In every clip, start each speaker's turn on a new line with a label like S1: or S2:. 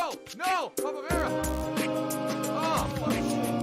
S1: No! No! Papa Vera! Oh, fuck shit.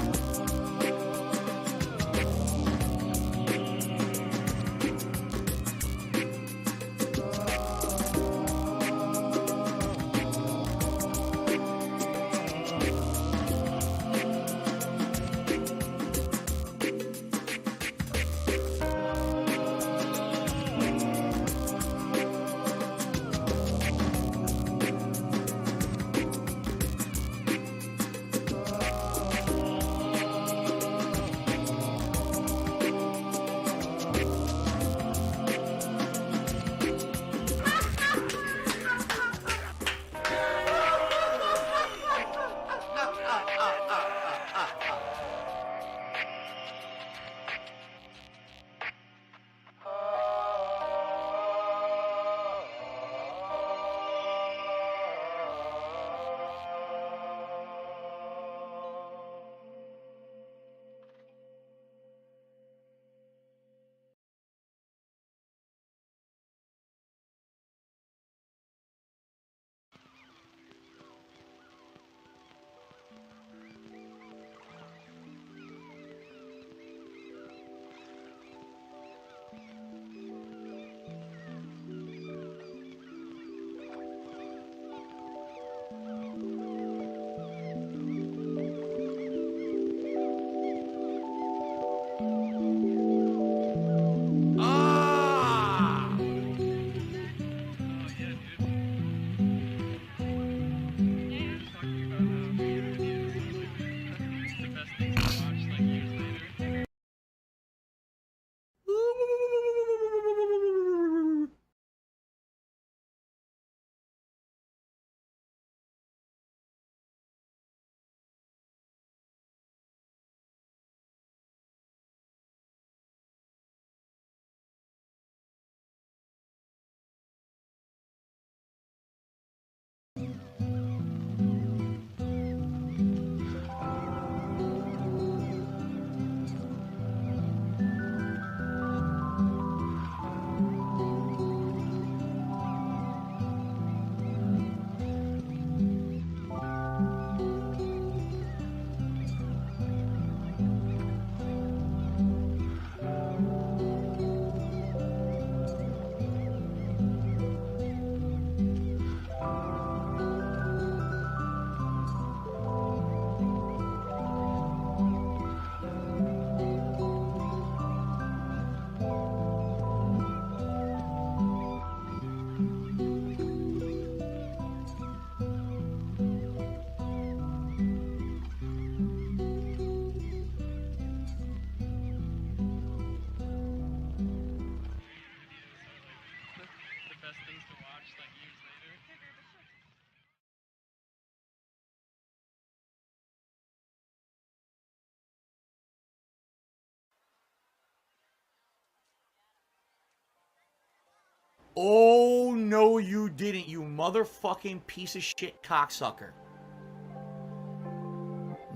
S1: Oh, no, you didn't, you motherfucking piece of shit cocksucker.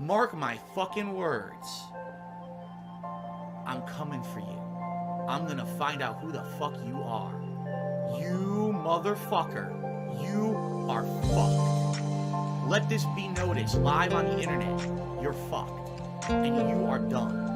S1: Mark my fucking words. I'm coming for you. I'm gonna find out who the fuck you are. You motherfucker. You are fucked. Let this be noticed live on the internet. You're fucked. And you are done.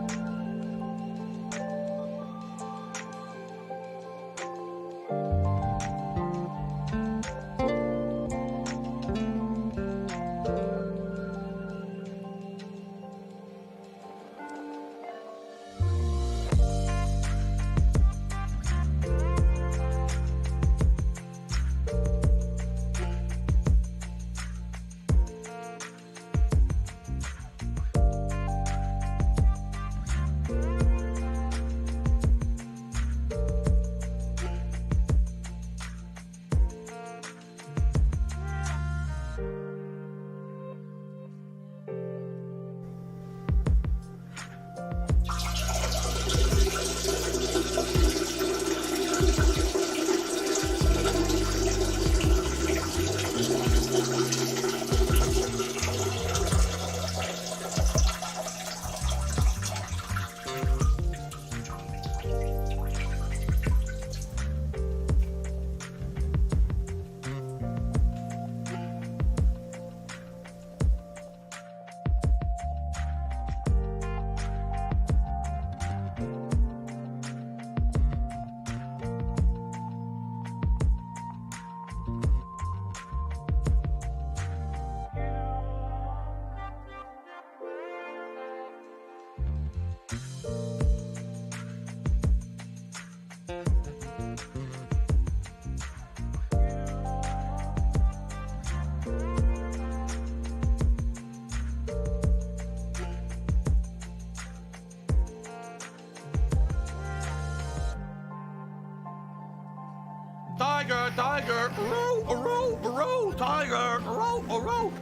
S1: Tiger, tiger, row, tiger, row.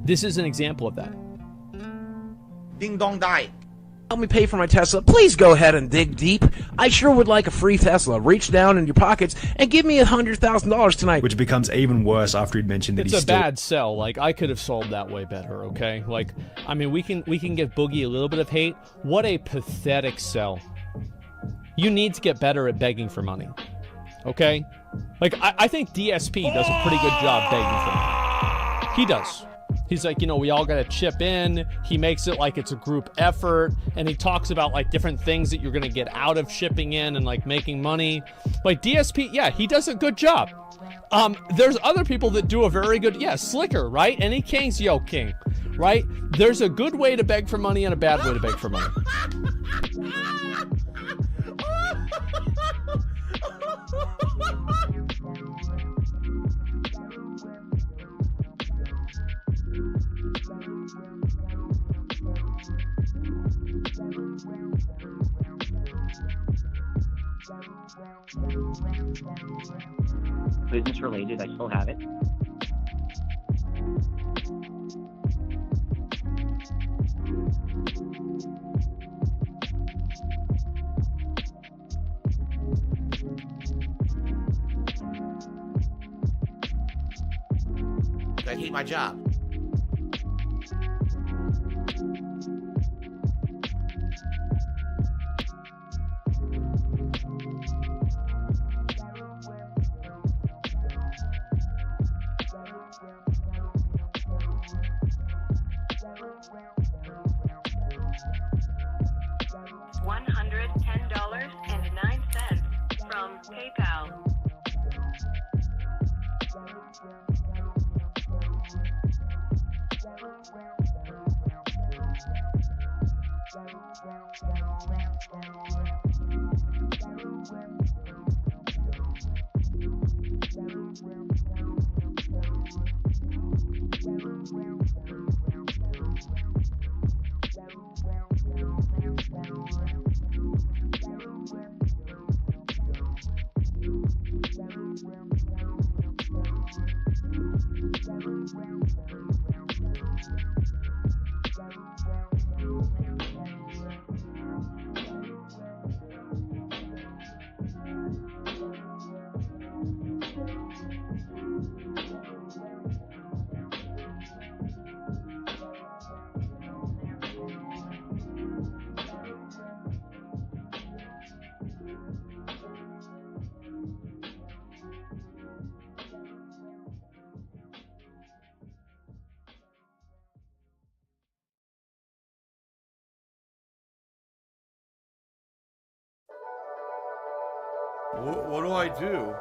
S2: This is an example of that.
S1: Ding dong die.
S3: Help me pay for my Tesla. Please go ahead and dig deep. I sure would like a free Tesla. Reach down in your pockets and give me $100,000 tonight.
S4: Which becomes even worse after he'd mentioned that
S2: It's
S4: he's
S2: a bad sell. Like, I could have sold that way better, okay? Like, I mean, we can give Boogie a little bit of hate. What a pathetic sell. You need to get better at begging for money, okay? Like, I think DSP does a pretty good job begging for money. He does. He's like, you know, we all got to chip in. He makes it like it's a group effort. And he talks about like different things that you're going to get out of shipping in and like making money. Like DSP, yeah, he does a good job. There's other people that do a very good, Slicker, right? Any King's Yo King, right? There's a good way to beg for money and a bad way to beg for money.
S5: Business related, I still have it.
S1: I hate my job.
S6: $110.09 from PayPal.
S1: What do I do?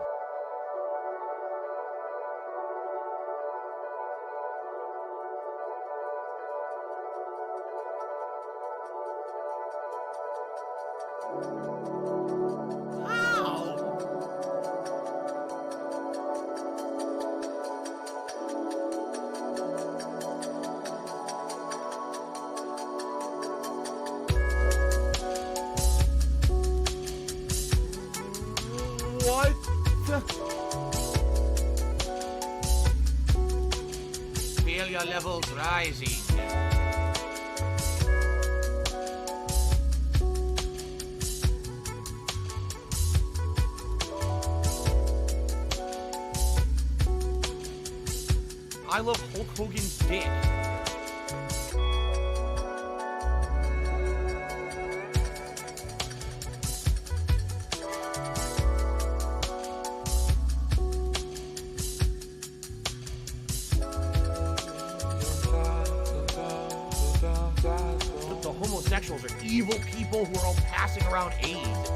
S1: What the? Failure levels rising. I love Hulk Hogan's dick. The homosexuals are evil people who are all passing around AIDS.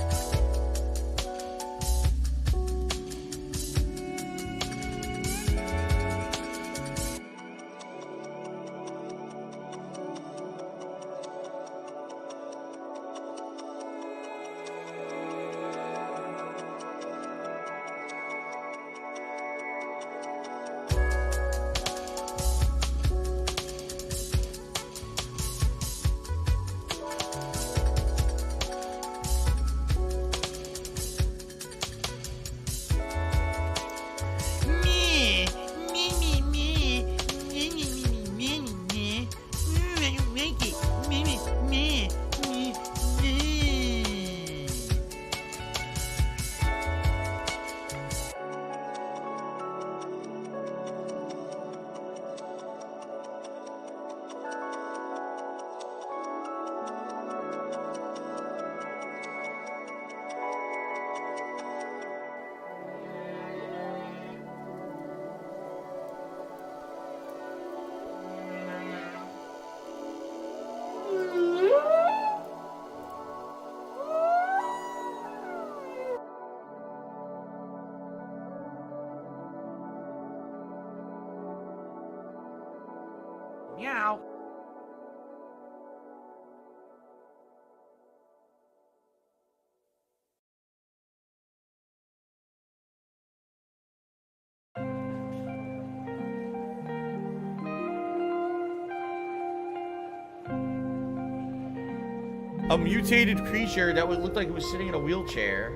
S1: A mutated creature that would look like it was sitting in a wheelchair.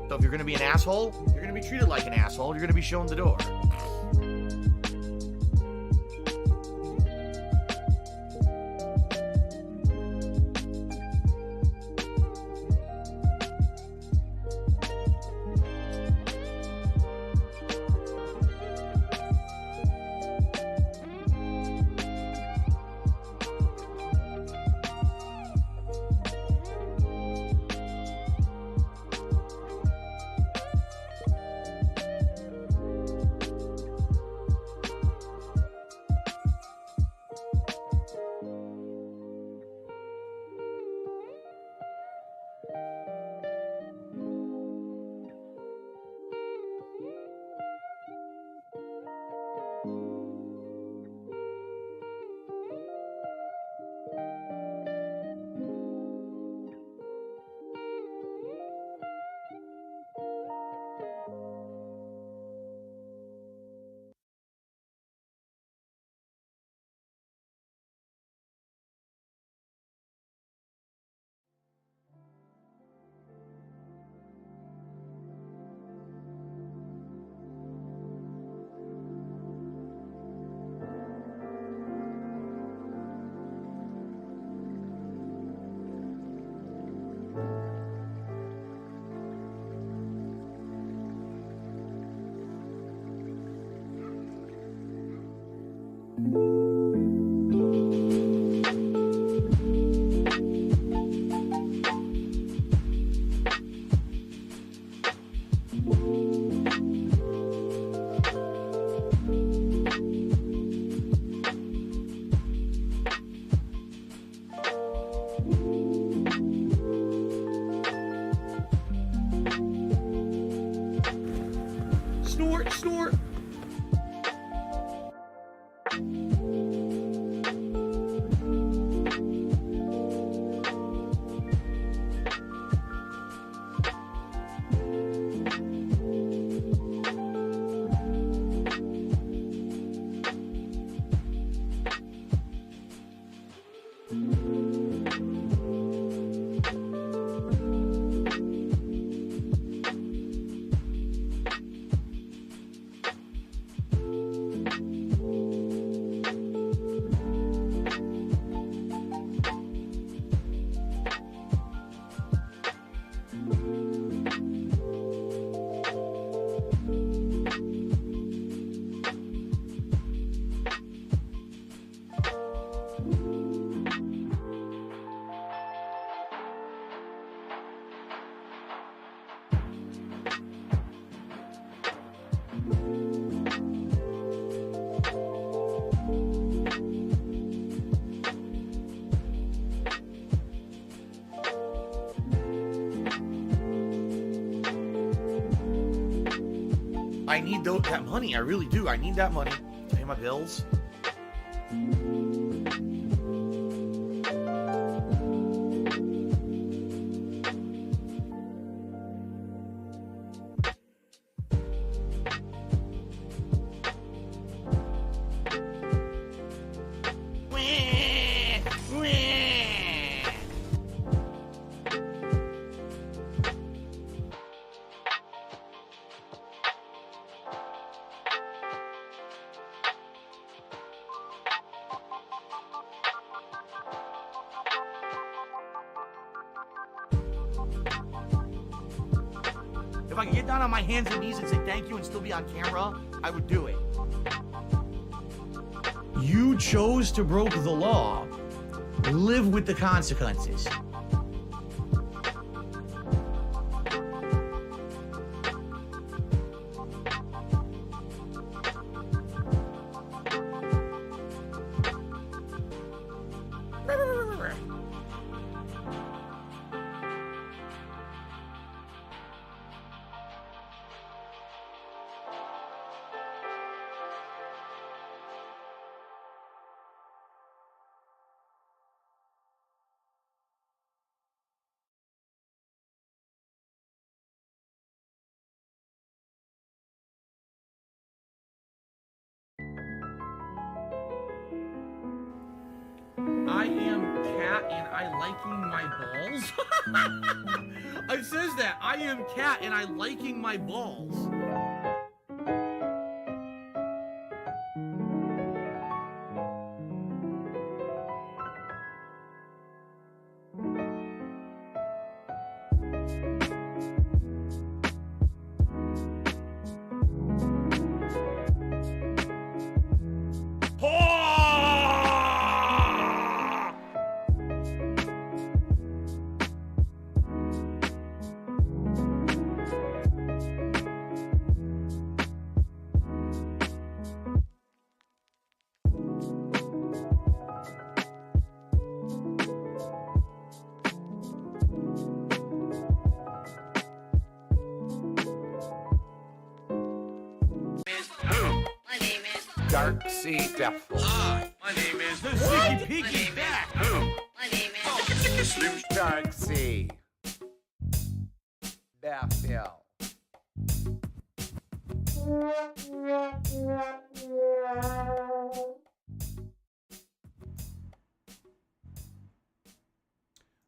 S1: So if you're gonna be an asshole, you're gonna be treated like an asshole. You're gonna be shown the door. Snort, snort. I need that money. I really do. I need that money to pay my bills. If I could get down on my hands and knees and say thank you and still be on camera, I would do it. You chose to break the law. Live with the consequences. I am cat and I liking my balls? It says that. I am cat and I liking my balls.
S5: My name is
S7: Dark Sea Devil.
S5: Hi. My name is
S1: The Sneaky Peeky back.
S5: Who? My name is
S7: Slim Dark Sea. Bethel.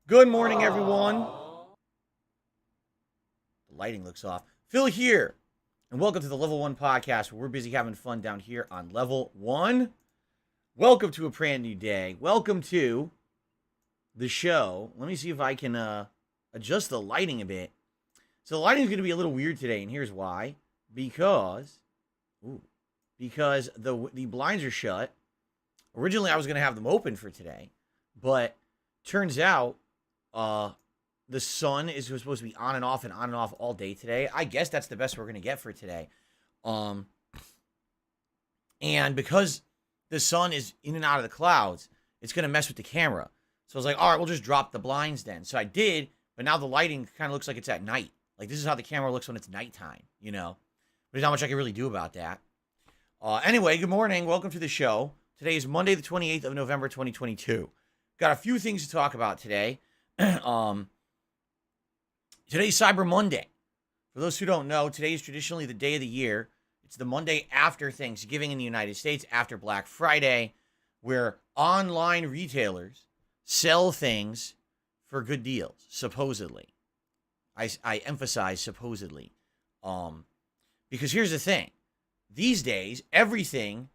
S1: Good morning, everyone. The lighting looks off. Phil here, and welcome to the Level 1 podcast, where we're busy having fun down here on Level 1. Welcome to a brand new day. Welcome to the show. Let me see if I can adjust the lighting a bit. So the lighting is going to be a little weird today, and here's why. Because the blinds are shut. Originally, I was going to have them open for today, but turns out the sun is supposed to be on and off all day today. I guess that's the best we're going to get for today. And because the sun is in and out of the clouds, it's going to mess with the camera. So I was like, all right, we'll just drop the blinds then. So I did, but now the lighting kind of looks like it's at night. Like, this is how the camera looks when it's nighttime, you know? There's not much I can really do about that. Anyway, good morning. Welcome to the show. Today is Monday, the 28th of November, 2022. Got a few things to talk about today. Today's Cyber Monday. For those who don't know, today is traditionally the day of the year. It's the Monday after Thanksgiving in the United States, after Black Friday, where online retailers sell things for good deals, supposedly. I emphasize supposedly. Because here's the thing. These days, everything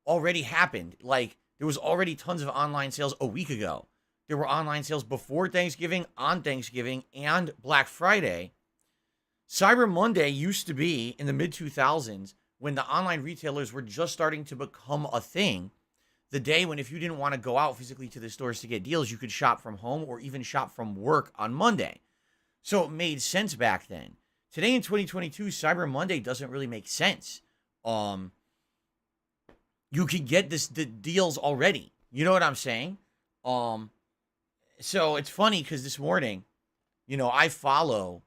S1: already happened. Like, there was already tons of online sales a week ago. There were online sales before Thanksgiving, on Thanksgiving, and Black Friday. Cyber Monday used to be in the mid-2000s when the online retailers were just starting to become a thing. The day when if you didn't want to go out physically to the stores to get deals, you could shop from home or even shop from work on Monday. So it made sense back then. Today in 2022, Cyber Monday doesn't really make sense. You could get the deals already. You know what I'm saying? So it's funny because this morning, you know, I follow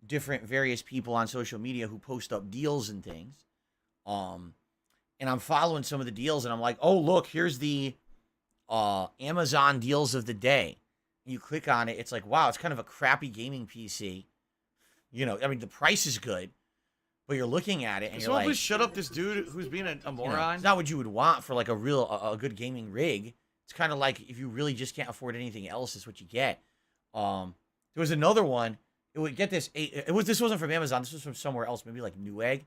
S1: different various people on social media who post up deals and things. And I'm following some of the deals and I'm like, oh, look, here's the Amazon deals of the day. And you click on it. It's like, wow, it's kind of a crappy gaming PC. You know, I mean, the price is good, but you're looking at it and you're like,
S8: please shut up this dude who's being a moron.
S1: you know, it's not what you would want for like a good gaming rig. It's kind of like if you really just can't afford anything else, is what you get. There was another one. It would get this. This wasn't from Amazon. This was from somewhere else, maybe like Newegg.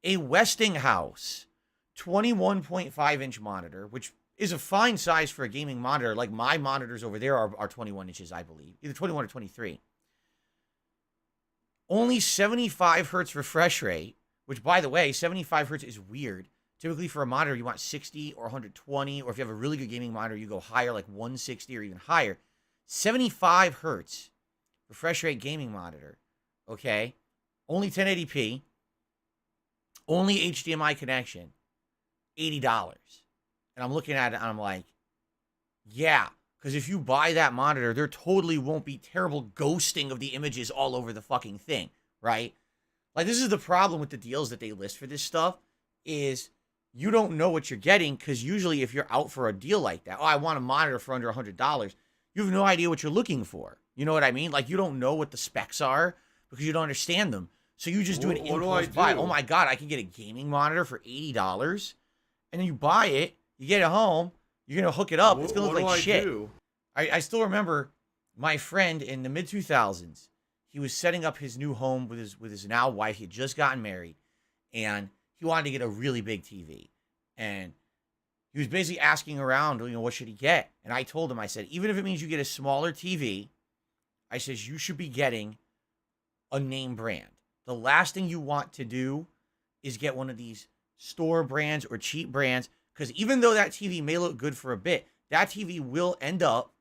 S1: A Westinghouse 21.5-inch monitor, which is a fine size for a gaming monitor. Like my monitors over there are 21 inches, I believe, either 21 or 23. Only 75 hertz refresh rate, which, by the way, 75 hertz is weird. Typically, for a monitor, you want 60 or 120, or if you have a really good gaming monitor, you go higher, like 160 or even higher. 75 hertz refresh rate gaming monitor, okay? Only 1080p, only HDMI connection, $80. And I'm looking at it, and I'm like, yeah, because if you buy that monitor, there totally won't be terrible ghosting of the images all over the fucking thing, right? Like, this is the problem with the deals that they list for this stuff, is you don't know what you're getting, because usually if you're out for a deal like that, oh, I want a monitor for under $100, you have no idea what you're looking for. You know what I mean? Like, you don't know what the specs are because you don't understand them. So you just do an impulse buy. Oh my God, I can get a gaming monitor for $80. And then you buy it, you get it home, you're going to hook it up, it's going to look like shit. I still remember my friend in the mid 2000s. He was setting up his new home with his now wife. He had just gotten married, and he wanted to get a really big TV. And he was basically asking around, what should he get? And I told him, I said, even if it means you get a smaller TV, I says you should be getting a name brand. The last thing you want to do is get one of these store brands or cheap brands, because even though that TV may look good for a bit, that TV will end up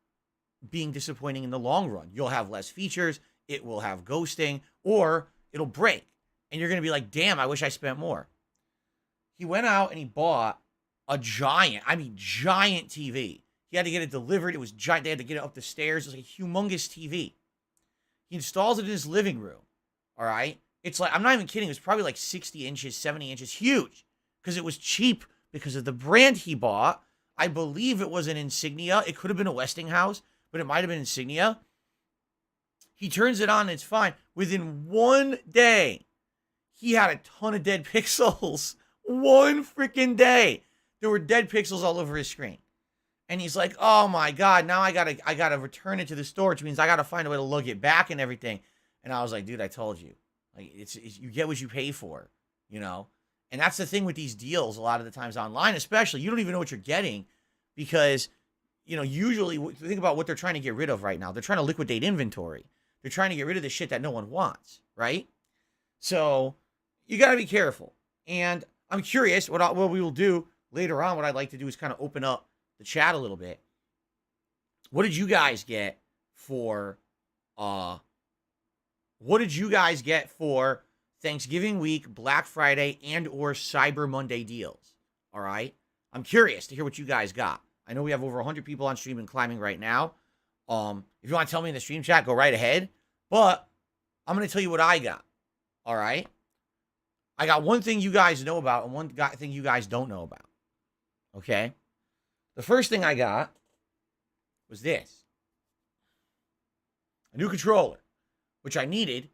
S1: being disappointing in the long run. You'll have less features, it will have ghosting, or it'll break. And you're going to be like, damn, I wish I spent more. He went out and he bought a giant TV. He had to get it delivered. It was giant. They had to get it up the stairs. It was like a humongous TV. He installs it in his living room. All right. It's like, I'm not even kidding. It was probably like 60 inches, 70 inches, huge, because it was cheap because of the brand he bought. I believe it was an Insignia. It could have been a Westinghouse, but it might have been Insignia. He turns it on and it's fine. Within 1 day, he had a ton of dead pixels. 1 freaking day. There were dead pixels all over his screen. And he's like, oh my God, now I gotta return it to the store, which means I gotta find a way to lug it back and everything. And I was like, dude, I told you. Like, it's you get what you pay for, And that's the thing with these deals a lot of the times online, especially. You don't even know what you're getting because, usually think about what they're trying to get rid of right now. They're trying to liquidate inventory. They're trying to get rid of the shit that no one wants, right? So you got to be careful. And I'm curious what we will do later on. What I'd like to do is kind of open up the chat a little bit. What did you guys get for Thanksgiving week, Black Friday, and or Cyber Monday deals? All right. I'm curious to hear what you guys got. I know we have over 100 people on stream and climbing right now. If you want to tell me in the stream chat, go right ahead. But I'm going to tell you what I got. All right. I got one thing you guys know about and one thing you guys don't know about. Okay. The first thing I got was this. A new controller, which I needed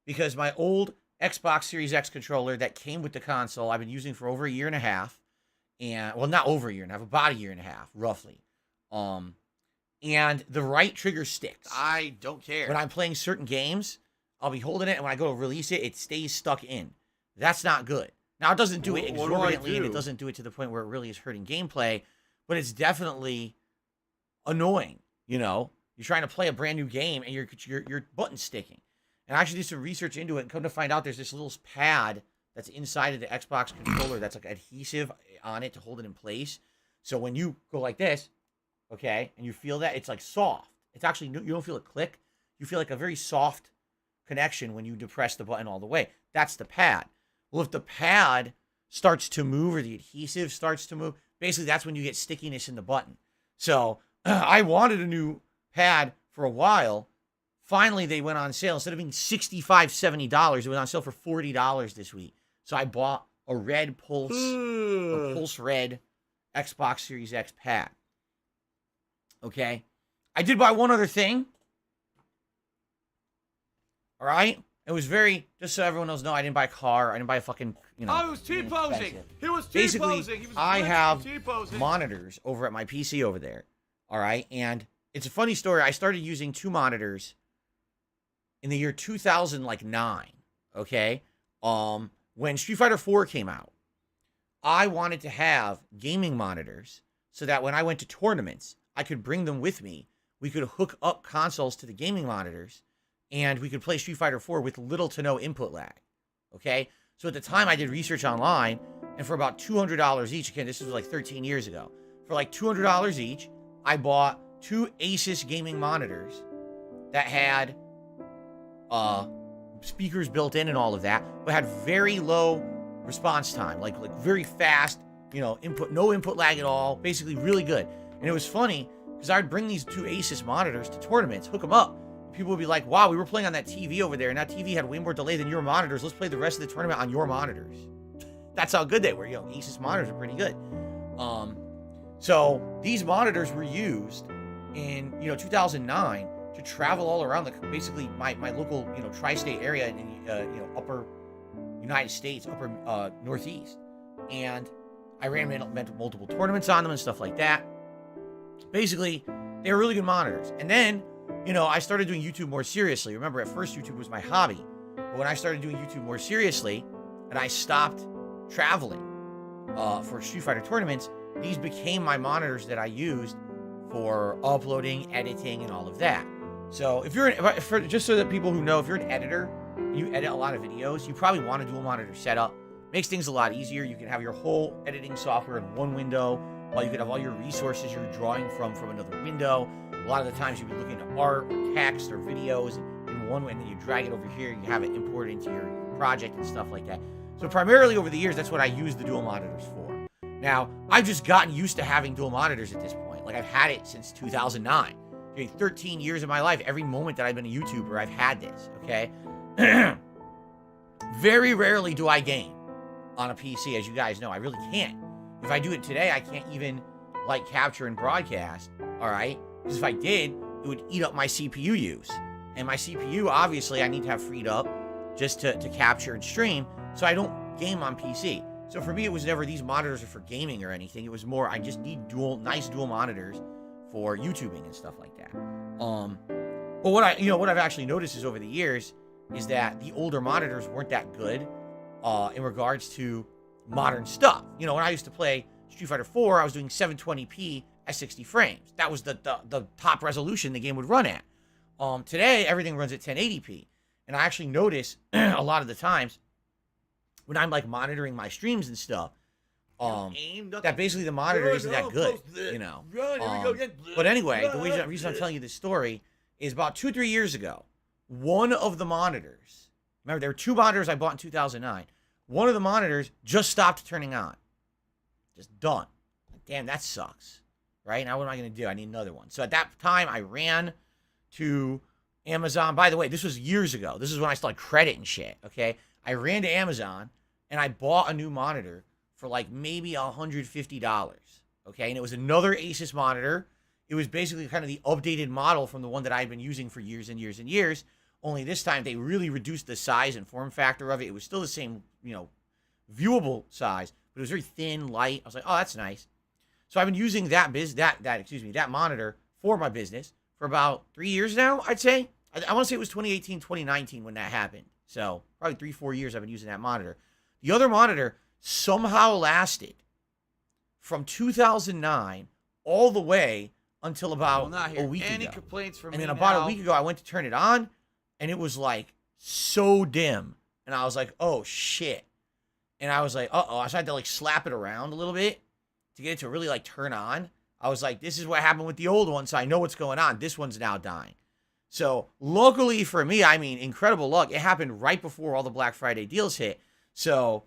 S1: because my old Xbox Series X controller that came with the console I've been using for over a year and a half. And, well, not over a year and a half, about a year and a half, roughly. And the right trigger sticks.
S8: I don't care.
S1: When I'm playing certain games, I'll be holding it, and when I go to release it, it stays stuck in. That's not good. Now, it doesn't do it exorbitantly, and it doesn't do it to the point where it really is hurting gameplay, but it's definitely annoying, You're trying to play a brand new game, and your button's sticking. And I actually did some research into it, and come to find out there's this little pad that's inside of the Xbox controller that's like adhesive on it to hold it in place. So when you go like this, okay, and you feel that, it's like soft. It's actually, you don't feel it click. You feel like a very soft connection when you depress the button all the way. That's the pad. Well, if the pad starts to move or the adhesive starts to move, basically that's when you get stickiness in the button. So I wanted a new pad for a while. Finally, they went on sale. Instead of being $65, $70, it went on sale for $40 this week. So I bought a red Pulse, a Pulse Red Xbox Series X pad. Okay? I did buy one other thing. All right? It was just so everyone knows, I didn't buy a car. I didn't buy a fucking,
S8: Oh, it was T-posing. He was
S1: Basically,
S8: T-posing. He was
S1: I have
S8: T-posing.
S1: monitors over at my PC over there. All right? And it's a funny story. I started using 2 monitors in the year 2009. Okay? When Street Fighter 4 came out, I wanted to have gaming monitors so that when I went to tournaments, I could bring them with me. We could hook up consoles to the gaming monitors, and we could play Street Fighter 4 with little to no input lag. Okay? So at the time, I did research online, and for about $200 each, again, this was like 13 years ago, for like $200 each, I bought 2 Asus gaming monitors that had speakers built in and all of that, but had very low response time, like very fast, no input lag at all, basically really good. And it was funny because I would bring these 2 Asus monitors to tournaments, hook them up. People would be like, wow, we were playing on that TV over there, and that TV had way more delay than your monitors. Let's play the rest of the tournament on your monitors. That's how good they were. Asus monitors are pretty good. So these monitors were used in 2009 to travel all around basically my local tri-state area in upper United States, upper Northeast, and I ran multiple tournaments on them and stuff like that. Basically, They were really good monitors. And then, you know, I started doing YouTube more seriously. Remember, at first YouTube was my hobby. But when I started doing YouTube more seriously, and I stopped traveling for Street Fighter tournaments, these became my monitors that I used for uploading, editing, and all of that. So if you're, just so that people who know, if you're an editor, you edit a lot of videos, you probably want a dual monitor setup. Makes things a lot easier. You can have your whole editing software in one window, while you can have all your resources you're drawing from another window. A lot of the times you'll be looking at art or text or videos in one way, and then you drag it over here, you have it imported into your project and stuff like that. So primarily over the years, that's what I use the dual monitors for. Now, I've just gotten used to having dual monitors at this point. Like, I've had it since 2009. 13 years of my life, every moment that I've been a YouTuber, I've had this, okay? Very rarely do I game on a PC, as you guys know. I really can't. If I do it today, I can't even, like, capture and broadcast, all right? Because if I did, it would eat up my CPU use. And my CPU, obviously, I need to have freed up just to capture and stream, so I don't game on PC. So for me, it was never these monitors are for gaming or anything. It was more, I just need nice dual monitors for YouTubing and stuff like that. But what I've actually noticed is over the years is that the older monitors weren't that good in regards to modern stuff. You know, when I used to play Street Fighter 4, I was doing 720p at 60 frames. That was the top resolution the game would run at. Today, everything runs at 1080p. And I actually notice a lot of the times when I'm, like, monitoring my streams and stuff, that basically the monitor isn't that good, you know. But anyway, the reason I'm telling you this story is about 2-3 years ago, one of the monitors, remember there were 2 monitors I bought in 2009, one of the monitors just stopped turning on. Just done. Damn, that sucks. Right? Now what am I going to do? I need another one. So at that time, I ran to Amazon. By the way, this was years ago. This is when I started credit and shit, okay? I ran to Amazon, and I bought a new monitor for like maybe $150, okay? And it was another Asus monitor. It was basically kind of the updated model from the one that I'd been using for years and years and years, only this time they really reduced the size and form factor of it. It was still the same, you know, viewable size, but it was very thin, light. I was like, oh, that's nice. So I've been using that monitor for my business for about 3 years now, I'd say. I want to say it was 2018, 2019 when that happened. So probably 3-4 years I've been using that monitor. The other monitor somehow lasted from 2009 all the way until about a week ago.
S8: Complaints from
S1: and then about a week ago, I went to turn it on, and it was like so dim. And I was like, oh, shit. And I was like, uh-oh. I had to like slap it around a little bit to get it to really like turn on. I was like, this is what happened with the old one, so I know what's going on. This one's now dying. So luckily for me, I mean, incredible luck. It happened right before all the Black Friday deals hit. So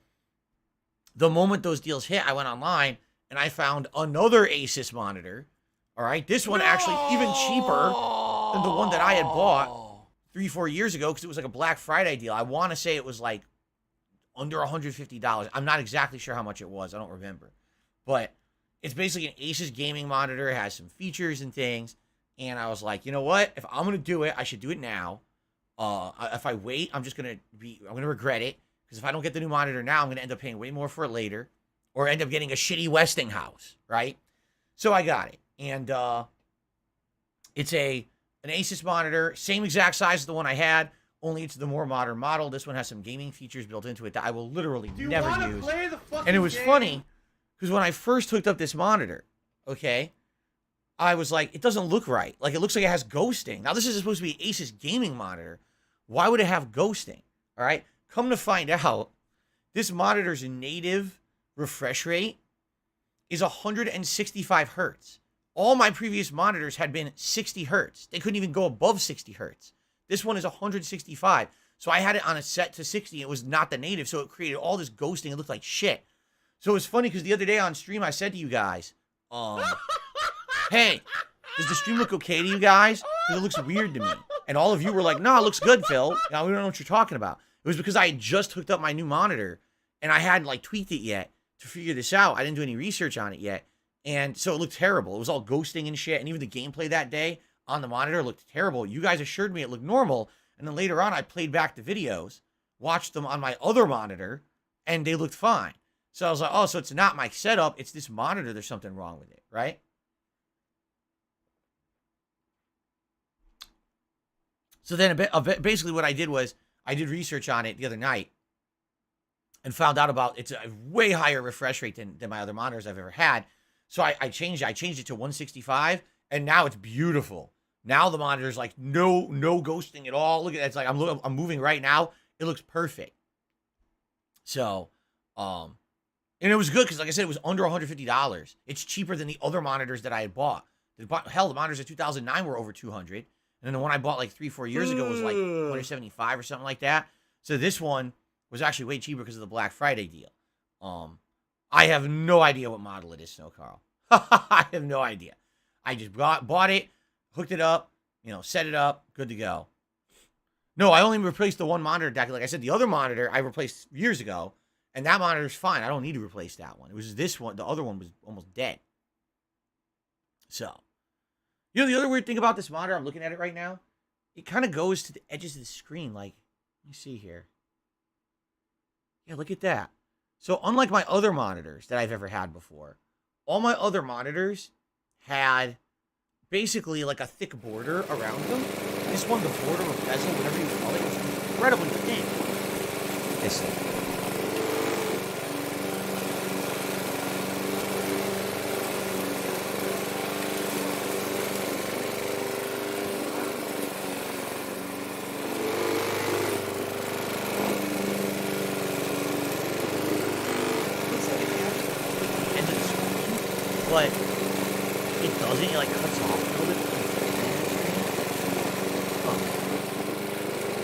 S1: the moment those deals hit, I went online and I found another Asus monitor. All right. This one actually even cheaper than the one that I had bought 3-4 years ago because it was like a Black Friday deal. I want to say it was like under $150. I'm not exactly sure how much it was. I don't remember. But it's basically an Asus gaming monitor. It has some features and things. And I was like, you know what? If I'm going to do it, I should do it now. If I wait, I'm going to regret it. Because if I don't get the new monitor now, I'm going to end up paying way more for it later. Or end up getting a shitty Westinghouse, right? So I got it. And it's an Asus monitor. Same exact size as the one I had. Only it's the more modern model. This one has some gaming features built into it that I will literally never use. And it was funny. Because when I first hooked up this monitor, okay, I was like, it doesn't look right. Like, it looks like it has ghosting. Now, this is supposed to be an Asus gaming monitor. Why would it have ghosting? All right? Come to find out, this monitor's native refresh rate is 165 hertz. All my previous monitors had been 60 hertz. They couldn't even go above 60 hertz. This one is 165. So I had it on a set to 60. It was not the native, so it created all this ghosting. It looked like shit. So it was funny because the other day on stream, I said to you guys, hey, does the stream look okay to you guys? Because it looks weird to me. And all of you were like, no, it looks good, Phil. Now, we don't know what you're talking about. It was because I had just hooked up my new monitor, and I hadn't, like, tweaked it yet to figure this out. I didn't do any research on it yet. And so it looked terrible. It was all ghosting and shit. And even the gameplay that day on the monitor looked terrible. You guys assured me it looked normal. And then later on, I played back the videos, watched them on my other monitor, and they looked fine. So I was like, oh, so it's not my setup. It's this monitor. There's something wrong with it, right? So then basically what I did was I did research on it the other night and found out about it's a way higher refresh rate than my other monitors I've ever had. So I changed it. I changed it to 165, and now it's beautiful. Now the monitor's like no ghosting at all. Look at that. It's like I'm moving right now. It looks perfect. So, and it was good because, like I said, it was under $150. It's cheaper than the other monitors that I had bought. Hell, the monitors in 2009 were over 200, and then the one I bought like 3-4 years ago was like 175 or something like that. So this one was actually way cheaper because of the Black Friday deal. I have no idea what model it is, Snow Carl. I have no idea. I just bought it, hooked it up, set it up, good to go. No, I only replaced the one monitor deck. Like I said, the other monitor I replaced years ago, and that monitor's fine. I don't need to replace that one. It was this one. The other one was almost dead. So, the other weird thing about this monitor, I'm looking at it right now, it kind of goes to the edges of the screen. Like, let me see here. Yeah, look at that. So, unlike my other monitors that I've ever had before, all my other monitors had basically like a thick border around them. This one, the border or bezel, whatever you call it, was incredibly thin. This thing. But it doesn't. It like cuts off a little bit.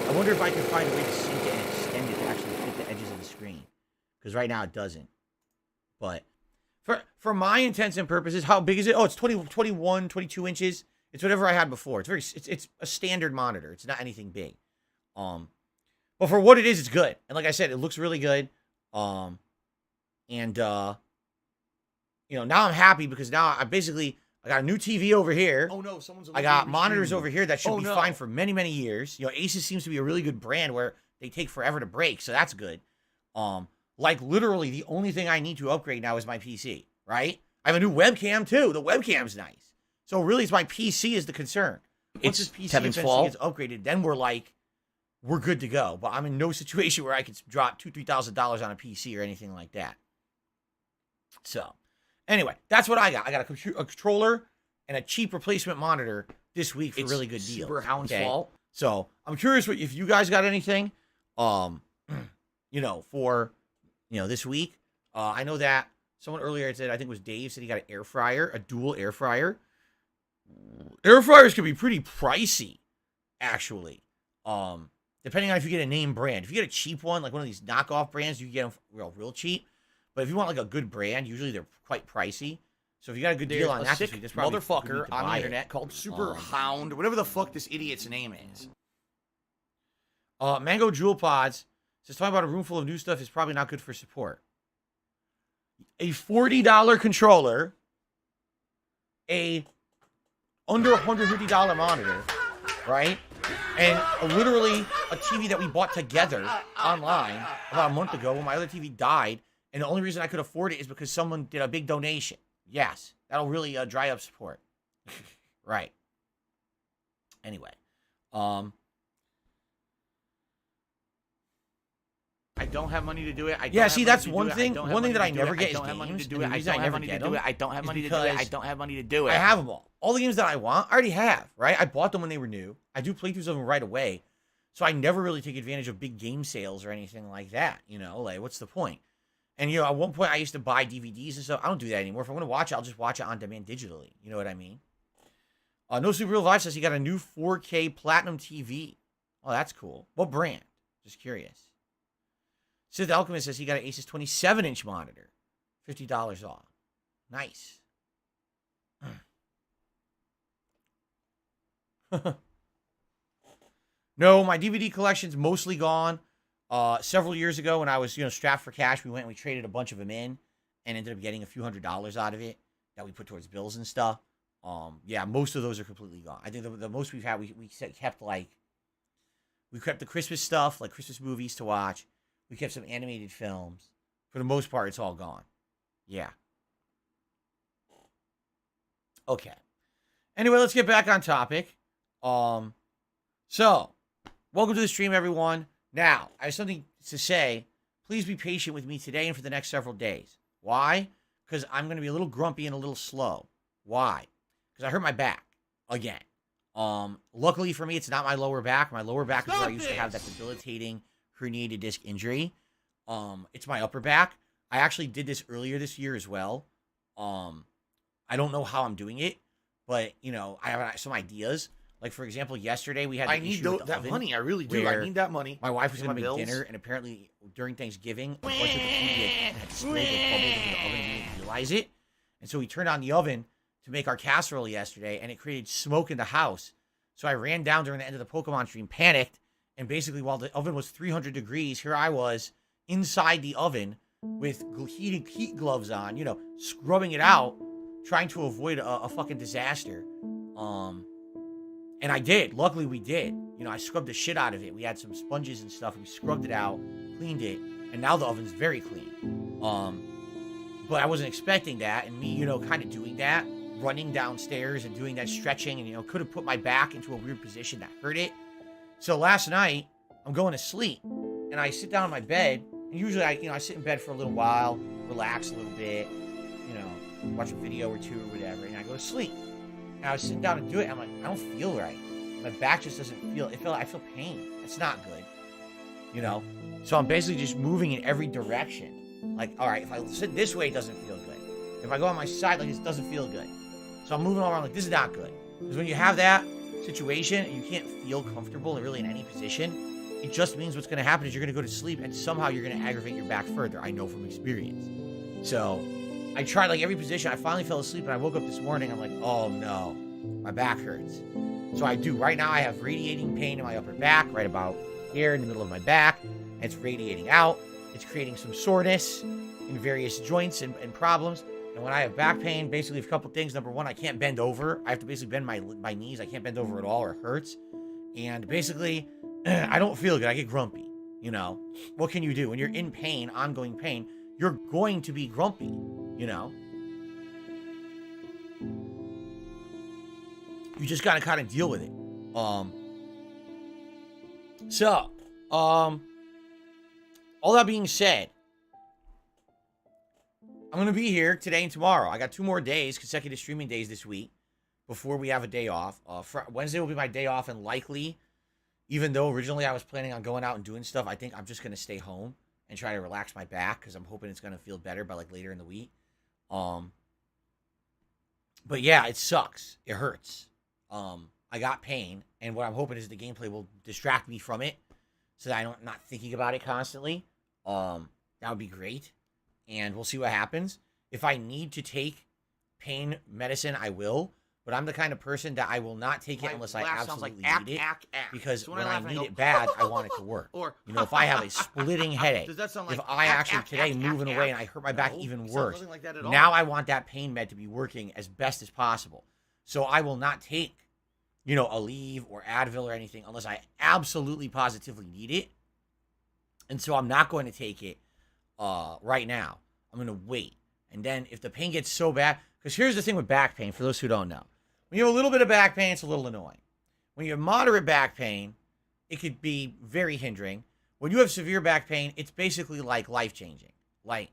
S1: I wonder if I can find a way to sync it and extend it to actually fit the edges of the screen. Because right now it doesn't. But for my intents and purposes, how big is it? Oh, it's 21, 22 inches. It's whatever I had before. It's a standard monitor. It's not anything big. But for what it is, it's good. And like I said, it looks really good. Now I'm happy because now I got a new TV over here.
S8: Oh no, someone's.
S1: I got monitors over here that should be fine for many, many years. Asus seems to be a really good brand where they take forever to break, so that's good. Like literally the only thing I need to upgrade now is my PC, right? I have a new webcam too. The webcam's nice. So really it's my PC is the concern. Once this PC eventually gets upgraded, then we're good to go. But I'm in no situation where I could drop $2,000-$3,000 on a PC or anything like that. So anyway, that's what I got. I got a controller and a cheap replacement monitor this week for really good deals.
S7: Super Hound's fault.
S1: So I'm curious if you guys got anything, for this week. I know that someone earlier said, I think it was Dave, said he got an air fryer, a dual air fryer. Air fryers can be pretty pricey, actually. Depending on if you get a name brand. If you get a cheap one, like one of these knockoff brands, you can get them real cheap. But if you want like a good brand, usually they're quite pricey. So if you got a good deal on that,
S8: sick
S1: this probably
S8: motherfucker on the internet called Super Hound, whatever the fuck this idiot's name is.
S1: Mango Jewel Pods says talking about a room full of new stuff is probably not good for support. A $40 controller, a under $150 monitor, right? And literally a TV that we bought together online about a month ago when my other TV died. And the only reason I could afford it is because someone did a big donation. Yes, that'll really dry up support. Right. Anyway.
S8: I don't have money to do it.
S1: That's one thing. One thing that I never get is games.
S8: I don't have money to do
S1: And
S8: it.
S1: the
S8: I
S1: reason
S8: don't have money to do it. I don't have money to do it. I don't have money to do it.
S1: I have them all. All the games that I want, I already have, right? I bought them when they were new. I do playthroughs of them right away. So I never really take advantage of big game sales or anything like that. Like, what's the point? And, at one point I used to buy DVDs and stuff. I don't do that anymore. If I want to watch it, I'll just watch it on demand digitally. You know what I mean? No Super Real Vibe says he got a new 4K Platinum TV. Oh, that's cool. What brand? Just curious. Sid the Alchemist says he got an Asus 27-inch monitor. $50 off. Nice. No, my DVD collection's mostly gone. Several years ago when I was, strapped for cash, we went and we traded a bunch of them in and ended up getting a few $100s out of it that we put towards bills and stuff. Most of those are completely gone. I think the most we've had, we kept the Christmas stuff, like Christmas movies to watch. We kept some animated films. For the most part, it's all gone. Yeah. Okay. Anyway, let's get back on topic. So, welcome to the stream, everyone. Now, I have something to say. Please be patient with me today and for the next several days. Why? Because I'm going to be a little grumpy and a little slow. Why? Because I hurt my back again. Luckily for me, it's not my lower back. My lower back is where I used to have that debilitating herniated disc injury. It's my upper back. I actually did this earlier this year as well. I don't know how I'm doing it, but you know, I have some ideas. Like for example, yesterday we had
S8: I need that
S1: oven
S8: money. I really do. I need that money.
S1: My wife was
S8: For
S1: going
S8: my
S1: to make
S8: bills.
S1: dinner, and apparently during Thanksgiving, a bunch of the food had spilled or bubbled into the oven. We didn't realize it, and so we turned on the oven to make our casserole yesterday, and it created smoke in the house. So I ran down during the end of the Pokemon stream, panicked, and basically while the oven was 300 degrees, here I was inside the oven with heat gloves on, you know, scrubbing it out, trying to avoid a fucking disaster. And I did. Luckily, we did. You know, I scrubbed the shit out of it. We had some sponges and stuff. We scrubbed it out, cleaned it, and now the oven's very clean. But I wasn't expecting that, and me, you know, kind of doing that, running downstairs and doing that stretching, and, you know, could have put my back into a weird position that hurt it. So last night, I'm going to sleep, and I sit down on my bed, and usually I sit in bed for a little while, relax a little bit, you know, watch a video or two or whatever, and I go to sleep. And I was sitting down to do it, and I'm like, I don't feel right. My back just doesn't feel, I feel pain. It's not good, you know? So I'm basically just moving in every direction. Like, all right, if I sit this way, it doesn't feel good. If I go on my side like this, it doesn't feel good. So I'm moving all around like, this is not good. Because when you have that situation, and you can't feel comfortable really in any position, it just means what's going to happen is you're going to go to sleep, and somehow you're going to aggravate your back further. I know from experience. So I tried like every position. I finally fell asleep, and I woke up this morning. I'm like, oh no, my back hurts. So I do. Right now I have radiating pain in my upper back, right about here in the middle of my back. And it's radiating out. It's creating some soreness in various joints and problems. And when I have back pain, basically a couple things. Number one, I can't bend over. I have to basically bend my knees. I can't bend over at all, or it hurts. And basically, I don't feel good. I get grumpy. You know, what can you do when you're in pain, ongoing pain? You're going to be grumpy. You know, you just gotta kind of deal with it. All that being said, I'm gonna be here today and tomorrow. I got 2 more days, consecutive streaming days this week, before we have a day off. Wednesday will be my day off, and likely, even though originally I was planning on going out and doing stuff, I think I'm just gonna stay home and try to relax my back, because I'm hoping it's gonna feel better by like later in the week. But yeah, it sucks. It hurts. I got pain, and what I'm hoping is the gameplay will distract me from it, so that I'm not thinking about it constantly. That would be great, and we'll see what happens. If I need to take pain medicine, I will, but I'm the kind of person that I will not take it unless I absolutely need it, because when I need it bad, I want it to work.
S8: Or,
S1: you know, if I have a splitting headache,
S8: does that sound like
S1: if I actually today moving away and I hurt my back even worse,
S8: like that at all.
S1: now I want that pain med to be working as best as possible. So I will not take, you know, Aleve or Advil or anything unless I absolutely positively need it. And so I'm not going to take it right now. I'm going to wait. And then if the pain gets so bad, because here's the thing with back pain, for those who don't know. When you have a little bit of back pain, it's a little annoying. When you have moderate back pain, it could be very hindering. When you have severe back pain, it's basically like life-changing. Like,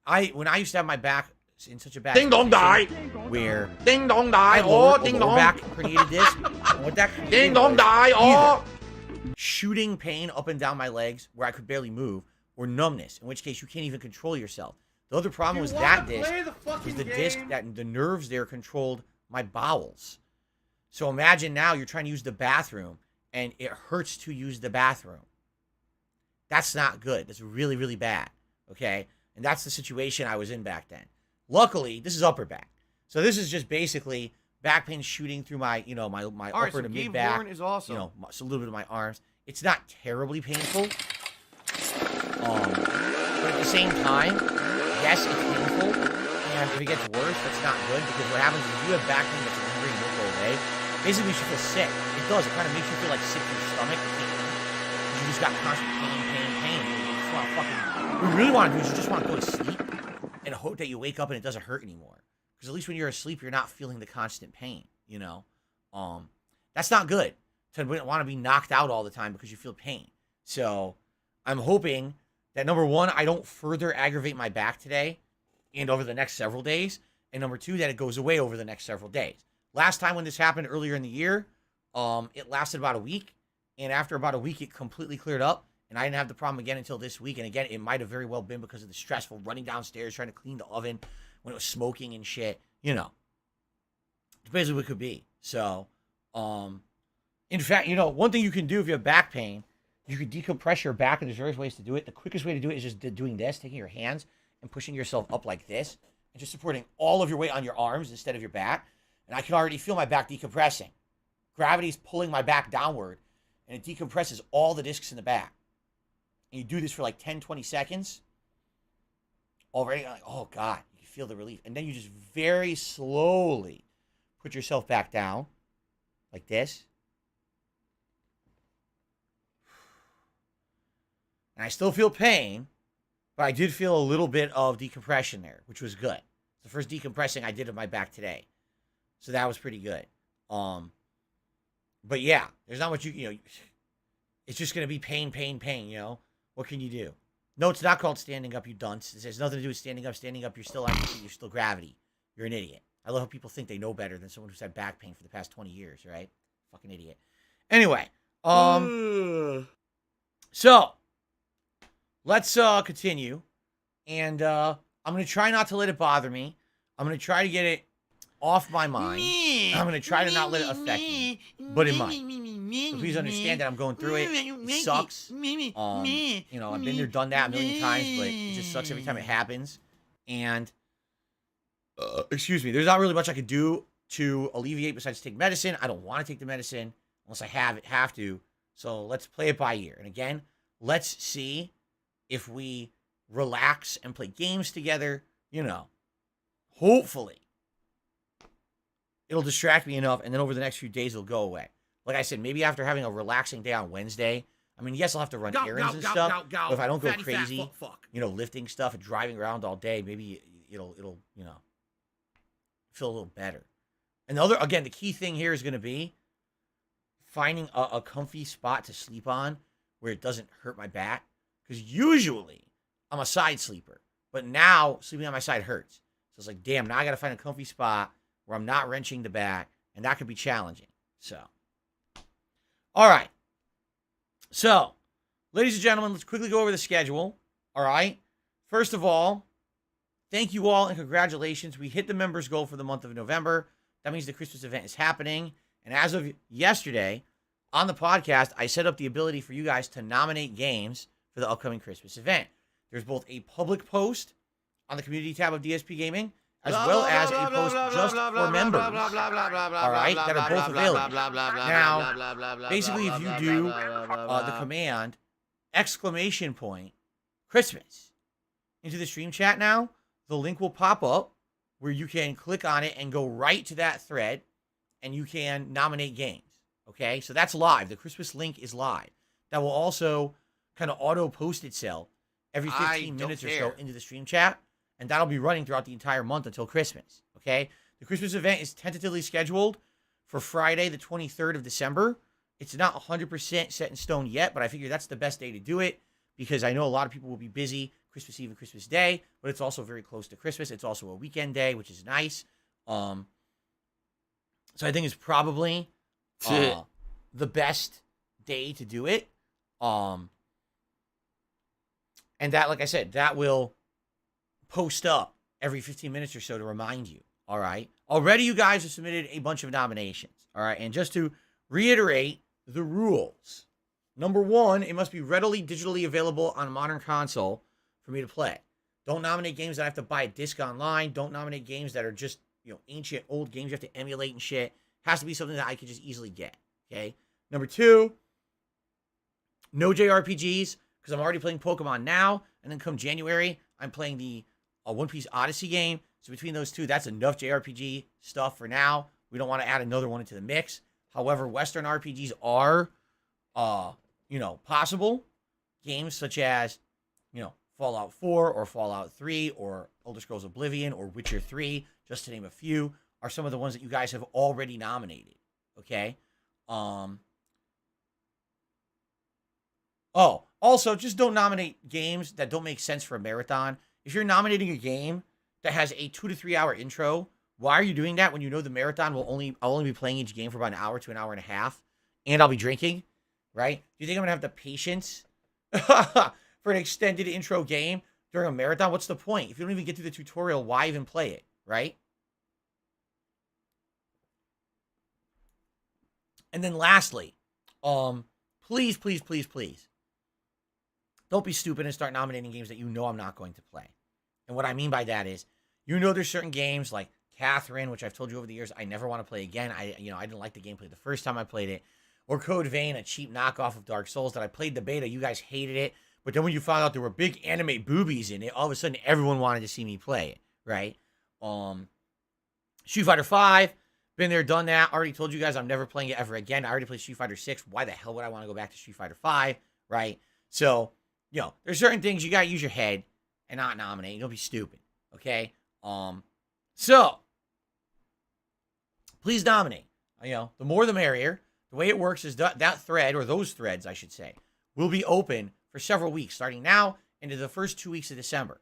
S1: when I used to have my back in such a bad
S3: Ding dong die.
S1: where
S3: Ding dong
S1: I
S3: die.
S1: had
S3: Oh,
S1: lower
S3: ding dong.
S1: back herniated disc. And what that created
S3: Ding dong
S1: was
S3: die. Oh.
S1: either shooting pain up and down my legs where I could barely move, or numbness, in which case you can't even control yourself. The other problem was that disc was the disc that the nerves there controlled my bowels. So imagine now you're trying to use the bathroom and it hurts to use the bathroom. That's not good. That's really, really bad. Okay? And that's the situation I was in back then. Luckily, this is upper back. So this is just basically back pain shooting through my, you know, my upper to mid back.
S8: Is awesome.
S1: You know, so a little bit of my arms. It's not terribly painful. But at the same time, yes, it's painful. And if it gets worse, that's not good, because what happens is if you have back pain that's lingering and won't go away, basically you feel sick. It does. It kind of makes you feel like sick to your stomach. You just got constant pain. You just want to fucking... What you really want to do is you just want to go to sleep and hope that you wake up and it doesn't hurt anymore. Because at least when you're asleep, you're not feeling the constant pain, you know? That's not good. to want to be knocked out all the time because you feel pain. So I'm hoping that number one, I don't further aggravate my back today and over the next several days. And number two, that it goes away over the next several days. Last time when this happened earlier in the year, it lasted about a week. And after about a week, it completely cleared up. And I didn't have the problem again until this week. And again, it might have very well been because of the stressful running downstairs, trying to clean the oven when it was smoking and shit. You know, it's basically what it could be. So, in fact, you know, one thing you can do if you have back pain, you can decompress your back, and there's various ways to do it. The quickest way to do it is just doing this, taking your hands and pushing yourself up like this, and just supporting all of your weight on your arms instead of your back. And I can already feel my back decompressing. Gravity's pulling my back downward, and it decompresses all the discs in the back. And you do this for like 10, 20 seconds. Already, like, oh God, you can feel the relief. And then you just very slowly put yourself back down, like this. And I still feel pain, but I did feel a little bit of decompression there, which was good. It's the first decompressing I did of my back today. So that was pretty good. But yeah, there's not much you know, it's just going to be pain, you know? What can you do? No, it's not called standing up, you dunce. It has nothing to do with standing up. Standing up, you're still on your feet, you're still gravity. You're an idiot. I love how people think they know better than someone who's had back pain for the past 20 years, right? Fucking idiot. Anyway, so let's continue. And I'm going to try not to let it bother me. I'm going to try to get it off my mind. I'm going to try to not let it affect me, but it might. So please understand that I'm going through it. It sucks. You know, I've been there, done that a million times, but it just sucks every time it happens. And, excuse me, there's not really much I could do to alleviate besides take medicine. I don't want to take the medicine unless I have to. So let's play it by ear. And again, let's see if we relax and play games together. You know, hopefully it'll distract me enough, and then over the next few days, it'll go away. Like I said, maybe after having a relaxing day on Wednesday, I mean, yes, I'll have to run errands and stuff, but if I don't go crazy, you know, lifting stuff and driving around all day, maybe it'll, you know, feel a little better. And again, the key thing here is going to be finding a comfy spot to sleep on where it doesn't hurt my back, because usually I'm a side sleeper, but now sleeping on my side hurts. So it's like, damn, now I got to find a comfy spot where I'm not wrenching the back, and that could be challenging. So, all right. So, ladies and gentlemen, let's quickly go over the schedule. All right. First of all, thank you all and congratulations. We hit the members goal for the month of November. That means the Christmas event is happening. And as of yesterday, on the podcast, I set up the ability for you guys to nominate games for the upcoming Christmas event. There's both a public post on the community tab of DSP Gaming, as well as a post just for members, all right, that are both available. Now, basically, if you do the command, !Christmas, into the stream chat now, the link will pop up where you can click on it and go right to that thread, and you can nominate games, okay? So that's live. The Christmas link is live. That will also kind of auto-post itself every 15 minutes or so into the stream chat. And that'll be running throughout the entire month until Christmas, okay? The Christmas event is tentatively scheduled for Friday, the 23rd of December. It's not 100% set in stone yet, but I figure that's the best day to do it because I know a lot of people will be busy Christmas Eve and Christmas Day, but it's also very close to Christmas. It's also a weekend day, which is nice. So I think it's probably the best day to do it. And that, like I said, that will post up every 15 minutes or so to remind you, all right? Already you guys have submitted a bunch of nominations, all right? And just to reiterate the rules, number one, it must be readily digitally available on a modern console for me to play. Don't nominate games that I have to buy a disc online. Don't nominate games that are just, you know, ancient, old games you have to emulate and shit. Has to be something that I can just easily get, okay? Number two, no JRPGs, because I'm already playing Pokemon now, and then come January, I'm playing the One Piece Odyssey game. So between those two, that's enough JRPG stuff for now. We don't want to add another one into the mix. However, Western RPGs are, you know, possible. Games such as, you know, Fallout 4 or Fallout 3 or Elder Scrolls Oblivion or Witcher 3, just to name a few, are some of the ones that you guys have already nominated. Okay? Oh, also, just don't nominate games that don't make sense for a marathon. If you're nominating a game that has a 2 to 3 hour intro, why are you doing that when you know the marathon I'll only be playing each game for about an hour to an hour and a half, and I'll be drinking, right? Do you think I'm gonna have the patience for an extended intro game during a marathon? What's the point? If you don't even get through the tutorial, why even play it, right? And then lastly, please, please, please, please, don't be stupid and start nominating games that you know I'm not going to play. And what I mean by that is, you know, there's certain games like Catherine, which I've told you over the years I never want to play again. I didn't like the gameplay the first time I played it. Or Code Vein, a cheap knockoff of Dark Souls that I played the beta. You guys hated it. But then when you found out there were big anime boobies in it, all of a sudden everyone wanted to see me play it, right? Street Fighter 5, been there, done that. Already told you guys I'm never playing it ever again. I already played Street Fighter 6. Why the hell would I want to go back to Street Fighter 5, right? So, there's certain things you got to use your head and not nominate. Don't be stupid, okay? So, please nominate. The more the merrier. The way it works is that thread, or those threads, I should say, will be open for several weeks, starting now into the first 2 weeks of December.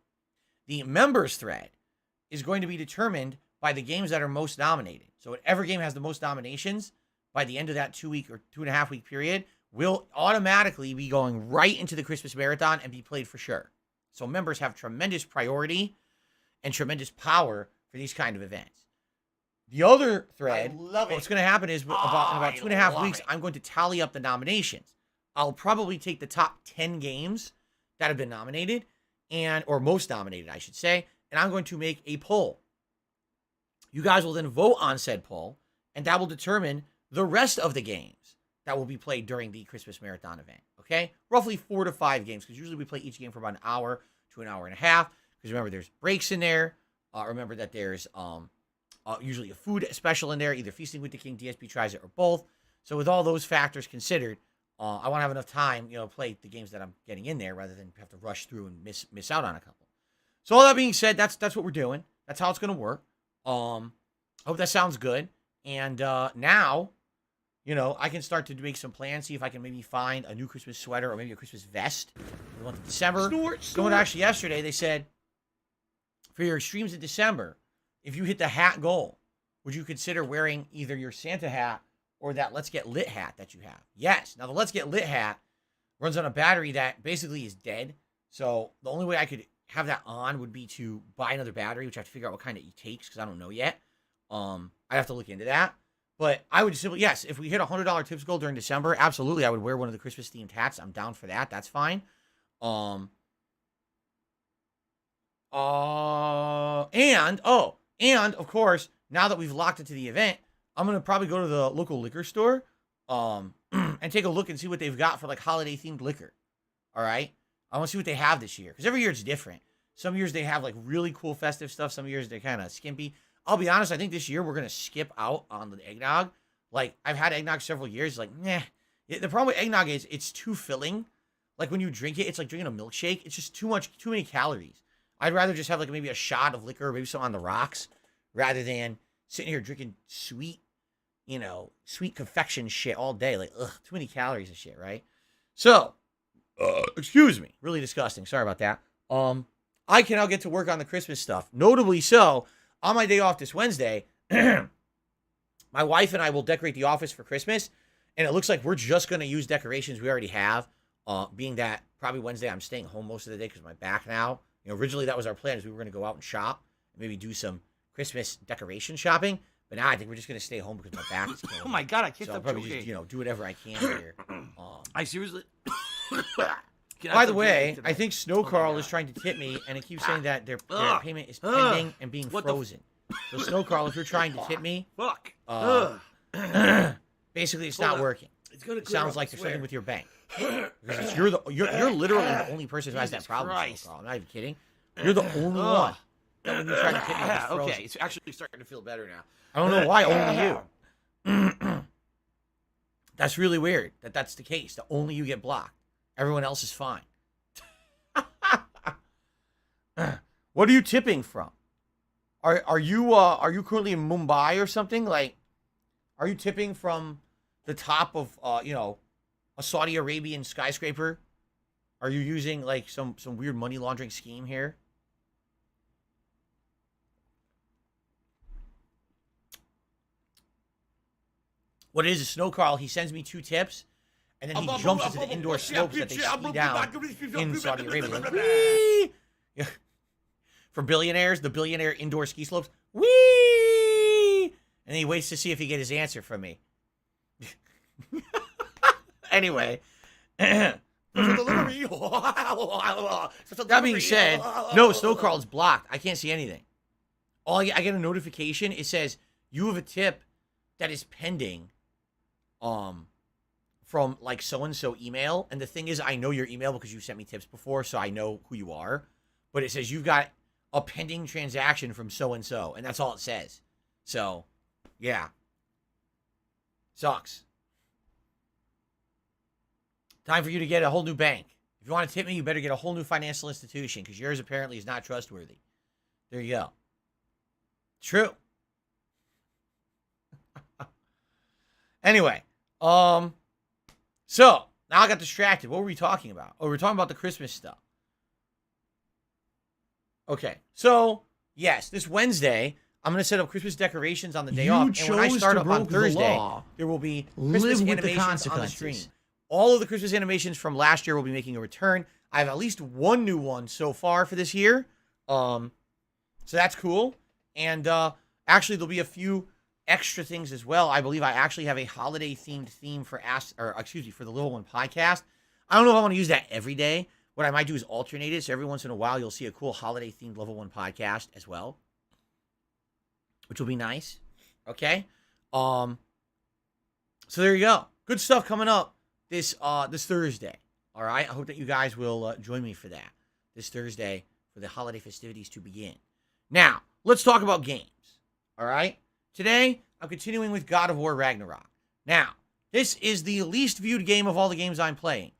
S1: The members thread is going to be determined by the games that are most nominated. So whatever game has the most nominations by the end of that 2 week or 2.5 week period will automatically be going right into the Christmas marathon and be played for sure. So members have tremendous priority and tremendous power for these kind of events. The other thread, what's going to happen is in about 2.5 weeks, I'm going to tally up the nominations. I'll probably take the top 10 games that have been nominated, or most nominated, I should say, and I'm going to make a poll. You guys will then vote on said poll, and that will determine the rest of the games that will be played during the Christmas Marathon event, okay? Roughly 4 to 5 games, because usually we play each game for about an hour to an hour and a half, because remember, there's breaks in there. Remember that there's usually a food special in there, either Feasting with the King, DSP Tries It, or both. So with all those factors considered, I want to have enough time, to play the games that I'm getting in there, rather than have to rush through and miss out on a couple. So all that being said, that's what we're doing. That's how it's going to work. I hope that sounds good. And now, I can start to make some plans, see if I can maybe find a new Christmas sweater or maybe a Christmas vest for the month of December. Snort. Actually, yesterday, they said, for your streams in December, if you hit the hat goal, would you consider wearing either your Santa hat or that Let's Get Lit hat that you have? Yes. Now, the Let's Get Lit hat runs on a battery that basically is dead. So the only way I could have that on would be to buy another battery, which I have to figure out what kind it takes because I don't know yet. I'd have to look into that. But I would simply, yes, if we hit $100 tips goal during December, absolutely, I would wear one of the Christmas themed hats. I'm down for that. That's fine. And of course, now that we've locked into the event, I'm going to probably go to the local liquor store and take a look and see what they've got for like holiday themed liquor. All right. I want to see what they have this year, because every year it's different. Some years they have like really cool festive stuff. Some years they're kind of skimpy. I'll be honest, I think this year we're going to skip out on the eggnog. Like, I've had eggnog several years. Like, nah. The problem with eggnog is it's too filling. Like, when you drink it, it's like drinking a milkshake. It's just too many calories. I'd rather just have, like, maybe a shot of liquor or maybe something on the rocks rather than sitting here drinking sweet confection shit all day. Like, ugh, too many calories and shit, right? So, excuse me. Really disgusting. Sorry about that. I can now get to work on the Christmas stuff. Notably so, on my day off this Wednesday, my wife and I will decorate the office for Christmas, and it looks like we're just going to use decorations we already have, being that probably Wednesday I'm staying home most of the day because of my back now. Originally that was our plan, is we were going to go out and shop and maybe do some Christmas decoration shopping, but now I think we're just going to stay home because my back is killing me.
S8: Oh my God, I can't
S1: So I'll
S8: stop
S1: probably
S8: joking.
S1: just, do whatever I can here.
S8: I seriously...
S1: By the way, I think Snow Carl is trying to tip me, and it keeps saying that their payment is pending and being frozen. So Snow Carl, if you're trying to tip me, basically it's not working. It sounds like there's something with your bank. Because you're literally the only person who has that problem, Snow Carl. I'm not even kidding. You're the only one that when you try to tip me, it's frozen.
S8: Okay, it's actually starting to feel better now.
S1: I don't know why only you. That's really weird that that's the case. That only you get blocked. Everyone else is fine. What are you tipping from? Are you currently in Mumbai or something? Like, are you tipping from the top of a Saudi Arabian skyscraper Are you using like some weird money laundering scheme here? What it is Snow Carl, he sends me 2 tips, and then he jumps into the indoor slopes that they ski down in Saudi Arabia. Like, whee! Yeah. For billionaires, the billionaire indoor ski slopes. Whee! And he waits to see if he get his answer from me. Anyway. That being said, no, Snow Carl's blocked. I can't see anything. I get a notification. It says, you have a tip that is pending from like so-and-so email. And the thing is, I know your email because you sent me tips before, so I know who you are. But it says you've got a pending transaction from so-and-so, and that's all it says. So, yeah. Sucks. Time for you to get a whole new bank. If you want to tip me, you better get a whole new financial institution, because yours apparently is not trustworthy. There you go. True. Anyway, so now I got distracted. What were we talking about? Oh, we were talking about the Christmas stuff. Okay, so yes, this Wednesday I'm gonna set up Christmas decorations on the day off, and when I start up on Thursday, there will be Christmas animations on the stream. All of the Christmas animations from last year will be making a return. I have at least one new one so far for this year, so that's cool. And actually, there'll be a few extra things as well. I believe I actually have a holiday-themed theme for the Level 1 podcast. I don't know if I want to use that every day. What I might do is alternate it, so every once in a while you'll see a cool holiday-themed Level 1 podcast as well, which will be nice. Okay? So there you go. Good stuff coming up this Thursday. All right? I hope that you guys will join me for that this Thursday for the holiday festivities to begin. Now, let's talk about games. All right? Today, I'm continuing with God of War Ragnarok. Now, this is the least viewed game of all the games I'm playing,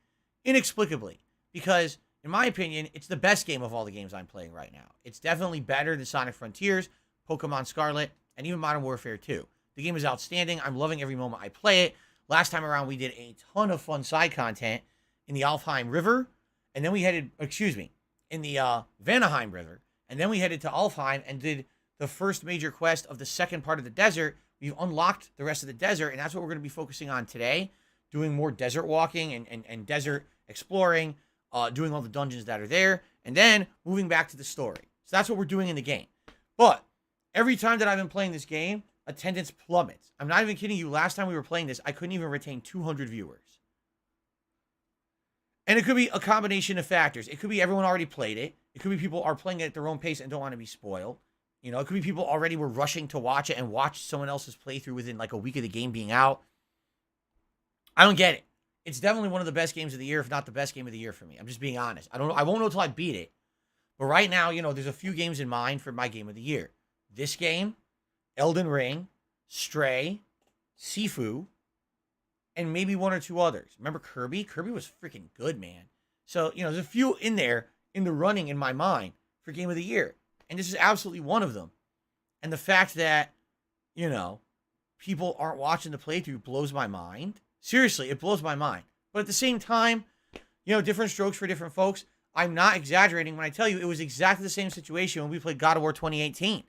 S1: inexplicably, because, in my opinion, it's the best game of all the games I'm playing right now. It's definitely better than Sonic Frontiers, Pokemon Scarlet, and even Modern Warfare 2. The game is outstanding. I'm loving every moment I play it. Last time around, we did a ton of fun side content in the Alfheim River, and then we headed, in the Vanaheim River, and then we headed to Alfheim and did the first major quest of the second part of the desert. We've unlocked the rest of the desert, and that's what we're going to be focusing on today, doing more desert walking and desert exploring, doing all the dungeons that are there, and then moving back to the story. So that's what we're doing in the game. But every time that I've been playing this game, attendance plummets. I'm not even kidding you. Last time we were playing this, I couldn't even retain 200 viewers. And it could be a combination of factors. It could be everyone already played it. It could be people are playing it at their own pace and don't want to be spoiled. You know, it could be people already were rushing to watch it and watch someone else's playthrough within like a week of the game being out. I don't get it. It's definitely one of the best games of the year, if not the best game of the year for me. I'm just being honest. I won't know until I beat it. But right now, you know, there's a few games in mind for my game of the year. This game, Elden Ring, Stray, Sifu, and maybe one or two others. Remember Kirby? Kirby was freaking good, man. So, you know, there's a few in there in the running in my mind for game of the year. And this is absolutely one of them. And the fact that, you know, people aren't watching the playthrough blows my mind. Seriously, it blows my mind. But at the same time, you know, different strokes for different folks. I'm not exaggerating when I tell you it was exactly the same situation when we played God of War 2018.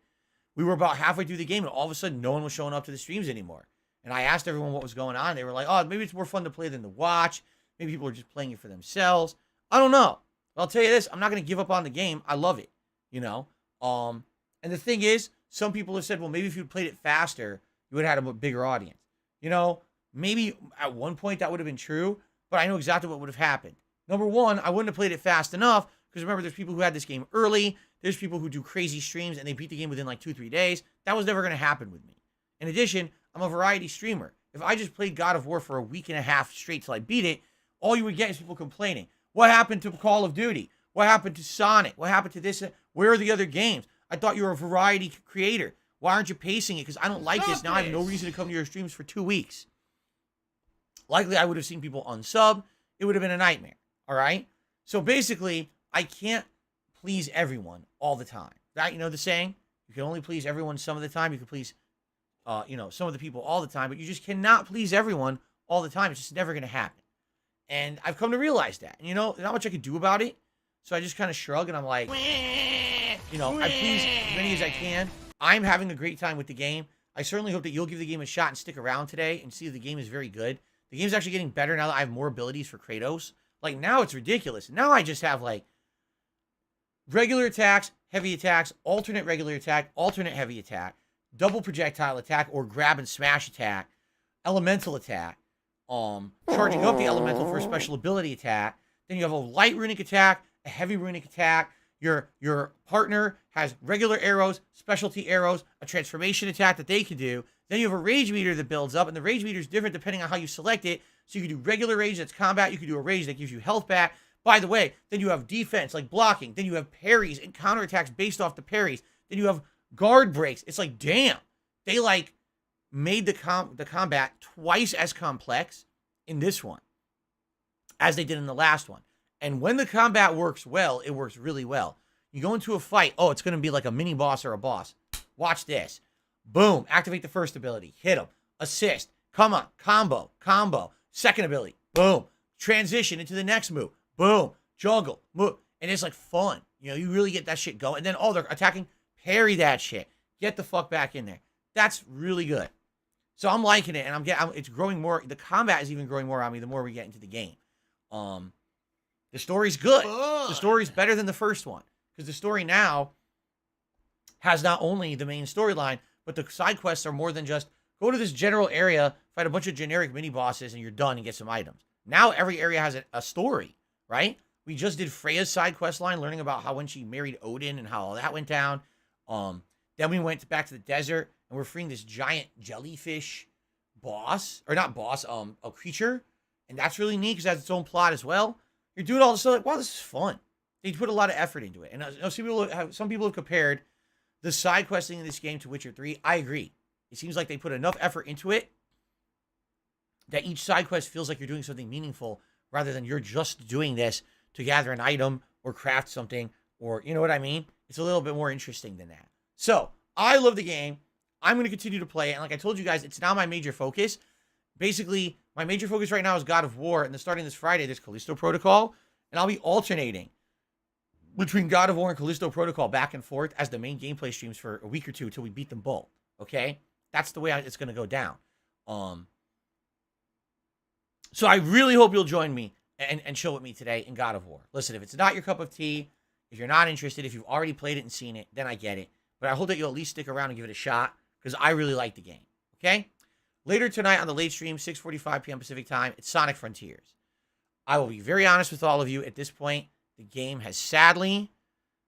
S1: We were about halfway through the game, and all of a sudden, no one was showing up to the streams anymore. And I asked everyone what was going on. They were like, oh, maybe it's more fun to play than to watch. Maybe people are just playing it for themselves. I don't know. But I'll tell you this. I'm not going to give up on the game. I love it, you know. And the thing is, some people have said, well, maybe if you played it faster, you would have had a bigger audience. You know, maybe at one point that would have been true, but I know exactly what would have happened. Number one, I wouldn't have played it fast enough, because remember, there's people who had this game early. There's people who do crazy streams, and they beat the game within like 2-3 days. That was never going to happen with me. In addition, I'm a variety streamer. If I just played God of War for a week and a half straight till I beat it, all you would get is people complaining. What happened to Call of Duty? What happened to Sonic? What happened to this? Where are the other games? I thought you were a variety creator. Why aren't you pacing it? Because I don't like this. Now I have no reason to come to your streams for 2 weeks. Likely, I would have seen people unsub. It would have been a nightmare. All right? So basically, I can't please everyone all the time. Right? You know the saying? You can only please everyone some of the time. You can please, some of the people all the time. But you just cannot please everyone all the time. It's just never going to happen. And I've come to realize that. And, you know, not much I could do about it. So I just kind of shrug and I'm like, you know, I please as many as I can. I'm having a great time with the game. I certainly hope that you'll give the game a shot and stick around today and see if the game is very good. The game's actually getting better now that I have more abilities for Kratos. Like, now it's ridiculous. Now I just have, like, regular attacks, heavy attacks, alternate regular attack, alternate heavy attack, double projectile attack, or grab and smash attack, elemental attack, charging up the elemental for a special ability attack. Then you have a light runic attack, a heavy runic attack. Your partner has regular arrows, specialty arrows, a transformation attack that they can do. Then you have a rage meter that builds up, and the rage meter is different depending on how you select it. So you can do regular rage, that's combat. You can do a rage that gives you health back. By the way, then you have defense, like blocking. Then you have parries and counterattacks based off the parries. Then you have guard breaks. It's like, damn. They, like, made the combat twice as complex in this one as they did in the last one. And when the combat works well, it works really well. You go into a fight, oh, it's going to be like a mini boss or a boss. Watch this. Boom. Activate the first ability. Hit him. Assist. Come on. Combo. Second ability. Boom. Transition into the next move. Boom. Juggle. Move. And it's like fun. You know, you really get that shit going. And then, oh, they're attacking. Parry that shit. Get the fuck back in there. That's really good. So I'm liking it, and it's growing more. The combat is even growing more on me the more we get into the game. The story's good. The story's better than the first one. Because the story now has not only the main storyline, but the side quests are more than just go to this general area, fight a bunch of generic mini bosses, and you're done and get some items. Now every area has a story, right? We just did Freya's side quest line, learning about how when she married Odin and how all that went down. Then we went back to the desert, and we're freeing this giant jellyfish boss, or not boss, a creature. And that's really neat because it has its own plot as well. You're doing all this stuff like, wow, this is fun. They put a lot of effort into it. And some people have compared the side questing in this game to Witcher 3. I agree. It seems like they put enough effort into it that each side quest feels like you're doing something meaningful rather than you're just doing this to gather an item or craft something or, you know what I mean? It's a little bit more interesting than that. So, I love the game. I'm going to continue to play it. And like I told you guys, it's now my major focus. Basically, my major focus right now is God of War. And then starting this Friday, there's Callisto Protocol. And I'll be alternating between God of War and Callisto Protocol back and forth as the main gameplay streams for a week or two until we beat them both. Okay? That's the way it's going to go down. So I really hope you'll join me and chill with me today in God of War. Listen, if it's not your cup of tea, if you're not interested, if you've already played it and seen it, then I get it. But I hope that you'll at least stick around and give it a shot because I really like the game. Okay? Later tonight on the late stream, 6:45 p.m. Pacific time, it's Sonic Frontiers. I will be very honest with all of you. At this point, the game has sadly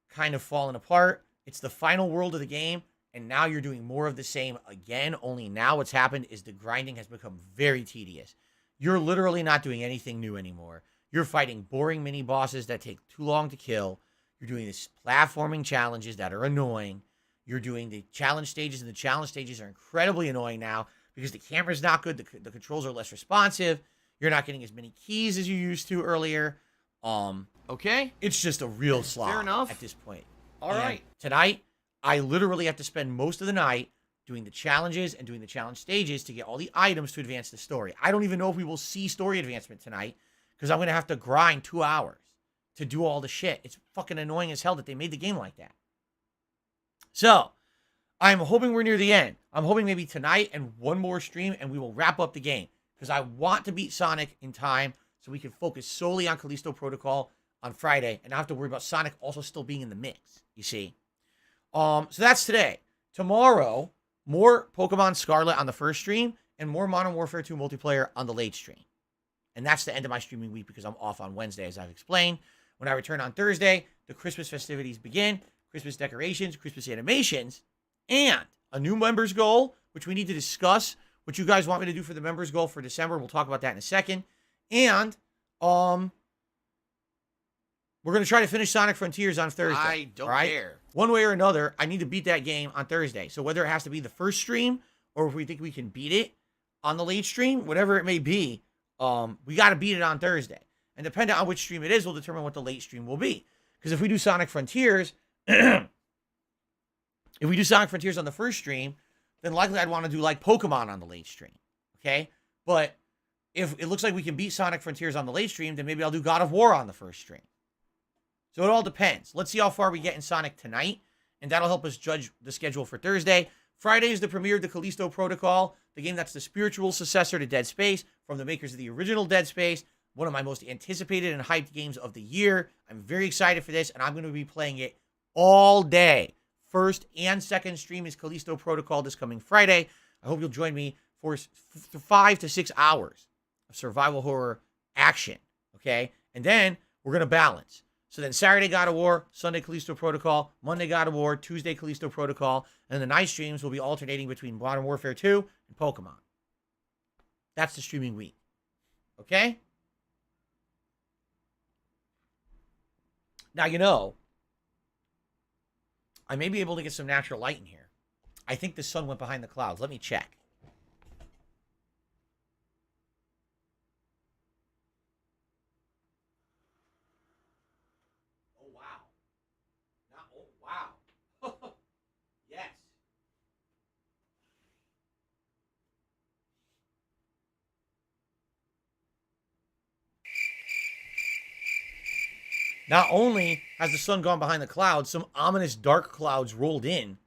S1: kind of fallen apart. It's the final world of the game, and now you're doing more of the same again. Only now what's happened is the grinding has become very tedious. You're literally not doing anything new anymore. You're fighting boring mini bosses that take too long to kill. You're doing these platforming challenges that are annoying. You're doing the challenge stages, and the challenge stages are incredibly annoying now because the camera's not good. The controls are less responsive. You're not getting as many keys as you used to earlier.
S8: Okay.
S1: It's just a real slog
S8: Fair enough.
S1: at this point.
S8: All right.
S1: Tonight, I literally have to spend most of the night doing the challenges and doing the challenge stages to get all the items to advance the story. I don't even know if we will see story advancement tonight because I'm going to have to grind 2 hours to do all the shit. It's fucking annoying as hell that they made the game like that. So, I'm hoping we're near the end. I'm hoping maybe tonight and one more stream and we will wrap up the game because I want to beat Sonic in time so we can focus solely on Callisto Protocol on Friday and not have to worry about Sonic also still being in the mix, you see. So that's today. Tomorrow, more Pokemon Scarlet on the first stream and more Modern Warfare 2 multiplayer on the late stream. And that's the end of my streaming week because I'm off on Wednesday, as I've explained. When I return on Thursday, the Christmas festivities begin. Christmas decorations, Christmas animations, and a new members goal, which we need to discuss what you guys want me to do for the members goal for December. We'll talk about that in a second. And we're going to try to finish Sonic Frontiers on Thursday.
S8: I don't care.
S1: One way or another, I need to beat that game on Thursday. So whether it has to be the first stream or if we think we can beat it on the late stream, whatever it may be, we got to beat it on Thursday. And depending on which stream it is, will determine what the late stream will be. Because if we do Sonic Frontiers, if we do Sonic Frontiers on the first stream, then likely I'd want to do like Pokemon on the late stream. Okay? But if it looks like we can beat Sonic Frontiers on the late stream, then maybe I'll do God of War on the first stream. So it all depends. Let's see how far we get in Sonic tonight, and that'll help us judge the schedule for Thursday. Friday is the premiere of the Callisto Protocol, the game that's the spiritual successor to Dead Space, from the makers of the original Dead Space, one of my most anticipated and hyped games of the year. I'm very excited for this, and I'm going to be playing it all day. First and second stream is Callisto Protocol this coming Friday. I hope you'll join me for 5 to 6 hours of survival horror action, okay? And then we're going to balance. So then Saturday, God of War, Sunday, Callisto Protocol, Monday, God of War, Tuesday, Callisto Protocol, and the night streams will be alternating between Modern Warfare 2 and Pokemon. That's the streaming week, okay? Now, you know, I may be able to get some natural light in here. I think the sun went behind the clouds. Let me check. Oh, wow. Oh, wow. Yes. Not only has the sun gone behind the clouds, some ominous dark clouds rolled in.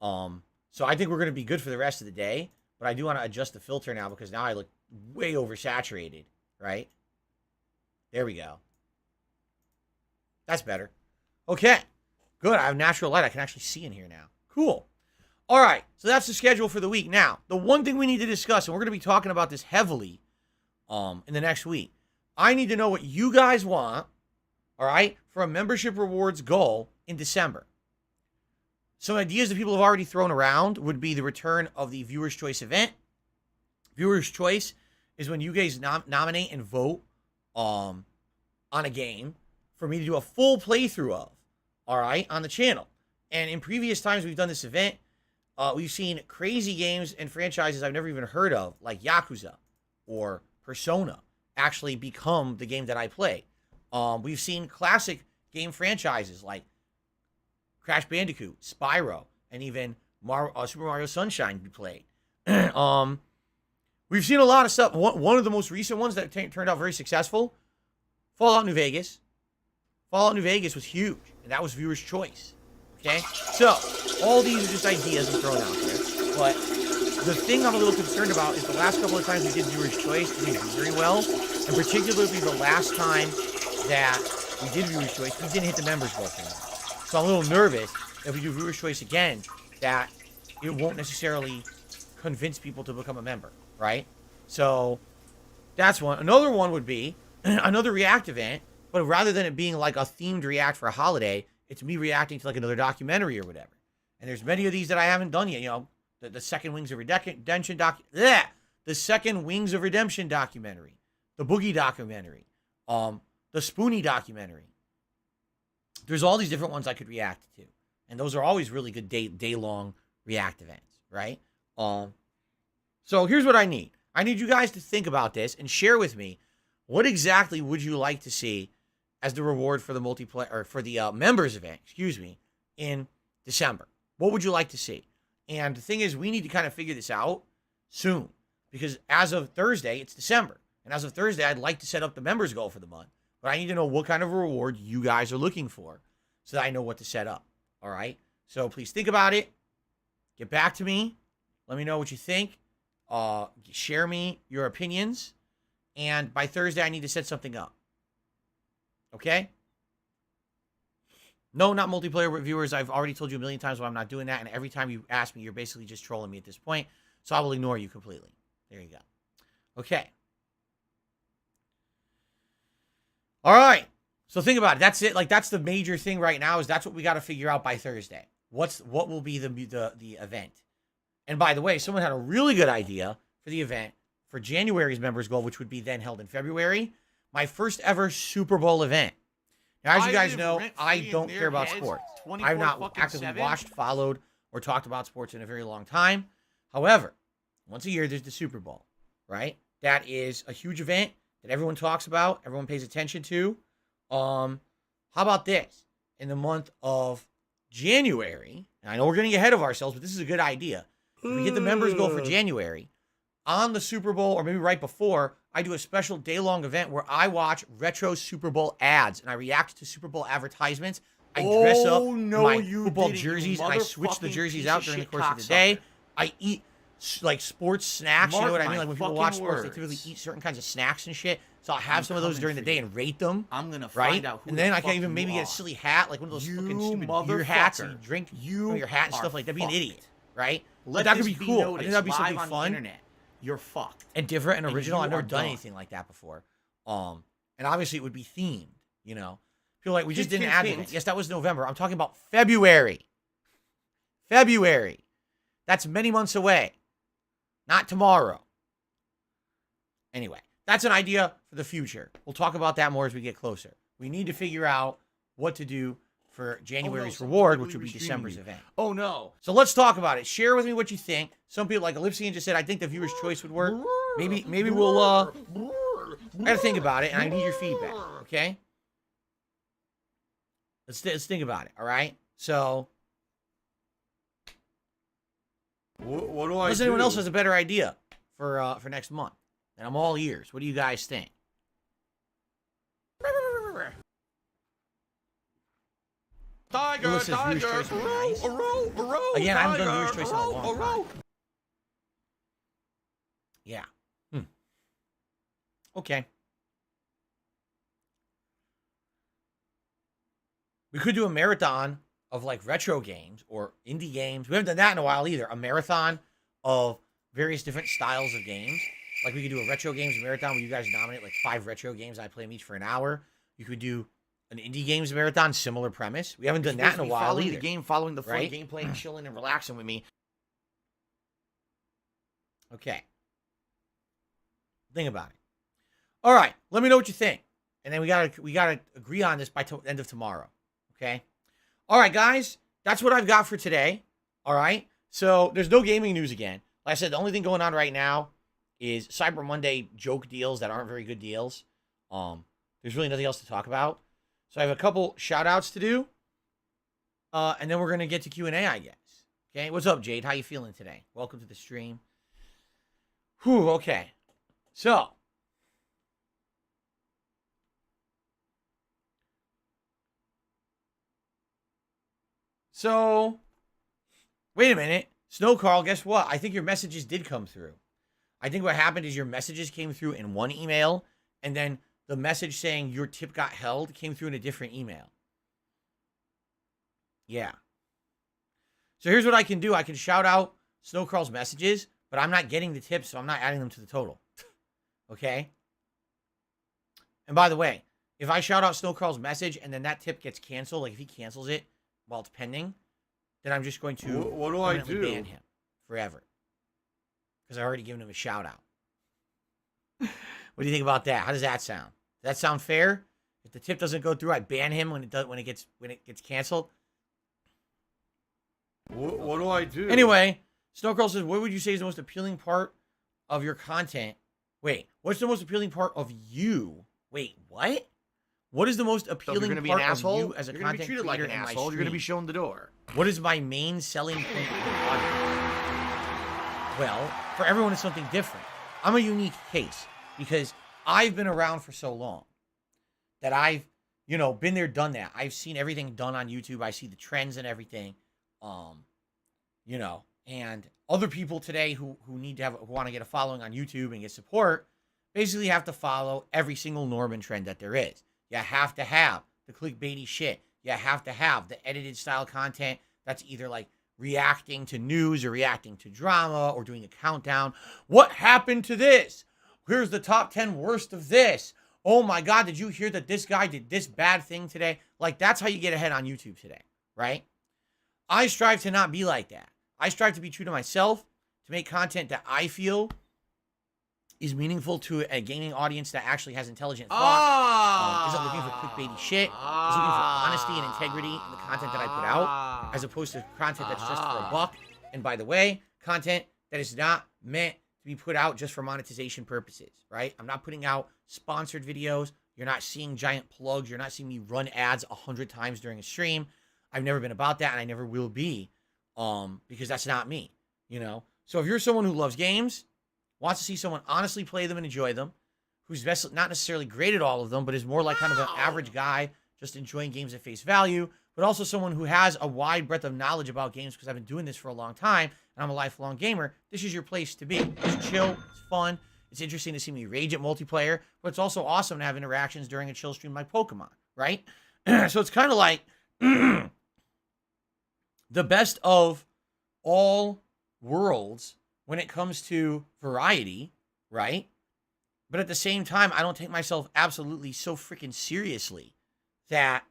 S1: So I think we're going to be good for the rest of the day. But I do want to adjust the filter now because now I look way oversaturated, right? There we go. That's better. Okay. Good. I have natural light. I can actually see in here now. Cool. All right. So that's the schedule for the week. Now, the one thing we need to discuss, and we're going to be talking about this heavily in the next week. I need to know what you guys want. All right, for a membership rewards goal in December. Some ideas that people have already thrown around would be the return of the Viewer's Choice event. Viewer's Choice is when you guys nominate and vote on a game for me to do a full playthrough of, all right, on the channel. And in previous times we've done this event, we've seen crazy games and franchises I've never even heard of, like Yakuza or Persona, actually become the game that I play. We've seen classic game franchises like Crash Bandicoot, Spyro, and even Super Mario Sunshine be played. We've seen a lot of stuff. One of the most recent ones that turned out very successful, Fallout New Vegas. Fallout New Vegas was huge, and that was Viewer's Choice. Okay? So, all these are just ideas I'm throwing out there. But the thing I'm a little concerned about is the last couple of times we did Viewer's Choice, we did very well. And particularly the last time that we did Viewer's Choice, we didn't hit the members goal for that. So I'm a little nervous if we do Viewer's Choice again, that it won't necessarily convince people to become a member, right? So that's one. Another one would be another React event, but rather than it being like a themed React for a holiday, it's me reacting to like another documentary or whatever. And there's many of these that I haven't done yet. You know, the Second Wings of Redemption the Second Wings of Redemption documentary, the Boogie documentary, the Spoonie documentary. There's all these different ones I could react to. And those are always really good day-long React events, right? So here's what I need. I need you guys to think about this and share with me what exactly would you like to see as the reward for the multiplayer, or for the members event, in December. What would you like to see? And the thing is, we need to kind of figure this out soon, because as of Thursday, it's December. And as of Thursday, I'd like to set up the members goal for the month. But I need to know what kind of reward you guys are looking for so that I know what to set up. All right? So please think about it. Get back to me. Let me know what you think. Share me your opinions. And by Thursday, I need to set something up. Okay? No, not multiplayer reviewers. I've already told you a million times why I'm not doing that. And every time you ask me, you're basically just trolling me at this point. So I will ignore you completely. There you go. Okay. All right. So think about it. That's it. Like, that's the major thing right now, is that's what we got to figure out by Thursday. What will be the event? And by the way, someone had a really good idea for the event for January's members goal, which would be then held in February. My first ever Super Bowl event. Now, as you guys know, I don't care about sports. I've not actively watched, followed, or talked about sports in a very long time. However, once a year, there's the Super Bowl, right? That is a huge event that everyone talks about, everyone pays attention to. How about this? In the month of January, and I know we're getting ahead of ourselves, but this is a good idea. If we get the members goal for January, on the Super Bowl, or maybe right before, I do a special day-long event where I watch retro Super Bowl ads and I react to Super Bowl advertisements. I dress up in my football jerseys and I switch the jerseys out during the course of the day. I eat like sports snacks. You know what I mean? Like when people watch sports, they typically eat certain kinds of snacks and shit. So I'll have some of those during the day and rate them.
S8: I'm gonna
S1: right?
S8: find out who
S1: And then
S8: the
S1: I can
S8: fuck
S1: even
S8: you
S1: maybe get
S8: are.
S1: a silly hat, like one of those fucking
S8: You
S1: stupid beer hats and you
S8: motherfucker.
S1: drink
S8: You
S1: from your hat and
S8: are
S1: stuff like that. Be an
S8: fucked.
S1: idiot, right?
S8: Let
S1: But that could
S8: this
S1: be cool. I
S8: noticed
S1: think that'd be
S8: live
S1: something
S8: on the
S1: fun
S8: internet. You're fucked.
S1: and different and
S8: And
S1: original.
S8: you
S1: I've never
S8: are
S1: done
S8: done.
S1: anything like that before. And obviously it would be themed, you know. Feel like we just
S8: Hint,
S1: didn't
S8: hint,
S1: add
S8: hint.
S1: it. Yes, that was November. I'm talking about February. February. That's many months away. Not tomorrow. Anyway, that's an idea for the future. We'll talk about that more as we get closer. We need to figure out what to do for January's reward, which will be December's event.
S8: Oh no.
S1: So let's talk about it. Share with me what you think. Some people, like Ellipsian just said, I think the viewer's choice would work. Maybe we'll I gotta think about it, and I need your feedback. Okay. Let's think about it. All right. So,
S8: What do I
S1: unless
S8: do?
S1: anyone else has a better idea for next month, then I'm all ears. What do you guys think?
S8: Tiger,
S1: Who says viewer's choice would be nice? Again, I haven't done viewer's choice in a long time. Yeah. Okay. We could do a marathon of like retro games or indie games. We haven't done that in a while either. A marathon of various different styles of games. Like we could do a retro games marathon where you guys nominate like 5 retro games. I play them each for an hour. You could do an indie games marathon, similar premise. We haven't done that in a while
S8: following
S1: either.
S8: the game, following the fun
S1: right?
S8: gameplay, and chilling and relaxing with me.
S1: Okay. Think about it. All right, let me know what you think, and then we gotta agree on this by end of tomorrow. Okay. All right, guys, that's what I've got for today. All right. So there's no gaming news again. Like I said, the only thing going on right now is Cyber Monday joke deals that aren't very good deals. There's really nothing else to talk about. So I have a couple shout outs to do. And then we're gonna get to Q&A, I guess. Okay. What's up, Jade? How you feeling today? Welcome to the stream. Whew, okay. So, wait a minute. Snow Carl, guess what? I think your messages did come through. I think what happened is your messages came through in one email, and then the message saying your tip got held came through in a different email. Yeah. So here's what I can do. I can shout out Snow Carl's messages, but I'm not getting the tips, so I'm not adding them to the total. Okay? And by the way, if I shout out Snow Carl's message and then that tip gets canceled, like if he cancels it while it's pending, then I'm just going to
S8: What do I
S1: permanently
S8: do?
S1: ban him forever. Because I already given him a shout out. What do you think about that? How does that sound? Does that sound fair? If the tip doesn't go through, I ban him when it gets canceled.
S8: What do I do?
S1: Anyway, Snowcurl says, what would you say is the most appealing part of your content? Wait, what's the most appealing part of you? Wait, what? What is the most
S8: So if
S1: appealing
S8: you're gonna be
S1: part
S8: an asshole,
S1: of you as a
S8: you're gonna be
S1: content
S8: treated like
S1: creator
S8: an
S1: in my
S8: asshole. You're gonna be
S1: stream?
S8: shown the door.
S1: What is my main selling point of the audience? Well, for everyone, it's something different. I'm a unique case because I've been around for so long that I've, been there, done that. I've seen everything done on YouTube. I see the trends and everything. And other people today who want to get a following on YouTube and get support basically have to follow every single norm and trend that there is. You have to have the clickbaity shit. You have to have the edited style content that's either like reacting to news or reacting to drama or doing a countdown. What happened to this? Here's the top 10 worst of this. Oh my God, did you hear that this guy did this bad thing today? Like, that's how you get ahead on YouTube today, right? I strive to not be like that. I strive to be true to myself, to make content that I feel is meaningful to a gaming audience that actually has intelligent thought, isn't looking for clickbaity shit, is looking for honesty and integrity in the content that I put out, as opposed to content that's just for a buck. And by the way, content that is not meant to be put out just for monetization purposes, right? I'm not putting out sponsored videos. You're not seeing giant plugs. You're not seeing me run ads 100 times during a stream. I've never been about that, and I never will be, because that's not me, So if you're someone who loves games, wants to see someone honestly play them and enjoy them, who's not necessarily great at all of them, but is more like kind of an average guy just enjoying games at face value, but also someone who has a wide breadth of knowledge about games because I've been doing this for a long time and I'm a lifelong gamer. This is your place to be. It's chill, it's fun, it's interesting to see me rage at multiplayer, but it's also awesome to have interactions during a chill stream like Pokemon, right? So it's kind of like the best of all worlds when it comes to variety, right? But at the same time, I don't take myself absolutely so freaking seriously that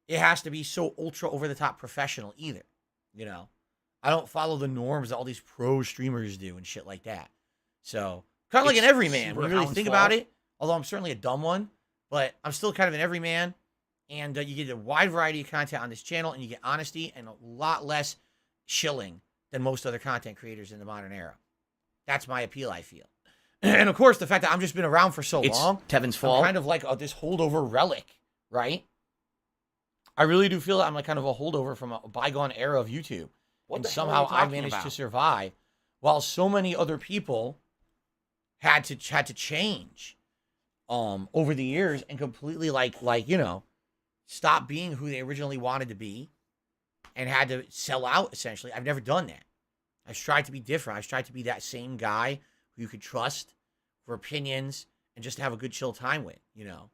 S1: it has to be so ultra over the top professional either. You know, I don't follow the norms that all these pro streamers do and shit like that. So kind of like an everyman when you really think about it, although I'm certainly a dumb one, but I'm still kind of an everyman. And you get a wide variety of content on this channel, and you get honesty and a lot less shilling than most other content creators in the modern era. That's my appeal, I feel. And of course, the fact that I've just been around for so long,
S8: Tevin's
S1: I'm
S8: fault.
S1: kind of like this holdover relic, right? I really do feel that I'm like kind of a holdover from a bygone era of YouTube. And somehow I managed to survive while so many other people had to change over the years and completely like you know, stop being who they originally wanted to be and had to sell out, essentially. I've never done that. I've tried to be different. I've tried to be that same guy who you could trust for opinions and just have a good chill time with, you know.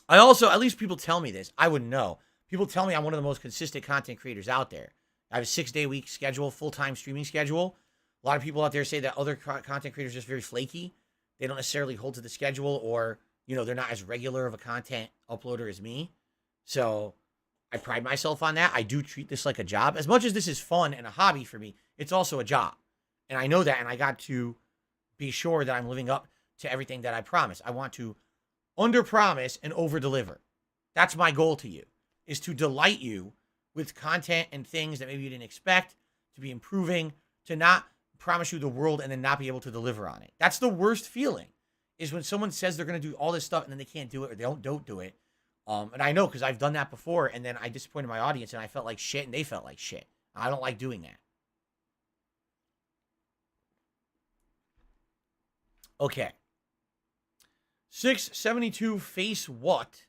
S1: I also, at least people tell me this. I wouldn't know. People tell me I'm one of the most consistent content creators out there. I have a 6-day-week schedule, full-time streaming schedule. A lot of people out there say that other content creators are just very flaky. They don't necessarily hold to the schedule, or, you know, they're not as regular of a content uploader as me. So I pride myself on that. I do treat this like a job. As much as this is fun and a hobby for me, it's also a job. And I know that, and I got to be sure that I'm living up to everything that I promise. I want to under-promise and over-deliver. That's my goal to you, is to delight you with content and things that maybe you didn't expect, to be improving, to not promise you the world and then not be able to deliver on it. That's the worst feeling, is when someone says they're going to do all this stuff and then they can't do it, or they don't do it. And I know, because I've done that before, and then I disappointed my audience and I felt like shit and they felt like shit. I don't like doing that. Okay. 672 face what?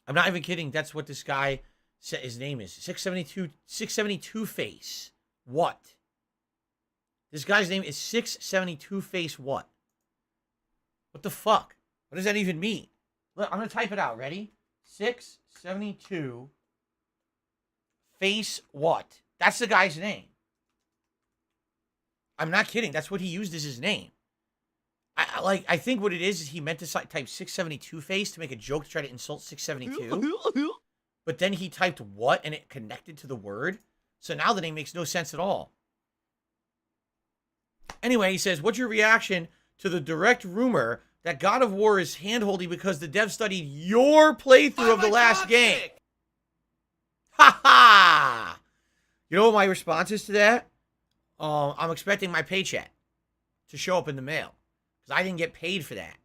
S1: I'm not even kidding. That's what this guy said his name is. 672 face what? This guy's name is 672 face what? What the fuck? What does that even mean? Look, I'm going to type it out. Ready? 672 face what? That's the guy's name. I'm not kidding. That's what he used as his name. I think what it is he meant to type 672 face to make a joke to try to insult 672. But then he typed what and it connected to the word. So now the name makes no sense at all. Anyway, he says, what's your reaction to the direct rumor that God of War is hand-holding because the dev studied your playthrough of the last game? Ha ha! You know what my response is to that? I'm expecting my paycheck to show up in the mail. Because I didn't get paid for that,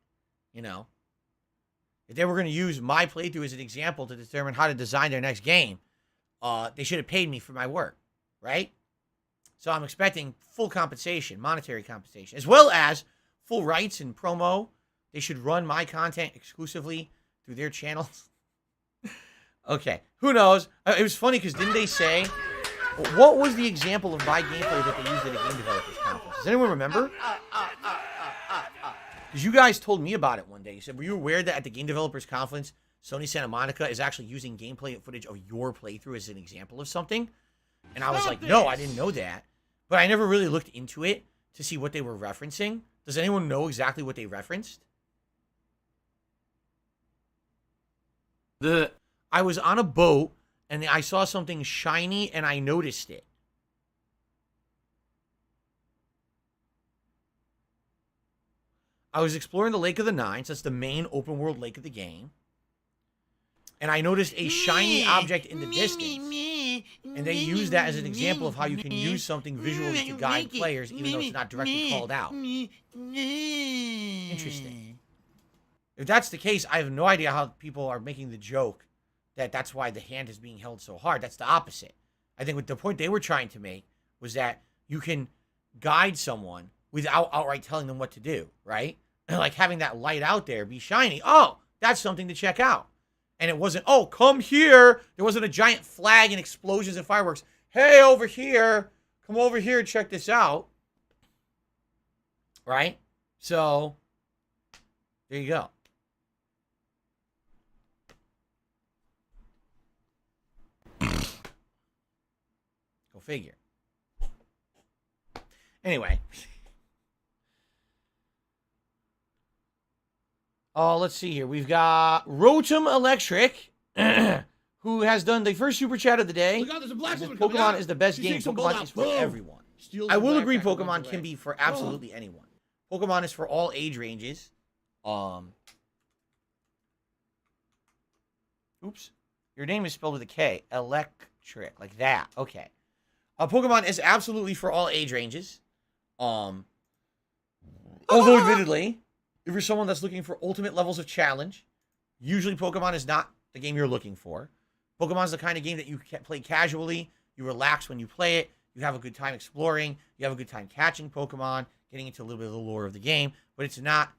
S1: you know. If they were going to use my playthrough as an example to determine how to design their next game, they should have paid me for my work, right? So I'm expecting full compensation, monetary compensation, as well as full rights and promo. They should run my content exclusively through their channels. Okay, who knows? It was funny because didn't they say, what was the example of my gameplay that they used at a game developers conference? Does anyone remember? Because you guys told me about it one day. You said, were you aware that at the Game Developers Conference, Sony Santa Monica is actually using gameplay footage of your playthrough as an example of something? And I was like, no, I didn't know that. But I never really looked into it to see what they were referencing. Does anyone know exactly what they referenced? I was on a boat, and I saw something shiny, and I noticed it. I was exploring the Lake of the Nines. That's the main open world lake of the game. And I noticed a shiny object in the distance. And they use that as an example of how you can use something visually to guide players, even though it's not directly called out. Interesting. If that's the case, I have no idea how people are making the joke that that's why the hand is being held so hard. That's the opposite. I think what the point they were trying to make was that you can guide someone without outright telling them what to do, right? And like having that light out there be shiny. Oh, that's something to check out. And it wasn't, oh, come here. There wasn't a giant flag and explosions and fireworks. Hey, over here. Come over here and check this out. Right? So, there you go. Go figure. Anyway. Let's see here. We've got Rotom Electric, who has done the first super chat of the day.
S9: Look out, there's a black
S1: Says
S9: woman coming
S1: Pokemon
S9: out.
S1: is the best
S9: She
S1: game.
S9: takes some
S1: Pokemon
S9: ball
S1: is
S9: out.
S1: for
S9: Boom.
S1: everyone.
S9: Steals
S1: I
S9: the
S1: will agree
S9: backpack and runs
S1: Pokemon can
S9: away.
S1: be for absolutely anyone. Pokemon is for all age ranges. Oops. Your name is spelled with a K. Electric. Like that. Okay. Pokemon is absolutely for all age ranges. Although admittedly, if you're someone that's looking for ultimate levels of challenge, usually Pokemon is not the game you're looking for. Pokemon is the kind of game that you can play casually. You relax when you play it. You have a good time exploring. You have a good time catching Pokemon, getting into a little bit of the lore of the game. But it's not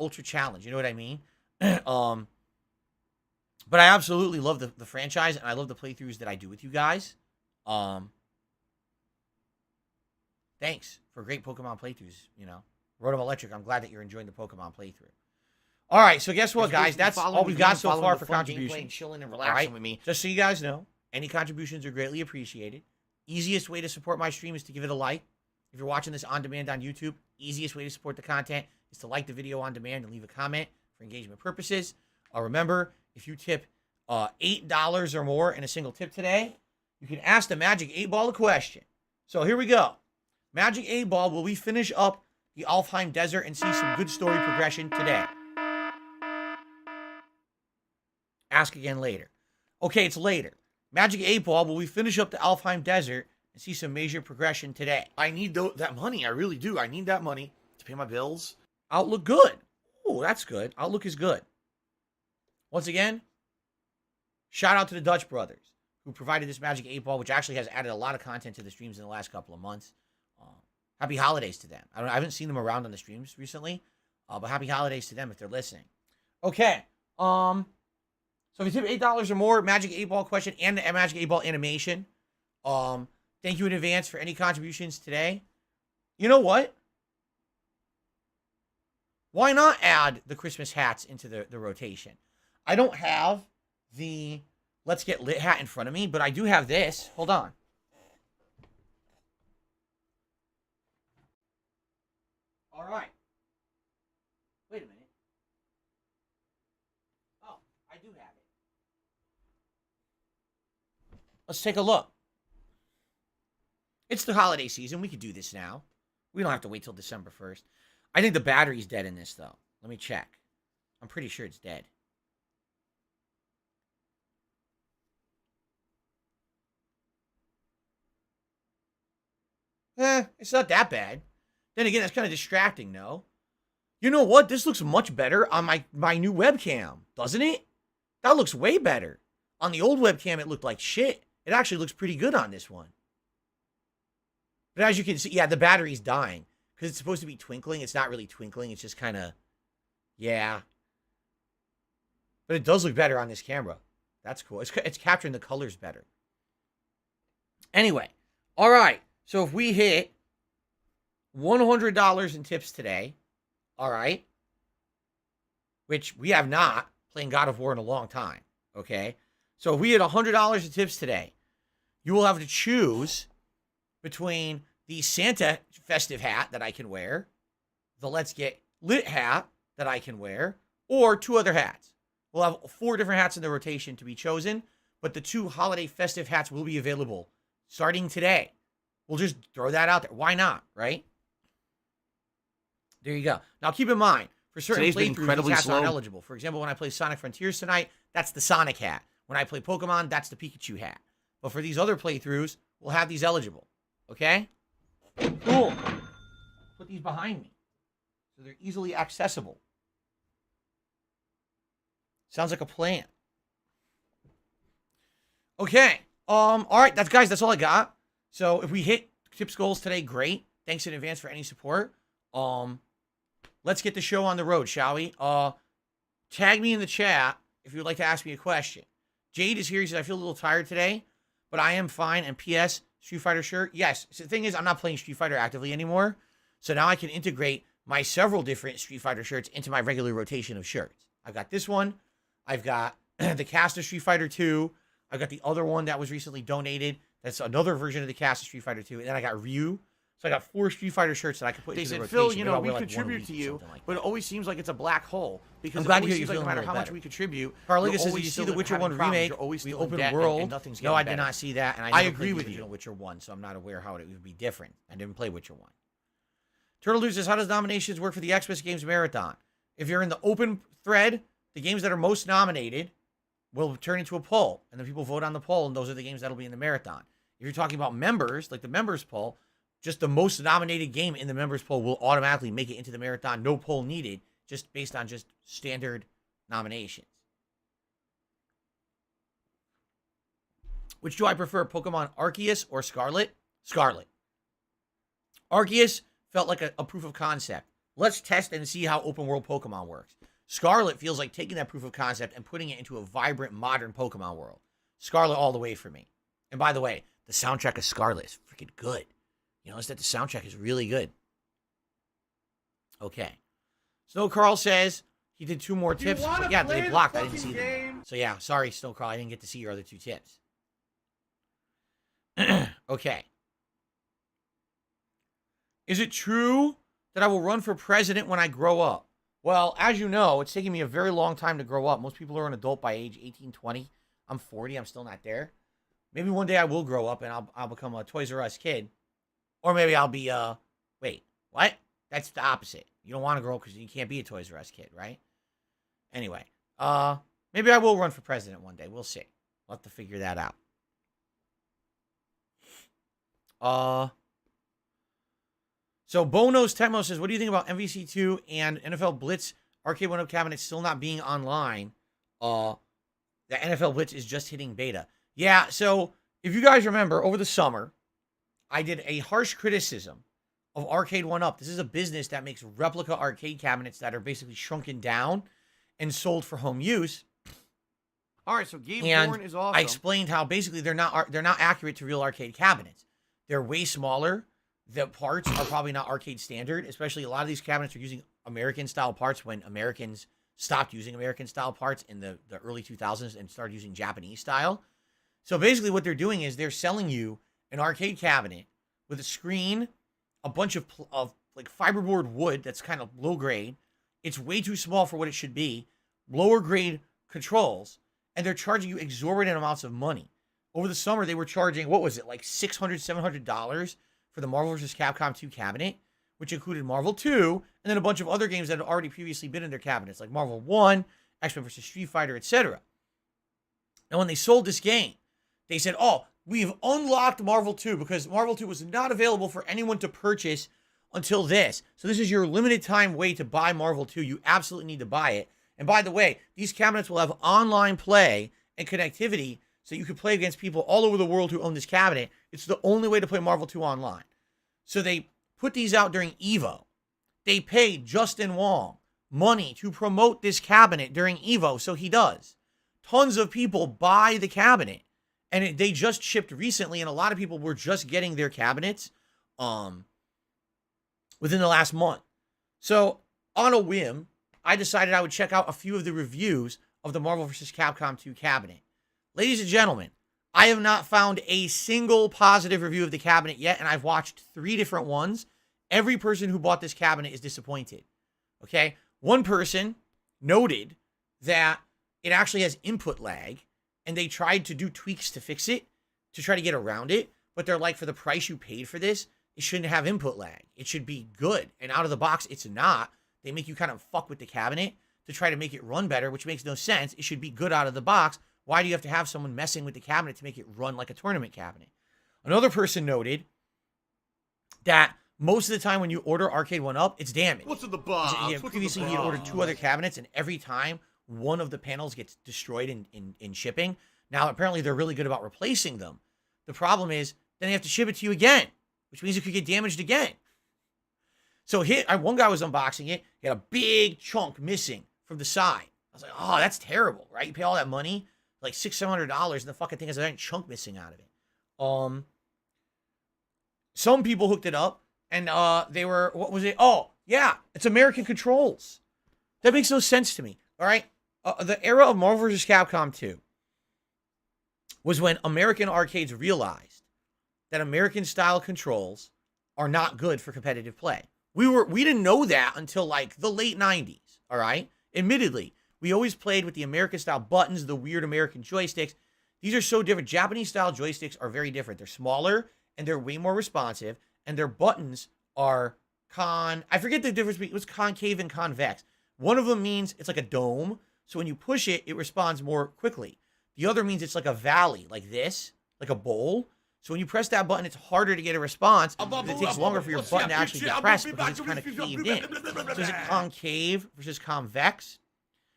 S1: ultra challenge. You know what I mean? But I absolutely love the franchise, and I love the playthroughs that I do with you guys. Thanks for great Pokemon playthroughs, you know. Rotom Electric, I'm glad that you're enjoying the Pokemon playthrough. All right, so guess what, guys? That's all we've got so far for contributions.
S8: Chilling and relaxing with me.
S1: Just so you guys know, any contributions are greatly appreciated. Easiest way to support my stream is to give it a like. If you're watching this on demand on YouTube, easiest way to support the content is to like the video on demand and leave a comment for engagement purposes. Remember, if you tip $8 or more in a single tip today, you can ask the Magic 8 Ball a question. So here we go. Magic 8 Ball, will we finish up the Alfheim Desert and see some good story progression today? Ask again later. Okay, it's later. Magic 8 Ball, will we finish up the Alfheim Desert and see some major progression today?
S8: I need that money. I really do. I need that money to pay my bills.
S1: Outlook good. Oh, that's good. Outlook is good. Once again, shout out to the Dutch brothers who provided this Magic 8 Ball, which actually has added a lot of content to the streams in the last couple of months. Happy holidays to them. I haven't seen them around on the streams recently, but happy holidays to them if they're listening. Okay. So if you tip $8 or more, Magic 8 Ball question and the Magic 8 Ball animation. Thank you in advance for any contributions today. You know what? Why not add the Christmas hats into the rotation? I don't have the Let's Get Lit hat in front of me, but I do have this. Hold on. All right. Wait a minute. Oh, I do have it. Let's take a look. It's the holiday season. We could do this now. We don't have to wait till December 1st. I think the battery's dead in this, though. Let me check. I'm pretty sure it's dead. It's not that bad. Then again, that's kind of distracting, no? You know what? This looks much better on my new webcam, doesn't it? That looks way better. On the old webcam, it looked like shit. It actually looks pretty good on this one. But as you can see, yeah, the battery's dying. Because it's supposed to be twinkling. It's not really twinkling. It's just kind of, yeah. But it does look better on this camera. That's cool. It's capturing the colors better. Anyway, all right. So if we hit $100 in tips today, all right, which we have not playing God of War in a long time, okay? So if we hit $100 in tips today, you will have to choose between the Santa festive hat that I can wear, the Let's Get Lit hat that I can wear, or two other hats. We'll have 4 different hats in the rotation to be chosen, but the 2 holiday festive hats will be available starting today. We'll just throw that out there. Why not, right? There you go. Now, keep in mind, for certain
S8: Today's been
S1: playthroughs,
S8: incredibly
S1: these hats aren't
S8: slow.
S1: eligible. For example, when I play Sonic Frontiers tonight, that's the Sonic hat. When I play Pokemon, that's the Pikachu hat. But for these other playthroughs, we'll have these eligible. Okay? Cool. Put these behind me so they're easily accessible. Sounds like a plan. Okay. All right, that's all I got. So if we hit tips goals today, great. Thanks in advance for any support. Let's get the show on the road, shall we? Tag me in the chat if you would like to ask me a question. Jade is here. He says, I feel a little tired today, but I am fine. And P.S. Street Fighter shirt. Yes. So the thing is, I'm not playing Street Fighter actively anymore. So now I can integrate my several different Street Fighter shirts into my regular rotation of shirts. I've got this one. I've got the cast of Street Fighter 2. I've got the other one that was recently donated. That's another version of the cast of Street Fighter 2. And then I got Ryu. So I got 4 Street Fighter shirts that I can put into the rotation.
S8: Phil, you
S1: Maybe
S8: know,
S1: I'll
S8: we
S1: wear, like, one a
S8: contribute
S1: week
S8: to
S1: or
S8: you,
S1: something like
S8: but
S1: that.
S8: it always seems like it's a black hole. Because
S1: I'm
S8: it
S1: glad to
S8: always
S1: hear you
S8: seems like no
S1: feeling a
S8: matter
S1: little
S8: how much
S1: better.
S8: we contribute,
S1: Carliga
S8: you're
S1: says,
S8: always
S1: you see
S8: still
S1: the Witcher
S8: having
S1: 1
S8: problems.
S1: remake,
S8: You're always
S1: we
S8: still in
S1: open
S8: debt,
S1: world.
S8: and nothing's
S1: No, I
S8: getting
S1: did not
S8: better.
S1: see that, and I
S8: I
S1: never
S8: agree
S1: played
S8: with
S1: the
S8: you.
S1: original Witcher 1, so I'm not aware how it would be different. I didn't play Witcher 1. Turtle Dude says, how does nominations work for the Xmas Games Marathon? If you're in the open thread, the games that are most nominated will turn into a poll, and then people vote on the poll, and those are the games that'll be in the marathon. If you're talking about members, like the members poll, just the most nominated game in the members poll will automatically make it into the marathon. No poll needed, just based on just standard nominations. Which do I prefer, Pokemon Arceus or Scarlet? Scarlet. Arceus felt like a proof of concept. Let's test and see how open world Pokemon works. Scarlet feels like taking that proof of concept and putting it into a vibrant, modern Pokemon world. Scarlet all the way for me. And by the way, the soundtrack of Scarlet is freaking good. You notice that the soundtrack is really good. Okay. Snow Carl says he did 2 more tips. But yeah, they blocked. I didn't see them. So yeah, sorry, Snow Carl. I didn't get to see your other 2 tips. Okay. Is it true that I will run for president when I grow up? Well, as you know, it's taking me a very long time to grow up. Most people are an adult by age 18, 20. I'm 40. I'm still not there. Maybe one day I will grow up and I'll become a Toys R Us kid. Or maybe I'll be, wait, what? That's the opposite. You don't want to grow up because you can't be a Toys R Us kid, right? Anyway, maybe I will run for president one day. We'll see. We'll have to figure that out. So Bonos Temo says, what do you think about MVC2 and NFL Blitz Arcade 1-Up cabinets still not being online? The NFL Blitz is just hitting beta. Yeah, so if you guys remember, over the summer, I did a harsh criticism of Arcade 1-Up. This is a business that makes replica arcade cabinets that are basically shrunken down and sold for home use.
S8: All right, so Game
S1: And
S8: Born is awesome.
S1: I explained how basically they're not accurate to real arcade cabinets. They're way smaller. The parts are probably not arcade standard, especially a lot of these cabinets are using American-style parts when Americans stopped using American-style parts in the early 2000s and started using Japanese style. So basically what they're doing is they're selling you an arcade cabinet with a screen, a bunch of like fiberboard wood that's kind of low grade. It's way too small for what it should be. Lower grade controls, and they're charging you exorbitant amounts of money. Over the summer, they were charging, what was it, like $600, $700 for the Marvel vs. Capcom 2 cabinet, which included Marvel 2, and then a bunch of other games that had already previously been in their cabinets, like Marvel 1, X-Men vs. Street Fighter, etc. Now, when they sold this game, they said, oh, we've unlocked Marvel 2 because Marvel 2 was not available for anyone to purchase until this. So this is your limited time way to buy Marvel 2. You absolutely need to buy it. And by the way, these cabinets will have online play and connectivity so you can play against people all over the world who own this cabinet. It's the only way to play Marvel 2 online. So they put these out during EVO. They paid Justin Wong money to promote this cabinet during EVO, so he does. Tons of people buy the cabinet. And they just shipped recently, and a lot of people were just getting their cabinets within the last month. So, on a whim, I decided I would check out a few of the reviews of the Marvel vs. Capcom 2 cabinet. Ladies and gentlemen, I have not found a single positive review of the cabinet yet, and I've watched 3 different ones. Every person who bought this cabinet is disappointed. Okay? One person noted that it actually has input lag, and they tried to do tweaks to fix it, to try to get around it, but they're like, for the price you paid for this, it shouldn't have input lag. It should be good. And out of the box, it's not. They make you kind of fuck with the cabinet to try to make it run better, which makes no sense. It should be good out of the box. Why do you have to have someone messing with the cabinet to make it run like a tournament cabinet? Another person noted that most of the time when you order Arcade 1-Up, it's damaged.
S8: What's in the box?
S1: Previously, you ordered 2 other cabinets, and every time one of the panels gets destroyed in shipping. Now, apparently, they're really good about replacing them. The problem is, then they have to ship it to you again, which means it could get damaged again. So one guy was unboxing it. He had a big chunk missing from the side. I was like, oh, that's terrible, right? You pay all that money, like $600-700, and the fucking thing has a giant chunk missing out of it. Some people hooked it up, and they were, what was it? Oh, yeah, it's American controls. That makes no sense to me, all right? The era of Marvel vs. Capcom 2 was when American arcades realized that American-style controls are not good for competitive play. We didn't know that until, like, the late 90s, all right? Admittedly, we always played with the American-style buttons, the weird American joysticks. These are so different. Japanese-style joysticks are very different. They're smaller, and they're way more responsive, and their buttons are I forget the difference between, it was concave and convex. One of them means it's like a dome, so when you push it, it responds more quickly. The other means it's like a valley, like this, like a bowl. So when you press that button, it's harder to get a response, because it takes longer for your button to actually get pressed, because it's kind of caved in. So is it concave versus convex?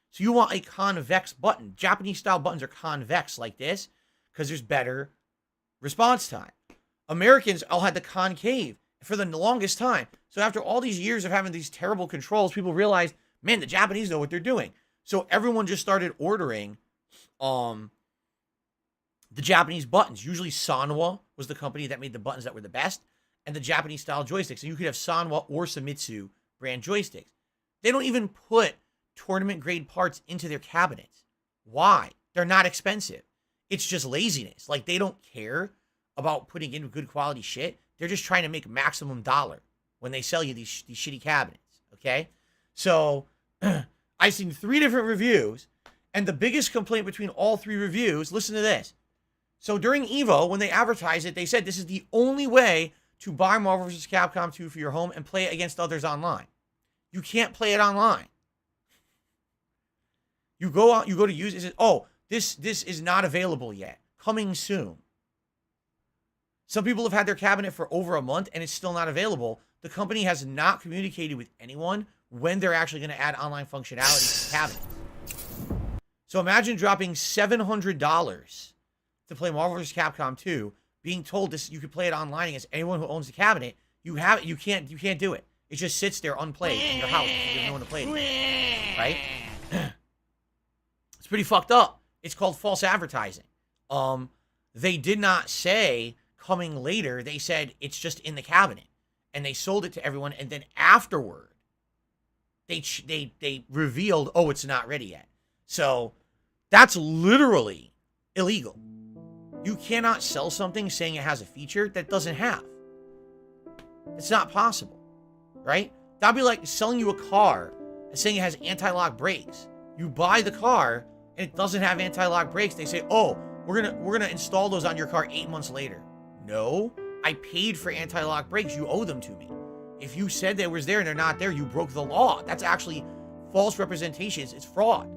S1: So you want a convex button. Japanese-style buttons are convex like this, because there's better response time. Americans all had the concave for the longest time. So after all these years of having these terrible controls, people realized, man, the Japanese know what they're doing. So everyone just started ordering the Japanese buttons. Usually Sanwa was the company that made the buttons that were the best, and the Japanese-style joysticks. And you could have Sanwa or Famitsu brand joysticks. They don't even put tournament-grade parts into their cabinets. Why? They're not expensive. It's just laziness. Like, they don't care about putting in good quality shit. They're just trying to make maximum dollar when they sell you these shitty cabinets, okay? So, I've seen 3 different reviews, and the biggest complaint between all 3 reviews, listen to this. So during EVO, when they advertised it, they said this is the only way to buy Marvel vs. Capcom 2 for your home and play it against others online. You can't play it online. You go out, you go to use it, it says, oh, this is not available yet. Coming soon. Some people have had their cabinet for over a month and it's still not available. The company has not communicated with anyone when they're actually going to add online functionality to the cabinet. So imagine dropping $700 to play Marvel vs. Capcom 2, being told this you could play it online against anyone who owns the cabinet. You can't do it. It just sits there unplayed in your house. You have no one to play it, right? It's pretty fucked up. It's called false advertising. They did not say coming later. They said it's just in the cabinet, and they sold it to everyone. And then afterward, they revealed, oh, it's not ready yet. So that's literally illegal. You cannot sell something saying it has a feature that it doesn't have. It's not possible, right? That'd be like selling you a car and saying it has anti-lock brakes. You buy the car and it doesn't have anti-lock brakes. They say, oh, we're gonna install those on your car 8 months later. No, I paid for anti-lock brakes. You owe them to me. If you said they was there and they're not there, you broke the law. That's actually false representations. It's fraud.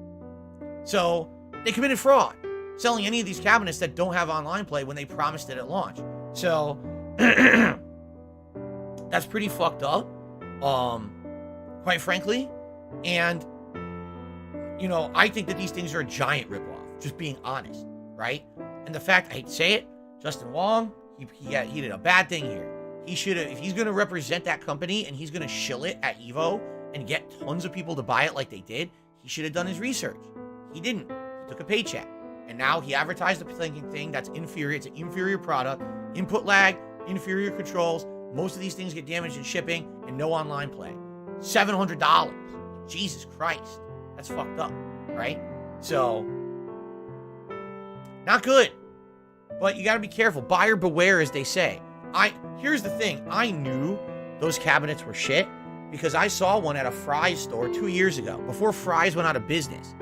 S1: So they committed fraud, selling any of these cabinets that don't have online play when they promised it at launch. So that's pretty fucked up, quite frankly. And, you know, I think that these things are a giant ripoff, just being honest, right? And the fact, I hate to say it, Justin Wong, he did a bad thing here. He should have, if he's going to represent that company and he's going to shill it at EVO and get tons of people to buy it like they did, he should have done his research. He didn't. He took a paycheck. And now he advertised the thing that's inferior. It's an inferior product. Input lag, inferior controls. Most of these things get damaged in shipping and no online play. $700. Jesus Christ. That's fucked up, right? So, not good. But you got to be careful. Buyer beware, as they say. Here's the thing. I knew those cabinets were shit because I saw one at a Fry's store 2 years ago, before Fry's went out of business.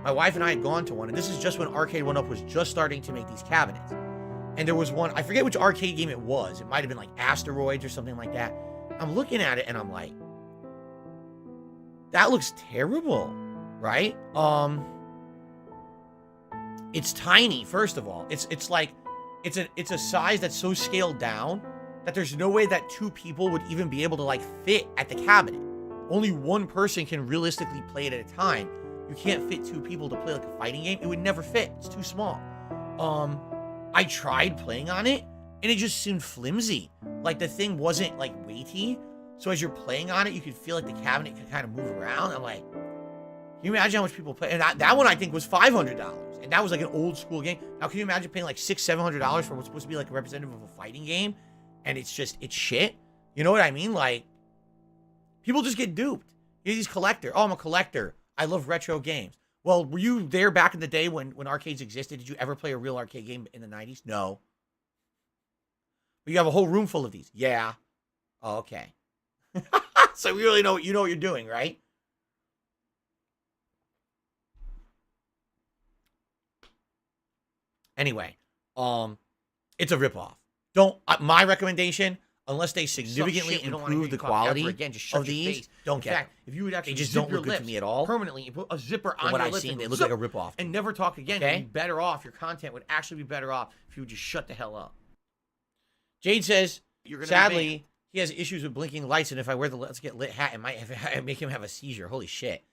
S1: My wife and I had gone to one, and this is just when Arcade 1-Up was just starting to make these cabinets. And there was one, I forget which arcade game it was. It might have been like Asteroids or something like that. I'm looking at it, and I'm like, that looks terrible, right? It's tiny, first of all. It's a size that's so scaled down that there's no way that 2 people would even be able to, like, fit at the cabinet. Only one person can realistically play it at a time. You can't fit 2 people to play like a fighting game. It would never fit. It's too small. I tried playing on it, and it just seemed flimsy. Like, the thing wasn't, like, weighty. So as you're playing on it, you can feel like the cabinet can kind of move around. I'm like, can you imagine how much people play? And that one I think was $500, and that was like an old school game. Now can you imagine paying like $600-700 for what's supposed to be like a representative of a fighting game, and it's shit? You know what I mean? Like, people just get duped. You're these collector. Oh, I'm a collector. I love retro games. Well, were you there back in the day when arcades existed? Did you ever play a real arcade game in the 90s? No. But you have a whole room full of these. Yeah. Oh, okay. So we really know what you're doing, right? Anyway, it's a ripoff. Don't my recommendation, unless they significantly improve the quality of these, don't get them.
S8: If you would actually
S1: They just
S8: zip
S1: don't
S8: your
S1: look good to
S8: lips
S1: me at all.
S8: permanently and put a zipper on
S1: From what
S8: your
S1: I've
S8: lips
S1: seen,
S8: and
S1: they
S8: go,
S1: look like a
S8: "Zip,"
S1: ripoff.
S8: and never talk again.
S1: Okay?
S8: You'd be better off. Your content would actually be better off if you would just shut the hell up.
S1: Jade says,
S8: You're gonna be
S1: sadly, he has issues with blinking lights, and if I wear the Let's Get Lit hat, it might make him have a seizure. Holy shit.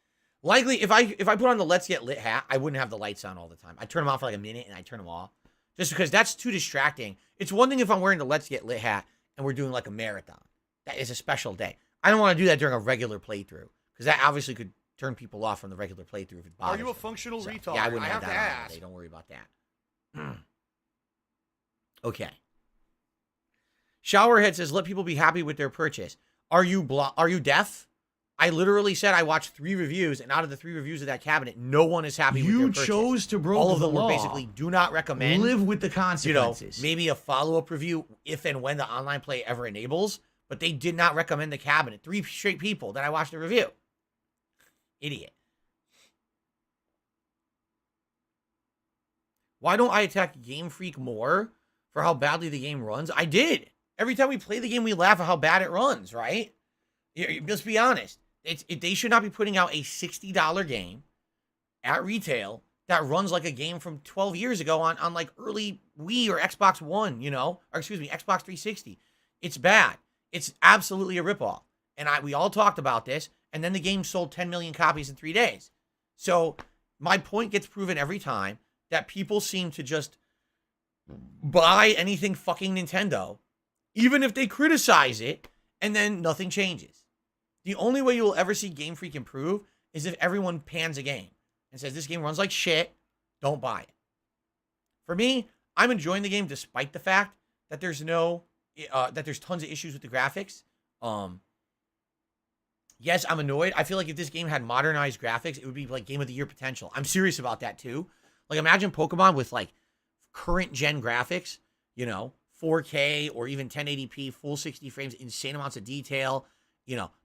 S1: Likely, if I put on the Let's Get Lit hat, I wouldn't have the lights on all the time. I turn them off for like a minute, and I turn them off. Just because that's too distracting. It's one thing if I'm wearing the Let's Get Lit hat, and we're doing like a marathon. That is a special day. I don't want to do that during a regular playthrough, because that obviously could turn people off from the regular playthrough if it bothers
S8: Are you a
S1: them.
S8: functional
S1: So,
S8: retard?
S1: Yeah, I wouldn't
S8: I
S1: have
S8: have
S1: that
S8: to
S1: on all
S8: ask.
S1: day. Don't worry about that. Okay. Showerhead says, let people be happy with their purchase. Are you deaf? I literally said I watched 3 reviews, and out of the 3 reviews of that cabinet, no one is happy with their
S4: You
S1: purchase.
S4: chose to broke
S1: All of
S4: the
S1: them
S4: law.
S1: were basically do not recommend.
S4: Live with the consequences.
S1: Maybe a follow-up review if and when the online play ever enables, but they did not recommend the cabinet. 3 straight people that I watched the review. Idiot. Why don't I attack Game Freak more for how badly the game runs? I did. Every time we play the game, we laugh at how bad it runs, right? Just be honest. They should not be putting out a $60 game at retail that runs like a game from 12 years ago on like early Wii or Xbox One, or excuse me, Xbox 360. It's bad. It's absolutely a ripoff. And we all talked about this, and then the game sold 10 million copies in 3 days. So my point gets proven every time that people seem to just buy anything fucking Nintendo, even if they criticize it, and then nothing changes. The only way you will ever see Game Freak improve is if everyone pans a game and says, this game runs like shit, don't buy it. For me, I'm enjoying the game despite the fact that there's tons of issues with the graphics. Yes, I'm annoyed. I feel like if this game had modernized graphics, it would be like Game of the Year potential. I'm serious about that too. Like, imagine Pokemon with like current gen graphics, 4K or even 1080p, full 60 frames, insane amounts of detail.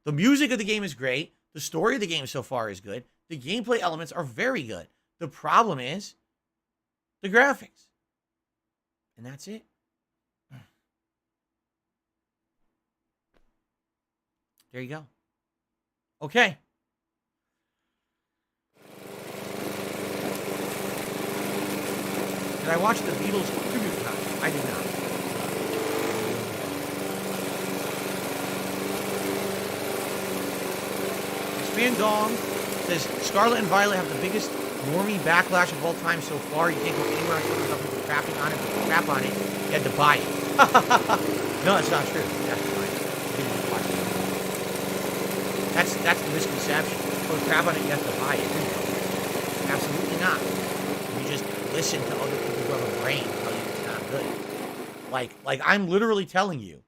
S1: The music of the game is great. The story of the game so far is good. The gameplay elements are very good. The problem is the graphics. And that's it. There you go. Okay. Did I watch the Beatles tribute concert? I did not. Span Dong says Scarlet and Violet have the biggest normie backlash of all time so far. You can't go anywhere on Twitter without people crapping on it. If you crap on it, you had to buy it. No, it's not true. You have to buy it. You didn't watch it. That's the misconception. If you crap on it, you have to buy it. Absolutely not. You just listen to other people who have a brain tell you it's not good. Like I'm literally telling you,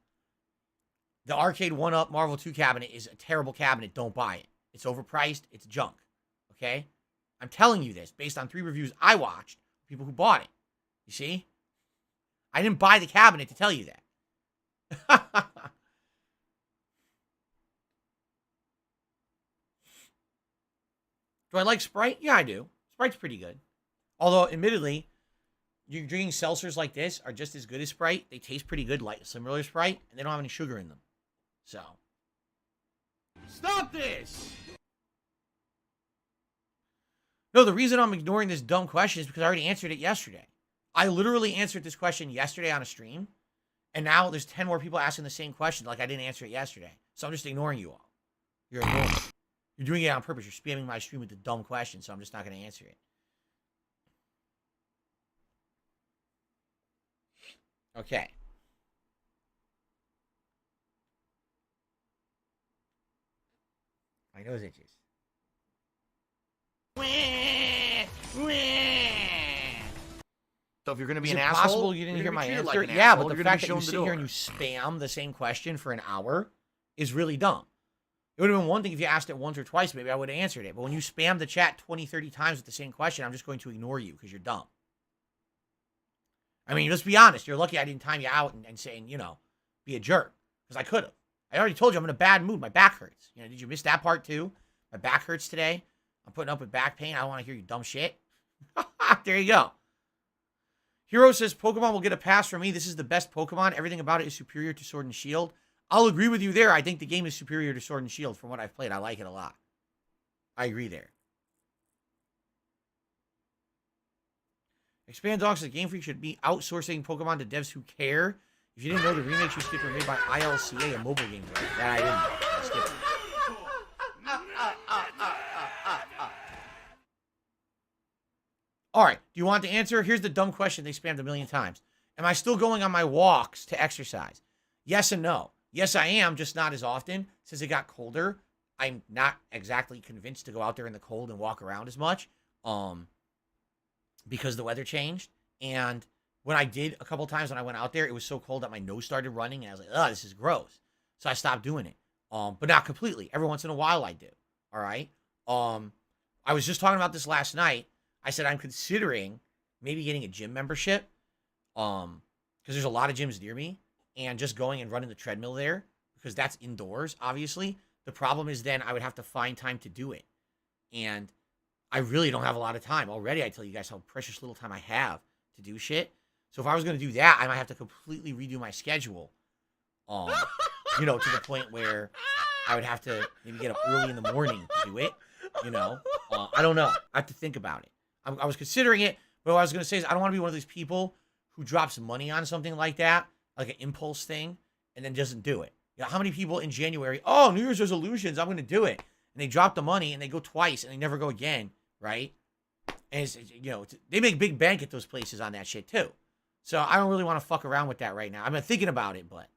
S1: the Arcade 1-Up Marvel 2 cabinet is a terrible cabinet. Don't buy it. It's overpriced. It's junk. Okay? I'm telling you this based on 3 reviews I watched, people who bought it. You see? I didn't buy the cabinet to tell you that. Do I like Sprite? Yeah, I do. Sprite's pretty good. Although, admittedly, you're drinking seltzers like this are just as good as Sprite. They taste pretty good, like similar to Sprite, and they don't have any sugar in them. So, stop this! No, the reason I'm ignoring this dumb question is because I already answered it yesterday. I literally answered this question yesterday on a stream, and now there's 10 more people asking the same question like I didn't answer it yesterday. So I'm just ignoring you all. You're ignoring it. You're doing it on purpose. You're spamming my stream with the dumb question, so I'm just not going to answer it. Okay. nose itches. So if you're going to be
S8: Is
S1: an
S8: it
S1: asshole,
S8: possible you didn't
S1: you're
S8: hear
S1: gonna
S8: my
S1: be treated
S8: answer?
S1: like an
S8: Yeah,
S1: asshole.
S8: but the
S1: You're
S8: fact
S1: gonna
S8: that
S1: be
S8: you
S1: shown
S8: sit here
S1: and
S8: and
S1: you spam the same question for an hour is really dumb. It would have been one thing if you asked it once or twice, maybe I would have answered it. But when you spam the chat 20, 30 times with the same question, I'm just going to ignore you because you're dumb. I mean, let's be honest. You're lucky I didn't time you out and saying, you know, be a jerk. Because I could have. I already told you I'm in a bad mood. My back hurts. You know, did you miss that part too? My back hurts today. I'm putting up with back pain. I don't want to hear you dumb shit. There you go. Hero says, Pokemon will get a pass from me. This is the best Pokemon. Everything about it is superior to Sword and Shield. I'll agree with you there. I think the game is superior to Sword and Shield from what I've played. I like it a lot. I agree there. Expand Dogs says Game Freak should be outsourcing Pokemon to devs who care. If you didn't know, the remakes you skipped were made by ILCA, a mobile game developer. That I didn't know. I skipped it. All right. Do you want the answer? Here's the dumb question they spammed a million times. Am I still going on my walks to exercise? Yes and no. Yes, I am, just not as often. Since it got colder, I'm not exactly convinced to go out there in the cold and walk around as much. Because the weather changed. And when I did a couple times when I went out there, it was so cold that my nose started running. And I was like, oh, this is gross. So I stopped doing it. But not completely. Every once in a while I do. All right. I was just talking about this last night. I said I'm considering maybe getting a gym membership. Because there's a lot of gyms near me. And just going and running the treadmill there. Because that's indoors, obviously. The problem is then I would have to find time to do it. And I really don't have a lot of time. Already I tell you guys how precious little time I have to do shit. So if I was going to do that, I might have to completely redo my schedule. You know, to the point where I would have to maybe get up early in the morning to do it. You know, I don't know. I have to think about it. I was considering it, but what I was going to say is I don't want to be one of these people who drops money on something like that, like an impulse thing, and then doesn't do it. You know, how many people in January, oh, New Year's resolutions, I'm going to do it. And they drop the money and they go twice and they never go again, right? And it's, you know, they make big bank at those places on that shit too. So I don't really want to fuck around with that right now. I've been thinking about it, but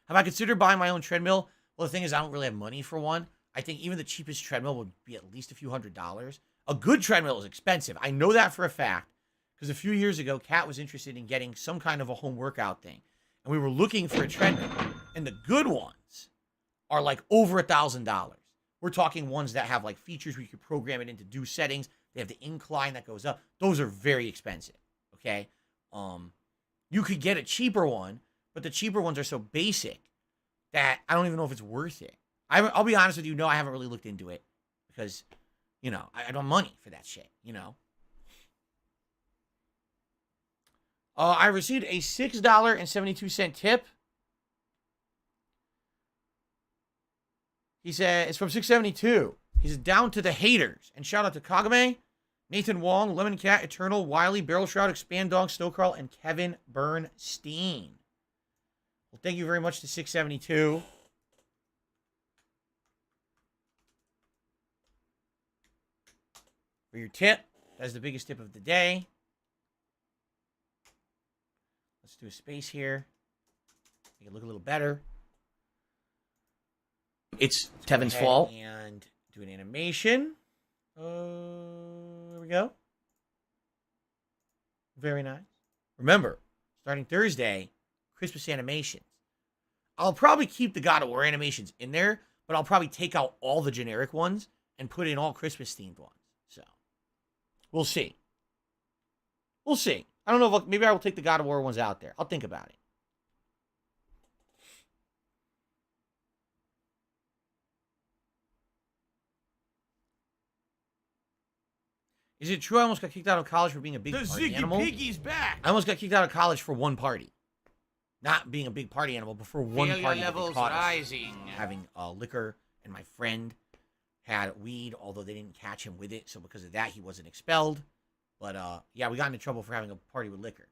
S1: have I considered buying my own treadmill? Well, the thing is, I don't really have money for one. I think even the cheapest treadmill would be at least a few $100s. A good treadmill is expensive. I know that for a fact because a few years ago, Kat was interested in getting some kind of a home workout thing. And we were looking for a treadmill. And the good ones are like over $1,000. We're talking ones that have like features where you can program it into do settings. They have the incline that goes up. Those are very expensive. Okay. You could get a cheaper one, but the cheaper ones are so basic that I don't even know if it's worth it. I'll be honest with you. No, I haven't really looked into it because, you know, I don't have money for that shit, you know. I received a $6.72 tip. He said, it's from 672. He said, down to the haters. And shout out to Kagame, Nathan Wong, Lemon Cat, Eternal, Wiley, Barrel Shroud, Expand Dog, Snowcrawl, and Kevin Bernstein. Well, thank you very much to 672. For your tip. That's the biggest tip of the day. Let's do a space here. Make it look a little better. It's Kevin's fault. And do an animation. There we go. Very nice. Remember, starting Thursday, Christmas animations. I'll probably keep the God of War animations in there, but I'll probably take out all the generic ones and put in all Christmas themed ones. So, we'll see. We'll see. I don't know if maybe I will take the God of War ones out there. I'll think about it. Is it true I almost got kicked out of college for being a big party animal?
S8: The Ziggy Piggy's back.
S1: I almost got kicked out of college for one party. Not being a big party animal, but for one
S8: Failure
S1: party that they
S8: levels
S1: caught us
S8: rising.
S1: having liquor, and my friend had weed, although they didn't catch him with it, so because of that, he wasn't expelled. But, yeah, we got into trouble for having a party with liquor.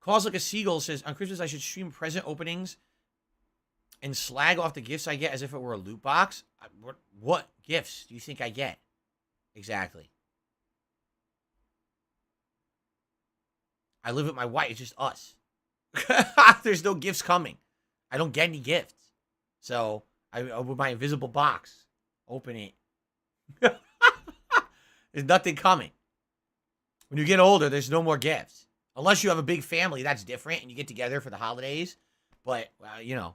S1: Calls Like a Seagull says, on Christmas I should stream present openings and slag off the gifts I get as if it were a loot box. What gifts do you think I get? Exactly. I live with my wife. It's just us. There's no gifts coming. I don't get any gifts. So I with my invisible box, open it. There's nothing coming. When you get older, there's no more gifts. Unless you have a big family, that's different, and you get together for the holidays. But, you know,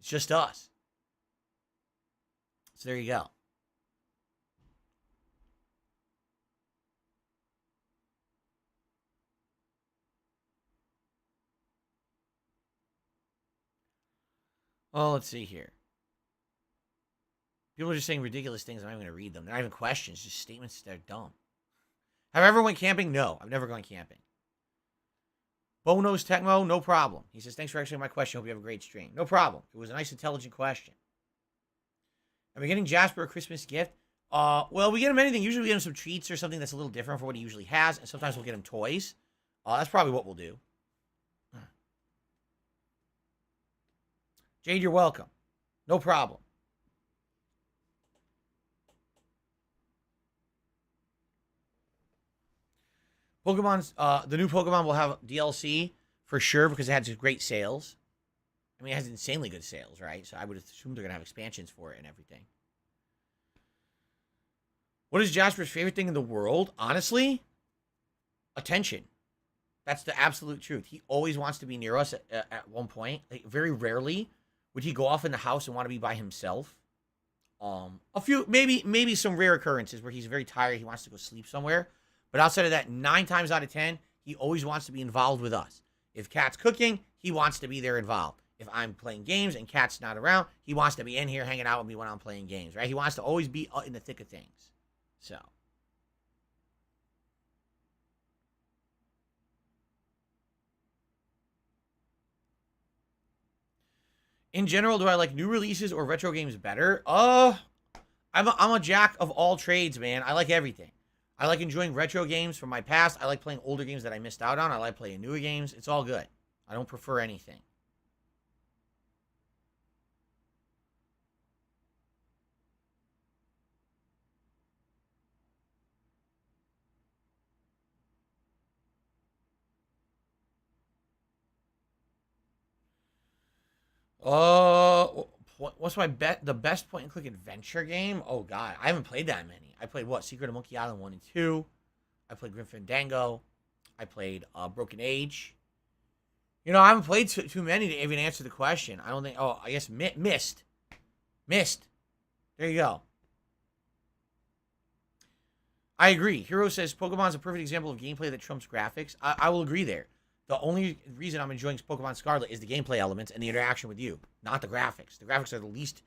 S1: it's just us. So there you go. Oh, let's see here. People are just saying ridiculous things. I'm not even going to read them. They're not even questions, just statements that are dumb. Have I ever went camping? No, I've never gone camping. Bono's Tecmo, no problem. He says, thanks for answering my question. Hope you have a great stream. No problem. It was a nice, intelligent question. Am I getting Jasper a Christmas gift? Well, we get him anything. Usually we get him some treats or something that's a little different for what he usually has. And sometimes we'll get him toys. That's probably what we'll do. Jade, you're welcome. No problem. Pokemon's, the new Pokemon will have DLC for sure because it had some great sales. I mean, it has insanely good sales, right? So I would assume they're going to have expansions for it and everything. What is Jasper's favorite thing in the world? Honestly, attention. That's the absolute truth. He always wants to be near us at one point. Like, very rarely would he go off in the house and want to be by himself. A few, maybe some rare occurrences where he's very tired. He wants to go sleep somewhere. But outside of that, 9 times out of 10, he always wants to be involved with us. If Kat's cooking, he wants to be there involved. If I'm playing games and Kat's not around, he wants to be in here hanging out with me when I'm playing games, right? He wants to always be in the thick of things. So. In general, do I like new releases or retro games better? I'm a jack of all trades, man. I like everything. I like enjoying retro games from my past. I like playing older games that I missed out on. I like playing newer games. It's all good. I don't prefer anything. What's the best point and click adventure game? Oh god, I haven't played that many. I played what? Secret of Monkey Island 1 and 2. I played Grim Fandango. I played Broken Age. You know, I haven't played too many to even answer the question. I don't think. Oh, I guess Mist. There you go. I agree. Hero says Pokemon's a perfect example of gameplay that trumps graphics. I will agree there. The only reason I'm enjoying Pokemon Scarlet is the gameplay elements and the interaction with you, not the graphics. The graphics are the least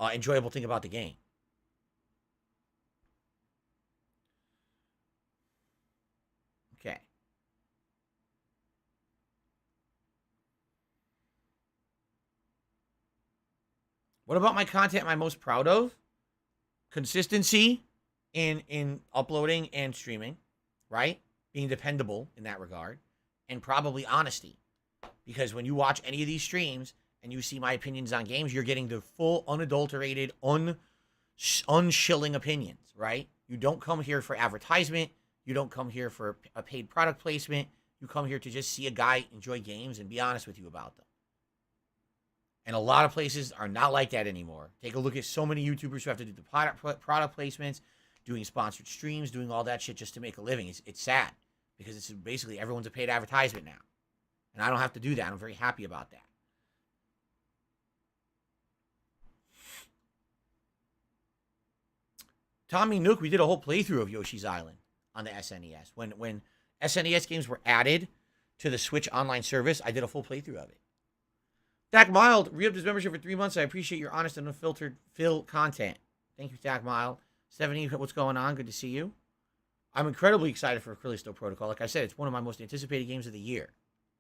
S1: enjoyable thing about the game. Okay. What about my content am I most proud of? Consistency in uploading and streaming, right? Being dependable in that regard. And probably honesty. Because when you watch any of these streams and you see my opinions on games, you're getting the full, unadulterated, unshilling opinions, right? You don't come here for advertisement. You don't come here for a paid product placement. You come here to just see a guy enjoy games and be honest with you about them. And a lot of places are not like that anymore. Take a look at so many YouTubers who have to do the product placements, doing sponsored streams, doing all that shit just to make a living. It's sad. Because it's basically everyone's a paid advertisement now. And I don't have to do that. I'm very happy about that. Tommy Nook, we did a whole playthrough of Yoshi's Island on the SNES. When SNES games were added to the Switch online service, I did a full playthrough of it. Dak Mild, re-upped his membership for 3 months. I appreciate your honest and unfiltered content. Thank you, Dak Mild. Stephanie, what's going on? Good to see you. I'm incredibly excited for Callisto Protocol. Like I said, it's one of my most anticipated games of the year.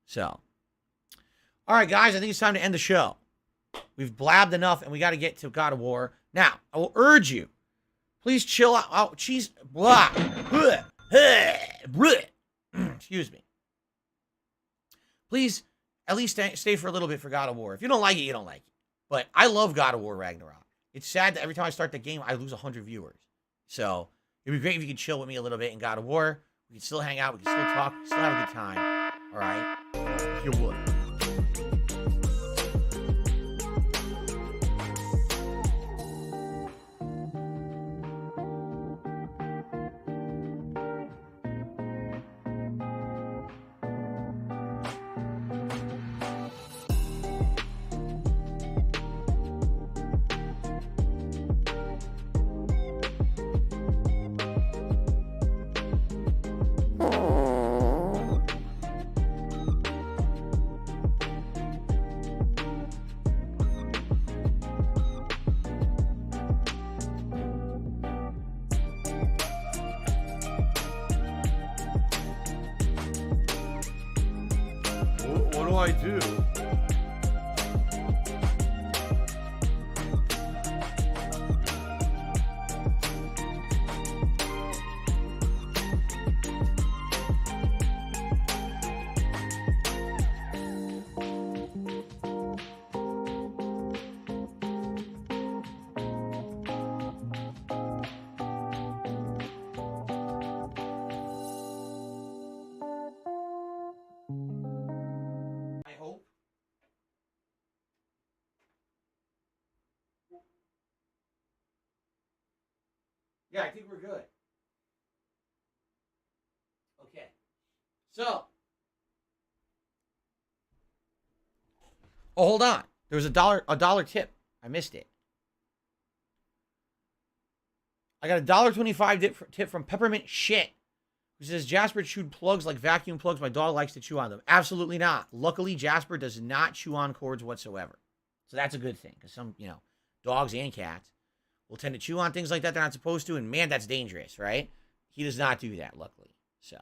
S1: So, all right, guys, I think it's time to end the show. We've blabbed enough, and we got to get to God of War. Now, I will urge you, please chill out. Oh, jeez, blah. Excuse me. Please, at least stay for a little bit for God of War. If you don't like it, you don't like it. But I love God of War Ragnarok. It's sad that every time I start the game, I lose 100 viewers. So, it'd be great if you could chill with me a little bit in God of War. We can still hang out. We can still talk. Still have a good time. All right? If you would. What do I do? I hope. Yeah, I think we're good. Okay. So. Oh, hold on. There was a dollar tip. I missed it. I got a $1.25 tip from Peppermint Shit, who says Jasper chewed plugs like vacuum plugs. My dog likes to chew on them. Absolutely not. Luckily, Jasper does not chew on cords whatsoever. So that's a good thing, because some, dogs and cats will tend to chew on things like that they're not supposed to, and man, that's dangerous, right? He does not do that, luckily. So.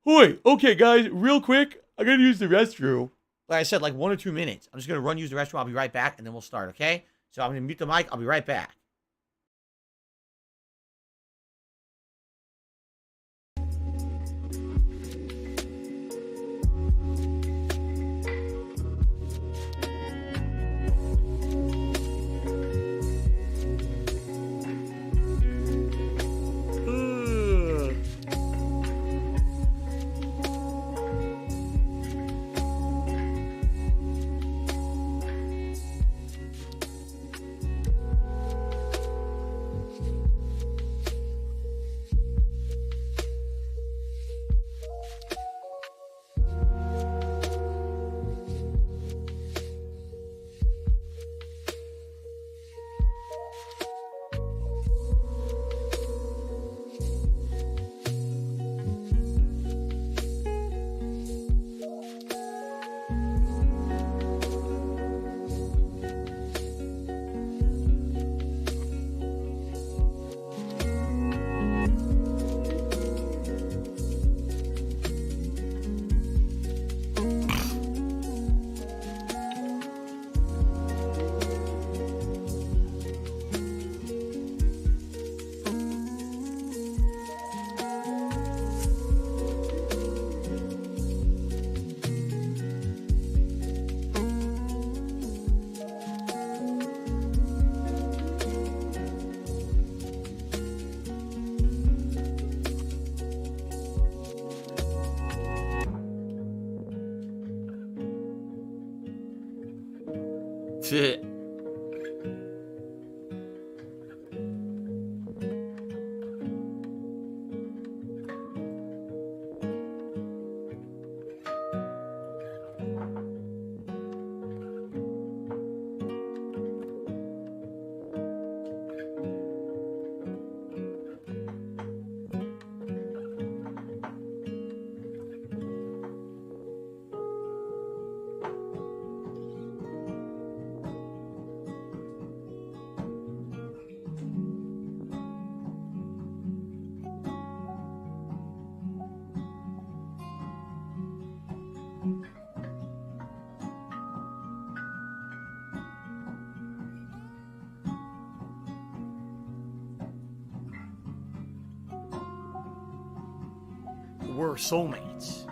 S1: Wait, okay, guys, real quick, I gotta use the restroom. Like I said, like 1 or 2 minutes. I'm just gonna use the restroom. I'll be right back, and then we'll start, okay? So I'm gonna mute the mic. I'll be right back. Shit. We're soulmates.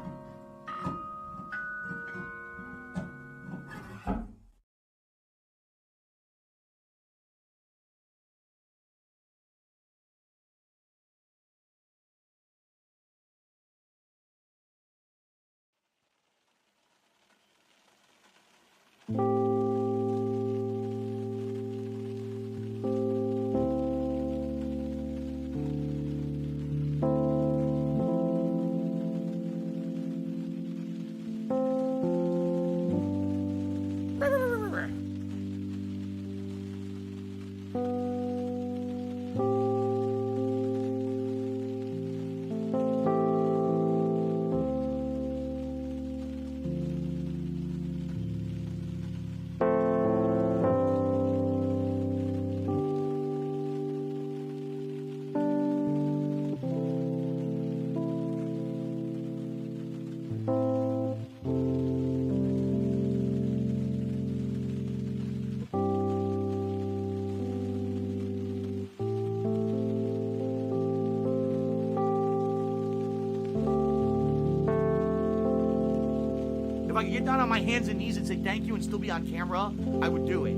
S1: If I could get down on my hands and knees and say thank you and still be on camera, I would do it.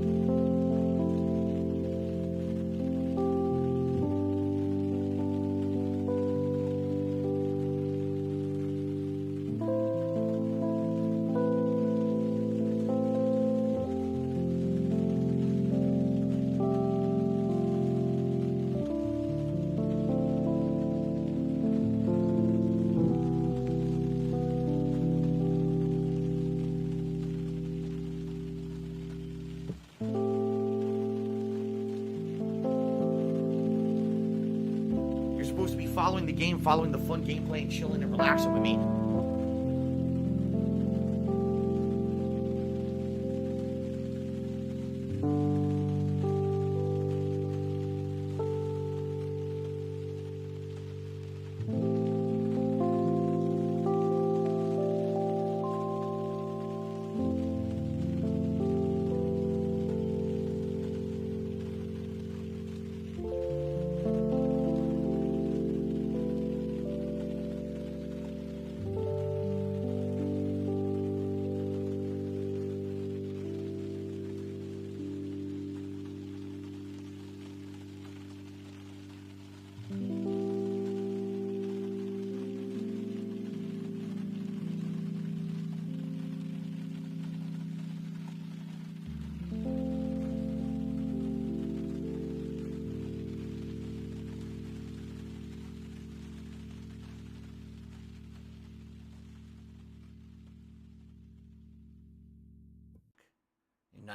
S1: Following the game, following the fun gameplay, and chilling and relaxing with me.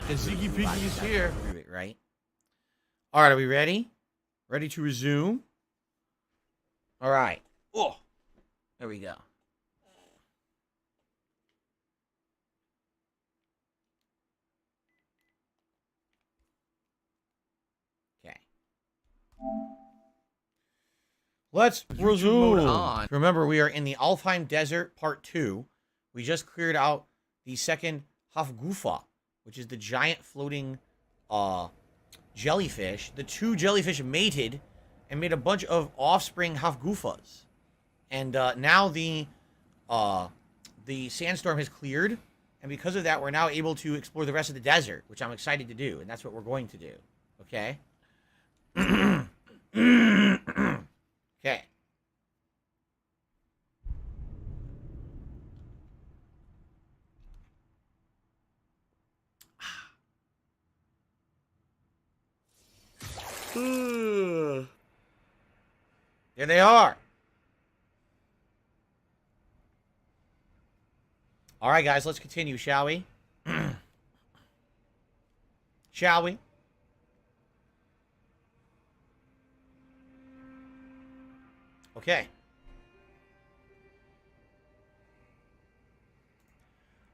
S1: The Ziggy Piggy is here. Right? All right, are we ready? Ready to resume? All right. Oh, there we go. Okay. Let's resume. On. Remember, we are in the Alfheim Desert, Part 2. We just cleared out the second Hafgufa, which is the giant floating jellyfish. The two jellyfish mated and made a bunch of offspring Hafgufas. And now the sandstorm has cleared, and because of that, we're now able to explore the rest of the desert, which I'm excited to do, and that's what we're going to do. Okay? Okay. There they are. All right, guys, let's continue, shall we? Shall we? Okay.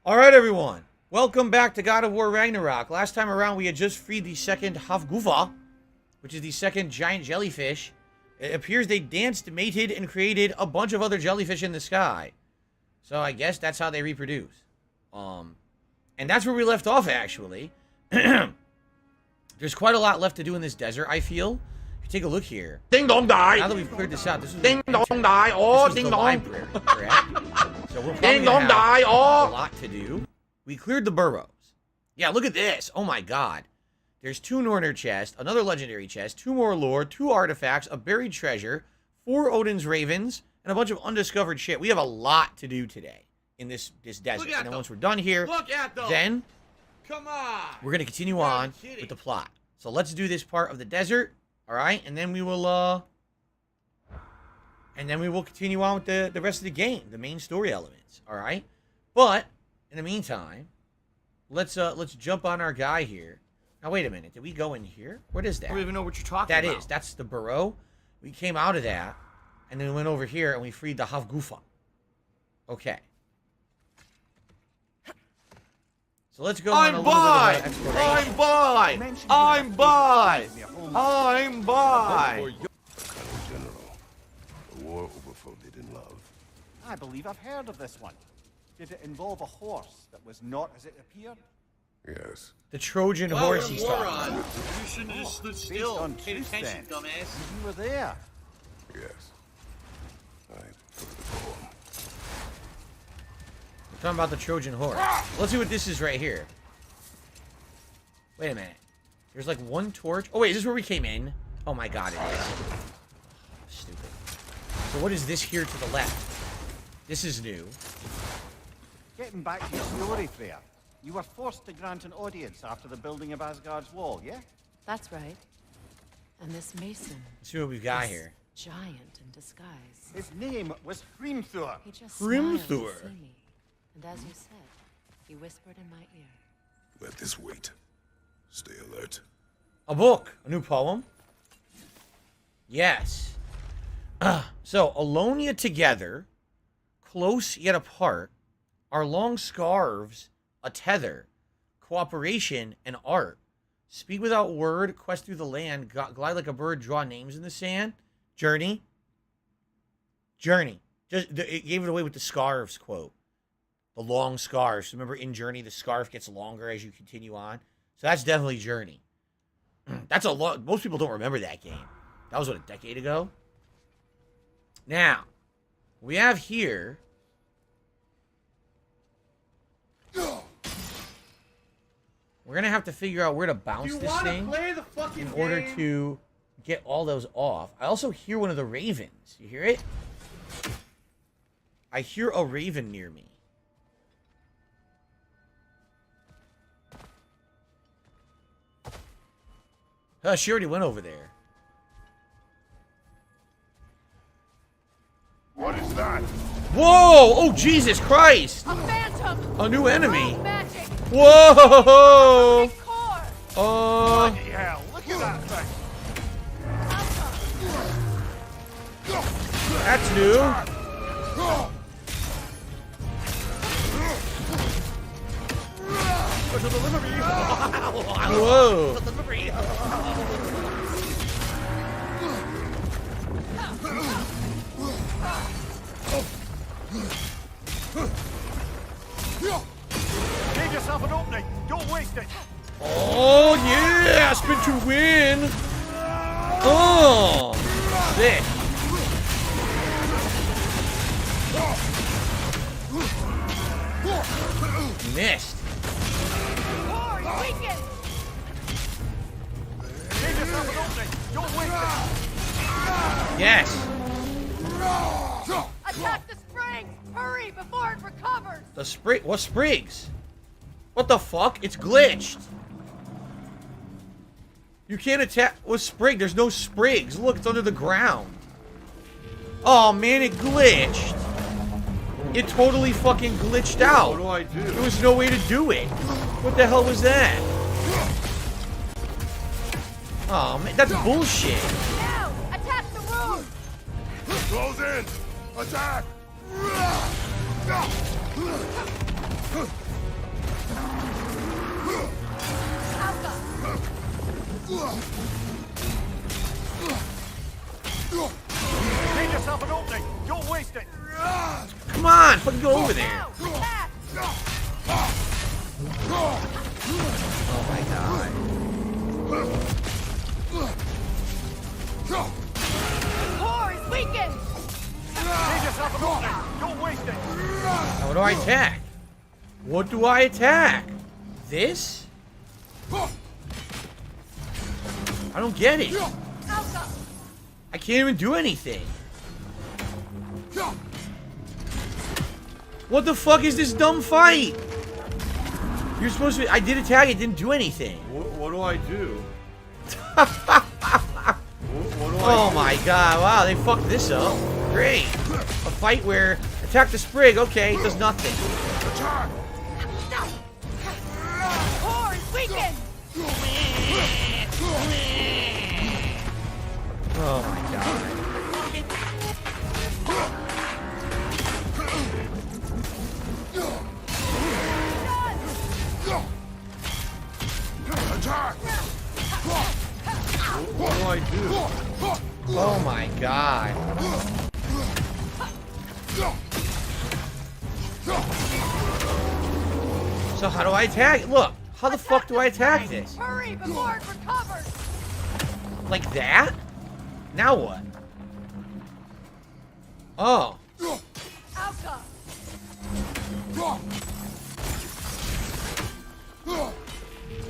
S1: All right, everyone. Welcome back to God of War Ragnarok. Last time around, we had just freed the second Hafgufa, which is the second giant jellyfish. It appears they danced, mated, and created a bunch of other jellyfish in the sky. So I guess that's how they reproduce. And that's where we left off, actually. There's quite a lot left to do in this desert, I feel. If you take a look here.
S3: Ding dong die.
S1: Now that we've cleared this out, this is
S3: Ding dong die. Oh, ding dong.
S1: Library, correct? So we're
S3: Ding dong die.
S1: a
S3: Oh.
S1: lot to do. We cleared the burrows. Yeah, look at this. Oh my god. There's 2 Norner chests, another legendary chest, 2 more lore, 2 artifacts, a buried treasure, 4 Odin's ravens, and a bunch of undiscovered shit. We have a lot to do today in this desert. And then once we're done here, then come on.
S8: We're gonna continue on with the plot. So let's do this part of the desert, all right? And then we will continue on with the rest of the game, the main story elements, all right? But in the meantime, let's jump on our guy here. Now wait a minute, did we go in here? What is that?
S1: I don't even know what you're talking about.
S8: That's the burrow. We came out of that, and then we went over here and we freed the Havgufa. Okay. So let's go on a little bit of an exploration.
S1: I'm by.
S9: General, a war overfolded in love.
S10: I believe I've heard of this one. Did it involve a horse that was not as it appeared?
S9: Yes.
S8: The Trojan horse he's talking about.
S1: You shouldn't have just stood
S10: Based
S1: still.
S10: on
S1: Paid
S10: truth,
S1: attention,
S10: then.
S1: dumbass.
S10: You were there.
S9: Yes. I took the poem.
S8: We're talking about the Trojan horse. Let's see what this is right here. Wait a minute. There's like one torch. Oh wait, is this where we came in? Oh my god, it is. Stupid. So what is this here to the left? This is new.
S10: Getting back to your story, Freya. You were forced to grant an audience after the building of Asgard's wall, yeah?
S11: That's right. And this mason.
S8: Let's see what we've got
S11: this
S8: here.
S11: Giant in disguise.
S10: His name was Hrimthur.
S11: He just smiled to
S8: Hrimthur.
S11: see me. And as you said, he whispered in my ear.
S9: Let this wait. Stay alert.
S8: A book. A new poem. Yes. So, alone yet together, close yet apart, our long scarves a tether, cooperation and art. Speak without word, quest through the land, glide like a bird, draw names in the sand. Journey. Journey. Just it gave it away with the scarves quote. The long scarves. Remember in Journey, the scarf gets longer as you continue on. So that's definitely Journey. That's a lot. Most people don't remember that game. That was, what, a decade ago? Now, we have here... We're going to have to figure out where to bounce this thing in order to get all those off. I also hear one of the ravens. You hear it? I hear a raven near me. She already went over there.
S9: What is that?
S8: Whoa! Oh, Jesus Christ!
S5: A phantom!
S8: A new enemy!
S5: Magic!
S8: Whoa!
S10: Bloody hell, look at that thing!
S8: That's new. Whoa!
S10: Give yourself an opening, don't waste it!
S8: Oh yeah! Spin to win! Oh! Sick! Missed.
S10: Give yourself an opening, don't waste it!
S8: Yes!
S5: Attack the springs! Hurry before it recovers!
S8: The sprig. What sprigs? What the fuck? It's glitched. You can't attack with sprig. There's no sprigs. Look, it's under the ground. Oh man, it glitched. It totally fucking glitched out.
S1: What do I do?
S8: There was no way to do it. What the hell was that? Oh man, that's bullshit.
S5: Now! Attack the room!
S9: Close in! Attack!
S10: Give yourself an opening, don't waste it!
S8: Come on, fucking go over there.
S5: Now! Attack!
S8: Oh my god.
S5: Core is weakened!
S10: Give yourself an opening, don't waste it!
S8: Now what do I attack? What do I attack? This? I don't get it. I can't even do anything. What the fuck is this dumb fight? You're supposed to. I did a tag. It didn't do anything.
S9: What do I do?
S8: Oh my god! Wow, they fucked this up. Great. A fight where attack the sprig. Okay, it does nothing.
S5: Core is weakened!
S8: Oh my god.
S9: Attack! What do I do?
S8: Oh my god. So how do I attack? Look, how the fuck do I attack this?
S5: Hurry before it recovers!
S8: Like that? Now what? Oh.
S5: Alka!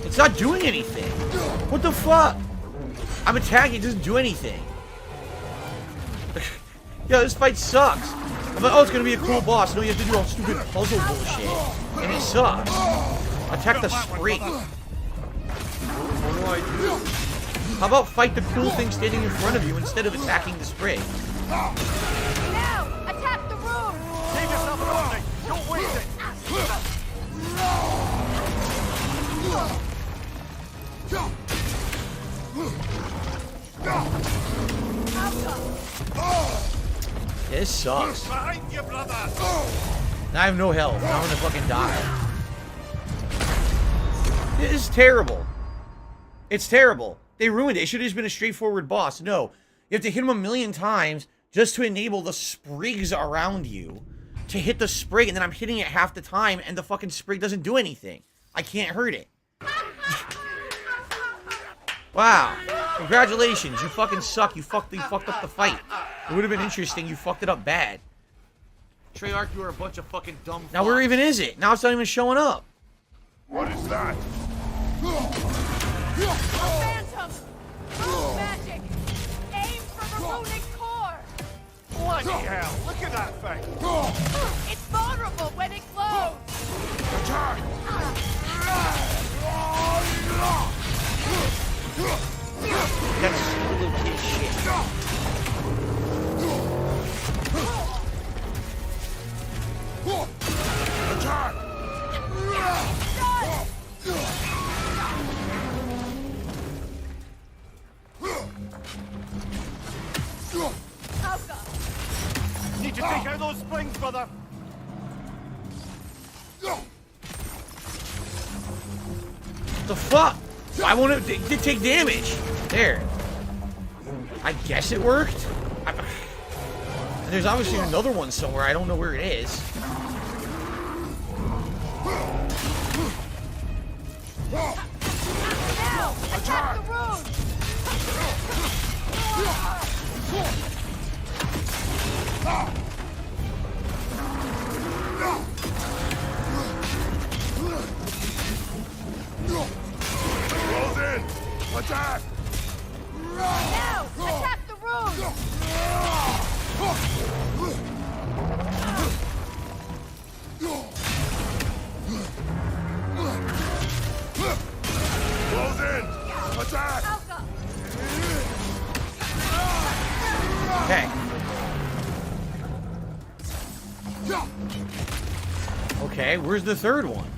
S8: It's not doing anything. What the fuck? I'm attacking, it doesn't do anything. Yeah, this fight sucks. I'm like, oh, it's gonna be a cool boss. No, you have to do all stupid puzzle bullshit. And it sucks. Attack the sprig.
S9: What do I do?
S8: How about fight the cool thing standing in front of you instead of attacking the sprig?
S5: Now! Attack the room!
S10: Give yourself an opening! Don't waste it!
S8: This sucks.
S10: Behind you, brother!
S8: Now I have no health. Now I'm gonna fucking die. This is terrible. It's terrible. They ruined it. It should have just been a straightforward boss. No. You have to hit him 1,000,000 times just to enable the sprigs around you to hit the sprig, and then I'm hitting it half the time, and the fucking sprig doesn't do anything. I can't hurt it. Wow. Congratulations. You fucking suck. You fucked up the fight. It would have been interesting. You fucked it up bad.
S1: Treyarch, you are a bunch of fucking dumb
S8: Now where even is it? Now it's not even showing up.
S9: What is that?
S5: Phantom! Room magic! Aim for the runic core!
S10: Bloody hell! Look at that thing!
S5: It's vulnerable when it glows!
S9: Attack!
S8: That's stupid little kid shit.
S9: Attack!
S5: Alka!
S10: Need to take out those springs, brother!
S8: The fuck? I want it to take damage. There. I guess it worked. There's obviously another one somewhere. I don't know where it is.
S5: Now! Attack the room!
S9: Close in! Attack!
S5: Now! Attack the room!
S9: Close in! Attack!
S5: Alka!
S8: Okay. Okay, where's the third one?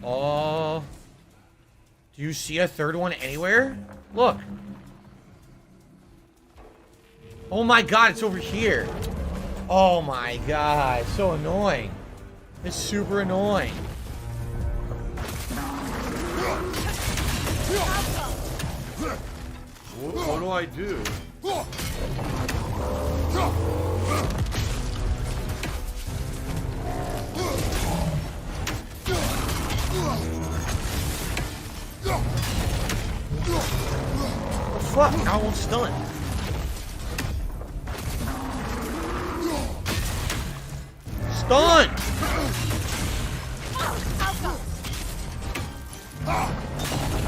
S8: Oh. Do you see a third one anywhere? Look. Oh my god, it's over here. Oh my god, it's so annoying. It's super annoying.
S9: What do I do?
S8: Fuck, now I won't stun. Stun!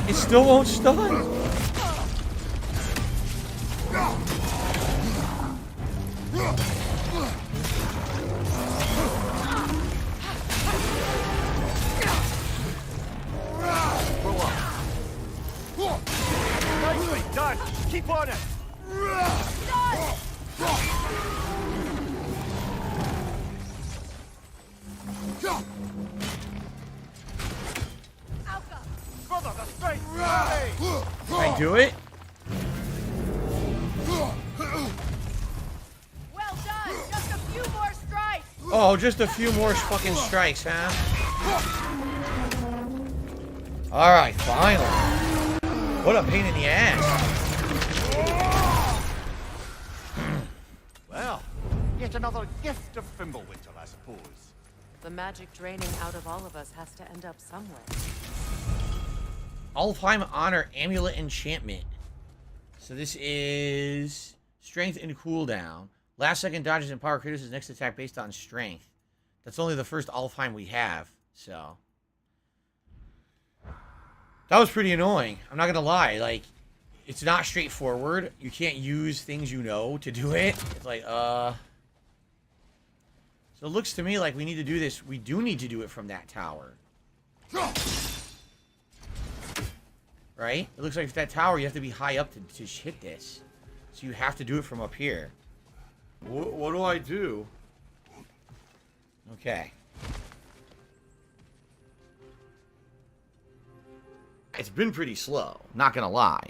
S8: It still won't stun.
S10: done. Keep on it. Brother, the straight.
S8: Can I do it?
S5: Well done. Just a few more strikes.
S8: Oh, just a few more fucking strikes, huh? Alright, finally. What a pain in the ass.
S10: Well, yet another gift of Fimbulwinter, I suppose.
S11: The magic draining out of all of us has to end up somewhere.
S8: Alfheim Honor Amulet Enchantment. So this is strength and cooldown. Last second dodges and power critters' next attack based on strength. That's only the first Alfheim we have, so. That was pretty annoying. I'm not gonna lie. Like, it's not straightforward. You can't use things you know to do it. It's like, So it looks to me like we need to do this. We do need to do it from that tower. Right? It looks like that tower, you have to be high up to hit this. So you have to do it from up here.
S1: What do I do?
S8: Okay. It's been pretty slow, not gonna lie.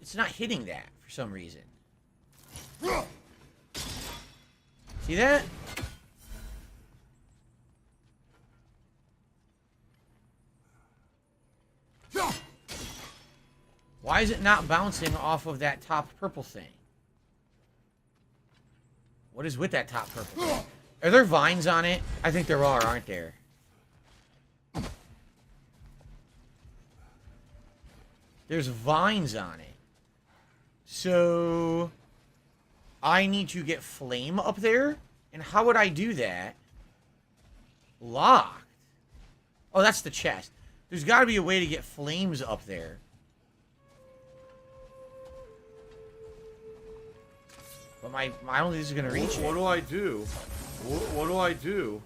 S8: It's not hitting that for some reason. See that? Why is it not bouncing off of that top purple thing? What is with that top purple thing? Are there vines on it? I think there are, aren't there? There's vines on it. So I need to get flame up there? And how would I do that? Locked. Oh, that's the chest. There's got to be a way to get flames up there. But I don't think this is going to reach it.
S1: What do I do? What do I do?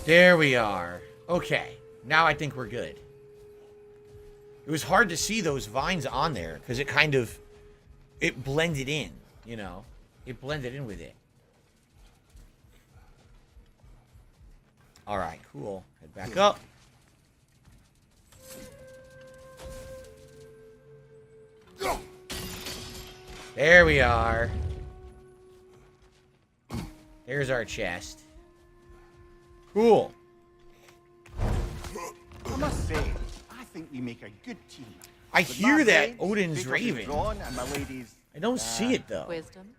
S8: There we are. Okay. Now I think we're good. It was hard to see those vines on there because it kind of... It blended in, you know? It blended in with it. Alright, cool. Head back up. There we are. There's our chest. Cool.
S10: I must say, I think we make a good team.
S8: I
S10: With
S8: hear
S10: my
S8: that
S10: blades,
S8: Odin's
S10: Baker's
S8: Raven.
S10: drawn, and my lady's,
S8: I don't see it, though.
S11: Wisdom,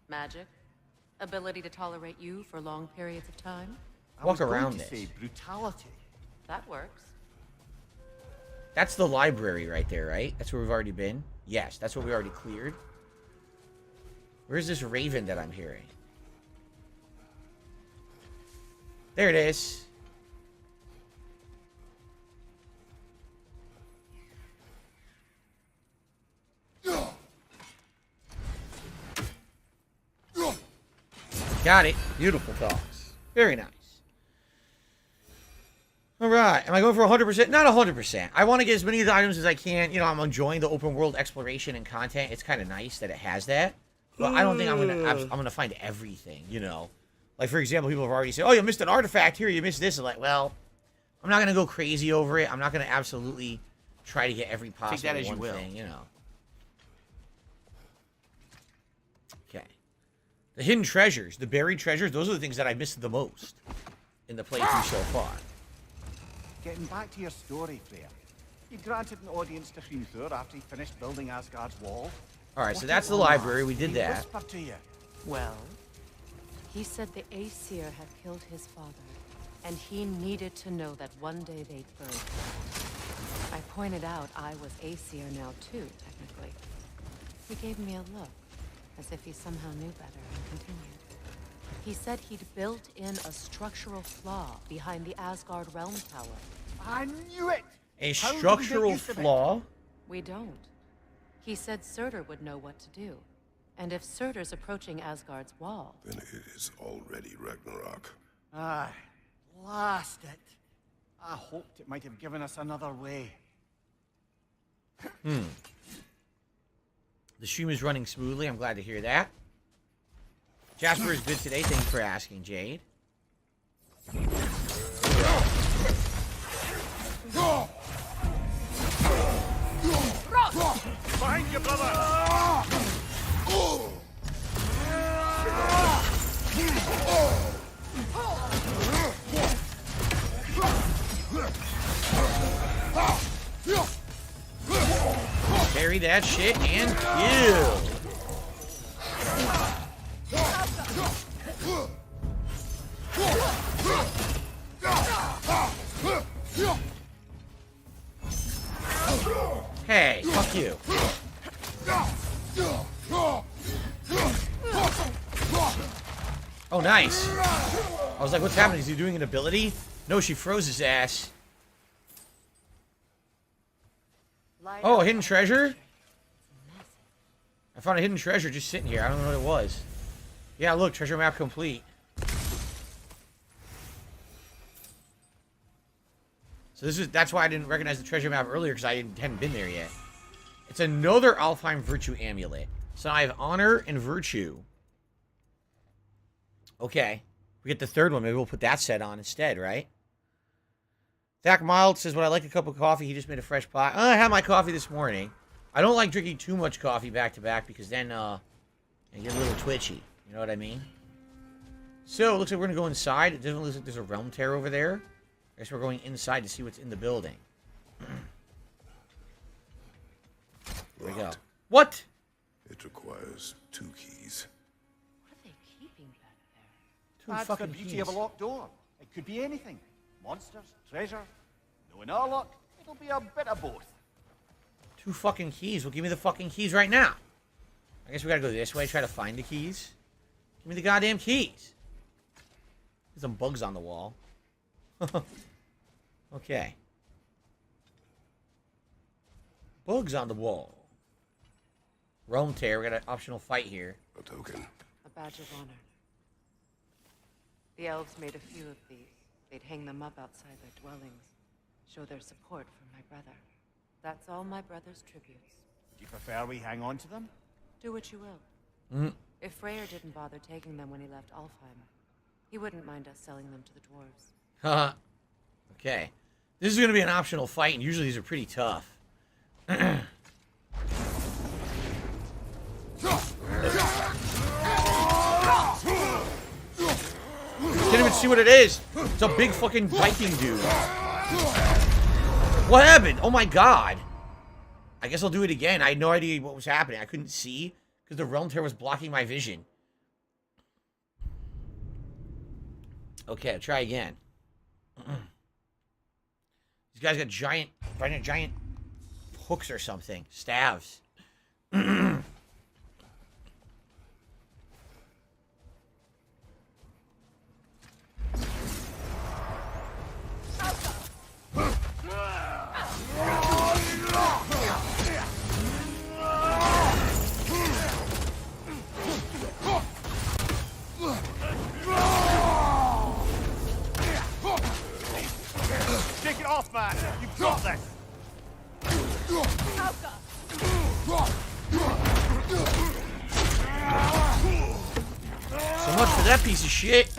S11: magic, ability to tolerate you for long periods of time.
S10: I
S8: Walk
S10: was going
S8: around
S10: to
S8: this.
S10: say brutality.
S11: That works.
S8: That's the library right there, right? That's where we've already been? Yes, that's what we already cleared. Where's this raven that I'm hearing? There it is. Got it. Beautiful dogs. Very nice. Alright. Am I going for 100%? Not 100%. I want to get as many of the items as I can. You know, I'm enjoying the open world exploration and content. It's kind of nice that it has that. But I don't think I'm gonna find everything, you know. Like, for example, people have already said, oh, you missed an artifact here, you missed this. And like, well, I'm not going to go crazy over it. I'm not going to absolutely try to get every possible
S7: that as you
S8: one
S7: will.
S8: thing, you know. Okay. The hidden treasures, the buried treasures, those are the things that I missed the most in the playthrough so far.
S10: Getting back to your story, Freya. You granted an audience to Hrimthur after he finished building Asgard's wall.
S8: All right, so
S10: What
S8: that's the
S10: a remark.
S8: library. We did
S10: He
S8: that.
S10: whispered to you.
S11: Well, he said the Aesir had killed his father, and he needed to know that one day they'd burn him. I pointed out I was Aesir now too, technically. He gave me a look, as if he somehow knew better, and continued. He said he'd built in a structural flaw behind the Asgard Realm Tower.
S10: I knew it!
S8: A
S10: How do we make
S8: structural
S10: use of it?
S8: flaw?
S11: We don't. He said Surtur would know what to do. And if Surtur's approaching Asgard's wall...
S9: Then it is already Ragnarok.
S10: Aye, blast it. I hoped it might have given us another way.
S8: The stream is running smoothly. I'm glad to hear that. Jasper is good today. Thank you for asking, Jade.
S10: Behind you, brother!
S8: Carry that shit and kill. Hey, fuck you. Oh, nice. I was like, what's happening? Is he doing an ability? No, she froze his ass. Oh, a hidden treasure? I found a hidden treasure just sitting here. I don't know what it was. Yeah, look, treasure map complete. So that's why I didn't recognize the treasure map earlier, because I hadn't been there yet. It's another Alfheim Virtue Amulet. So I have Honor and Virtue. Okay. We get the third one. Maybe we'll put that set on instead, right? Zach Mild says, when I like a cup of coffee, he just made a fresh pot. I had my coffee this morning. I don't like drinking too much coffee back to back because then I get a little twitchy. You know what I mean? So, it looks like we're going to go inside. It doesn't look like there's a realm tear over there. I guess we're going inside to see what's in the building. Here we go. What?
S9: It requires 2 keys.
S11: What are they keeping back there?
S8: Two
S10: That's the
S8: fucking
S10: beauty
S8: keys.
S10: of a locked door. It could be anything. Monsters, treasure. Knowing our luck, it'll be a bit of both.
S8: 2 fucking keys. Well, give me the fucking keys right now. I guess we gotta go this way, try to find the keys. Give me the goddamn keys. There's some bugs on the wall. Okay. Bugs on the wall. Realm tear. We got an optional fight here.
S9: A token.
S11: A badge of honor. The elves made a few of these. They'd hang them up outside their dwellings. Show their support for my brother. That's all my brother's tributes.
S10: Do you prefer we hang on to them?
S11: Do what you will. If Freyr didn't bother taking them when he left Alfheim, he wouldn't mind us selling them to the dwarves.
S8: Haha. Okay. This is going to be an optional fight, and usually these are pretty tough. Can't even see what it is. It's a big fucking Viking dude. What happened? Oh my god. I guess I'll do it again. I had no idea what was happening. I couldn't see because the realm tear was blocking my vision. Okay, I'll try again. These guys got giant hooks or something. Staves.
S10: Take it off, man! You've got this!
S8: So much for that piece of shit.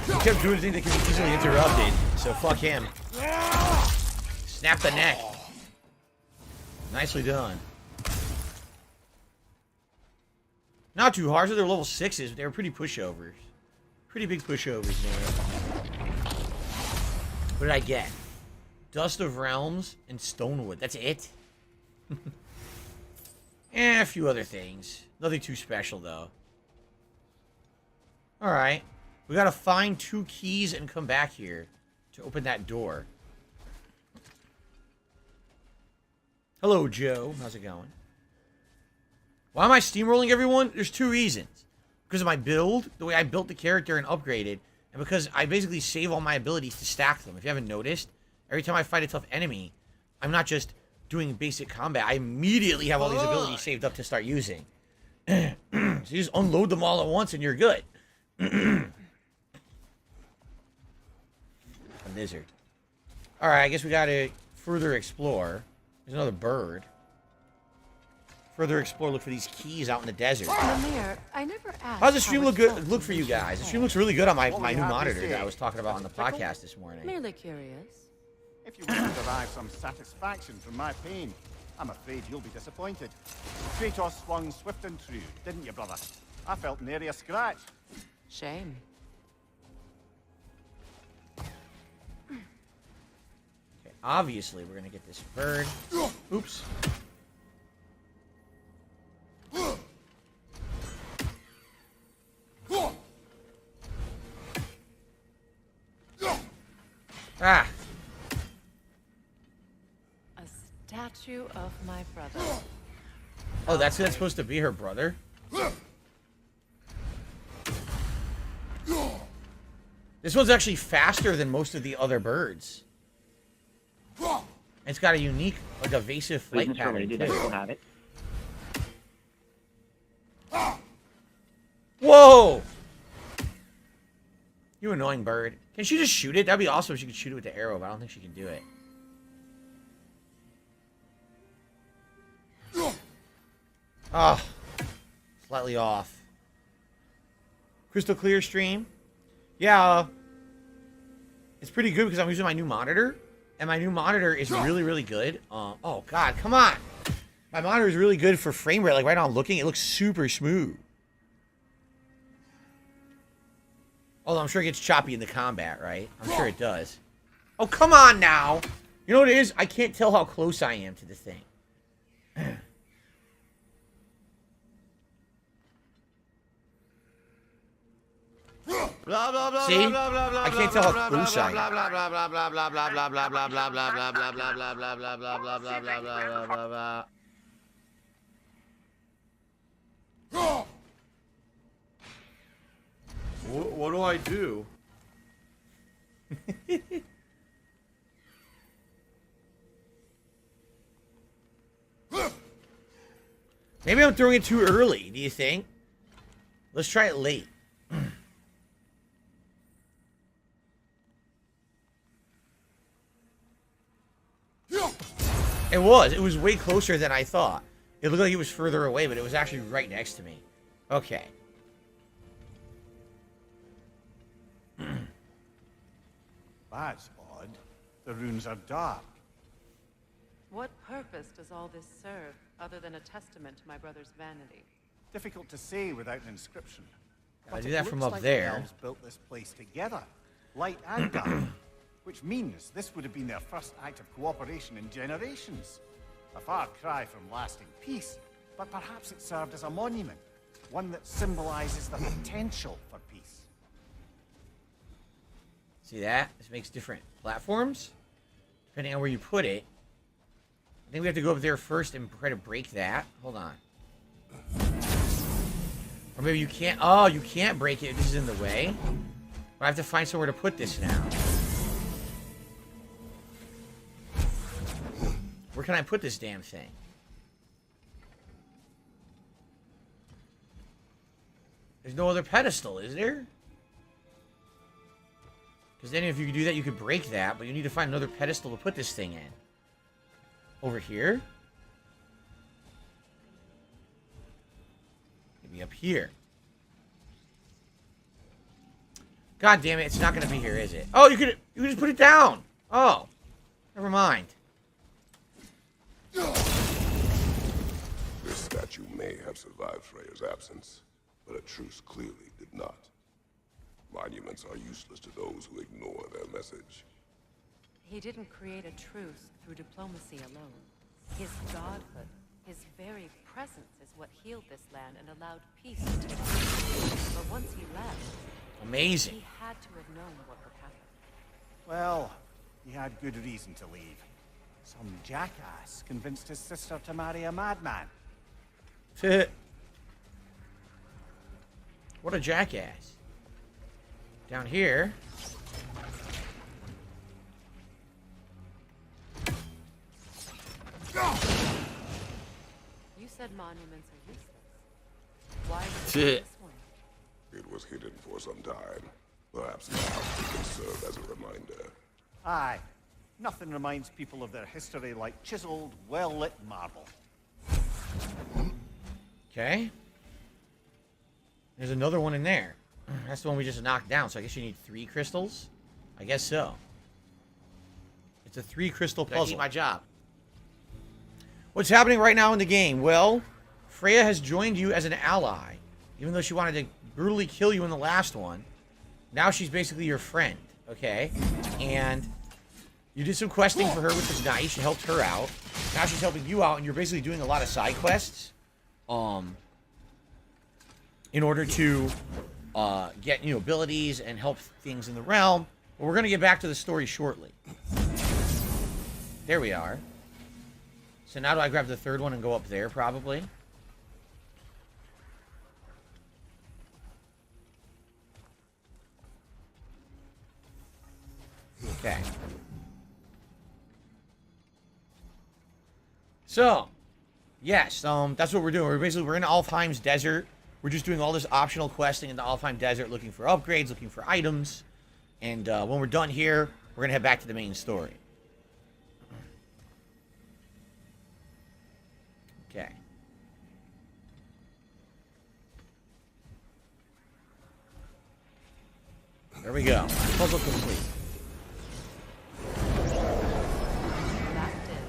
S8: He kept doing things that can be easily interrupted, so fuck him. Snap the neck. Nicely done. Not too hard, so they're level 6s, but they were pretty pushovers. Pretty big pushovers, man. What did I get? Dust of Realms and Stonewood. That's it? A few other things. Nothing too special, though. Alright. We gotta find 2 keys and come back here to open that door. Hello, Joe. How's it going? Why am I steamrolling everyone? There's 2 reasons. Because of my build, the way I built the character and upgraded, and because I basically save all my abilities to stack them. If you haven't noticed, every time I fight a tough enemy, I'm not just doing basic combat. I immediately have all these abilities saved up to start using. So you just unload them all at once and you're good. A lizard. Alright, I guess we gotta further explore. There's another bird. Further explore, look for these keys out in the desert.
S11: Lemire, I never asked.
S8: How's the stream look for you guys? The stream looks really good on my new monitor that I was talking about on the podcast this morning.
S11: Merely curious.
S10: If you want to derive some satisfaction from my pain, I'm afraid you'll be disappointed. Kratos swung swift and true, didn't you, brother? I felt nary a scratch.
S11: Shame.
S8: Okay, obviously we're gonna get this bird. Oops. Ah.
S11: A statue of my brother.
S8: Oh, that's supposed to be her brother? This one's actually faster than most of the other birds. It's got a unique, like, evasive flight pattern.
S12: Did I still have it?
S8: Whoa! You annoying bird. Can she just shoot it? That'd be awesome if she could shoot it with the arrow, but I don't think she can do it. Ah, slightly off. Crystal clear stream. Yeah, it's pretty good because I'm using my new monitor, and my new monitor is really, really good. Oh God, come on! My monitor is really good for frame rate. Like right now, I'm looking, it looks super smooth. Although I'm sure it gets choppy in the combat, right? I'm sure it does. Oh, come on now! You know what it is? I can't tell how close I am to the thing. See? I can't tell how close I am.
S1: What do I do?
S8: Maybe I'm throwing it too early, do you think? Let's try it late. It was way closer than I thought. It looked like it was further away, but it was actually right next to me. Okay.
S10: That's odd. The runes are dark.
S11: What purpose does all this serve, other than a testament to my brother's vanity?
S10: Difficult to say without an inscription.
S8: I do
S10: it
S8: that from
S10: looks
S8: up
S10: like
S8: there.
S10: The elves built this place together, light and dark, which means this would have been their first act of cooperation in generations. A far cry from lasting peace, but perhaps it served as a monument, one that symbolizes the potential for peace.
S8: See that? This makes different platforms, depending on where you put it. I think we have to go up there first and try to break that. Hold on. Or maybe you can't. Oh, you can't break it. This is in the way. I have to find somewhere to put this now. Where can I put this damn thing? There's no other pedestal, is there? Because then if you could do that, you could break that, but you need to find another pedestal to put this thing in. Over here? Maybe up here. God damn it, it's not going to be here, is it? Oh, you could just put it down. Oh, never mind.
S9: This statue may have survived Freya's absence, but a truce clearly did not. Monuments are useless to those who ignore their message.
S11: He didn't create a truce through diplomacy alone. His godhood His very presence is what healed this land and allowed peace to come. But once he left,
S8: Amazing.
S11: he had to have known what would happen.
S10: Well, he had good reason to leave. Some jackass convinced his sister to marry a madman.
S8: What a jackass. Down here.
S11: You said monuments are useless. Why was
S8: Shit.
S11: this one?
S9: It was hidden for some time. Perhaps now it can serve as a reminder.
S10: Aye. Nothing reminds people of their history like chiseled, well-lit marble.
S8: Okay. There's another one in there. That's the one we just knocked down, so I guess you need 3 crystals? I guess so. It's a 3 crystal puzzle. I keep my job. What's happening right now in the game? Well, Freya has joined you as an ally. Even though she wanted to brutally kill you in the last one. Now she's basically your friend, okay? And you did some questing for her, which was nice. You helped her out. Now she's helping you out, and you're basically doing a lot of side quests. In order to get new abilities and help things in the realm. But we're going to get back to the story shortly. There we are. So now do I grab the third one and go up there, probably? Okay. So, yes, that's what we're doing. We're in Alfheim's desert. We're just doing all this optional questing in the Alfheim desert, looking for upgrades, looking for items. And when we're done here, we're going to head back to the main story. Okay. There we go. Puzzle complete.
S11: That did.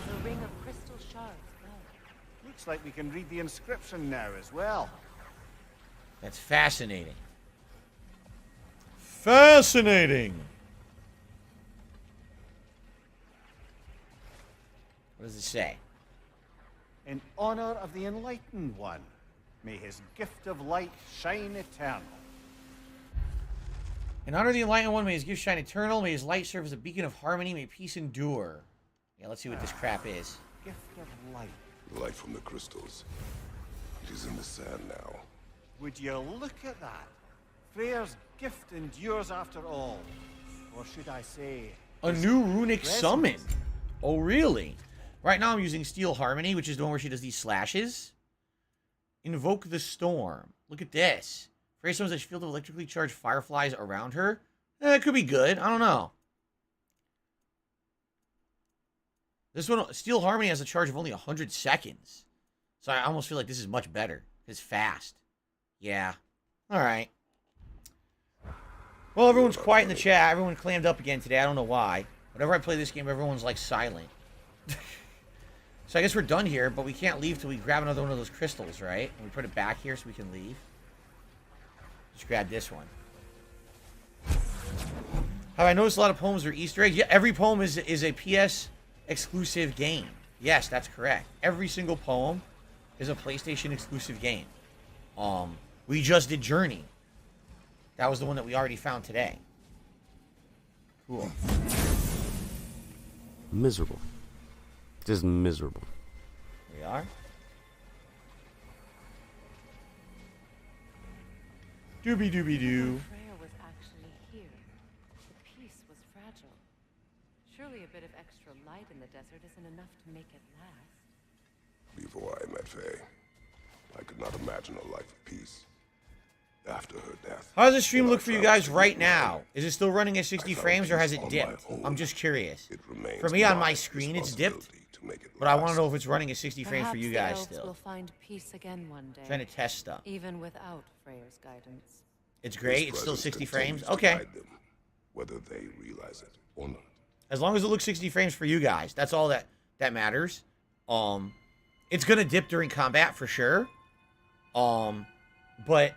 S11: The ring of crystal shards fell.
S10: Looks like we can read the inscription now as well.
S8: That's fascinating. Fascinating! What does it say?
S10: In honor of the Enlightened One, may his gift of light shine eternal.
S8: In honor of the Enlightened One, may his gift shine eternal. May his light serve as a beacon of harmony. May peace endure. Yeah, let's see what this crap is.
S10: Gift of light.
S9: Light from the crystals. It is in the sand now.
S10: Would you look at that? Freyr's gift endures after all. Or should I say...
S8: A new runic
S10: presence.
S8: summon. Oh, really? Right now I'm using Steel Harmony, which is the one where she does these slashes. Invoke the Storm. Look at this. Freya summons a field of electrically charged fireflies around her. It could be good. I don't know. This one, Steel Harmony, has a charge of only 100 seconds. So I almost feel like this is much better. It's fast. Yeah. Alright. Well, everyone's quiet in the chat. Everyone clammed up again today. I don't know why. Whenever I play this game, everyone's like silent. So I guess we're done here, but we can't leave till we grab another one of those crystals, right? And we put it back here so we can leave. Just grab this one. Have I noticed a lot of poems are Easter eggs? Yeah, every poem is a PS exclusive game. Yes, that's correct. Every single poem is a PlayStation exclusive game. We just did Journey. That was the one that we already found today. Cool.
S12: Miserable. Just miserable.
S8: We are. Doobie doobie doo.
S11: Freya was actually here. The peace was fragile. Surely a bit of extra light in the desert isn't enough to make it last.
S9: Before I met Faye, I could not imagine a life of peace. After her death.
S8: How does the stream look for you guys right now? Is it still running at 60 frames or has it dipped? I'm just curious. For me on my screen it's dipped, but I want to know if it's running at 60 frames for you guys
S11: Perhaps the elves
S8: still.
S11: will find peace again one day.
S8: Trying to test stuff.
S11: Even without Freya's guidance.
S8: It's great. It's still 60 frames. Okay.
S9: Whether they realize it or not.
S8: As long as it looks 60 frames for you guys, that's all that matters. It's gonna dip during combat for sure. But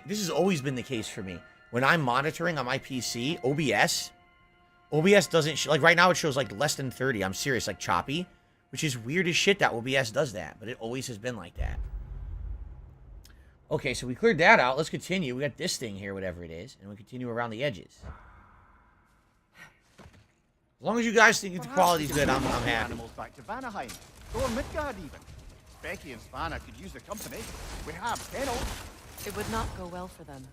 S8: this has always been the case for me. When I'm monitoring on my PC, OBS, OBS doesn't, like right now it shows like less than 30. I'm serious, like choppy, which is weird as shit that OBS does that, but it always has been like that. Okay, so we cleared that out. Let's continue. We got this thing here, whatever it is, and we continue around the edges. As long as you guys think the quality's good, I'm happy.
S10: Animals back to Vanaheim, or Midgard even. Becky and Svanna could use the company. We have kennels.
S11: It would not go well for them.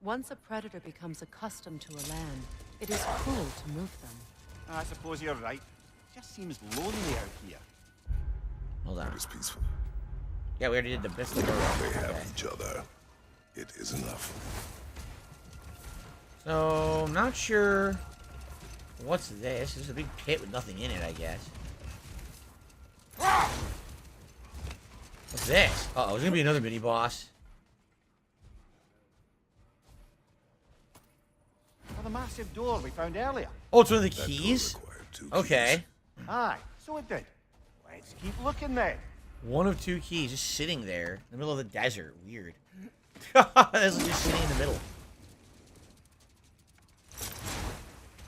S11: Once a predator becomes accustomed to a land, it is cruel to move them.
S10: I suppose you're right. It just seems lonely out here.
S8: Hold on.
S9: It is peaceful.
S8: Yeah, we already did the best of
S9: They
S8: the
S9: have each other. It is enough.
S8: So, I'm not sure. What's this? This is a big pit with nothing in it, I guess. What's this? Uh-oh, there's gonna be another mini boss.
S10: Or the massive door we found earlier.
S8: Oh, it's one of the keys? Okay.
S10: Aye, so it did. Let's keep looking then.
S8: One of 2 keys just sitting there in the middle of the desert. Weird. This is just sitting in the middle.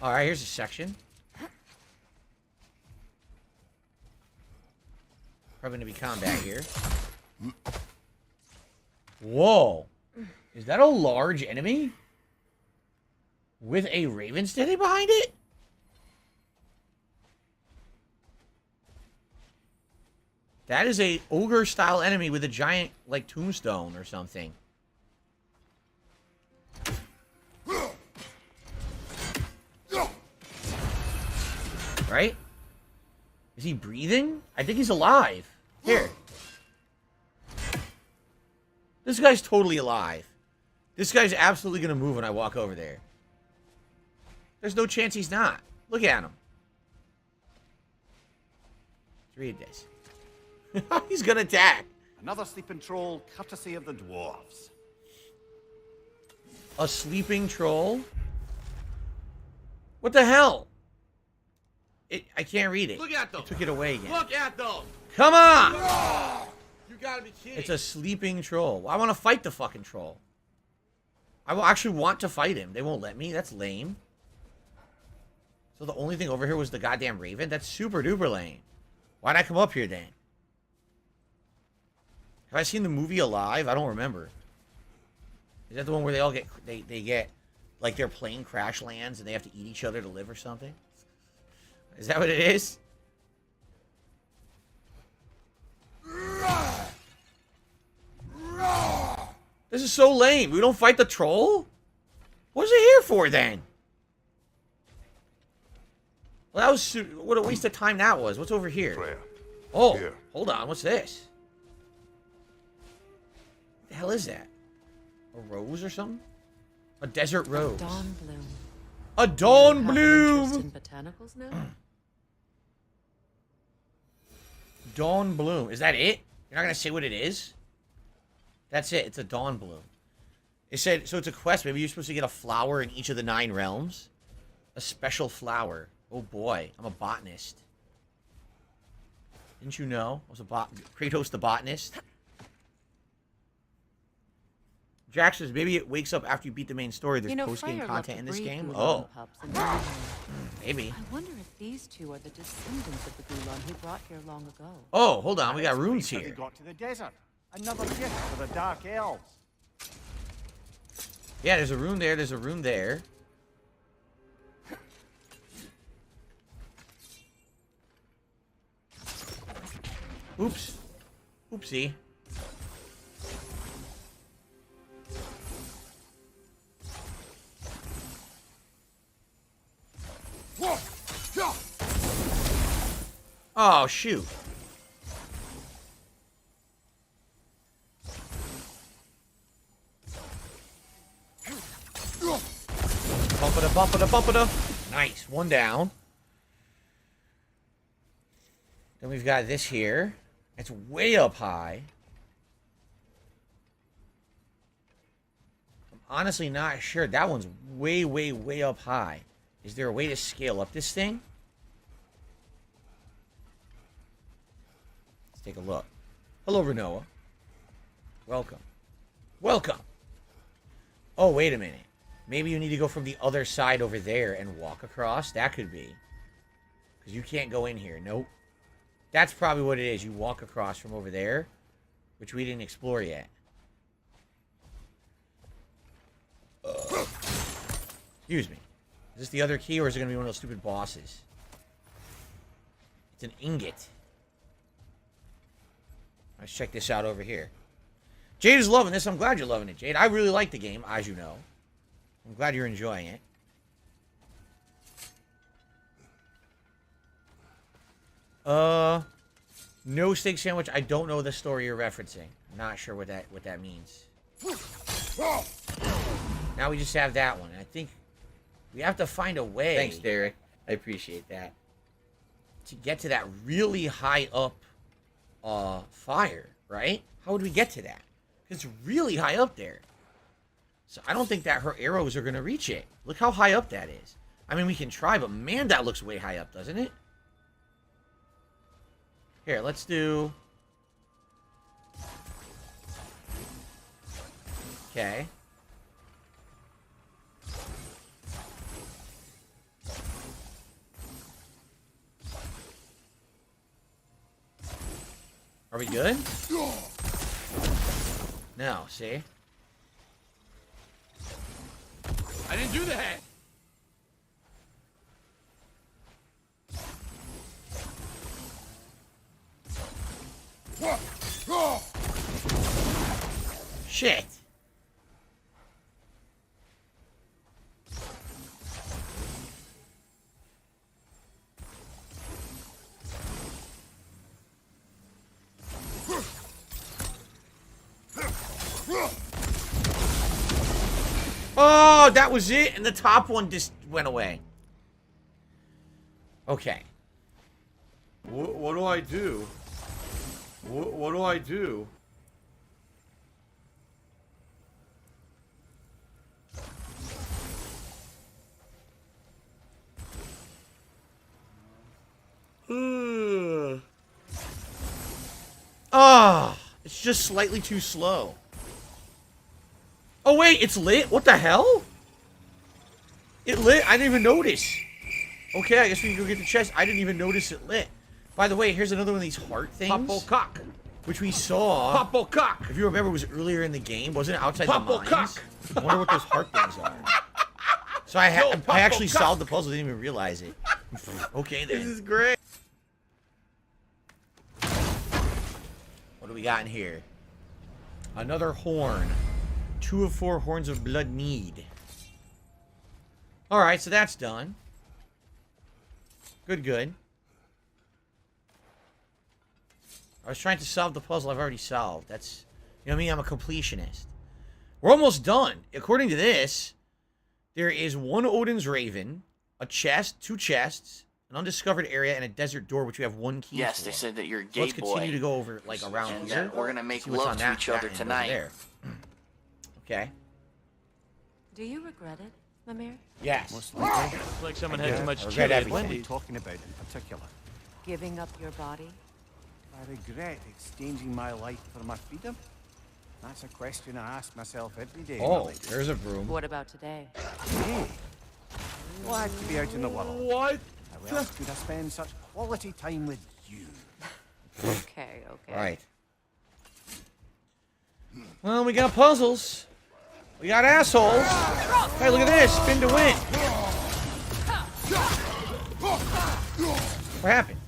S8: Alright, here's a section. Probably gonna be combat here. Whoa. Is that a large enemy? With a raven standing behind it? That is a ogre-style enemy with a giant, like, tombstone or something. Right? Is he breathing? I think he's alive. Here. This guy's totally alive. This guy's absolutely going to move when I walk over there. There's no chance he's not. Look at him. Let's read this. He's going to attack.
S10: Another sleeping troll, courtesy of the dwarves.
S8: A sleeping troll? What the hell? I can't read it.
S1: Look at them.
S8: I took it away again.
S1: Look at them.
S8: Come on!
S1: You gotta be kidding.
S8: It's a sleeping troll. I want to fight the fucking troll. I will actually want to fight him. They won't let me. That's lame. So the only thing over here was the goddamn raven? That's super duper lame. Why'd I come up here then? Have I seen the movie Alive? I don't remember. Is that the one where they all get they get like their plane crash lands and they have to eat each other to live or something? Is that what it is? This is so lame. We don't fight the troll? What's it here for then? Well, that was what a waste of time that was. What's over here?
S9: Freya.
S8: Oh,
S9: Here.
S8: hold on. What's this? What the hell is that? A rose or something? A desert rose.
S11: Dawn bloom.
S8: A dawn
S11: You have an interest
S8: bloom.
S11: in botanicals now?
S8: Dawn bloom. Is that it? You're not gonna say what it is? That's it. It's a dawn bloom. It said so. It's a quest. Maybe you're supposed to get a flower in each of the 9 realms. A special flower. Oh boy, I'm a botanist. Didn't you know? I was Kratos the botanist. Jax says maybe it wakes up after you beat the main story. There's post-game content in this game. Oh, maybe.
S11: I wonder if these two are the descendants of the Gulan who brought here long ago.
S8: Oh, hold on. We got runes
S10: They
S8: here.
S10: got to the desert. Another gift for the dark elves.
S8: Yeah, there's a rune there. There's a rune there. Oops. Oopsie. Oh, shoot. Bump-a-da, bump-a-da, bump-a-da. Nice. One down. Then we've got this here. It's way up high. I'm honestly not sure. That one's way, way, way up high. Is there a way to scale up this thing? Let's take a look. Hello, Renoa. Welcome. Welcome. Oh, wait a minute. Maybe you need to go from the other side over there and walk across. That could be. Because you can't go in here. Nope. That's probably what it is. You walk across from over there, which we didn't explore yet. Excuse me. Is this the other key, or is it going to be one of those stupid bosses? It's an ingot. Let's check this out over here. Jade is loving this. I'm glad you're loving it, Jade. I really like the game, as you know. I'm glad you're enjoying it. No steak sandwich. I don't know the story you're referencing. I'm not sure what that means. Now we just have that one. I think we have to find a way. Thanks, Derek. I appreciate that. To get to that really high up fire, right? How would we get to that? It's really high up there. So I don't think that her arrows are going to reach it. Look how high up that is. I mean, we can try, but man, that looks way high up, doesn't it? Here, let's do... Okay. Are we good? No, see?
S13: I didn't do that!
S8: Shit! Oh, that was it, and the top one just went away. Okay.
S13: What do I do? What do I do?
S8: Ah, it's just slightly too slow. Oh wait, it's lit? What the hell? It lit? I didn't even notice. Okay, I guess we can go get the chest. I didn't even notice it lit. By the way, here's another one of these heart things.
S13: Popplecock.
S8: Which we saw.
S13: Popplecock.
S8: If you remember, it was earlier in the game. Wasn't it outside the mines? I wonder what those heart things are. So I actually solved the puzzle. Didn't even realize it. Okay then.
S13: This is great.
S8: What do we got in here? Another horn. 2 of 4 horns of blood need. Alright, so that's done. Good, good. I was trying to solve the puzzle I've already solved. That's, you know what I mean? I'm a completionist. We're almost done. According to this, there is 1 Odin's Raven, a chest, 2 chests, an undiscovered area, and a desert door, which we have 1 key
S14: Yes,
S8: for.
S14: they said that you're a
S8: So
S14: gay
S8: let's continue
S14: boy.
S8: to go over, like, around
S14: And
S8: here.
S14: we're gonna make
S8: See what's
S14: love
S8: on
S14: to
S8: that-
S14: each
S8: that
S14: other
S8: end over
S14: tonight.
S8: there. Okay.
S11: Do you regret it, Mimir?
S8: Yes.
S10: Most likely.
S13: It's like someone had too much
S8: I
S13: chili
S8: regret
S13: at
S10: What are you
S13: Wendy's.
S10: talking about in particular?
S11: Giving up your body?
S10: I regret exchanging my life for my freedom? That's a question I ask myself every day.
S8: Oh,
S10: Millie.
S8: there's a broom.
S11: What about today?
S10: Hey, glad to be out in the world.
S13: What?
S10: How else could I spend such quality time with you?
S11: Okay, okay.
S8: Right. Well, we got puzzles. We got assholes. Hey, look at this. Spin to win. What happened?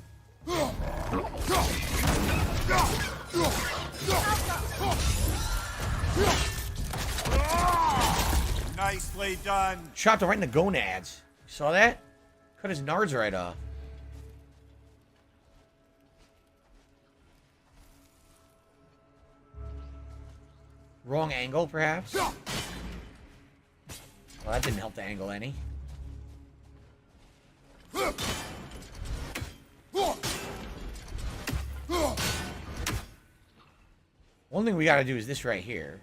S10: Nicely done.
S8: Chopped him right in the gonads. You saw that? Cut his nards right off. Wrong angle, perhaps? Well, that didn't help the angle any. One thing we gotta do is this right here.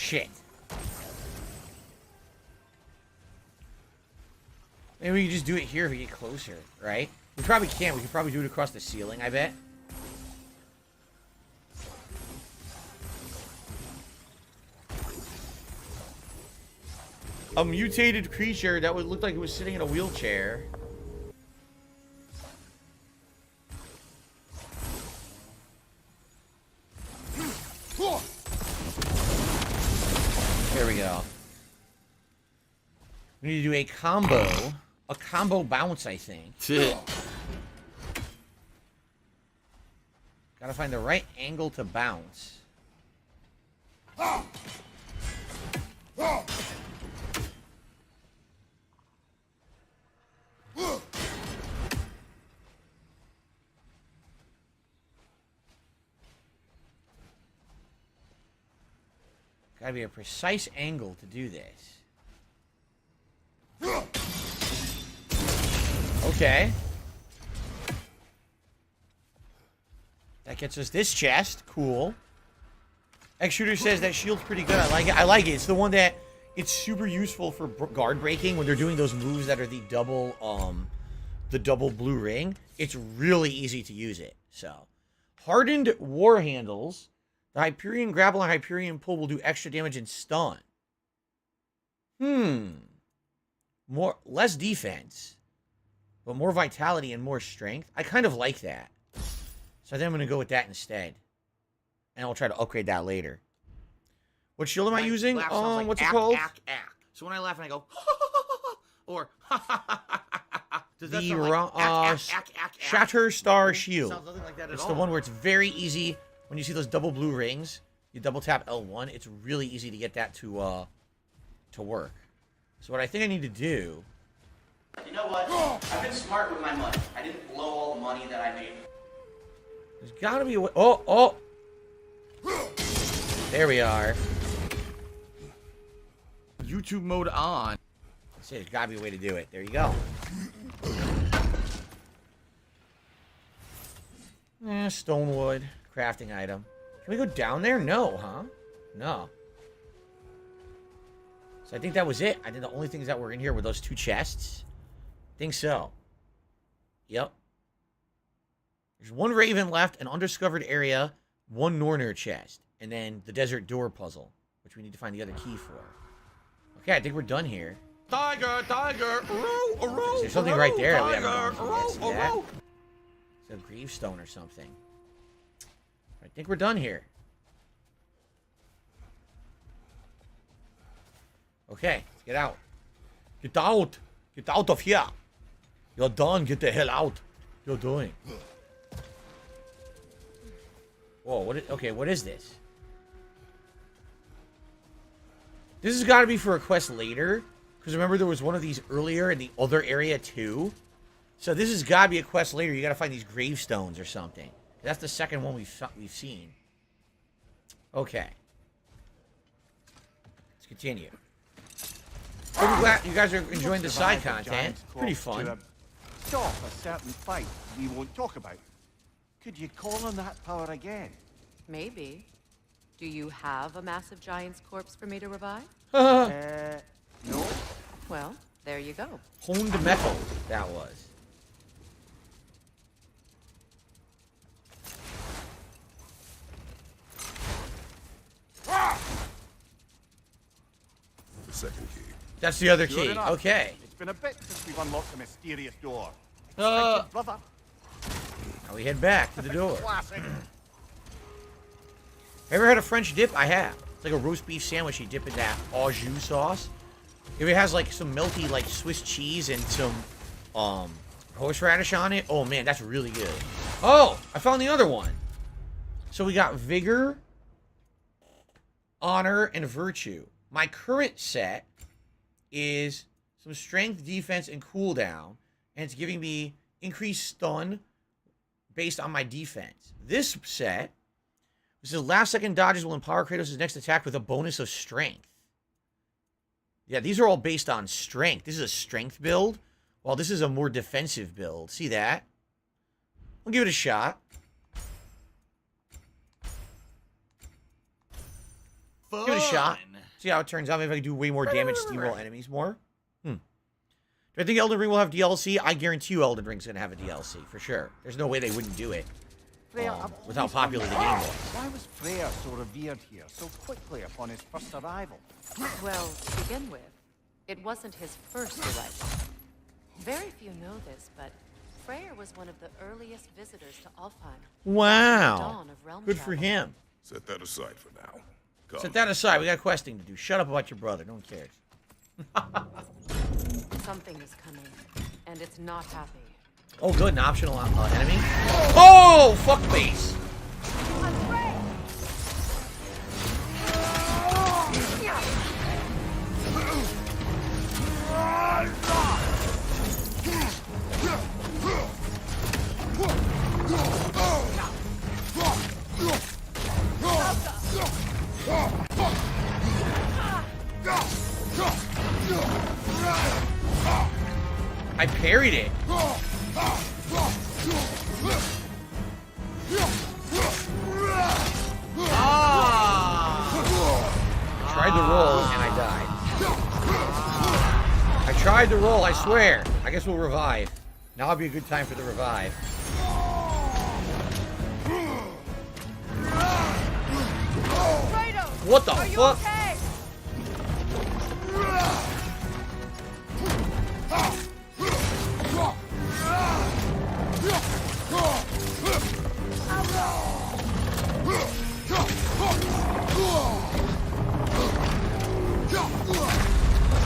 S8: Shit. Maybe we can just do it here if we get closer, right? We probably can. We could probably do it across the ceiling, I bet. A mutated creature that would look like it was sitting in a wheelchair. There we go. We need to do a combo bounce, I think. Gotta find the right angle to bounce. Gotta be a precise angle to do this. Okay. That gets us this chest. Cool. X-Shooter says that shield's pretty good. I like it. I like it. It's the one that... It's super useful for guard breaking when they're doing those moves that are the double blue ring. It's really easy to use it. So, hardened war handles. The Hyperion grapple and Hyperion pull will do extra damage and stun. Less defense, but more vitality and more strength. I kind of like that. So I think I'm going to go with that instead. And I'll try to upgrade that later. What shield am I using?
S1: Like
S8: What's it called?
S1: So when I laugh and I go, or does that
S8: The
S1: sound like
S8: Shatter Star Shield.
S1: Sounds nothing like that at
S8: It's
S1: all.
S8: the one where it's very easy. When you see those double blue rings, you double tap L1. It's really easy to get that to work. So what I think I need to do...
S1: You know what? I've been smart with my money. I didn't blow all the money that I made.
S8: There's gotta be a way... Oh! There we are.
S1: YouTube mode on.
S8: There's gotta be a way to do it. There you go. Stonewood. Crafting item. Can we go down there? No, huh? No. So I think that was it. I think the only things that were in here were those two chests. I think so. Yep. There's one Raven left, an undiscovered area, one Norner chest, and then the desert door puzzle, which we need to find the other key for. Okay, I think we're done here.
S1: Tiger,
S8: There's something right there that we haven't done yet. See that? It's a gravestone or something. I think we're done here. Okay, let's get out. Get out! Get out of here! You're done, get the hell out! You're doing. Whoa, what is this? This has got to be for a quest later. Because remember there was one of these earlier in the other area too? So this has got to be a quest later. You got to find these gravestones or something. That's the second one we've seen. Okay. Let's continue. I'm glad you guys are enjoying the side content. It's pretty fun.
S10: Stop a certain fight we won't talk about. Could you call on that power again?
S11: Maybe. Do you have a massive giant's corpse for me to revive?
S10: No.
S11: Well, there you go.
S8: Honed metal, that was.
S9: The second key.
S8: That's the other
S10: Sure
S8: key.
S10: enough.
S8: Okay.
S10: It's been a bit since we've unlocked the mysterious door.
S8: Uh,
S10: Thank you, brother.
S8: Now we head back to the door.
S10: Classic.
S8: Ever had a French dip? I have. It's like a roast beef sandwich you dip in that au jus sauce. If it has like some melty like Swiss cheese and some horseradish on it, oh man, that's really good. Oh, I found the other one. So we got vigor, honor, and virtue. My current set is some strength, defense, and cooldown, and it's giving me increased stun based on my defense. This set, this is last second dodges will empower Kratos' next attack with a bonus of strength. Yeah, these are all based on strength. This is a strength build, while this is a more defensive build. See that? We'll give it a shot. Give it a shot. See how it turns out. Maybe I can do way more damage, steamroll enemies more. Do I think Elden Ring will have DLC? I guarantee you Elden Ring's gonna have a DLC for sure. There's no way they wouldn't do it with how popular the game was.
S10: Why was Freyr so revered here so quickly upon his first arrival?
S11: Well, to begin with, it wasn't his first arrival. Very few know this, but Freyr was one of the earliest visitors to Alfheim.
S8: Wow.
S11: Dawn of realm
S8: Good for
S11: travel.
S8: him.
S9: Set that aside for now. Come.
S8: Set that aside. We got questing to do. Shut up about your brother. No one cares.
S11: Something is coming, and it's not happy.
S8: Oh, good. An optional enemy. Oh, fuck face. I parried it. I tried to roll and I died. I tried to roll, I swear. I guess we'll revive. Now would be a good time for the revive. What the fuck?
S5: Okay.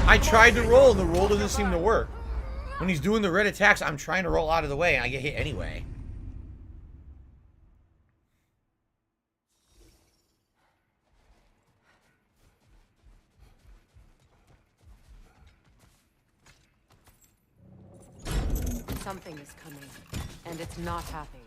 S8: I tried to roll and the roll doesn't seem to work. When he's doing the red attacks, I'm trying to roll out of the way and I get hit anyway.
S11: Something is coming, and it's not happy.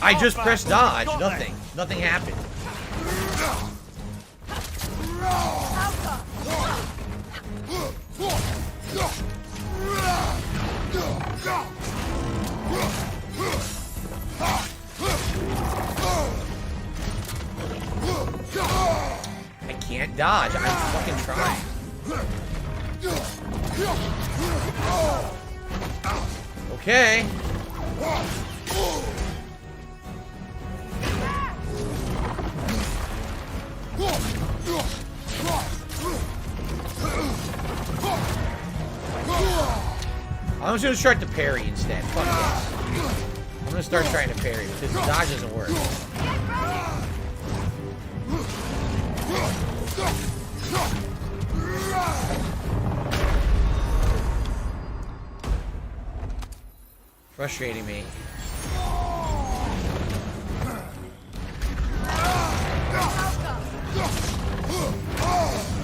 S8: I just pressed dodge. Nothing. Nothing happened. I can't dodge. I'm fucking trying. Okay. I'm just gonna start to parry instead. Fuck this. I'm gonna start trying to parry because the dodge doesn't work. Frustrating me.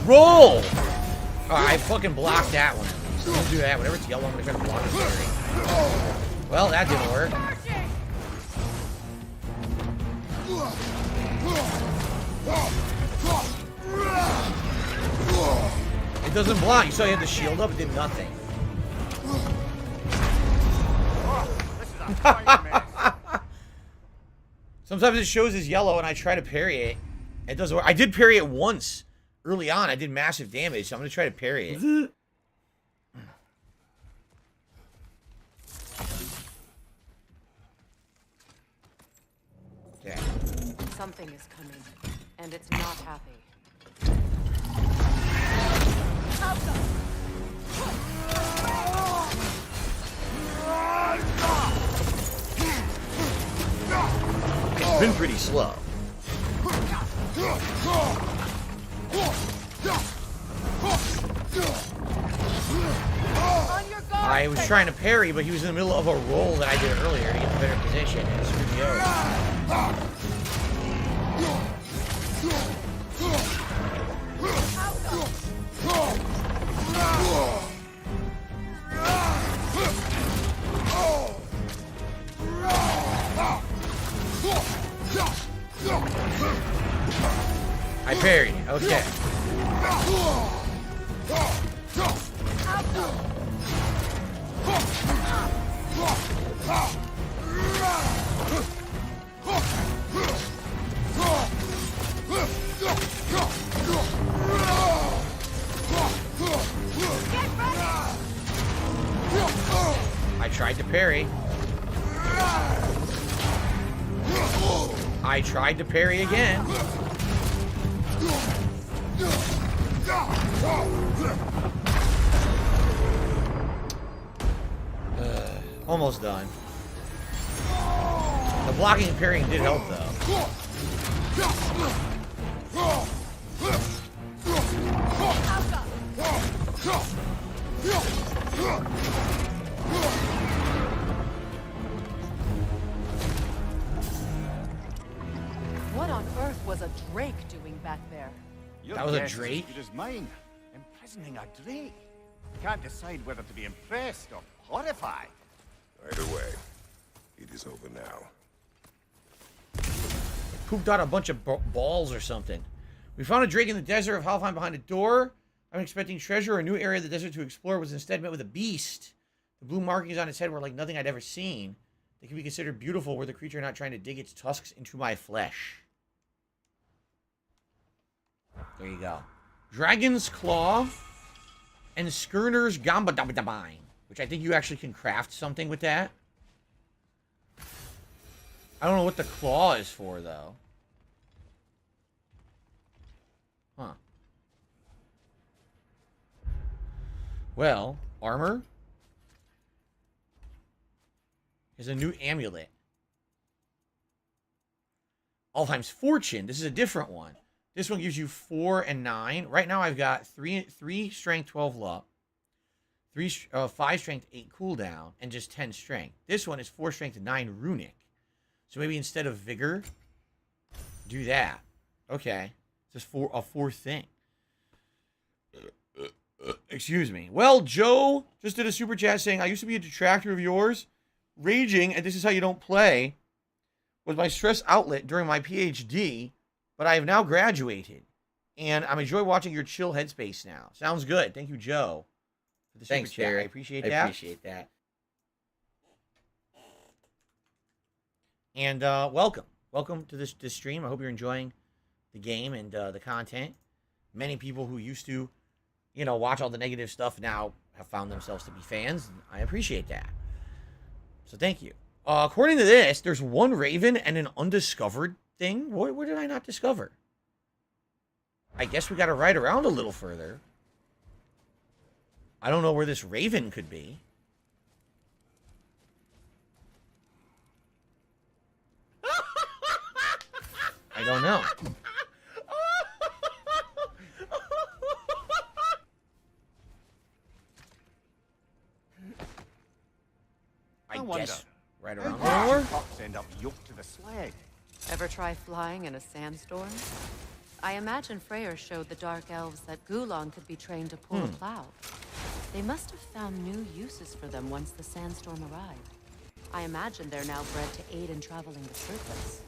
S8: Roll! Oh, I fucking blocked that one. Don't do that. Whenever it's yellow, I'm gonna try to block it. Well, that didn't work. It doesn't block. You saw you had the shield up. It did nothing. Sometimes it shows as yellow and I try to parry it. It doesn't work. I did parry it once early on. I did massive damage, so I'm going to try to parry it. Okay.
S11: Something is coming, and it's not happy.
S8: It's been pretty slow. I was trying to parry, but he was in the middle of a roll that I did earlier to get in a better position, and it screwed me over. I parried. Okay. tried to parry. I tried to parry again. Almost done. The blocking and parrying did help, though.
S11: What on earth was a drake doing back there?
S10: Your
S8: That was a
S10: guess is
S8: drake?
S10: as good as mine. Imprisoning a drake. Can't decide whether to be impressed or horrified.
S9: Either way, it is over now.
S8: Pooped out a bunch of balls or something. We found a drake in the desert of Halfheim behind a door. I'm expecting treasure or a new area of the desert to explore, was instead met with a beast. The blue markings on its head were like nothing I'd ever seen. They can be considered beautiful were the creature not trying to dig its tusks into my flesh. There you go. Dragon's Claw and Skirner's Gambadabine, which I think you actually can craft something with that. I don't know what the claw is for, though. Huh. Well, armor. Here's a new amulet. Alfheim's Fortune. This is a different one. This one gives you 4 and 9. Right now I've got 3 strength, 12 luck. 5 strength, 8 cooldown, and just 10 strength. This one is 4 strength, 9 runic. So maybe instead of vigor, do that. Okay. Just a 4 thing. Excuse me. Well, Joe just did a super chat saying, I used to be a detractor of yours. Raging, and this is how you don't play, was my stress outlet during my PhD, but I have now graduated. And I'm enjoying watching your chill headspace now. Sounds good. Thank you, Joe. For the
S1: Thanks,
S8: super chat.
S1: Barry.
S8: I appreciate that.
S1: I appreciate that.
S8: And welcome. Welcome to this stream. I hope you're enjoying the game and the content. Many people who used to, watch all the negative stuff now have found themselves to be fans. And I appreciate that. So thank you. According to this, there's one raven and an undiscovered thing. What did I not discover? I guess we got to ride around a little further. I don't know where this raven could be. I don't know. I guess right around
S10: How
S8: there.
S10: did pups end up yoked to the sled?
S11: Ever try flying in a sandstorm? I imagine Freyr showed the Dark Elves that Gulon could be trained to pull a plow. They must have found new uses for them once the sandstorm arrived. I imagine they're now bred to aid in traveling the surface.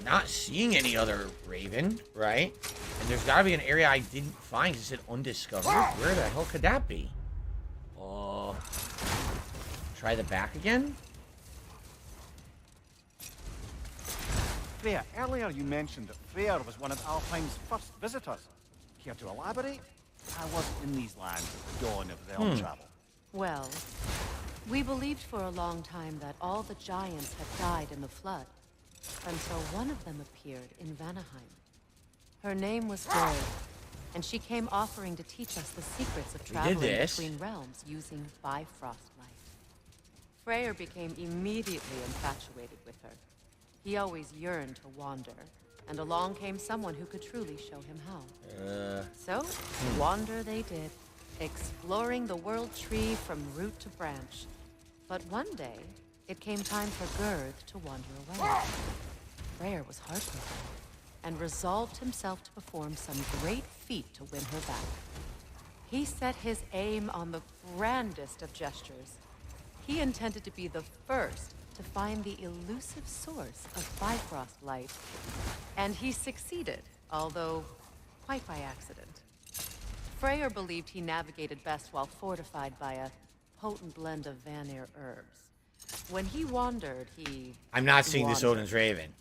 S8: Not seeing any other raven, right? And there's got to be an area I didn't find. It said undiscovered. Where the hell could that be? Try the back again?
S10: Freyr, earlier you mentioned that Freyr was one of Alfheim's first visitors. Care to elaborate? I wasn't in these lands at the dawn of realm travel.
S11: Well, we believed for a long time that all the giants had died in the flood, until one of them appeared in Vanaheim. Her name was Gerd, and she came offering to teach us the secrets of traveling between realms using Bifrost light. Freyr became immediately infatuated with her. He always yearned to wander, and along came someone who could truly show him how. So, wander they did, exploring the world tree from root to branch. But one day, it came time for Gerd to wander away. Freyr was heartbroken, and resolved himself to perform some great feat to win her back. He set his aim on the grandest of gestures. He intended to be the first to find the elusive source of Bifrost light. And he succeeded, although quite by accident. Freyr believed he navigated best while fortified by a potent blend of Vanir herbs. When he wandered,
S8: I'm not seeing this Odin's Raven.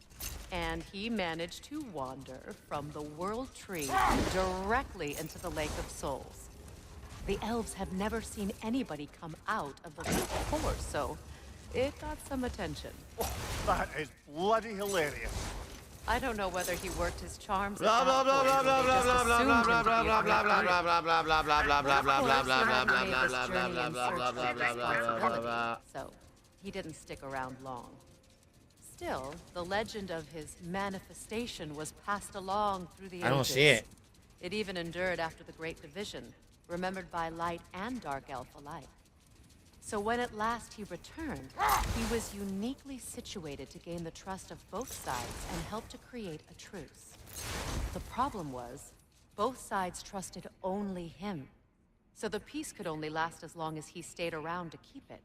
S11: And he managed to wander from the World Tree directly into the Lake of Souls. The elves have never seen anybody come out of the lake before, so it got some attention.
S10: That is bloody hilarious.
S11: I don't know whether he worked his charms at
S8: Blah blah
S11: that
S8: blah
S11: point,
S8: blah
S11: or
S8: blah
S11: they just
S8: blah blah blah
S11: assumed
S8: blah
S11: him to
S8: blah
S11: be
S8: blah
S11: a
S8: blah
S11: great
S8: blah blah blah blah blah blah blah blah blah blah blah blah blah blah blah blah.
S11: So he didn't stick around long. Still, the legend of his manifestation was passed along through the ages.
S8: I don't see it.
S11: It even endured after the Great Division, remembered by light and dark elf alike. So when at last he returned, he was uniquely situated to gain the trust of both sides and help to create a truce. The problem was, both sides trusted only him. So the peace could only last as long as he stayed around to keep it.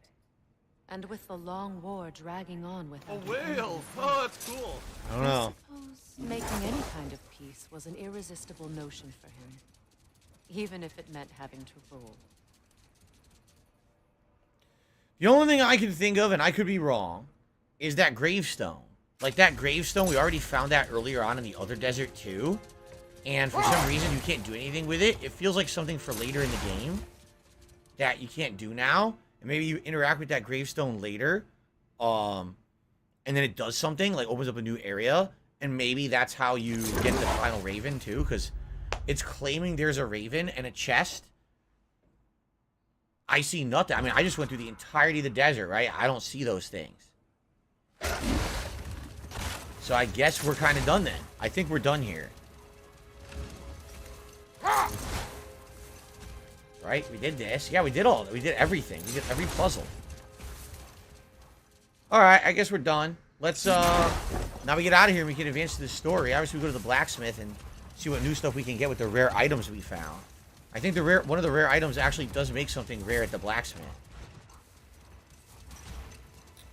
S11: And with the long war dragging on without
S13: A whale! Oh, that's cool.
S8: I don't know.
S11: I suppose making any kind of peace was an irresistible notion for him. Even if it meant having to rule.
S8: The only thing I can think of, and I could be wrong, is that gravestone. Like, that gravestone, we already found that earlier on in the other desert, too. And for some reason, you can't do anything with it. It feels like something for later in the game that you can't do now. And maybe you interact with that gravestone later, and then it does something, like opens up a new area. And maybe that's how you get the final raven, too, because it's claiming there's a raven and a chest. I see nothing. I mean, I just went through the entirety of the desert, right? I don't see those things. So I guess we're kind of done then. I think we're done here. Right? We did this. Yeah, we did all. We did everything. We did every puzzle. Alright, I guess we're done. Let's, now we get out of here and we can advance to the story. Obviously, we go to the blacksmith and see what new stuff we can get with the rare items we found. I think one of the rare items actually does make something rare at the blacksmith.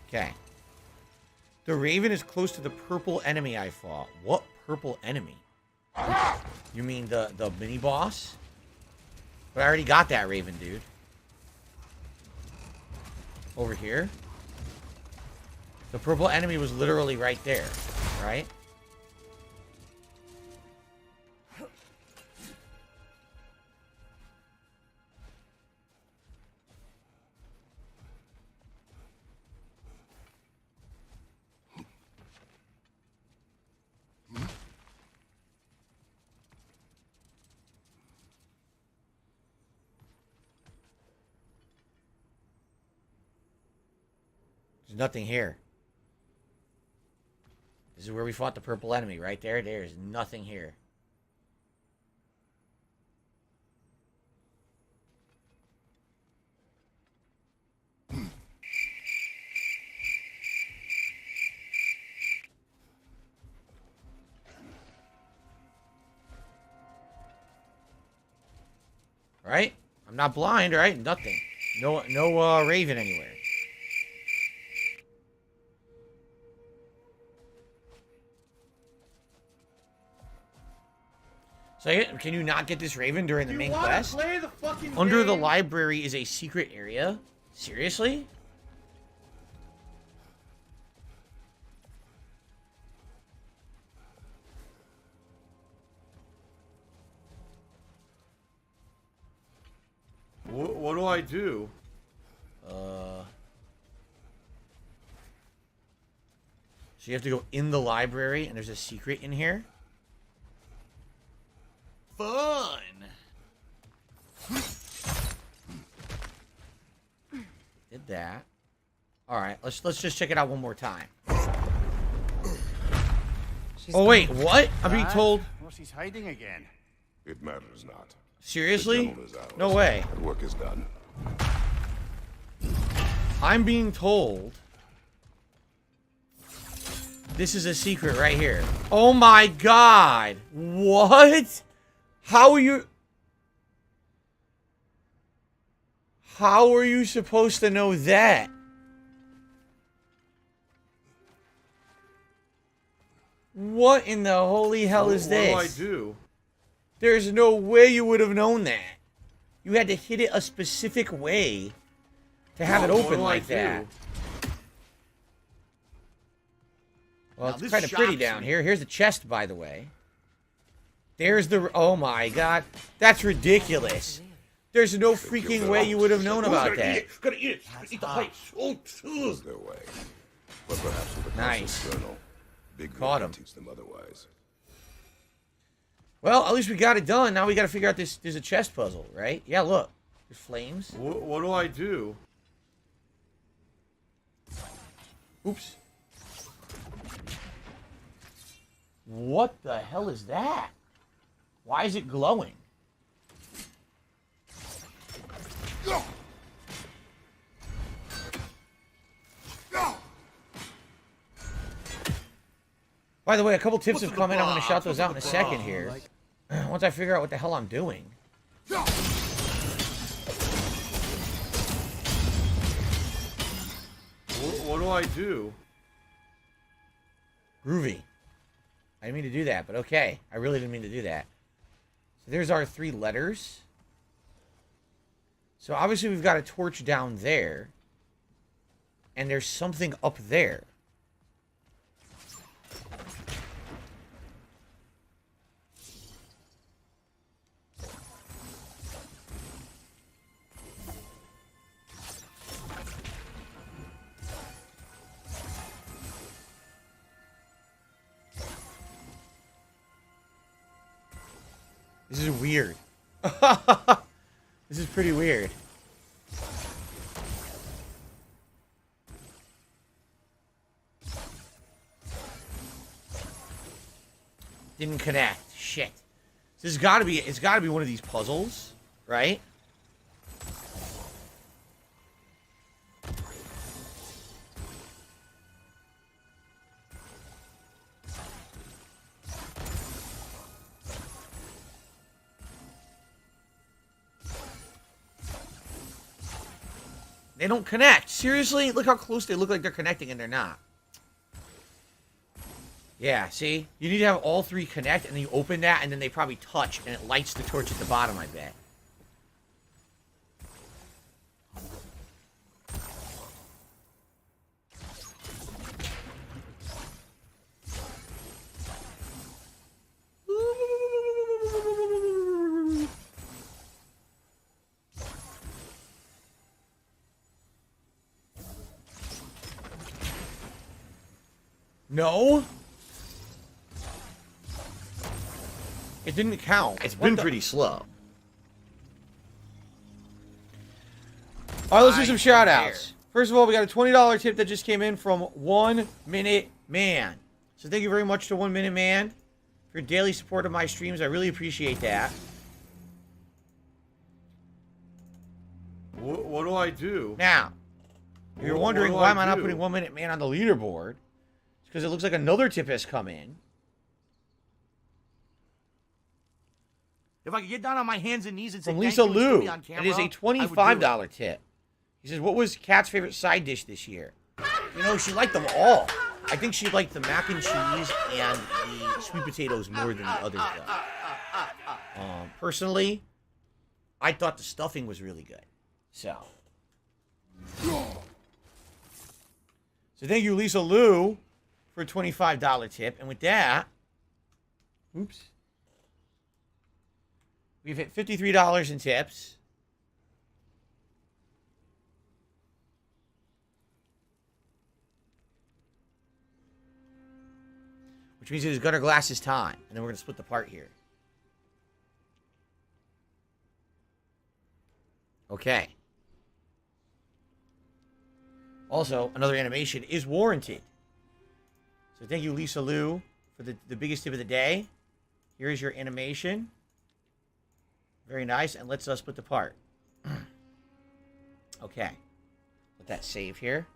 S8: Okay. The raven is close to the purple enemy I fought. What purple enemy? You mean the mini boss? But I already got that raven, dude. Over here. The purple enemy was literally right there, right? There's nothing here. This is where we fought the purple enemy, right there. There's nothing here. Right? I'm not blind, right? Nothing. No raven anywhere. So can you not get this raven during the main quest?
S13: Play the fucking
S8: Under the
S13: game?
S8: library is a secret area? Seriously?
S13: What do I do?
S8: So you have to go in the library and there's a secret in here?
S1: Fun.
S8: Did that. Alright, let's just check it out one more time. Oh wait, what? I'm being told.
S10: What's he's hiding again?
S9: It matters not.
S8: Seriously?
S9: The gentleman is ours.
S8: No way.
S9: The work is done.
S8: I'm being told this is a secret right here. Oh my god. What? How are you supposed to know that? What in the holy hell is this?
S13: What do I do?
S8: There's no way you would have known that. You had to hit it a specific way to have it open like that. Well, it's kind of pretty down here. Here's the chest, by the way. There's the... Oh, my God. That's ridiculous. There's no freaking way you would have known about that.
S13: Gotta eat it. Eat the height.
S9: Was their way. But perhaps with the
S8: Nice.
S9: journal, Big
S8: Caught
S9: Man
S8: him.
S9: can teach them otherwise.
S8: Well, at least we got it done. Now we got to figure out this. There's a chest puzzle, right? Yeah, look. There's flames.
S13: What do I do?
S8: Oops. What the hell is that? Why is it glowing? By the way, a couple tips have come in. I'm going to shout those out in a second here. Once I figure out what the hell I'm doing.
S13: What do I do?
S8: Groovy. I didn't mean to do that, but okay. I really didn't mean to do that. So there's our 3 letters. So obviously we've got a torch down there. And there's something up there. This is weird. This is pretty weird. Didn't connect. Shit. This has got to be. It's got to be one of these puzzles, right? They don't connect. Seriously? Look how close they look like they're connecting and they're not. Yeah, see? You need to have all 3 connect and then you open that and then they probably touch and it lights the torch at the bottom, I bet. No? It didn't count. It's been pretty slow. All right, let's do some shout-outs. First of all, we got a $20 tip that just came in from 1 Minute Man. So thank you very much to 1 Minute Man for your daily support of my streams. I really appreciate that.
S13: What do I do?
S8: Now, if you're wondering why am I not putting 1 Minute Man on the leaderboard, it's because it looks like another tip has come in.
S1: If I could get down on my hands and knees and say
S8: From
S1: thank
S8: Lisa
S1: you and still
S8: Lou.
S1: be on camera,
S8: It is a
S1: I would do
S8: $25 tip. He says, what was Kat's favorite side dish this year? You know, she liked them all. I think she liked the mac and cheese and the sweet potatoes more than the others, though. Personally, I thought the stuffing was really good. So thank you, Lisa Lou, for a $25 tip. And with that, oops. We've hit $53 in tips. Which means it is gutter glasses time. And then we're going to split the part here. Okay. Also, another animation is warranted. So thank you, Lisa Lou, for the biggest tip of the day. Here is your animation. Very nice, and let's split the part. Okay. Let that save here.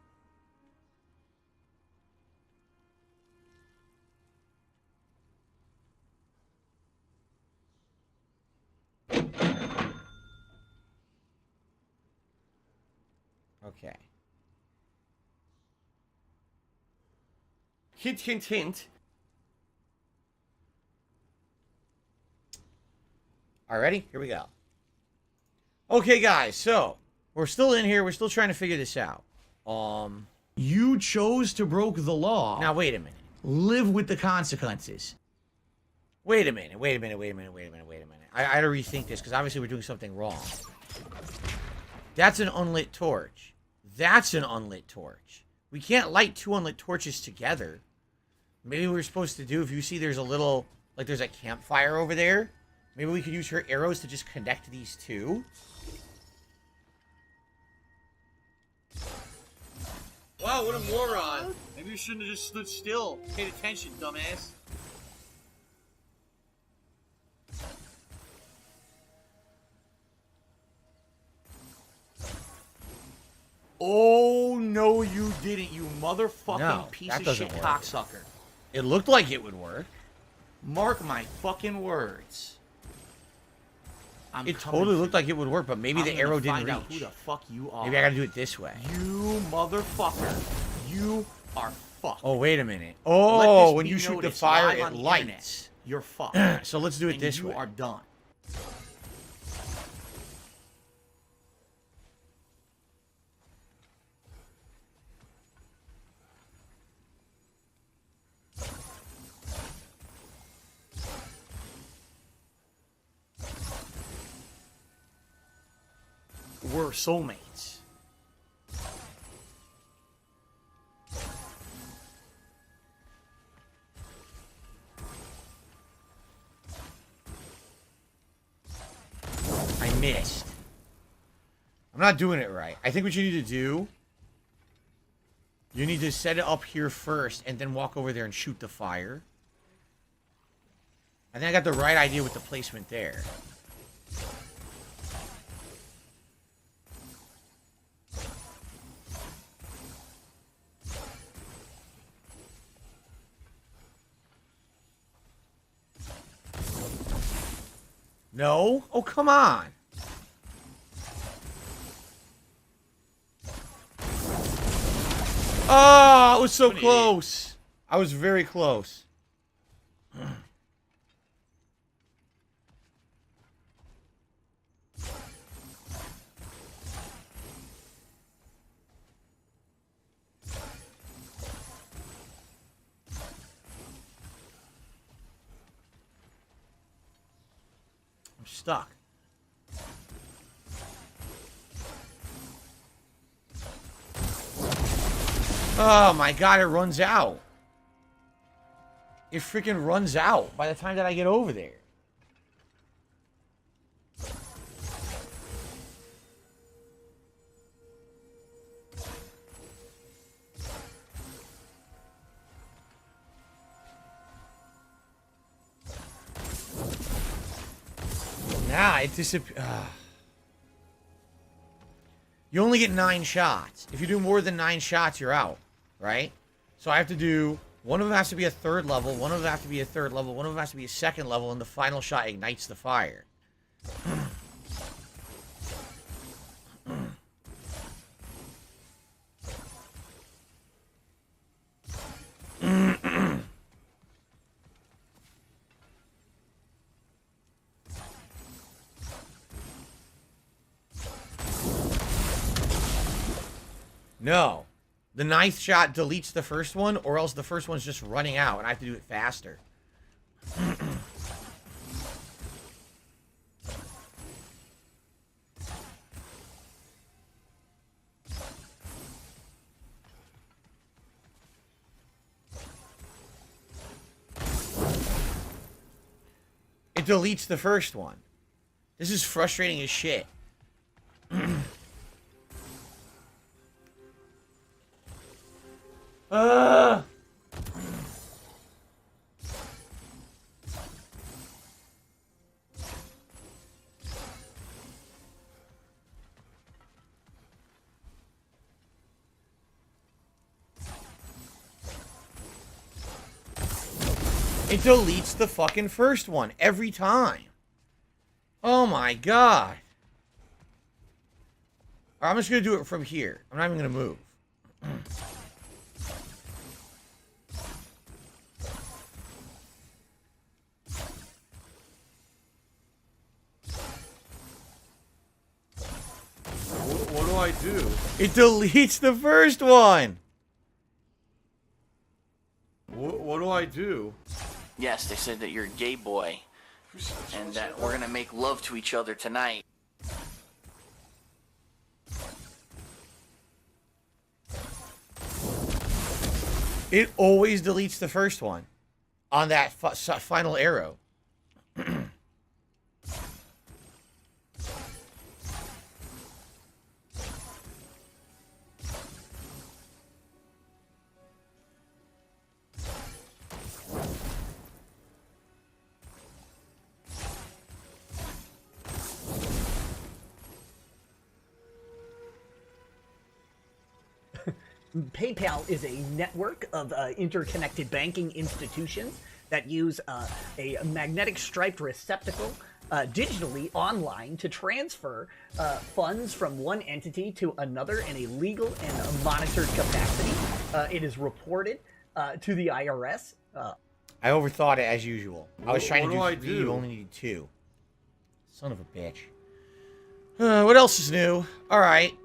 S8: Okay.
S13: Hint, hint, hint.
S8: Alrighty, here we go. Okay, guys, so we're still in here. We're still trying to figure this out.
S1: You chose to broke the law.
S8: Now, wait a minute.
S1: Live with the consequences.
S8: Wait a minute. I got to rethink this because obviously we're doing something wrong. That's an unlit torch. That's an unlit torch. We can't light 2 unlit torches together. Maybe we're supposed to do, if you see there's a little, like there's a campfire over there, maybe we could use her arrows to just connect these 2. Wow, what a moron. Maybe you shouldn't have just stood still. Paid attention, dumbass.
S1: Oh, no, you didn't, you motherfucking
S8: No,
S1: piece
S8: that
S1: of
S8: doesn't
S1: shit
S8: work.
S1: cocksucker.
S8: It looked like it would work.
S1: Mark my fucking words.
S8: It totally looked like it would work, but maybe
S1: I'm
S8: the
S1: gonna
S8: arrow didn't
S1: find
S8: reach.
S1: out who the fuck you are.
S8: Maybe I gotta do it this way.
S1: You motherfucker. You are fucked.
S8: Oh, wait a minute.
S1: Let
S8: Oh,
S1: this
S8: when
S1: be
S8: you shoot the
S1: noticed
S8: fire,
S1: live
S8: it
S1: on the
S8: lights.
S1: internet. You're fucked.
S8: So let's do it
S1: And
S8: this way.
S1: You are done. We're soulmates.
S8: I missed. I'm not doing it right. I think what you need to do, you need to set it up here first and then walk over there and shoot the fire. I think I got the right idea with the placement there. No? Oh, come on. Oh, it was so close. I was very close. I'm stuck. Oh my god, it runs out. It freaking runs out by the time that I get over there. Nah, it disappears. You only get 9 shots. If you do more than 9 shots, you're out, right? So I have to do, one of them has to be a 3rd level, one of them has to be a 3rd level, one of them has to be a 2nd level, and the final shot ignites the fire. No. The 9th shot deletes the first one, or else the first one's just running out, and I have to do it faster. It deletes the first one. This is frustrating as shit. It deletes the fucking first one every time. Oh my god. I'm just gonna do it from here. I'm not even gonna move.
S13: What do I do?
S8: It deletes the first one.
S13: What do I do?
S14: Yes, they said that you're a gay boy, and that we're gonna make love to each other tonight.
S8: It always deletes the first one on that final arrow.
S15: PayPal is a network of interconnected banking institutions that use a magnetic striped receptacle digitally online to transfer funds from one entity to another in a legal and monitored capacity. It is reported to the IRS.
S8: I overthought it as usual. I was trying to do
S13: What
S8: 3,
S13: do?
S8: you only needed 2. Son of a bitch. What else is new? Alright.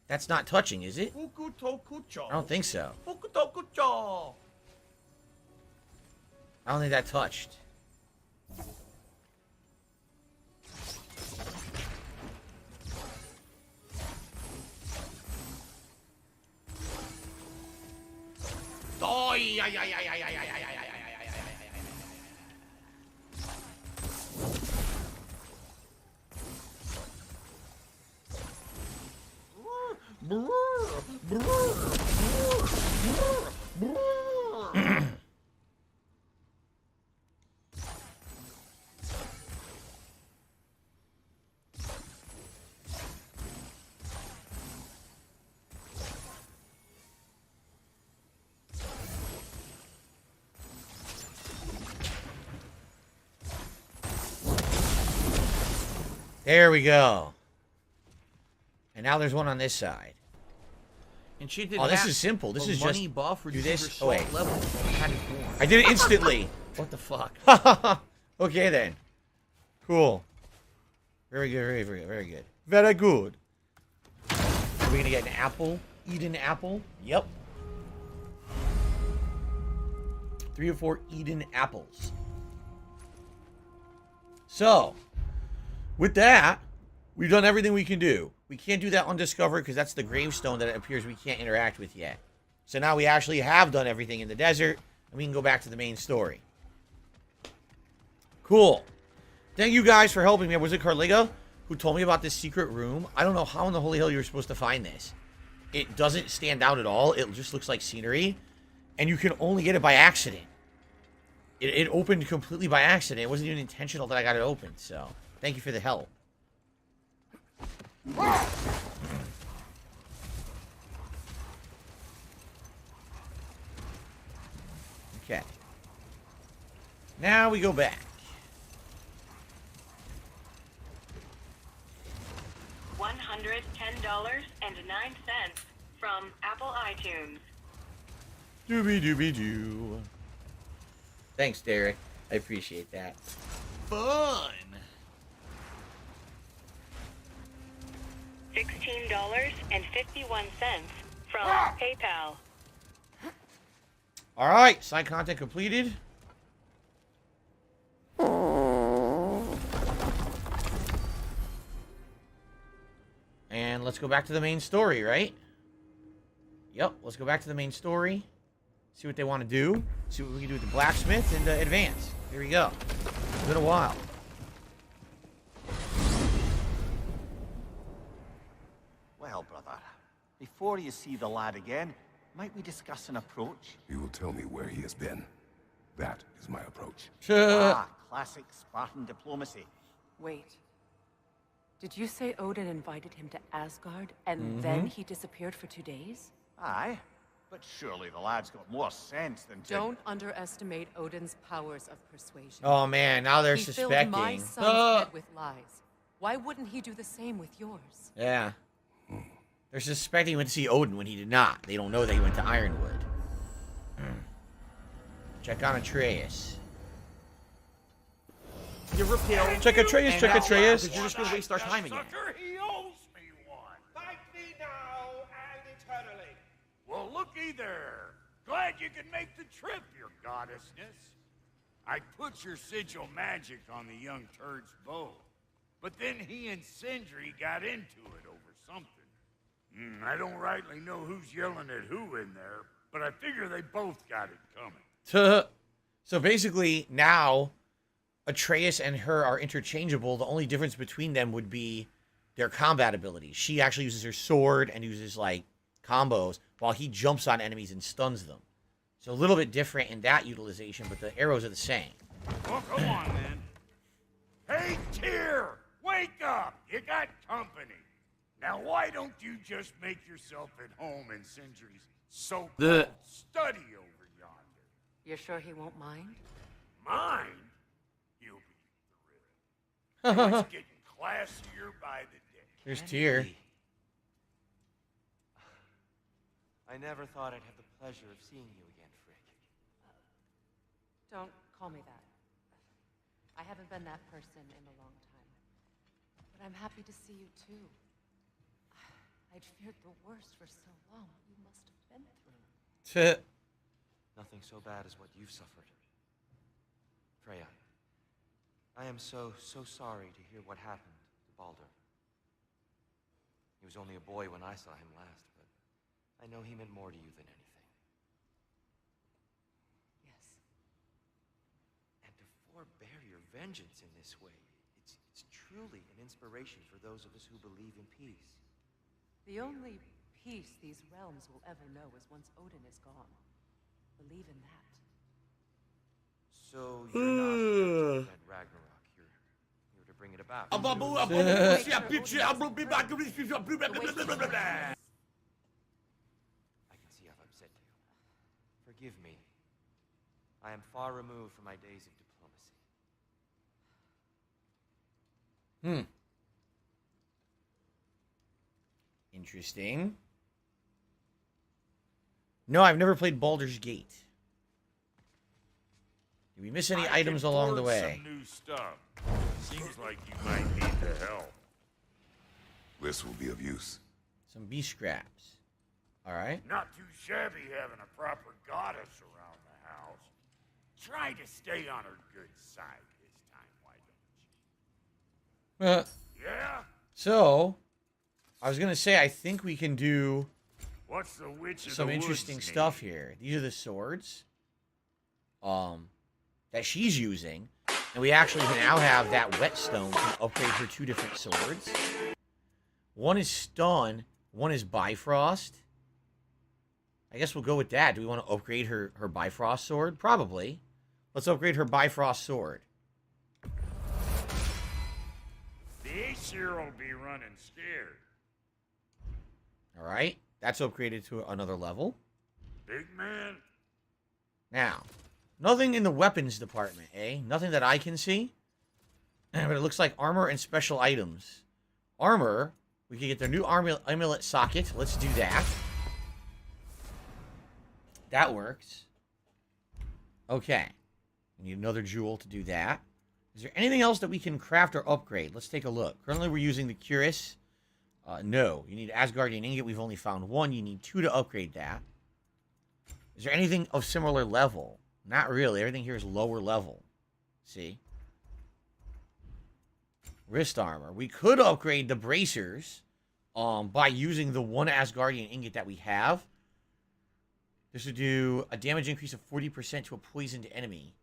S8: That's not touching, is it? I don't think so. I don't think that touched. There we go. And now there's one on this side.
S1: And she did.
S8: Oh, this is simple. This is
S1: money
S8: just
S1: buff.
S8: do this. Oh, wait.
S1: Level.
S8: I did it instantly.
S1: What the fuck?
S8: Okay then. Cool. Very good. Very, very, very good. Very good. Are we gonna get an apple? Eat an apple? Yep. 3 or 4 Eden apples. So, with that, we've done everything we can do. We can't do that undiscovered because that's the gravestone that it appears we can't interact with yet. So now we actually have done everything in the desert, and we can go back to the main story. Cool. Thank you guys for helping me. Was it Carliga who told me about this secret room? I don't know how in the holy hell you're supposed to find this. It doesn't stand out at all. It just looks like scenery. And you can only get it by accident. It opened completely by accident. It wasn't even intentional that I got it open. So, thank you for the help. Okay. Now we go back.
S6: $110.09 from Apple iTunes.
S8: Doobie doobie doo. Thanks, Derek. I appreciate that.
S1: Fun.
S6: $16.51 from PayPal.
S8: All right, side content completed. And let's go back to the main story, right? Yep, let's go back to the main story. See what they want to do. See what we can do with the blacksmith and advance. Here we go. It's been a while.
S10: Well, brother, before you see the lad again, might we discuss an approach?
S9: You will tell me where he has been. That is my approach.
S10: Classic Spartan diplomacy.
S11: Wait. Did you say Odin invited him to Asgard, and then he disappeared for 2 days?
S10: Aye, but surely the lad's got more sense than to...
S11: Don't underestimate Odin's powers of persuasion.
S8: Oh man, now they're
S11: he
S8: suspecting.
S11: Filled my son's head with lies. Why wouldn't he do the same with yours?
S8: Yeah. They're suspecting he went to see Odin when he did not. They don't know that he went to Ironwood. Check on Atreus.
S1: You're repelled.
S8: Check Atreus, check Atreus.
S1: You're just gonna waste our time again.
S16: He owes me one. Thank thee now and eternally. Well, looky there. Glad you can make the trip, your goddessness. I put your sigil magic on the young turd's bow. but then he and Sindri got into it over something. I don't rightly know who's yelling at who in there, but I figure they both got it coming.
S8: So basically, now Atreus and her are interchangeable. The only difference between them would be their combat abilities. She actually uses her sword and uses, like, combos, while he jumps on enemies and stuns them. So a little bit different in that utilization, but the arrows are the same.
S16: Well, come on, then. Hey, Tyr! Wake up! You got company. Now, why don't you just make yourself at home in Sindri's so-called study over yonder?
S11: You're sure he won't mind?
S16: Mind? You'll be thrilled. It's getting classier by the day.
S8: Here's Tyr.
S17: I never thought I'd have the pleasure of seeing you again, Frick.
S11: Don't call me that. I haven't been that person in a long time. But I'm happy to see you too. I'd feared the worst for so long. You must have been through.
S17: Nothing so bad as what you've suffered. Freya, I am so sorry to hear what happened to Baldur. He was only a boy when I saw him last, but I know he meant more to you than anything.
S11: Yes.
S17: And to forbear your vengeance in this way, it's truly an inspiration for those of us who believe in peace.
S11: The only peace these realms will ever know is once Odin is gone. Believe in that.
S17: So you're not at Ragnarok. You're to bring it about.
S11: I can
S17: see I've upset you. Forgive me. I am far removed from my days of diplomacy.
S8: Interesting. No, I've never played Baldur's Gate. Did we miss any items along the way?
S16: Some new stuff. Seems like you might need the help.
S9: This will be of use.
S8: Some bee scraps. All right.
S16: Not too shabby having a proper goddess around the house. Try to stay on her good side this time, why don't you? Yeah?
S8: So, I was going to say, I think we can do
S16: What's the witch of
S8: some
S16: the
S8: interesting
S16: woods
S8: stuff here. These are the swords that she's using. And we actually now have that whetstone to upgrade her 2 different swords. One is stun, one is Bifrost. I guess we'll go with that. Do we want to upgrade her Bifrost sword? Probably. Let's upgrade her Bifrost sword.
S16: The Aesir will be running scared.
S8: Alright. That's upgraded to another level.
S16: Big man.
S8: Now, nothing in the weapons department, eh? Nothing that I can see. But it looks like armor and special items. Armor, we can get their new amulet socket. Let's do that. That works. Okay. We need another jewel to do that. Is there anything else that we can craft or upgrade? Let's take a look. Currently, we're using the Cuirass. No. You need Asgardian Ingot. We've only found 1. You need 2 to upgrade that. Is there anything of similar level? Not really. Everything here is lower level. See? Wrist armor. We could upgrade the bracers by using the 1 Asgardian Ingot that we have. This would do a damage increase of 40% to a poisoned enemy.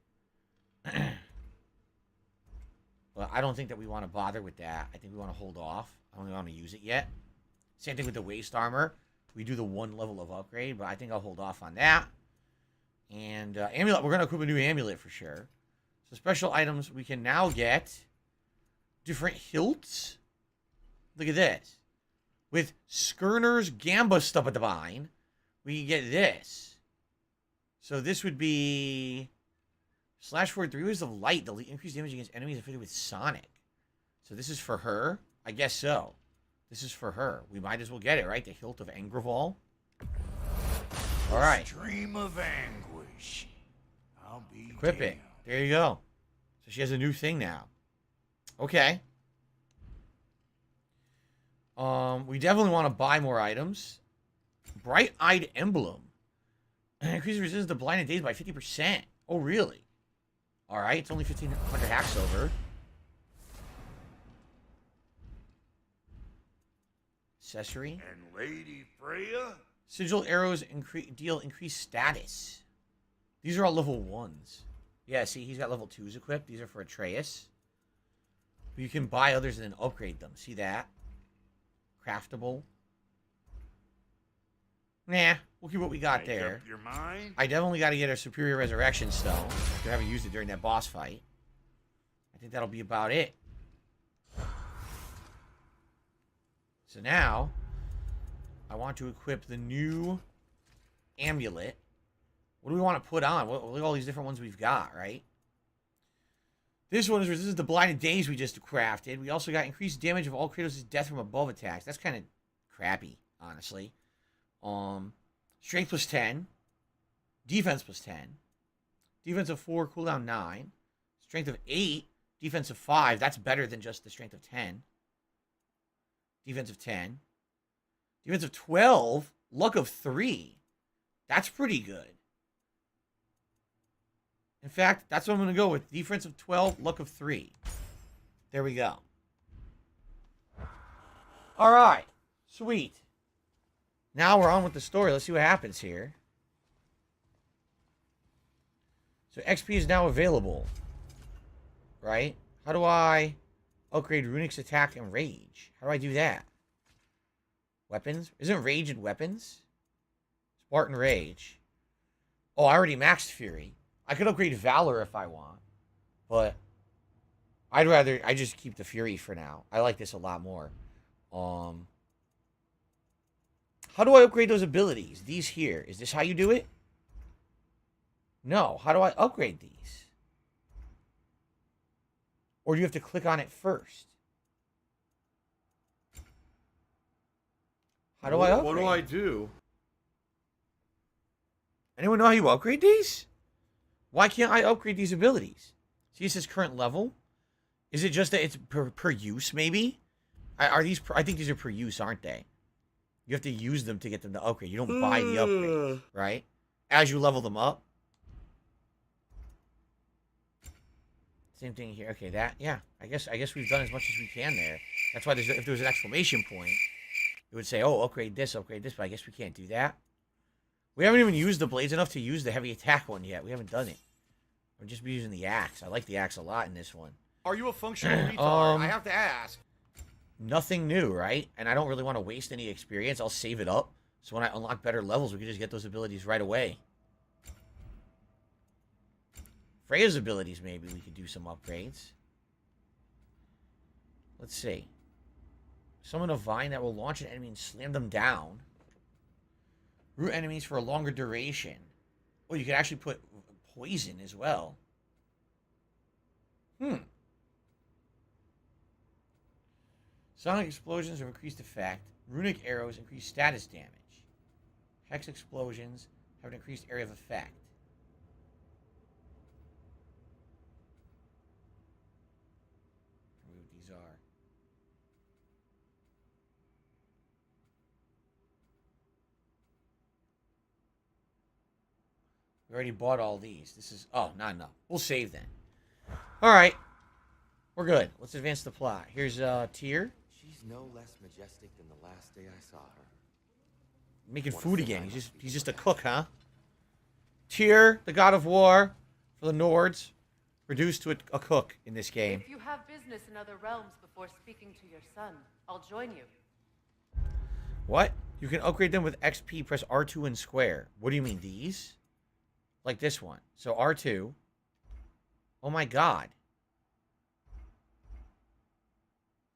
S8: But I don't think that we want to bother with that. I think we want to hold off. I don't want to use it yet. Same thing with the waist armor. We do the 1 level of upgrade, but I think I'll hold off on that. And amulet, we're going to equip a new amulet for sure. So special items, we can now get different hilts. Look at this. With Skirner's Gamba stuff at the vine, we can get this. So this would be slash forward 3 waves of light. The increased damage against enemies affected with Sonic. So this is for her? I guess so. This is for her. We might as well get it, right? The hilt of Angraval. All right.
S16: Stream of anguish. I'll be
S8: Equip it. There you go. So she has a new thing now. Okay. We definitely want to buy more items. Bright-Eyed Emblem. Increases resistance to blinded days by 50%. Oh, really? All right. It's only 1,500 hack silver. Accessory.
S16: And Lady Freya?
S8: Sigil arrows deal increased status. These are all level 1s. Yeah, see, he's got level 2s equipped. These are for Atreus. But you can buy others and then upgrade them. See that? Craftable. Nah, we'll keep what we got there.
S16: Your mind?
S8: I definitely got to get a superior resurrection stone after having used it during that boss fight. I think that'll be about it. So now, I want to equip the new amulet. What do we want to put on? Look at all these different ones we've got, right? This one is the Blinded Days we just crafted. We also got increased damage of all Kratos' death from above attacks. That's kind of crappy, honestly. Strength plus 10. Defense plus 10. Defense of 4, cooldown 9. Strength of 8. Defense of 5. That's better than just the strength of 10. Defense of 10. Defense of 12. Luck of 3. That's pretty good. In fact, that's what I'm going to go with. Defense of 12, luck of 3. There we go. All right. Sweet. Now we're on with the story. Let's see what happens here. So XP is now available. Right? How do I upgrade Runic's attack and rage? How do I do that? Weapons? Isn't rage in weapons? Spartan rage. Oh, I already maxed Fury. I could upgrade Valor if I want. But I just keep the Fury for now. I like this a lot more. How do I upgrade those abilities? These here. Is this how you do it? No. How do I upgrade these? Or do you have to click on it first? How do I upgrade?
S13: What do I do?
S8: Anyone know how you upgrade these? Why can't I upgrade these abilities? See, it says current level. Is it just that it's per use, maybe? I think these are per use, aren't they? You have to use them to get them to upgrade. You don't buy the upgrade, right? As you level them up. Same thing here. Okay, yeah. I guess we've done as much as we can there. That's why if there was an exclamation point, it would say, oh, upgrade this, but I guess we can't do that. We haven't even used the blades enough to use the heavy attack one yet. We haven't done it. We're just using the axe. I like the axe a lot in this one.
S1: Are you a functional retard? I have to ask.
S8: Nothing new, right? And I don't really want to waste any experience. I'll save it up. So when I unlock better levels, we can just get those abilities right away. Freya's abilities, maybe we could do some upgrades. Let's see. Summon a vine that will launch an enemy and slam them down. Root enemies for a longer duration. Oh, you could actually put poison as well. Sonic explosions have increased effect. Runic arrows increase status damage. Hex explosions have an increased area of effect. What these are. We already bought all these. This is... Oh, not enough. We'll save then. Alright. We're good. Let's advance the plot. Here's Tyr.
S17: She's no less majestic than the last day I saw her.
S8: Making food again. He's just a cook, huh? Tyr, the god of war for the Nords, reduced to a cook in this game.
S11: If you have business in other realms before speaking to your son, I'll join you.
S8: What? You can upgrade them with XP. Press R2 and square. What do you mean, these? Like this one. So R2. Oh my god.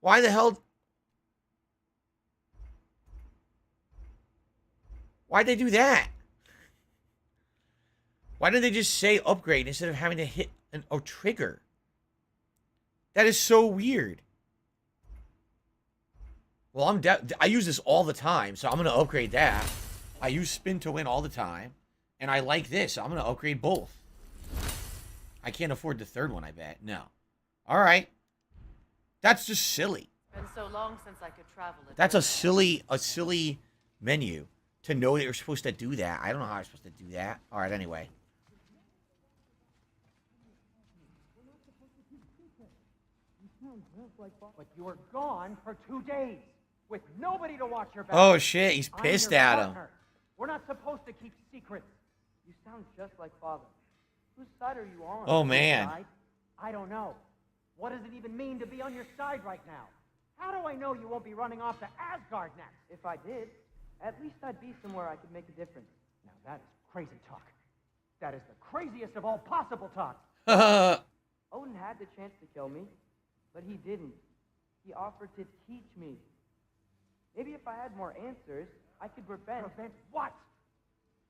S8: Why the hell... Why'd they do that? Why did they just say upgrade instead of having to hit a trigger? That is so weird. Well, I use this all the time, so I'm going to upgrade that. I use spin to win all the time. And I like this, so I'm going to upgrade both. I can't afford the third one, I bet. No. All right. That's just silly.
S11: Been so long since I could travel.
S8: That's a silly menu to know that you're supposed to do that. I don't know how I'm supposed to do that. All right, anyway.
S10: But you were gone for 2 days.
S18: with nobody to watch your back.
S8: Oh shit, he's
S18: I'm
S8: pissed
S18: your
S8: at him.
S18: partner. We're not supposed to keep secrets. You sound just like Father. Whose side are you on?
S8: Oh, man.
S18: Side? I don't know. What does it even mean to be on your side right now? How do I know you won't be running off to Asgard next? If I did, at least I'd be somewhere I could make a difference. Now that is crazy talk. That is the craziest of all possible talk. Odin had the chance to kill me, but he didn't. He offered to teach me. Maybe if I had more answers, I could prevent. Prevent what?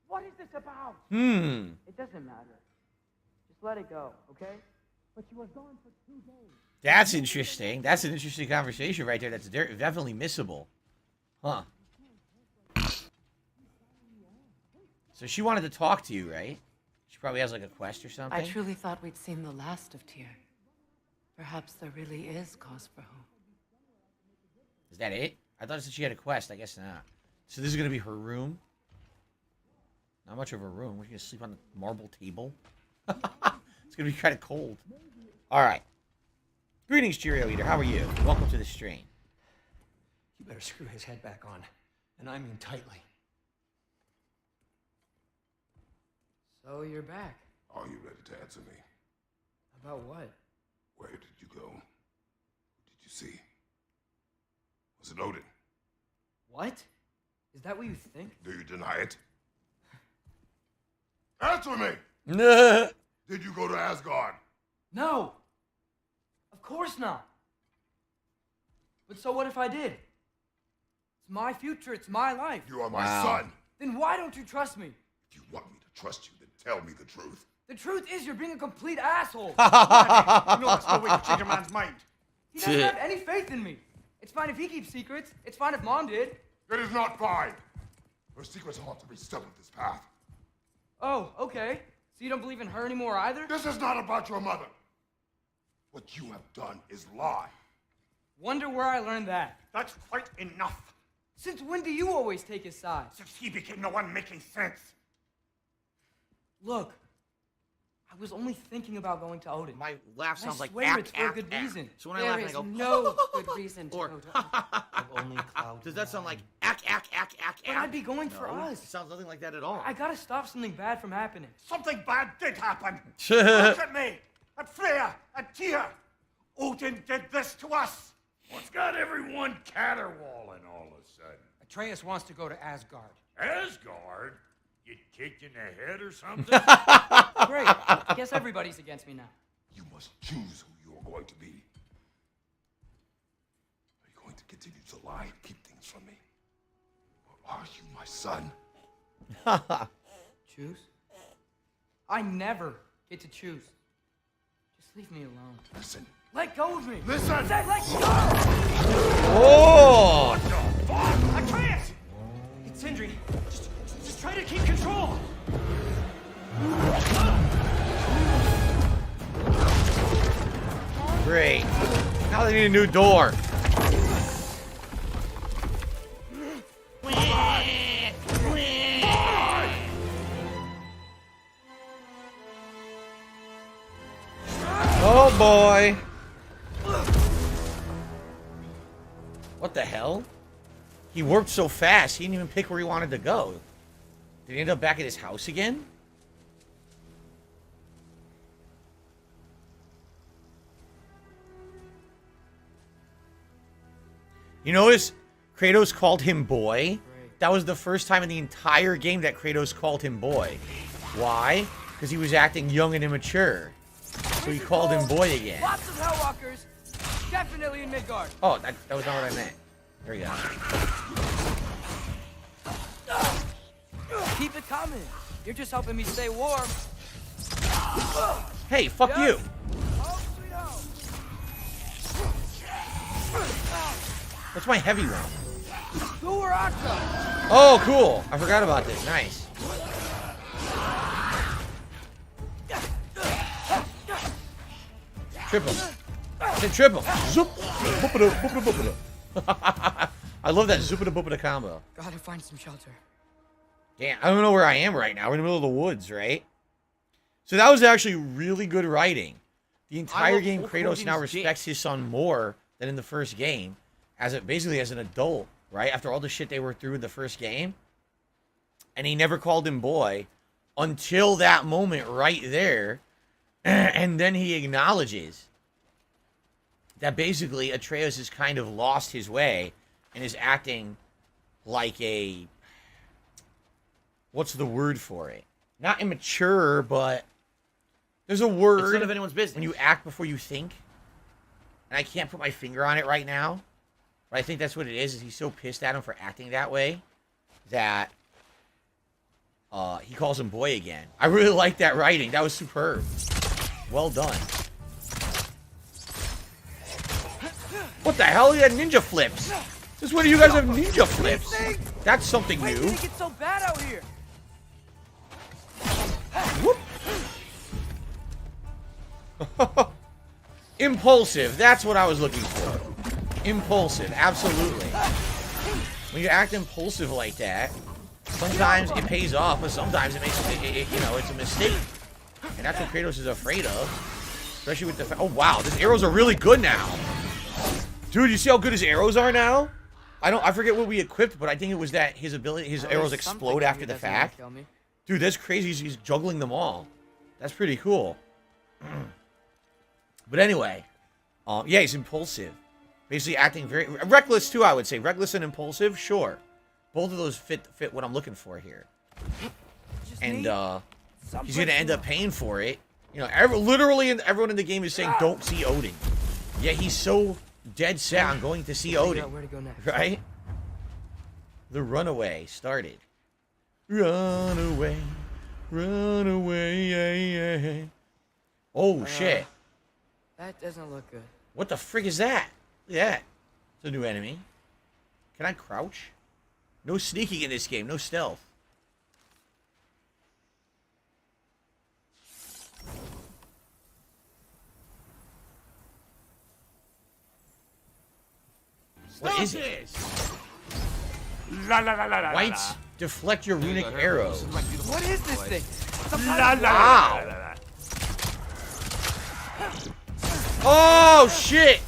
S18: What is this about? It doesn't matter. Just let it go, okay? But you were gone for 2 days.
S8: That's interesting. That's an interesting conversation right there. That's definitely missable. Huh. So she wanted to talk to you, right? She probably has like a quest or something.
S11: I truly thought we'd seen the last of Tyr. Perhaps there really is cause for hope.
S8: Is that it? I thought it said she had a quest. I guess not. So this is gonna be her room. Not much of a room. We're gonna sleep on the marble table. It's gonna be kind of cold. All right. Greetings, Cheerio Eater. How are you? Welcome to the stream.
S19: You better screw his head back on, and I mean tightly.
S20: So you're back.
S9: Are you ready to answer me?
S20: About what?
S9: Where did you go? Who did you see? Was it Odin?
S20: What? Is that what you think?
S9: Do you deny it? Answer me! Did you go to Asgard?
S20: No! Of course not. But so what if I did? It's my future, it's my life.
S9: You are my son.
S20: Then why don't you trust me?
S9: If you want me to trust you, then tell me the truth.
S20: The truth is you're being a complete asshole.
S10: No, that's no way to change a man's mind.
S20: He doesn't have any faith in me. It's fine if he keeps secrets. It's fine if Mom did.
S9: It is not fine. Her secrets ought to be stuck with this path.
S20: Oh, okay. So you don't believe in her anymore either?
S9: This is not about your mother. What you have done is lie.
S20: Wonder where I learned that.
S10: That's quite enough.
S20: Since when do you always take his side?
S10: Since he became the one making sense.
S20: Look, I was only thinking about going to Odin.
S8: My laugh sounds
S20: I
S8: like
S20: swear it's for a good reason.
S8: So when I laugh, I go
S11: no good reason to
S8: or
S11: go to
S20: only cloud.
S8: does that sound like
S20: But I'd be going for us.
S8: It sounds nothing like that at all.
S20: I gotta stop something bad from happening.
S10: Something bad did happen. Look at me, at Freya, at Tyr. Odin did this to us.
S16: What's got everyone caterwauling all of a sudden?
S19: Atreus wants to go to Asgard.
S16: Asgard? Get kicked in the head or something?
S20: Great. I guess everybody's against me now.
S9: You must choose who you are going to be. Are you going to continue to lie and keep things from me? Or are you my son?
S20: Choose? I never get to choose. Just leave me alone.
S9: Listen.
S20: Let go of me.
S9: Listen.
S20: I said let go.
S8: Oh!
S20: Atreus! It's Sindri. Just try to keep control.
S8: Great. Now they need a new door. Oh boy. What the hell? He warped so fast, he didn't even pick where he wanted to go. Did he end up back at his house again? You notice Kratos called him boy? That was the first time in the entire game that Kratos called him boy. Why? Because he was acting young and immature. So he called him boy again.
S20: Lots of Hellwalkers. Definitely in Midgard.
S8: Oh, that was not what I meant. There you go.
S20: Keep it coming. You're just helping me stay warm.
S8: Hey, fuck you. What's my heavy one? Oh, cool. I forgot about this. Nice. Triple. Hit triple. Zoop. Boopada, boopada, boopada. I love that zoopada boopada combo.
S20: Gotta find some shelter.
S8: Damn, I don't know where I am right now. We're in the middle of the woods, right? So that was actually really good writing. The entire game, Kratos now respects his son more than in the first game. basically as an adult, right? After all the shit they were through in the first game. And he never called him boy until that moment right there. And then he acknowledges that basically Atreus has kind of lost his way and is acting like a... What's the word for it? Not immature, but there's a word.
S1: It's none of anyone's business.
S8: When you act before you think. And I can't put my finger on it right now. But I think that's what it is he's so pissed at him for acting that way that he calls him boy again. I really like that writing. That was superb. Well done. What the hell? He had ninja flips. Since when do you guys have ninja flips? That's something new.
S20: Why did it get so bad out here?
S8: Whoop. Impulsive. That's what I was looking for. Impulsive. Absolutely. When you act impulsive like that, sometimes it pays off, but sometimes it makes it, you know, it's a mistake. And that's what Kratos is afraid of. Especially with the... Oh, wow. His arrows are really good now. Dude, you see how good his arrows are now? I forget what we equipped, but I think it was that his arrows explode after the fact. Dude, that's crazy. He's juggling them all. That's pretty cool. But anyway, yeah, he's impulsive. Basically acting very... Reckless, too, I would say. Reckless and impulsive, sure. Both of those fit what I'm looking for here. And, he's going to end up paying for it. You know, literally everyone in the game is saying, don't see Odin. Yet he's so dead set on going to see Odin.
S20: Where to go next?
S8: Right? The runaway started. Run away. Run away. Oh, shit.
S20: That doesn't look good.
S8: What the frig is that? Look at that. It's a new enemy. Can I crouch? No sneaking in this game. No stealth. What is it? Whites, deflect your runic arrows.
S20: What is this thing?
S8: Wow. Oh, shit.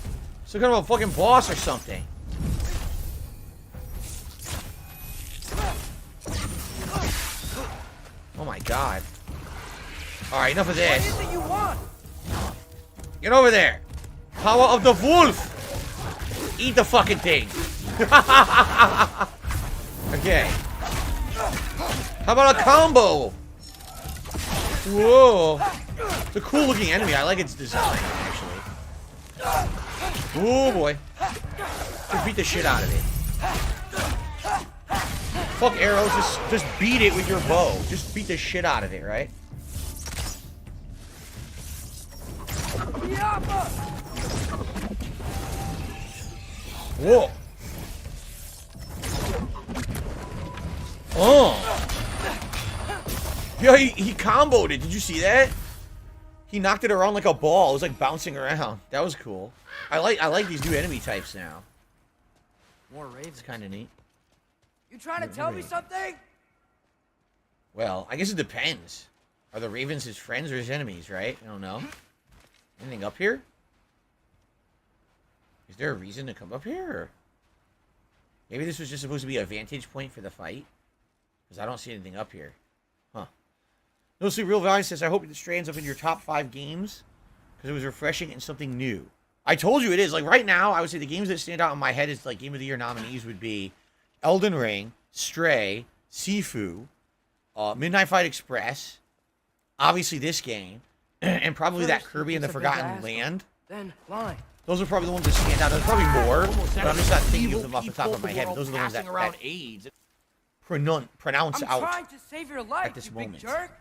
S8: Some kind of a fucking boss or something. Oh my god. Alright, enough of this.
S20: What is it you want?
S8: Get over there. Power of the wolf. Eat the fucking thing. Okay. How about a combo? Whoa. It's a cool looking enemy. I like its design, actually. Oh boy. Just beat the shit out of it. Fuck arrows. Just beat it with your bow. Just beat the shit out of it, right? Whoa. Oh. Yo, he comboed it. Did you see that? He knocked it around like a ball. It was like bouncing around. That was cool. I like these new enemy types now.
S20: More ravens.
S8: It's kind of neat.
S20: You trying to tell me something?
S8: Well, I guess it depends. Are the ravens his friends or his enemies, right? I don't know. Anything up here? Is there a reason to come up here? Or... Maybe this was just supposed to be a vantage point for the fight? Because I don't see anything up here. Huh. No Sleep Real Value says, I hope the Stray ends up in your top 5 games. Because it was refreshing and something new. I told you it is. Like, right now, I would say the games that stand out in my head as, like, Game of the Year nominees would be Elden Ring, Stray, Sifu, Midnight Fight Express, obviously this game, and probably that Kirby and the Forgotten Land.
S20: Then line.
S8: Those are probably the ones that stand out. There's probably more, but I'm just not thinking of them off the top of my head. But those are the ones that pronounce
S20: I'm
S8: out
S20: trying to save your life,
S8: at this
S20: you
S8: moment.
S20: big jerk.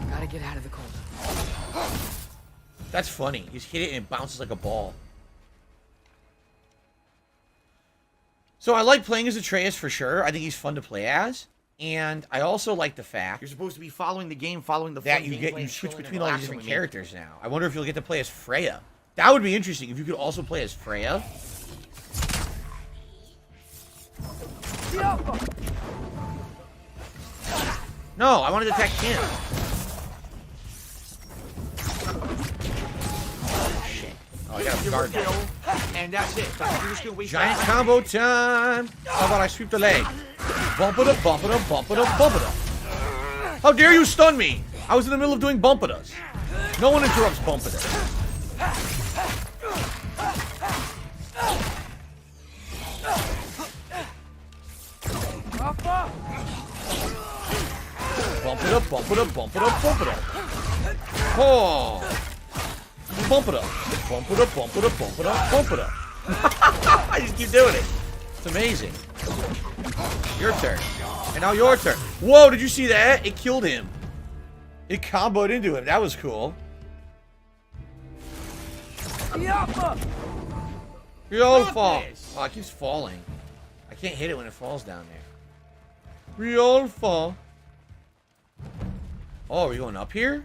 S20: Gotta get out of the cold.
S8: That's funny. You just hit it and it bounces like a ball. So I like playing as Atreus for sure. I think he's fun to play as. And I also like the fact
S1: you're supposed to be following the game, following the
S8: that you switch between all these different characters now. I wonder if you'll get to play as Freya. That would be interesting if you could also play as Freya. No, I wanted to attack him. got a guard.
S1: And that's it. So you're just gonna waste
S8: Giant
S1: time.
S8: combo time. How about I sweep the leg? Bump it up, bump it up, bump it up, bump it up. How dare you stun me? I was in the middle of doing bump it us. No one interrupts bump it us. Bump it up, bump it up, bump it up, bump it up. Oh. Bump it up. Bump it up, bump it up, bump it up, bump it up. I just keep doing it. It's amazing. Your turn. And now your turn. Whoa, did you see that? It killed him. It comboed into him. That was cool. Real fall. Oh, it keeps falling. I can't hit it when it falls down there. Real fall. Oh, are we going up here?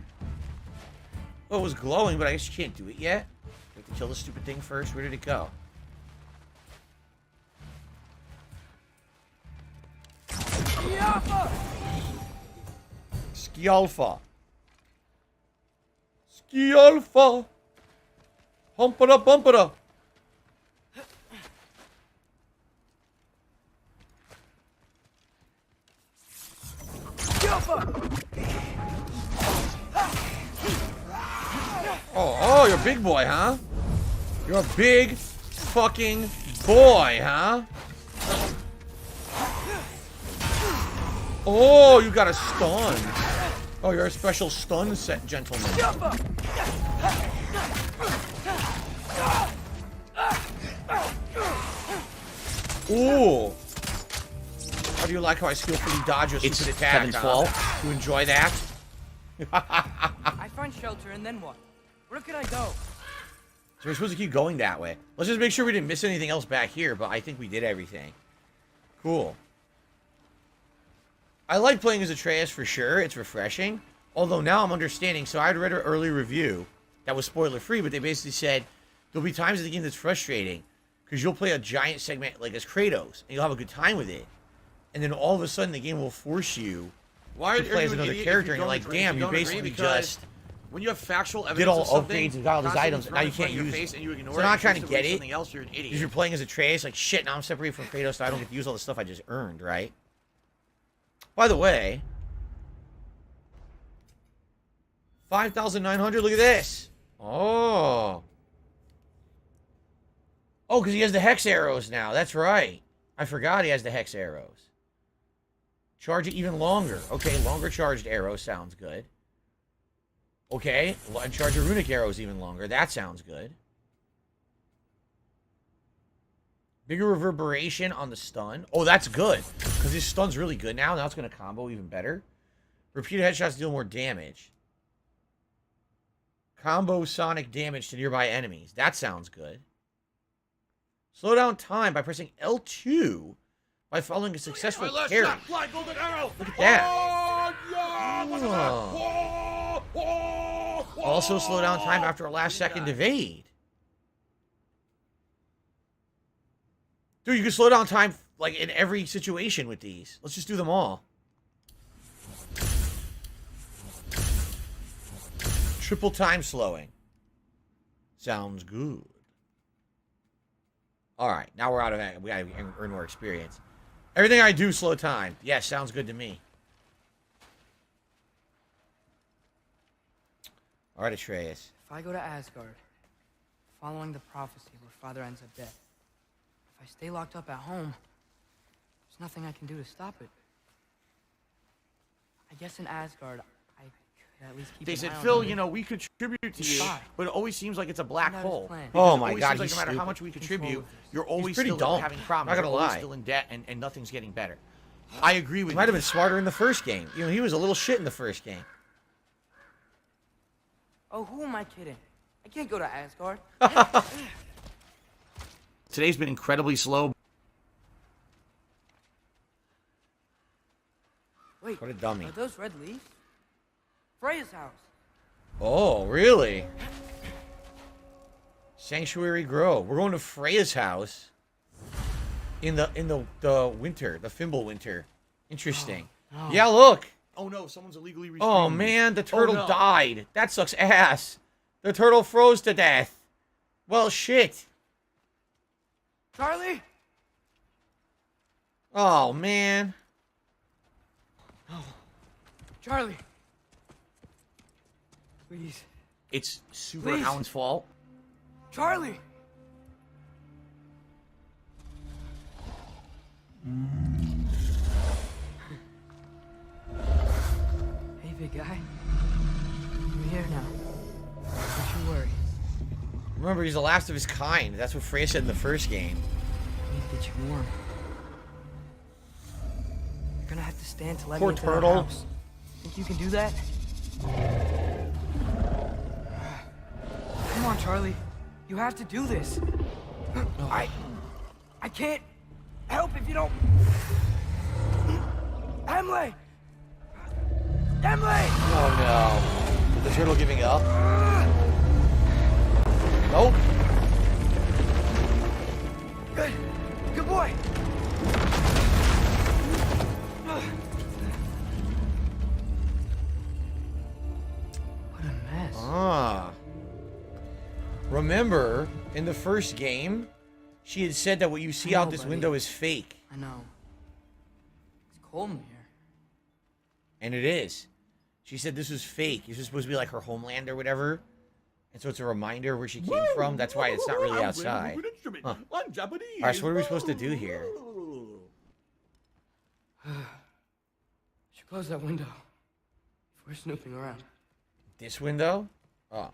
S8: Oh, it was glowing, but I guess you can't do it yet. We have to kill the stupid thing first. Where did it go? Skialfa. Skialfa. Hump it up, bump it up. Oh, you're a big boy, huh? You're a big fucking boy, huh? Oh, you got a stun. Oh, you're a special stun set gentleman. Ooh. How do you like how I skillfully dodge your stupid attack?
S1: Kevin's fault.
S8: You enjoy that?
S20: I find shelter, and then what? Where could I go?
S8: So we're supposed to keep going that way. Let's just make sure we didn't miss anything else back here, but I think we did everything. Cool. I like playing as Atreus for sure. It's refreshing. Although now I'm understanding. So I had read an early review that was spoiler free, but they basically said there'll be times in the game that's frustrating because you'll play a giant segment like as Kratos and you'll have a good time with it, and then all of a sudden the game will force you to play as another character, and you're like, damn, you basically just
S1: when you have factual evidence
S8: did all
S1: of something,
S8: upgrades and got all these items, and now you can't use
S1: face and you ignore
S8: so
S1: it,
S8: now I'm
S1: and
S8: trying
S1: choose
S8: to get it.
S1: something else, you're an idiot.
S8: Because you're playing as Atreus, like shit. Now I'm separated from Kratos, so I don't get to use all the stuff I just earned, right? By the way, 5,900. Look at this. Oh, because he has the hex arrows now. That's right. I forgot he has the hex arrows. Charge it even longer. Okay, longer charged arrow sounds good. Okay, and charge your runic arrows even longer. That sounds good. Bigger reverberation on the stun. Oh, that's good. Because his stun's really good now. Now it's going to combo even better. Repeated headshots deal more damage. Combo sonic damage to nearby enemies. That sounds good. Slow down time by pressing L2 by following a successful parry. Look at that. Oh. Also slow down time after a last second evade. Dude, you can slow down time like in every situation with these. Let's just do them all. Triple time slowing. Sounds good. Alright, now we're out of it. We gotta earn more experience. Everything I do, slow time. Yes, sounds good to me. Alright, Atreus.
S20: If I go to Asgard, following the prophecy where Father ends up dead, if I stay locked up at home, there's nothing I can do to stop it. I guess in Asgard, I could at least keep
S1: They
S20: an
S1: said,
S20: eye on
S1: Phil,
S20: him.
S1: you know, we contribute to you, but it always seems like it's a black
S20: Not his
S1: hole.
S20: plan.
S8: Oh
S1: Because it
S8: my
S1: always
S8: God,
S1: seems like
S8: he's
S1: no matter how
S8: stupid.
S1: much we contribute, you're always
S8: pretty
S1: still
S8: dumb.
S1: having problems.
S8: Not gonna
S1: You're always
S8: lie.
S1: still in debt, and nothing's getting better. I agree with
S8: He
S1: you.
S8: might have been smarter in the first game. You know, he was a little shit in the first game.
S20: Oh, who am I kidding? I can't go to Asgard.
S1: Today's been incredibly slow.
S20: Wait,
S8: What a dummy.
S20: are those red leaves? Freya's house.
S8: Oh, really? Sanctuary Grove. We're going to Freya's house in the winter, the Fimble winter. Interesting.
S20: Oh.
S8: Yeah, look.
S1: Oh no, someone's illegally
S8: Oh
S1: restraining me.
S8: man, the turtle
S1: no.
S8: died. That sucks ass. The turtle froze to death. Well, shit.
S20: Charlie?
S8: Oh, man.
S20: Charlie. Please.
S8: It's Super
S20: Please.
S8: Hound's fault.
S20: Charlie! Hey, big guy. I'm here now. Don't you worry.
S8: Remember, he's the last of his kind. That's what Freya said in the first game.
S20: I need to get you warm. You're gonna have to stand to let
S8: Poor
S20: me into the
S8: turtle.
S20: house. Think you can do that? Come on, Charlie. You have to do this. I can't help if you don't. Emily! Emily!
S8: Oh, no. The turtle giving up? Nope.
S20: Good. Good boy. What a mess.
S8: Ah. Remember, in the first game, she had said that what you see out this window is fake.
S20: I know. It's cold in here.
S8: And it is. She said this was fake. This was supposed to be like her homeland or whatever. And so it's a reminder where she came from. That's why it's not really outside. Huh.
S13: I'm Japanese.
S8: Alright, so what are we supposed to do here?
S20: Should close that window. If we're snooping around.
S8: This window? Oh.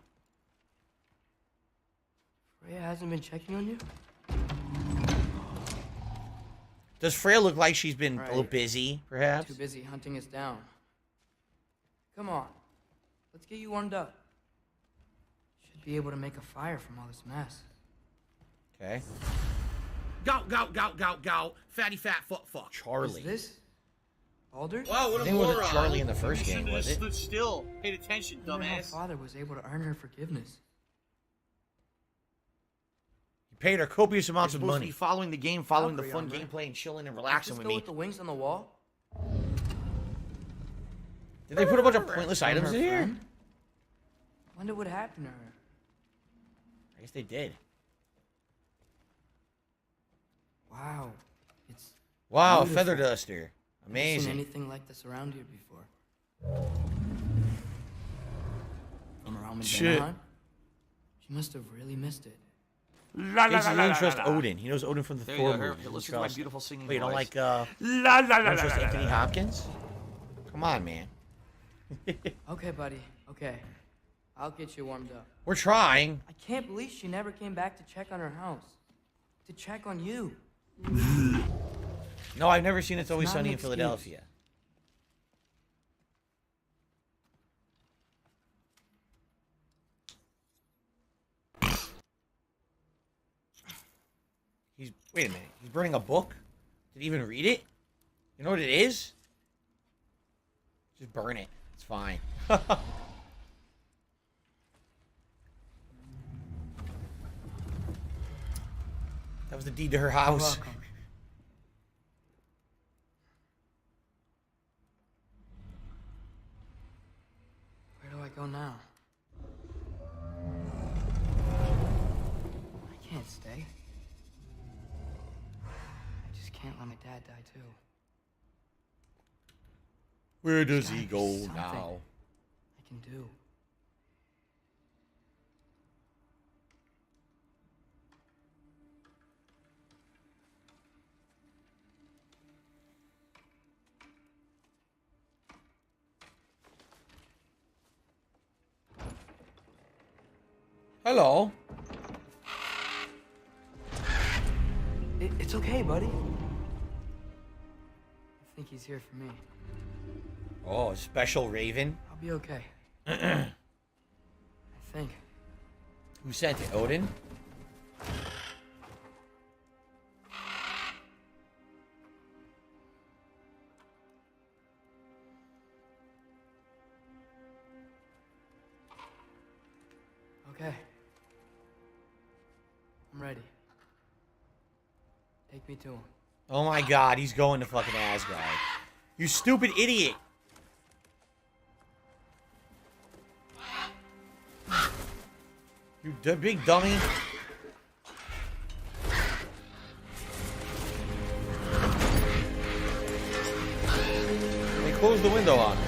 S20: Freya hasn't been checking on you?
S8: Does Freya look like she's been a little
S20: Right.
S8: busy, perhaps?
S20: Too busy hunting us down. Come on. Let's get you warmed up. Should be able to make a fire from all this mess.
S8: Okay.
S1: Go, go, go, go, go. Fatty fat fuck.
S8: Charlie.
S20: Is this Baldur?
S1: Wow, what
S8: I
S1: a
S8: think it wasn't
S1: moron.
S8: Charlie in the first
S1: You
S8: game,
S1: should've
S8: was it?
S1: stood still. Paid attention,
S20: I wonder how
S1: dumbass.
S20: father was able to earn her forgiveness.
S8: He paid her copious amounts
S1: You're
S8: of
S1: supposed to
S8: money.
S1: be following the game, following the
S20: Valkyrie,
S1: fun
S20: right?
S1: gameplay, and chilling and
S20: Is
S1: relaxing
S20: this
S1: with
S20: the
S1: me.
S20: with the wings on the wall?
S8: Did they put a bunch of pointless
S20: From
S8: items
S20: her
S8: in here?
S20: friend? Wonder what happened to her.
S8: I guess they did.
S20: Wow. It's
S8: Wow, a
S20: beautiful.
S8: feather duster.
S20: Never seen
S8: Amazing.
S20: anything like this around here before. From around
S8: Shit.
S20: Midgard? She must have really missed it.
S8: He doesn't trust Odin. He knows Odin from the
S1: There you
S8: Thor
S1: go, here,
S8: movies. He
S1: listen to my
S8: trusts-
S1: beautiful singing
S8: Wait, you don't
S1: voice.
S8: like, you don't trust Anthony Hopkins? Come on, man.
S20: Okay, buddy. Okay. I'll get you warmed up.
S8: We're trying.
S20: I can't believe she never came back to check on her house. To check on you.
S8: No, I've never seen It's Always
S20: not
S8: Sunny
S20: an
S8: in
S20: excuse.
S8: Philadelphia. Wait a minute. He's burning a book? Did he even read it? You know what it is? Just burn it. It's fine. That was the deed to her house.
S20: welcome. Where do I go now? I can't stay. I just can't let my dad die too.
S8: Where does
S20: There's
S8: he
S20: gotta be
S8: go
S20: something
S8: now?
S20: I can do.
S8: Hello.
S20: It's okay, buddy. I think he's here for me.
S8: Oh, special Raven.
S20: I'll be okay. I think.
S8: Who sent it? Odin?
S20: Okay. I'm ready. Take me to him.
S8: Oh my god, he's going to fucking Asgard. You stupid idiot. You big dummy. close the window on her.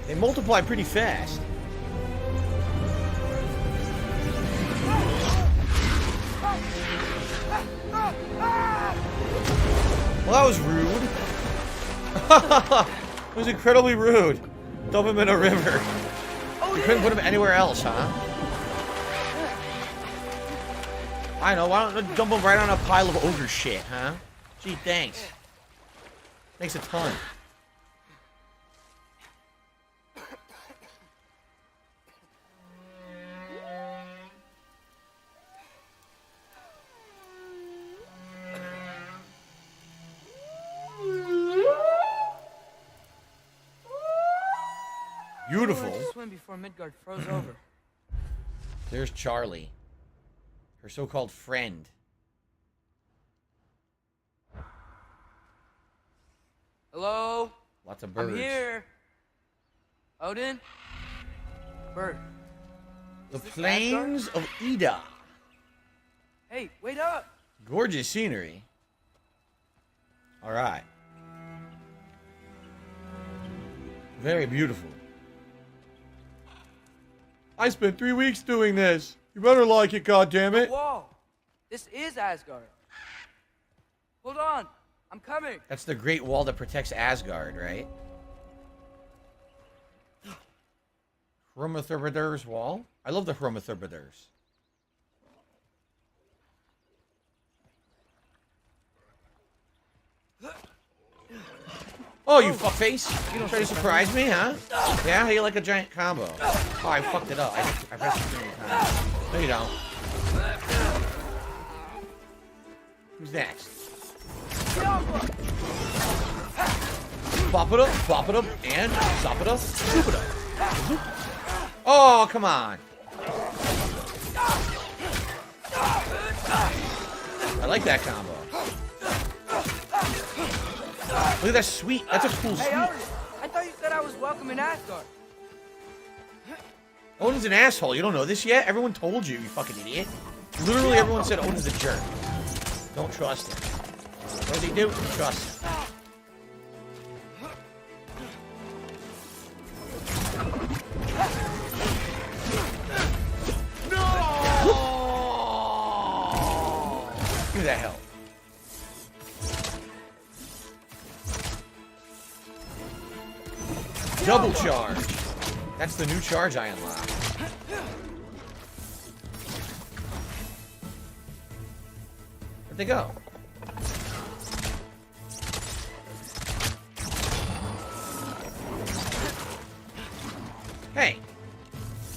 S8: They multiply pretty fast. Well, that was rude. It was incredibly rude. Dump him in a river. You couldn't put him anywhere else, huh? I know, why don't you dump him right on a pile of ogre shit, huh? Gee, thanks. Thanks a ton. Beautiful.
S20: I swim before Midgard froze over.
S8: There's Charlie. Her so-called friend.
S20: Hello?
S8: Lots of birds.
S20: I'm here. Odin? Bird.
S8: The plains of Ida.
S20: Hey, wait up.
S8: Gorgeous scenery. Alright. Very beautiful. I spent 3 weeks doing this. You better like it, goddammit.
S20: Whoa. This is Asgard. Hold on. I'm coming.
S8: That's the great wall that protects Asgard, right? Hromathurbadur's wall? I love the Hromathurbadurs. Oh, you fuckface! You don't try to surprise me, huh? Yeah, how you like a giant combo? Oh, I fucked it up. I pressed it too many times. No, you don't. Who's next? Pop it up, and stop it up, scoop it up. Oh, come on. I like that combo. Look at that sweet. That's a cool
S20: Hey,
S8: sweet.
S20: Odin, I thought you said I was welcome in Asgard.
S8: Odin's an asshole. You don't know this yet? Everyone told you, you fucking idiot. Literally everyone said Odin's a jerk. Don't trust him. What does he do? Trust him. Who the hell? Double charge. That's the new charge I unlocked. Where'd they go? Hey.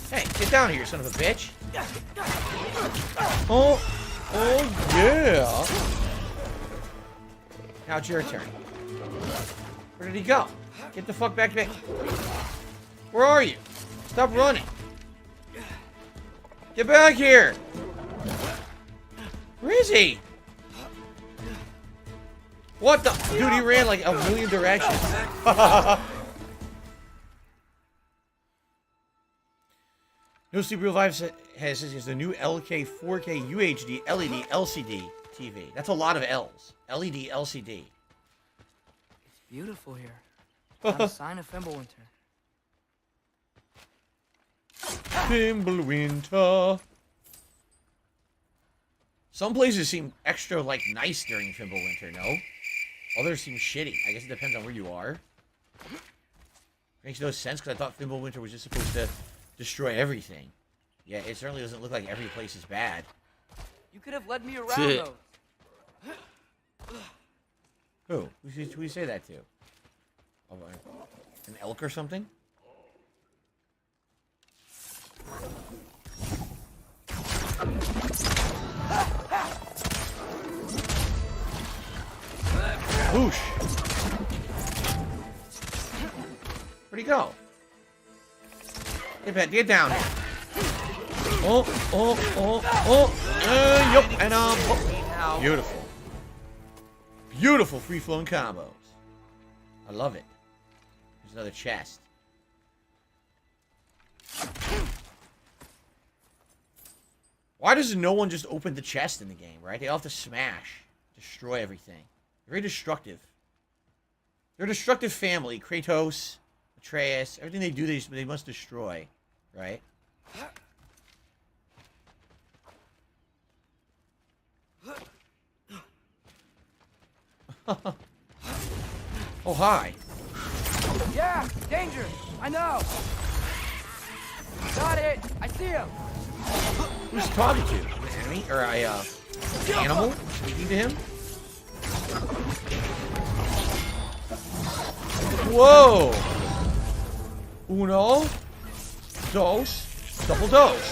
S8: Hey, get down here, son of a bitch. Oh yeah. Now it's your turn. Where did he go? Get the fuck back there. Where are you? Stop running. Get back here. Where is he? What the? Dude, he ran like a million directions. No Sleep Revive has the new LK 4K UHD LED LCD TV. That's a lot of L's. LED LCD.
S20: It's beautiful here. Not a sign of Fimbulwinter.
S8: Fimbulwinter. Some places seem extra, like, nice during Fimbulwinter, no? Others seem shitty. I guess it depends on where you are. Makes no sense, because I thought Fimbulwinter was just supposed to destroy everything. Yeah, it certainly doesn't look like every place is bad.
S20: You could have led me around, though.
S8: Who? Who do you say that to? Oh, an elk or something? Whoosh! Where'd he go? Get down here. Yup, and beautiful. Beautiful free-flowing combos. I love it. There's another chest. Why does no one just open the chest in the game, right? They all have to smash, destroy everything. They're very destructive. They're a destructive family. Kratos, Atreus, everything they do, they must destroy, right? Oh, hi.
S20: Yeah, danger. I know. Got it. I see him.
S8: Who's he talking to? An enemy? Or a, animal? Speaking to him? Whoa! Uno. Dos. Double dose.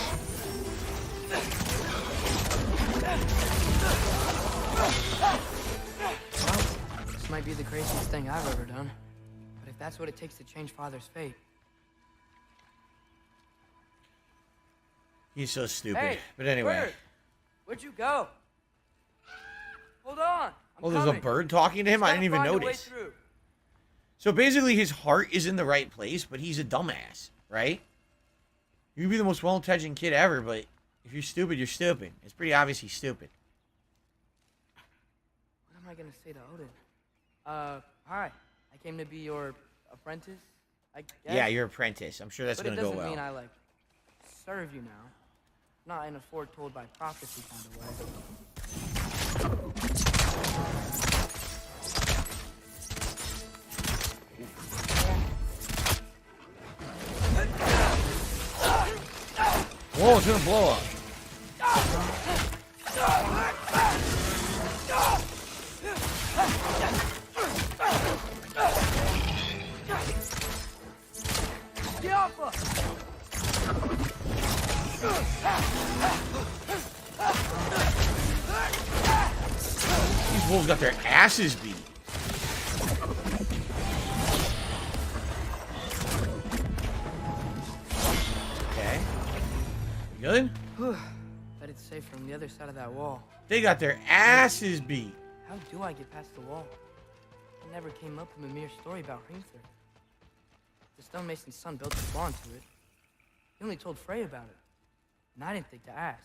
S20: This might be the craziest thing I've ever done. But if that's what it takes to change Father's fate.
S8: He's so stupid.
S20: Hey,
S8: but anyway.
S20: bird, where'd you go? Hold on.
S8: Oh, there's a bird talking to him? I didn't even notice. So basically his heart is in the right place, but he's a dumbass, right? You can be the most well-intentioned kid ever, but if you're stupid, you're stupid. It's pretty obvious he's stupid.
S20: What am I gonna say to Odin? Hi. I came to be your apprentice, I guess.
S8: Yeah, your apprentice. I'm sure that's
S20: but
S8: gonna go well.
S20: it doesn't mean I, like, serve you now. Not in a foretold by prophecy kind of way.
S8: Whoa, it's gonna blow up.
S20: Get off us!
S8: These wolves got their asses beat. Okay. You good?
S20: Bet it's safe from the other side of that wall.
S8: They got their asses beat.
S20: How do I get past the wall? It never came up from a mere story about Hringthor. The stonemason's son built a spawn to it. He only told Frey about it. And I didn't think to ask.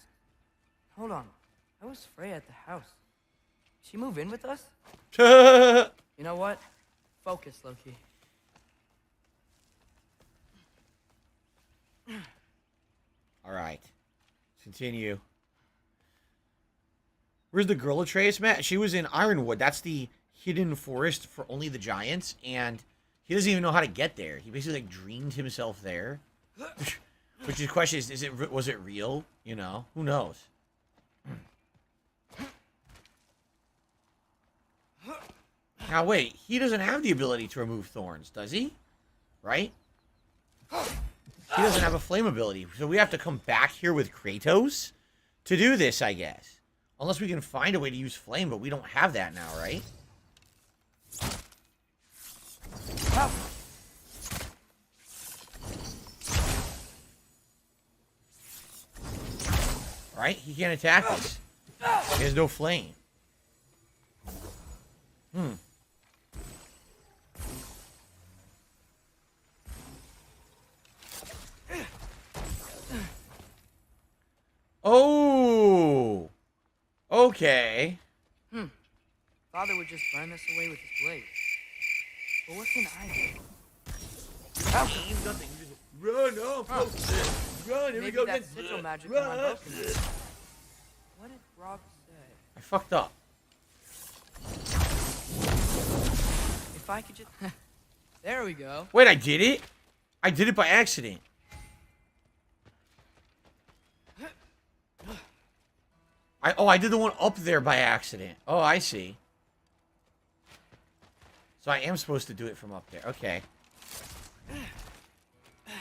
S20: Hold on. How was Frey at the house? Did she move in with us? You know what? Focus, Loki.
S8: All right. Let's continue. Where's the girl Atreus met? She was in Ironwood. That's the hidden forest for only the giants, and he doesn't even know how to get there. He basically like dreamed himself there. Which the question is was it real? You know, who knows? Now wait, he doesn't have the ability to remove thorns, does he? Right? He doesn't have a flame ability, so we have to come back here with Kratos to do this, I guess. Unless we can find a way to use flame, but we don't have that now, right? Right? He can't attack us. He has no flame. Oh! Okay.
S20: Father would just burn us away with his blade. But what can I do?
S8: Nothing. Run off! Run! Here we go.
S20: That sigil magic on my broken it. What did Rob say?
S8: I fucked up.
S20: If I could just... There we go.
S8: Wait, I did it? I did it by accident. I did the one up there by accident. Oh, I see. So I am supposed to do it from up there. Okay.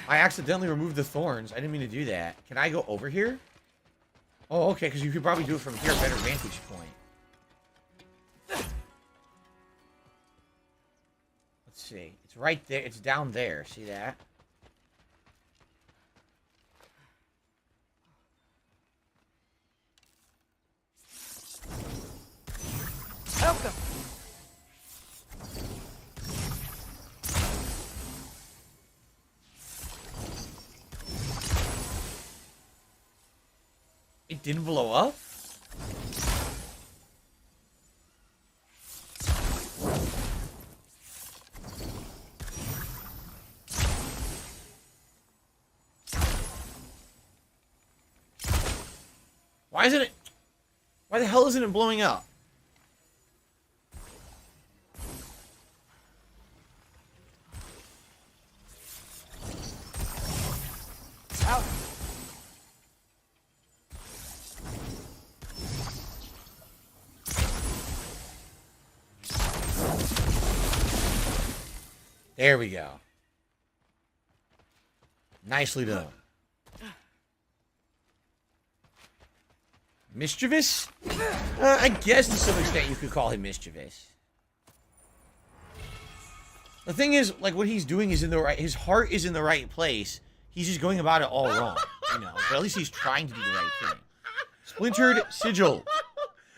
S8: I accidentally removed the thorns. I didn't mean to do that. Can I go over here? Oh, okay, because you could probably do it from here. Better vantage point. Let's see. It's right there. It's down there. See that?
S20: Welcome.
S8: It didn't blow up? Why isn't it? Why the hell isn't it blowing up?
S20: Out.
S8: There we go. Nicely done. Mischievous? I guess to some extent you could call him mischievous. The thing is, like, what he's doing is in the right... His heart is in the right place. He's just going about it all wrong, you know. But at least he's trying to do the right thing. Splintered Sigil.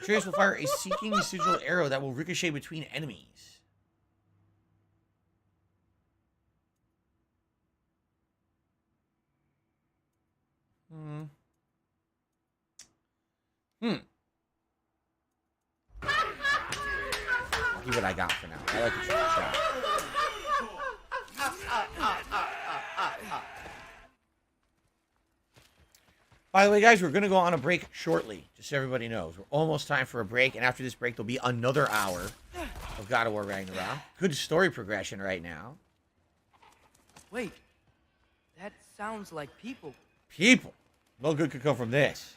S8: Atreus will fire a seeking sigil arrow that will ricochet between enemies. I'll give what I got for now. I like the shot. By the way, guys, we're going to go on a break shortly, just so everybody knows. We're almost time for a break, and after this break, there'll be another hour of God of War Ragnarok. Good story progression right now.
S20: Wait, that sounds like people.
S8: People. No good could come from this.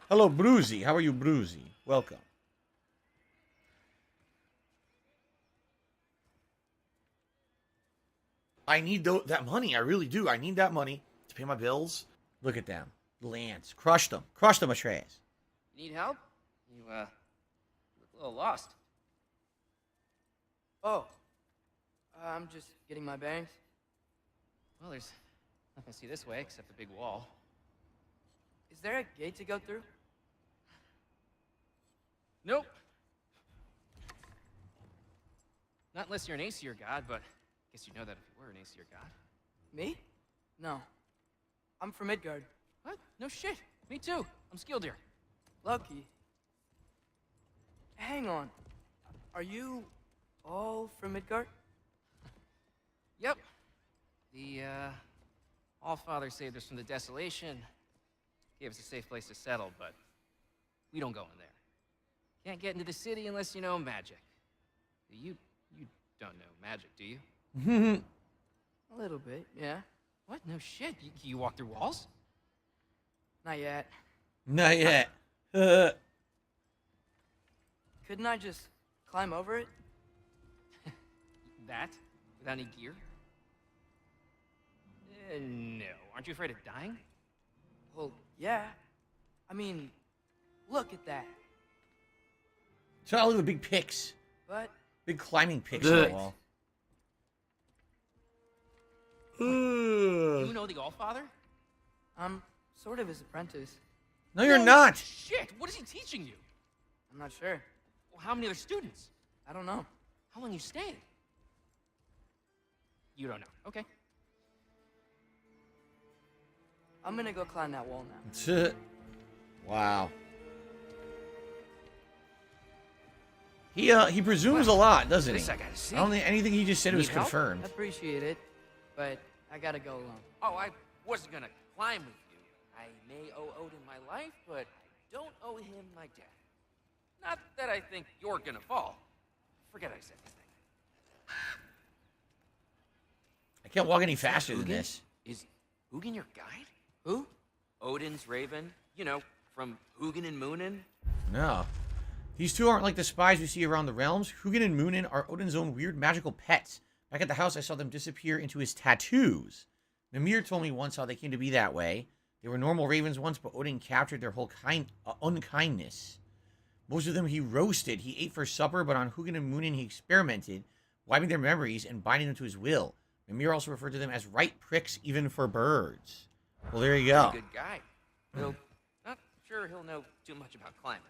S8: Hello, Bruzy. How are you, Bruzy? Welcome. I need that money. I really do. I need that money to pay my bills. Look at them. Lance. Crushed them. Crushed them, Atreus.
S21: Need help? You, look a little lost.
S20: Oh, I'm just getting my bearings.
S21: Well, there's nothing to see this way except the big wall.
S20: Is there a gate to go through?
S21: Nope. Not unless you're an Aesir god, but I guess you'd know that if you were an Aesir god.
S20: Me? No. I'm from Midgard.
S21: What? No shit. Me too. I'm Skildir.
S20: Lucky. Hang on. Are you all from Midgard?
S21: Yep. The, Allfather saved us from the desolation. Gave us a safe place to settle, but we don't go in there. Can't get into the city unless you know magic. You don't know magic, do you?
S20: A little bit, yeah.
S21: What? No shit. You walk through walls?
S20: Not yet.
S8: Not yet.
S20: Couldn't I just climb over it?
S21: That? Without any gear? No. Aren't you afraid of dying?
S20: Well, yeah. I mean, look at that.
S8: So all of the big picks.
S20: But
S8: big climbing picks on the wall.
S21: You know the Allfather?
S20: I'm sort of his apprentice.
S8: No, you're not.
S21: Shit, what is he teaching you?
S20: I'm not sure.
S21: Well, how many other students?
S20: I don't know.
S21: How long you staying? You don't know. Okay.
S20: I'm gonna go climb that wall now.
S8: Wow. He presumes a lot, doesn't he?
S21: This I gotta see.
S8: I don't think anything he just said was
S21: Need help?
S8: confirmed.
S20: Appreciate it, but I gotta go alone.
S21: Oh, I wasn't gonna climb with you. I may owe Odin my life, but I don't owe him my death. Not that I think you're gonna fall. Forget I said anything.
S8: I can't walk any faster than this.
S21: Is Hugin your guide?
S20: Who?
S21: Odin's raven. You know, from Hugin and Munin.
S8: No. These two aren't like the spies we see around the realms. Hugin and Munin are Odin's own weird magical pets. Back at the house, I saw them disappear into his tattoos. Mimir told me once how they came to be that way. They were normal ravens once, but Odin captured their whole unkindness. Most of them he roasted. He ate for supper, but on Hugin and Munin he experimented, wiping their memories and binding them to his will. Mimir also referred to them as right pricks even for birds. Well, there you go.
S21: Pretty good guy. Though, not sure he'll know too much about climbing.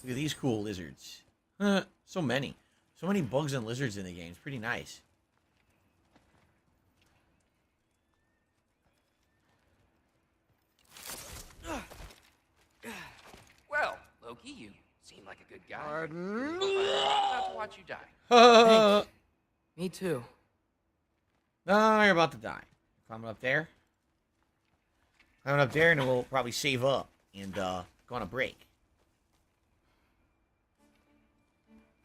S8: Look at these cool lizards. So many. So many bugs and lizards in the game. It's pretty nice.
S21: like a good guy. Pardon? I'm about to watch you die.
S20: Thanks. Me too.
S8: No, you're about to die. Climbing up there. Climbing up there, and then we'll probably save up and go on a break.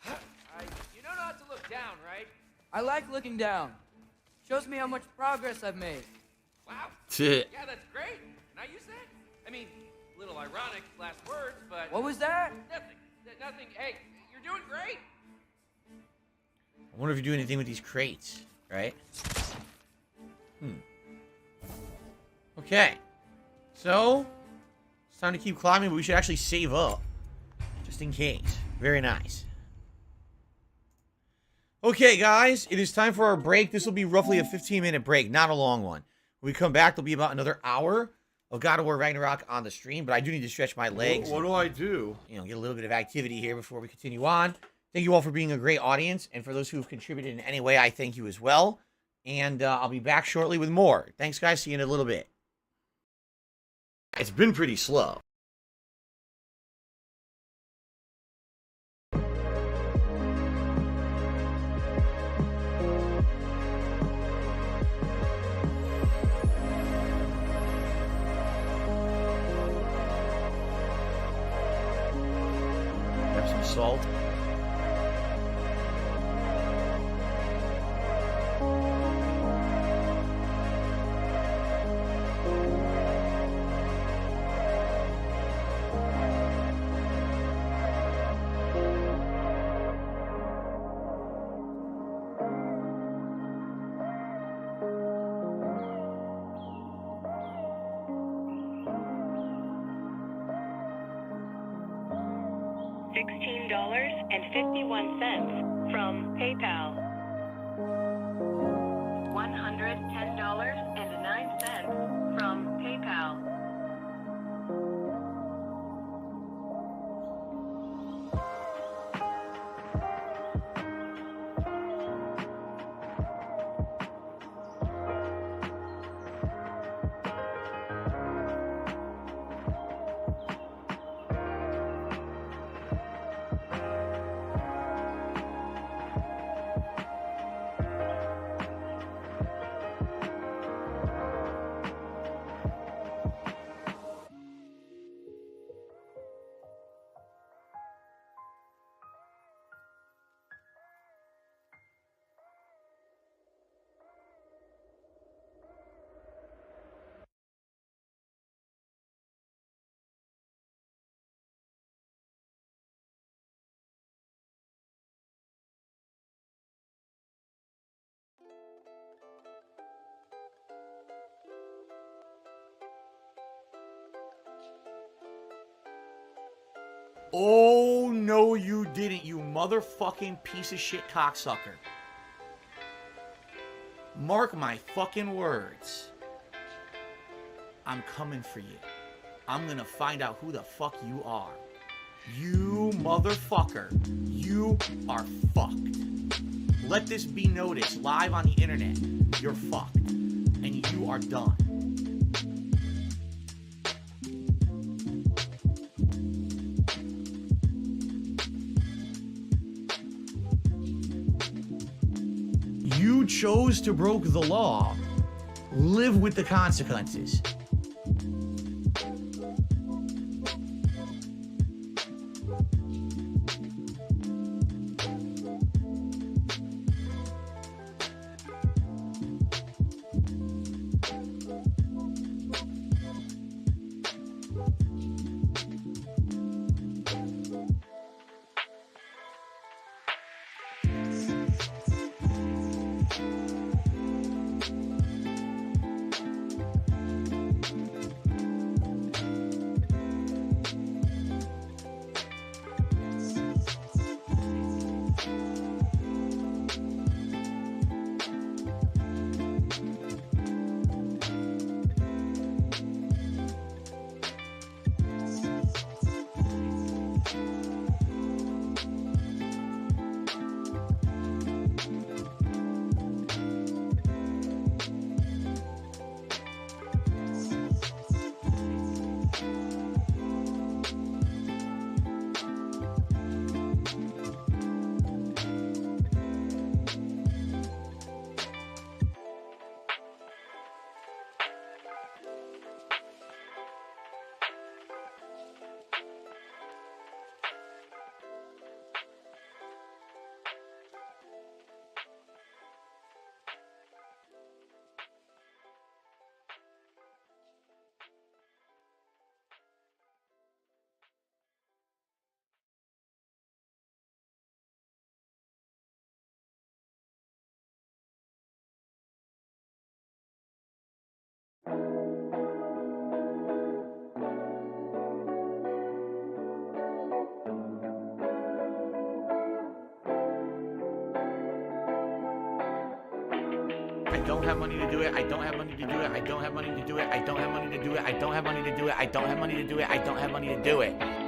S21: You know not to look down, right?
S20: I like looking down. Shows me how much progress I've made.
S21: Wow.
S8: Yeah,
S21: That's great. Can I use that? I mean, a little ironic, last words, but...
S20: What was that?
S21: Nothing. Nothing. Hey, you're doing great.
S8: I wonder if you do anything with these crates, right? Okay. So, it's time to keep climbing, but we should actually save up. Just in case. Very nice. Okay, guys, it is time for our break. This will be roughly a 15-minute break, not a long one. When we come back, there'll be about another hour of God of War Ragnarok on the stream, but I do need to stretch my legs.
S13: What do I do?
S8: You know, get a little bit of activity here before we continue on. Thank you all for being a great audience, and for those who have contributed in any way, I thank you as well. And I'll be back shortly with more. Thanks, guys. See you in a little bit. It's been pretty slow. Have some salt.
S6: $16.51 from PayPal. $110.09 from PayPal.
S1: Oh, no, you didn't, you motherfucking piece of shit cocksucker. Mark my fucking words. I'm coming for you. I'm gonna find out who the fuck you are. You motherfucker. You are fucked. Let this be noticed live on the internet. You're fucked. And you are done. You chose to broke the law. Live with the consequences. have money to do it. I don't have money to do it. I don't have money to do it. I don't have money to do it. I don't have money to do it. I don't have money to do it. I don't have money to do it.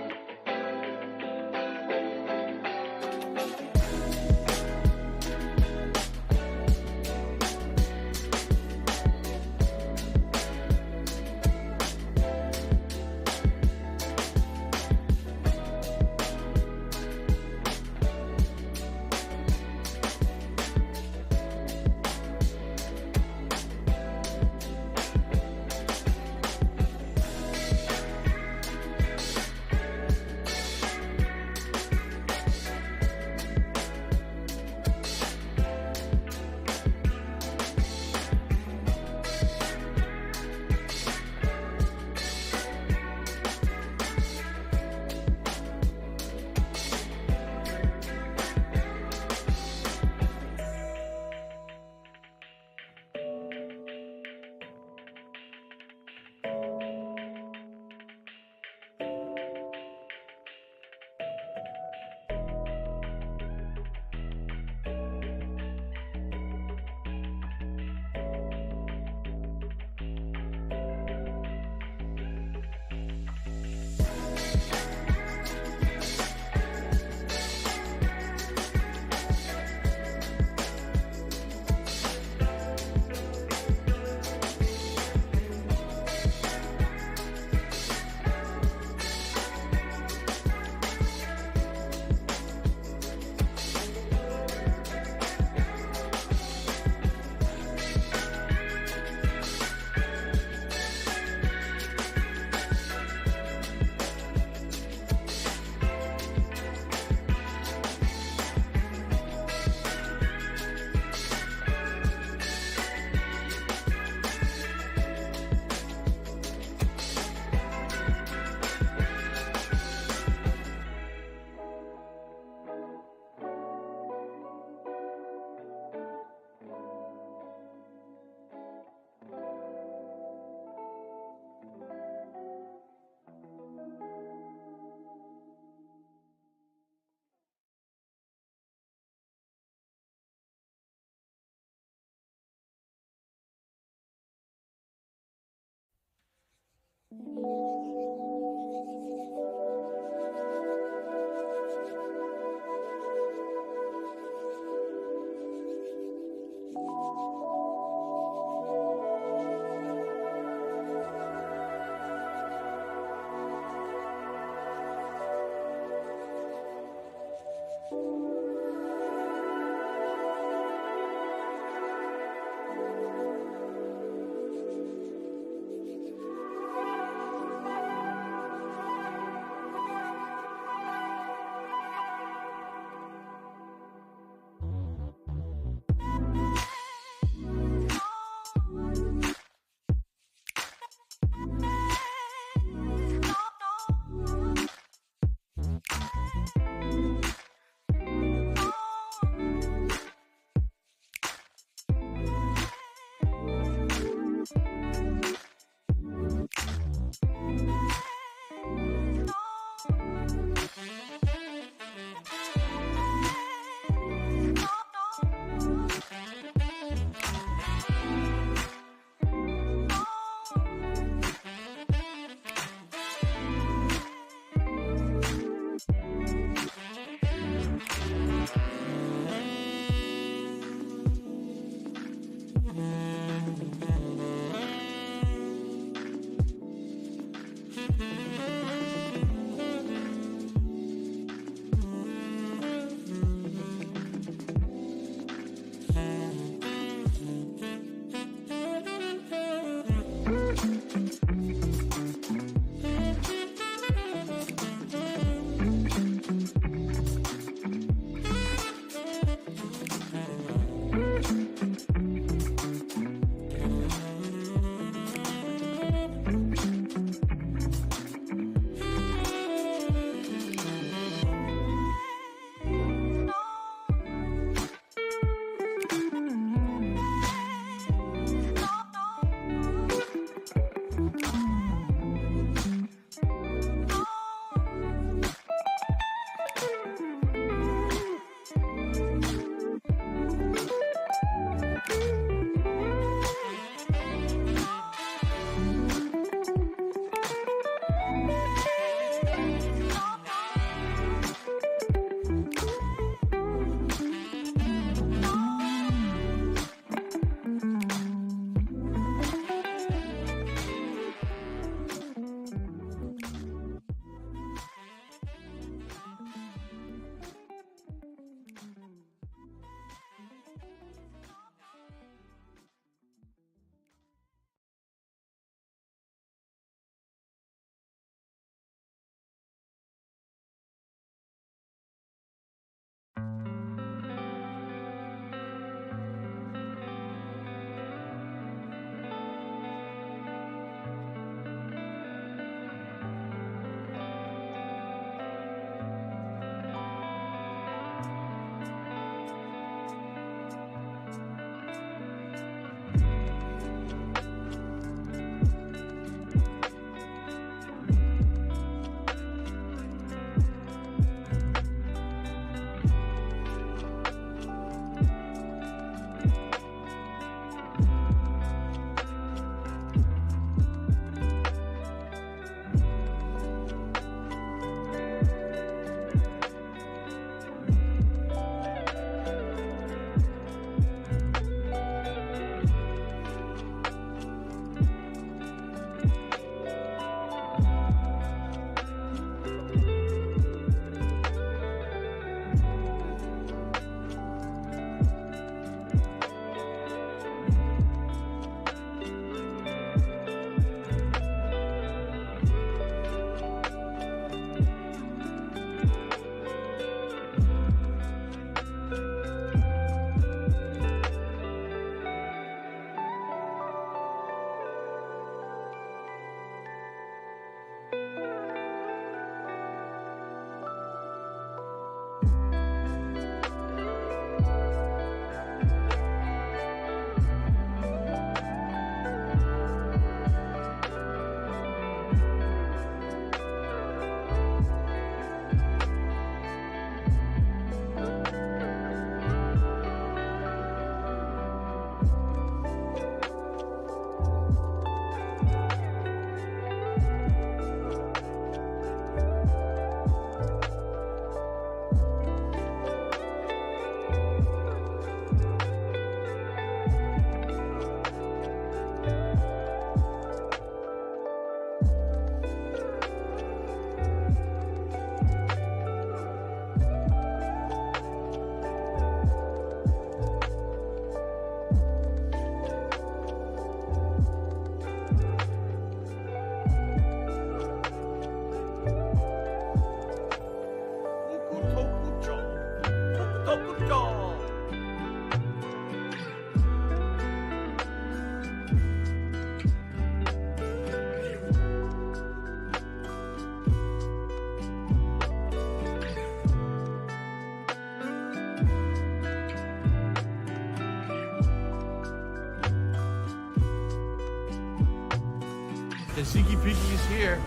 S1: The Ziggy Piggy is here.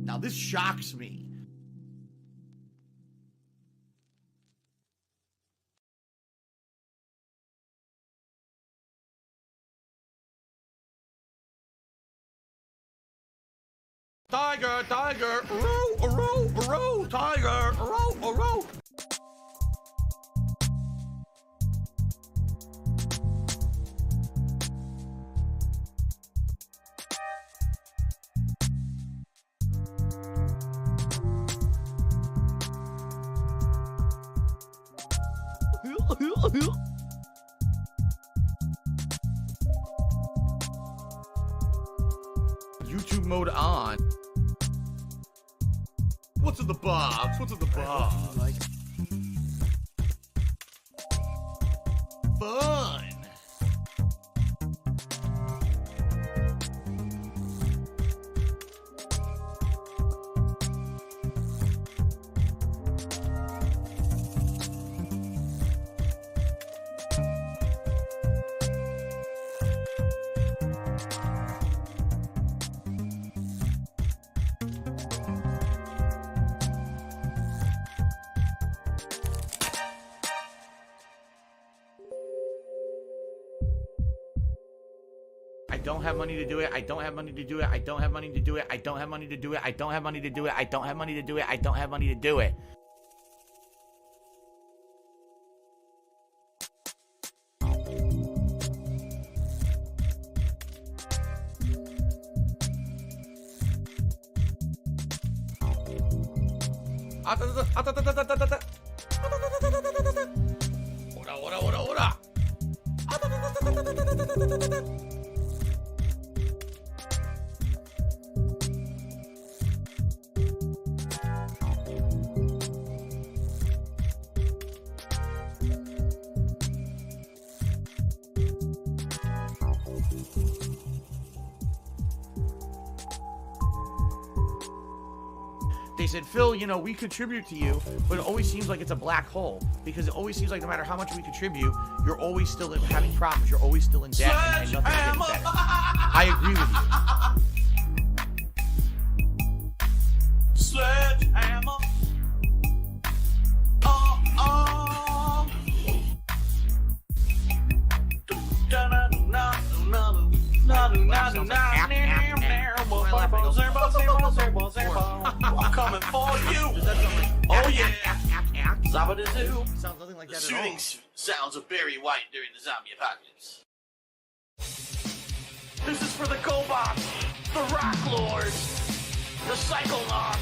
S1: Now this shocks me. Tiger, tiger, row, row, row, tiger, row, row. YouTube mode on. What's in the box? What's in the box? Fun. I don't have money to do it. I don't have money to do it. I don't have money to do it. I don't have money to do it. I don't have money to do it. I don't have money to do it. I don't have money to do it. Ora, ora, ora. They said, Phil, you know, we contribute to you, but it always seems like it's a black hole because it always seems like no matter how much we contribute, you're always still having problems. You're always still in debt and nothing's getting better. I agree with you.
S2: Sledgehammer. I'm coming for you. Oh yeah. Zabba-doo.
S1: Sounds nothing like that at all.
S2: Shooting sounds of Barry White during the zombie apocalypse. This is for the Cobots, the Rock Lords, the Psychonauts.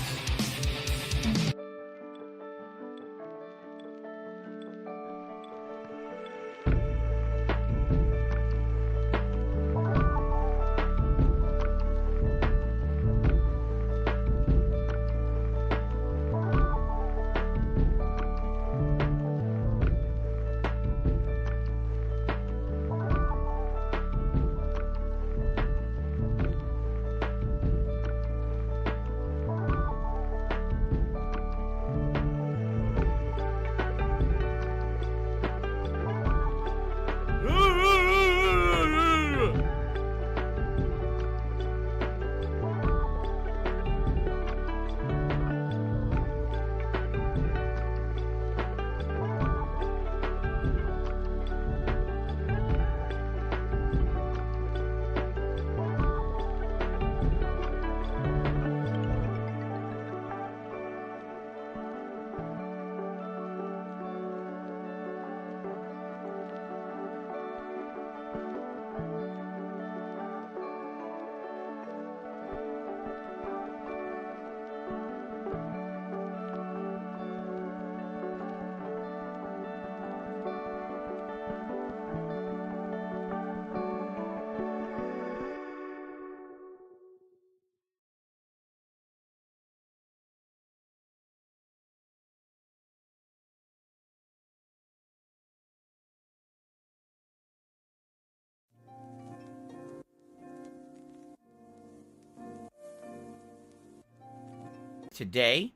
S8: today.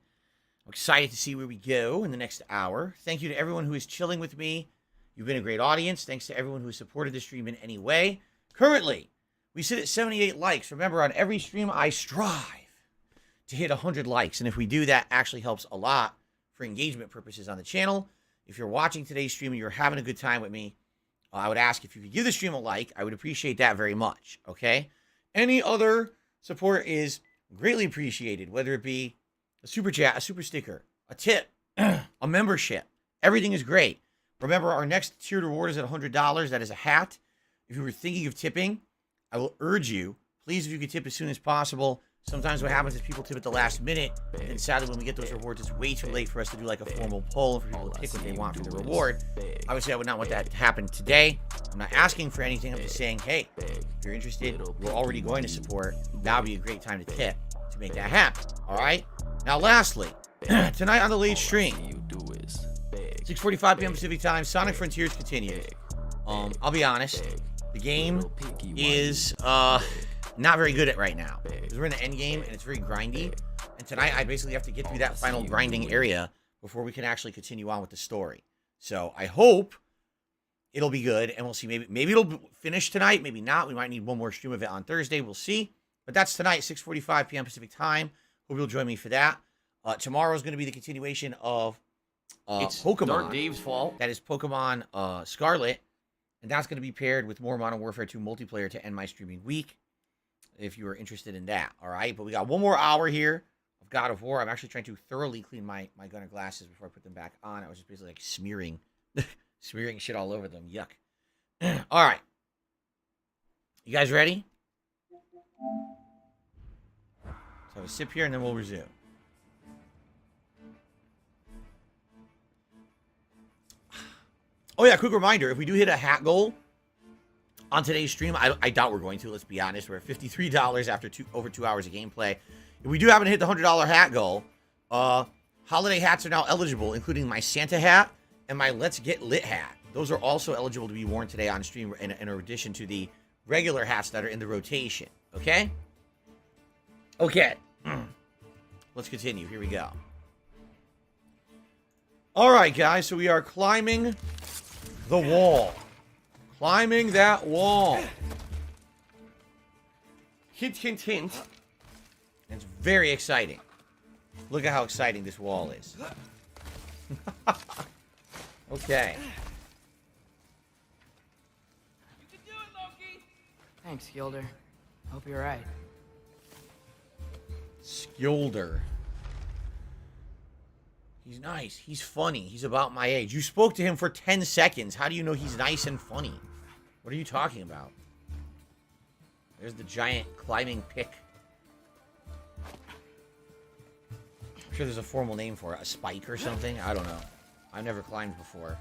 S8: I'm excited to see where we go in the next hour. Thank you to everyone who is chilling with me. You've been a great audience. Thanks to everyone who has supported the stream in any way. Currently, we sit at 78 likes. Remember, on every stream, I strive to hit 100 likes. And if we do, that actually helps a lot for engagement purposes on the channel. If you're watching today's stream and you're having a good time with me, I would ask if you could give the stream a like. I would appreciate that very much, okay? Any other support is greatly appreciated, whether it be a super chat, a super sticker, a tip, a membership. Everything is great. Remember, our next tiered reward is at $100. That is a hat. If you were thinking of tipping, I will urge you, please, if you could tip as soon as possible. Sometimes what happens is people tip at the last minute, and sadly, when we get those rewards, it's way too late for us to do like a formal poll and for people to pick what they want for the reward. Obviously, I would not want that to happen today. I'm not asking for anything. I'm just saying, hey, if you're interested, we're already going to support. Now would be a great time to tip to make that happen. All right? Now, lastly, tonight on the late stream, 6:45 p.m. Pacific time, Sonic Frontiers continues. I'll be honest, the game is not very good at right now, because we're in the end game and it's very grindy, and tonight I basically have to get through that final grinding area before we can actually continue on with the story. So I hope it'll be good, and we'll see. Maybe it'll finish tonight, maybe not. We might need one more stream of it on Thursday. We'll see. But that's tonight, 6:45 p.m. Pacific time. Hope you'll join me for that. Tomorrow is going to be the continuation of
S1: It's
S8: Pokemon.
S1: Dark Dave's fault.
S8: That is Pokemon Scarlet, and that's going to be paired with more Modern Warfare 2 multiplayer to end my streaming week, if you are interested in that. All right, but we got one more hour here of God of War. I'm actually trying to thoroughly clean my gunner glasses before I put them back on. I was just basically like smearing shit all over them. Yuck. All right, you guys ready? So have a sip here and then we'll resume. Oh yeah, quick reminder, if we do hit a hat goal on today's stream, I doubt we're going to, let's be honest. We're at $53 after over 2 hours of gameplay. If we do happen to hit the $100 hat goal, holiday hats are now eligible, including my Santa hat and my Let's Get Lit hat. Those are also eligible to be worn today on stream in addition to the regular hats that are in the rotation. Okay? Okay. Let's continue. Here we go. All right, guys. So we are climbing the wall. Climbing that wall. Hint, hint, hint. It's very exciting. Look at how exciting this wall is. Okay.
S20: Thanks, Gilder. Hope you're right.
S8: Skilder. He's nice. He's funny. He's about my age. You spoke to him for 10 seconds. How do you know he's nice and funny? What are you talking about? There's the giant climbing pick. I'm sure there's a formal name for it. A spike or something? I don't know. I've never climbed before.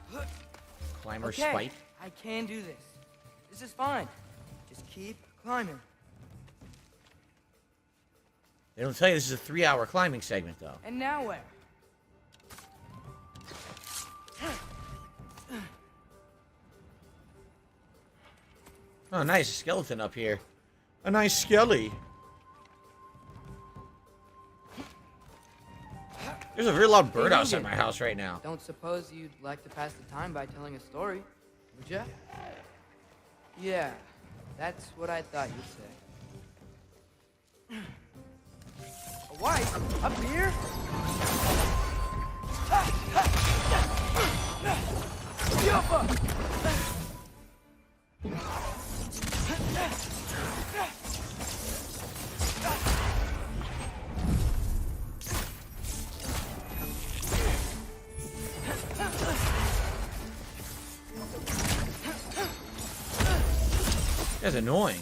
S8: Climber
S20: Okay,
S8: spike?
S20: I can do this. This is fine. Just keep climbing.
S8: They don't tell you this is a 3-hour climbing segment, though.
S20: And now where?
S8: Oh, nice skeleton up here. A nice skelly. There's a very loud bird outside my house right now.
S20: Don't suppose you'd like to pass the time by telling a story, would ya? Yeah, that's what I thought you'd say. A wife? Up here?
S8: That's annoying.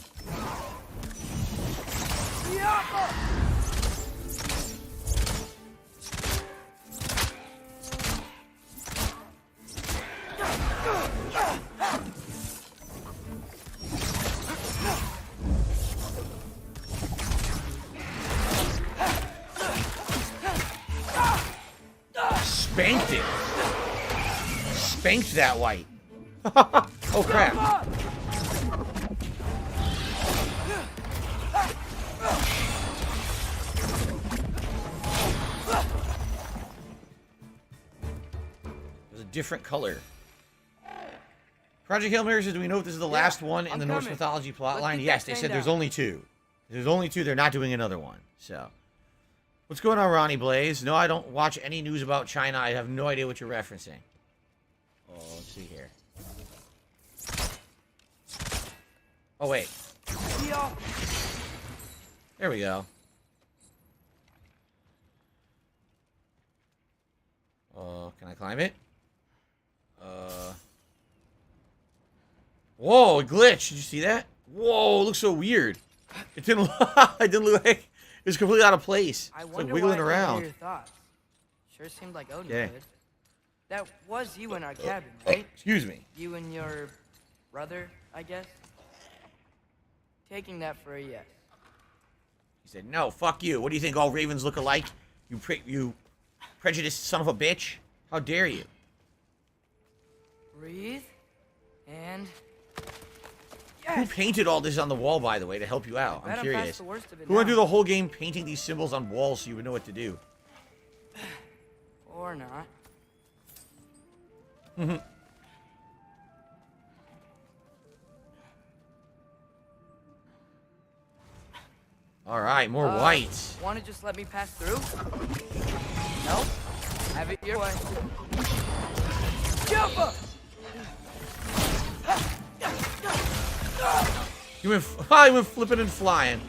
S8: Spanked it. Spanked that white. Oh crap. different color. Project Hail Mary says, do we know if this is the last one in the Norse mythology plotline? Yes, they said there's only 2. There's only 2. They're not doing another one. So, what's going on, Ronnie Blaze? No, I don't watch any news about China. I have no idea what you're referencing. Oh, let's see here. Oh, wait. There we go. Can I climb it? Whoa, it glitched. Did you see that? Whoa, it looks so weird. It didn't. It didn't look like it was completely out of place. It's like wiggling around.
S20: Your thoughts. Sure seemed like Odin did. That was you in our cabin, right?
S8: Excuse me.
S20: You and your brother, I guess. Taking that for a yes.
S8: He said, "No, fuck you. What do you think all ravens look alike? You prejudiced son of a bitch. How dare you?"
S20: Breathe. And...
S8: Who painted all this on the wall, by the way, to help you out? I'm curious.
S20: The worst of it
S8: Who went through the whole game painting these symbols on walls so you would know what to do?
S20: Or not.
S8: All right, more whites.
S20: Want to just let me pass through? No? Have it your way. Jump up!
S8: He went flipping and flying.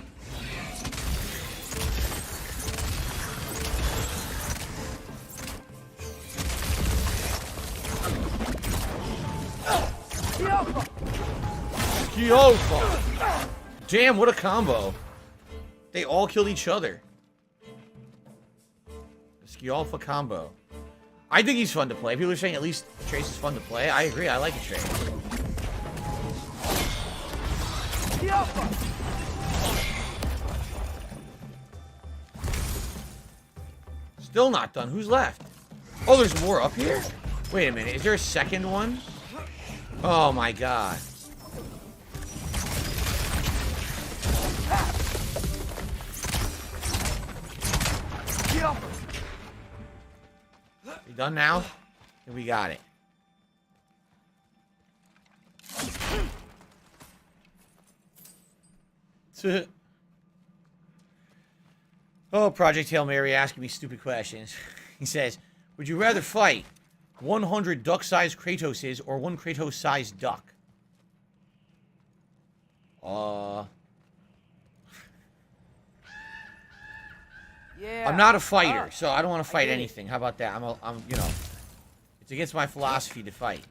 S8: Skiofa! Damn, what a combo. They all killed each other. The Skiofa combo. I think he's fun to play. People are saying at least Trace is fun to play. I agree, I like a Trace. Still not done. Who's left? Oh, there's more up here? Wait a minute. Is there a second one? Oh my god. We done now? And we got it. Oh, Project Hail Mary asking me stupid questions. He says, would you rather fight 100 duck-sized Kratoses or 1 Kratos-sized duck?
S20: Yeah.
S8: I'm not a fighter, so I don't want to fight anything. How about that? I'm, you know, it's against my philosophy to fight.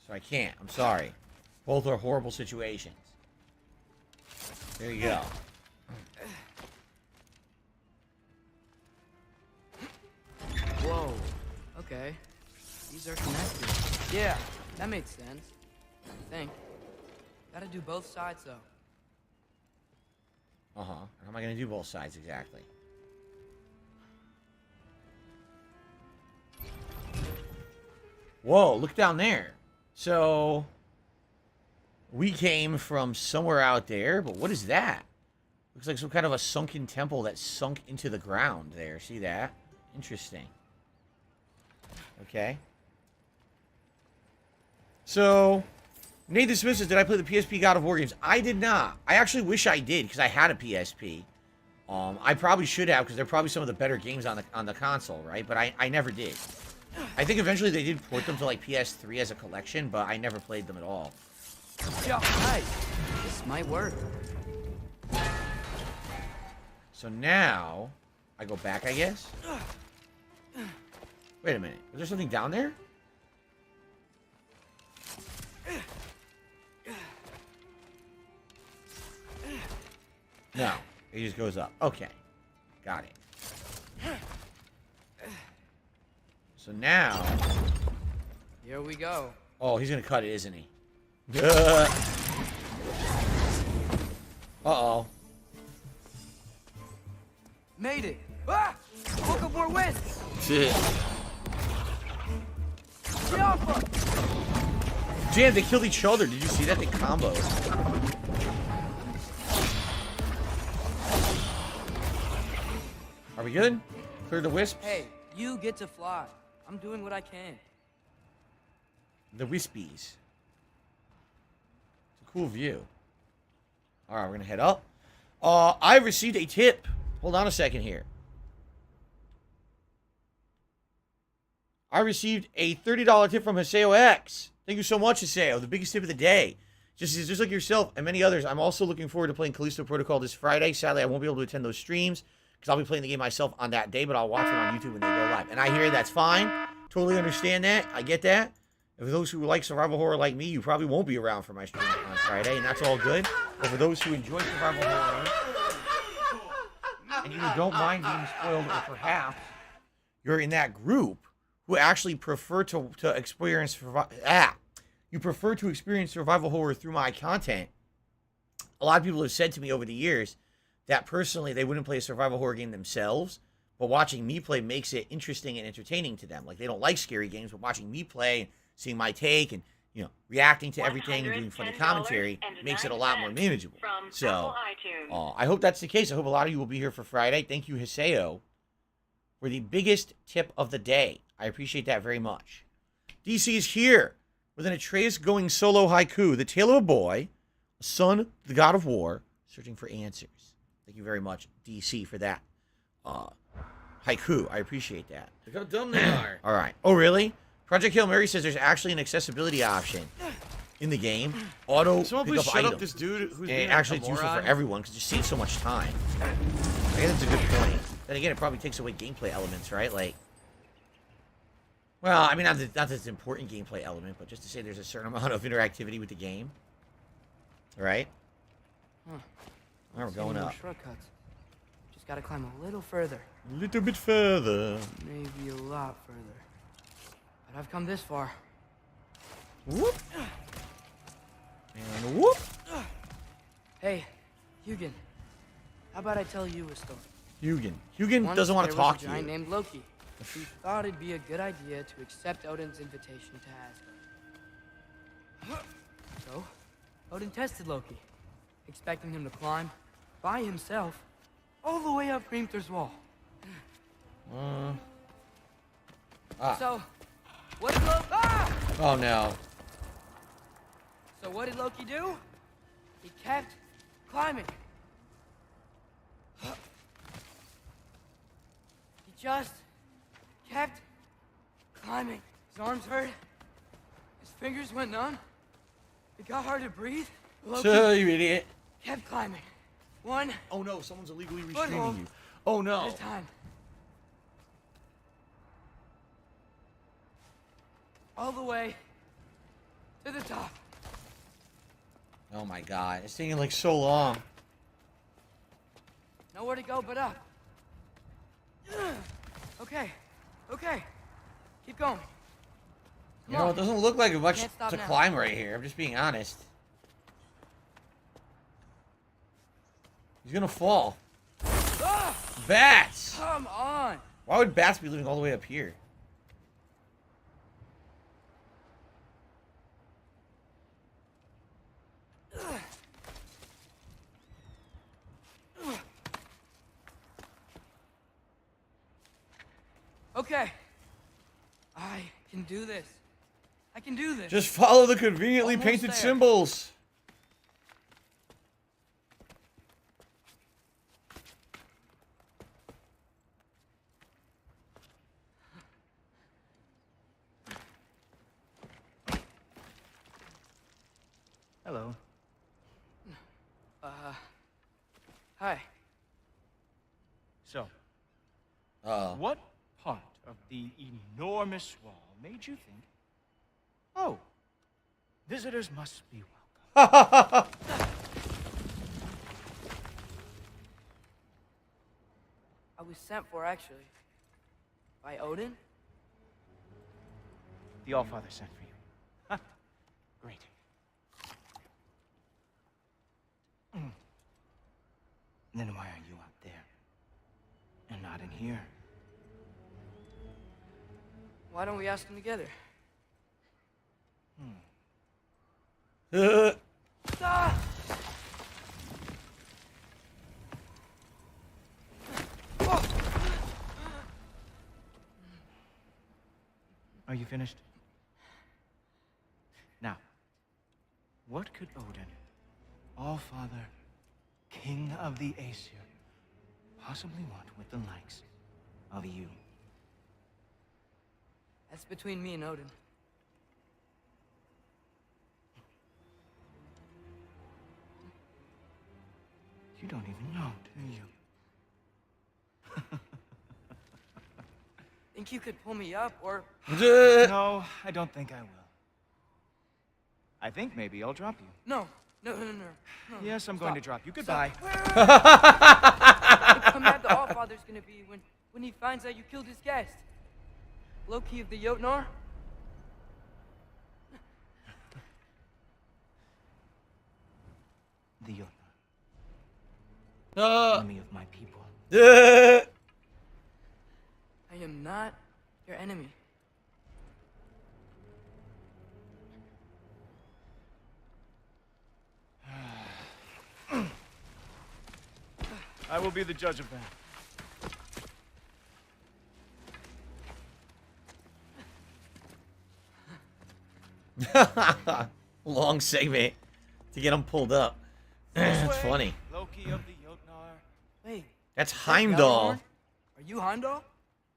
S8: So I can't. I'm sorry. Both are horrible situations. There you go.
S20: Whoa. Okay. These are connected. Yeah, that makes sense. I think. Gotta do both sides, though.
S8: Uh-huh. How am I going to do both sides exactly? Whoa, look down there. So, we came from somewhere out there, but what is that? Looks like some kind of a sunken temple that sunk into the ground there. See that? Interesting. Okay. So, Nathan Smith says, did I play the PSP God of War games? I did not. I actually wish I did, because I had a PSP. I probably should have, because they're probably some of the better games on the console, right? But I never did. I think eventually they did port them to, like, PS3 as a collection, but I never played them at all.
S20: Yeah, nice. This might work.
S8: So now, I go back, I guess? Wait a minute. Is there something down there? No. It just goes up. Okay. Got it. So now...
S20: Here we go.
S8: Oh, he's gonna cut it, isn't he? Uh-oh.
S20: Made it. Ah! Book of more wins.
S8: Damn, they killed each other. Did you see that? They comboed. Are we good? Clear the wisps?
S20: Hey, you get to fly. I'm doing what I can.
S8: The Wispies. It's a cool view. All right, we're going to head up. I received a tip. Hold on a second here. I received a $30 tip from Haseo X. Thank you so much, Haseo. The biggest tip of the day. Just like yourself and many others, I'm also looking forward to playing Callisto Protocol this Friday. Sadly, I won't be able to attend those streams because I'll be playing the game myself on that day, but I'll watch it on YouTube when they go live. And I hear that's fine. Totally understand that. I get that. And for those who like survival horror like me, you probably won't be around for my stream on Friday, and that's all good. But for those who enjoy survival horror and you don't mind being spoiled, or perhaps you're in that group who actually prefer to experience you prefer to experience survival horror through my content. A lot of people have said to me over the years that personally they wouldn't play a survival horror game themselves, but watching me play makes it interesting and entertaining to them. Like, they don't like scary games, but watching me play and seeing my take and, you know, reacting to everything and doing funny commentary makes it a lot more manageable. So I hope that's the case. I hope a lot of you will be here for Friday. Thank you, Haseo, for the biggest tip of the day. I appreciate that very much. DC is here with an Atreus going solo haiku. The tale of a boy, a son of the god of war, searching for answers. Thank you very much, DC, for that haiku. I appreciate that.
S13: Look how dumb they are.
S8: All right. Oh, really? Project Hail Mary says there's actually an accessibility option in the game. Auto
S13: Someone
S8: pick
S13: please
S8: up
S13: shut
S8: items.
S13: up this dude who's
S8: And
S13: being
S8: actually,
S13: a
S8: it's useful for
S13: moron.
S8: everyone because it saves so much time. I guess that's a good point. Then again, it probably takes away gameplay elements, right? Like, well, I mean, not that it's an important gameplay element, but just to say there's a certain amount of interactivity with the game. Right?
S20: Huh.
S8: All right, we're
S20: See
S8: going
S20: no
S8: up.
S20: shortcuts. Just gotta climb a little further.
S8: A little bit further.
S20: Maybe a lot further. But I've come this far.
S8: Whoop. And whoop.
S20: Hey, Hugin. How about I tell you a story?
S8: Hugin
S20: Once
S8: doesn't want to
S20: there was
S8: talk
S20: a
S8: to you.
S20: giant named Loki. He thought it'd be a good idea to accept Odin's invitation to Asgard. So, Odin tested Loki, expecting him to climb by himself all the way up Hrimthur's wall. So, what did Loki?
S8: Oh no.
S20: So what did Loki do? He kept climbing. He just kept climbing. His arms hurt. His fingers went numb. It got hard to breathe. Loki
S8: So, you idiot.
S20: kept climbing. One.
S8: Oh no, someone's illegally
S20: foothold
S8: restraining you. Oh no.
S20: at a time. All the way to the top.
S8: Oh my god, it's taking like so long.
S20: Nowhere to go but up. Okay. Keep going.
S8: You know, it doesn't look like much
S20: Can't stop
S8: to
S20: now.
S8: climb right here. I'm just being honest. He's gonna fall. Bats!
S20: Come on.
S8: Why would bats be living all the way up here?
S20: Okay. I can do this. I can do this.
S8: Just follow the conveniently
S20: Almost
S8: painted
S20: there.
S8: symbols.
S18: Hello.
S20: Hi.
S10: So,
S8: Uh-oh.
S10: what part of the enormous wall made you think, oh, visitors must be welcome?
S20: I was sent for, actually. By Odin?
S10: The Allfather sent for you. Huh? Great. Then why are you out there and not in here?
S20: Why don't we ask them together? Ah!
S18: Are you finished? Now, what could Odin, All-Father, King of the Aesir, possibly want with the likes of you?
S20: That's between me and Odin.
S18: You don't even know, do you?
S20: Think you could pull me up, or...
S18: No, I don't think I will. I think maybe I'll drop you.
S20: No. No.
S18: Yes, I'm
S20: Stop.
S18: going to drop you. Goodbye.
S20: Look how mad the Allfather's gonna be when he finds out you killed his guest. Loki of the Jotnar?
S18: The Jotnar. Enemy of my people.
S20: I am not your enemy.
S18: I will be the judge of
S8: that. Long segment to get him pulled up. That's funny.
S18: Loki of the Jotnar.
S20: Wait.
S8: That's Heimdall.
S20: Are you Heimdall?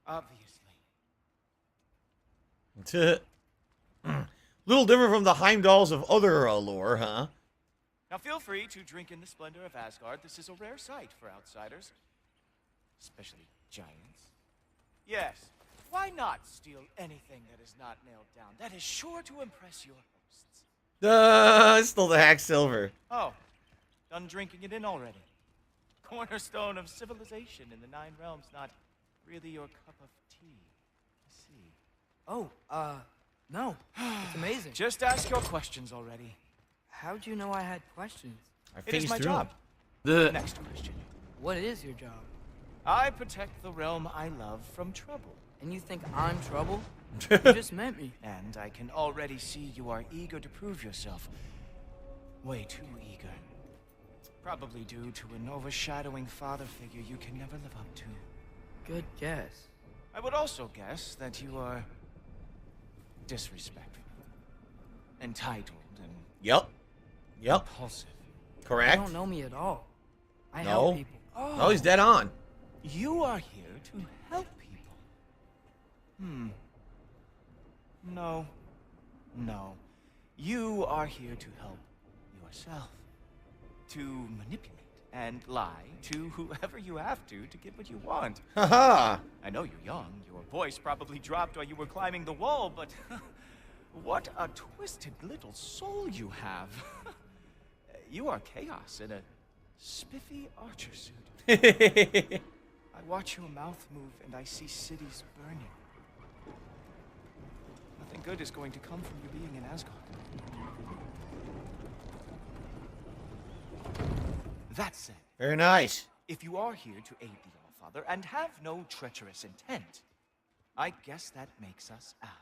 S18: Obviously.
S8: Little different from the Heimdalls of other lore, huh?
S18: Now feel free to drink in the splendor of Asgard. This is a rare sight for outsiders. Especially giants. Yes, why not steal anything that is not nailed down? That is sure to impress your hosts.
S8: Still the hack silver.
S18: Oh, done drinking it in already. Cornerstone of civilization in the 9 realms, not really your cup of tea. I see.
S20: Oh, no. It's amazing.
S18: Just ask your questions already.
S20: How'd you know I had questions?
S18: It is my job.
S8: The
S18: Next question.
S20: What is your job?
S18: I protect the realm I love from trouble.
S20: And you think I'm trouble? You just met me.
S18: And I can already see you are eager to prove yourself. Way too eager. Probably due to an overshadowing father figure you can never live up to.
S20: Good guess.
S18: I would also guess that you are disrespectful, entitled, and
S8: Yep.
S18: impulsive.
S8: Correct.
S20: You don't know me at all. I
S8: No.
S20: help people.
S8: No, he's dead on.
S18: You are here to help people. No. You are here to help yourself. To manipulate and lie to whoever you have to get what you want.
S8: Haha.
S18: I know you're young. Your voice probably dropped while you were climbing the wall, but what a twisted little soul you have. You are chaos in a spiffy archer suit. I watch your mouth move and I see cities burning. Nothing good is going to come from you being in Asgard. That said,
S8: Very nice.
S18: if you are here to aid the Allfather and have no treacherous intent, I guess that makes us allies.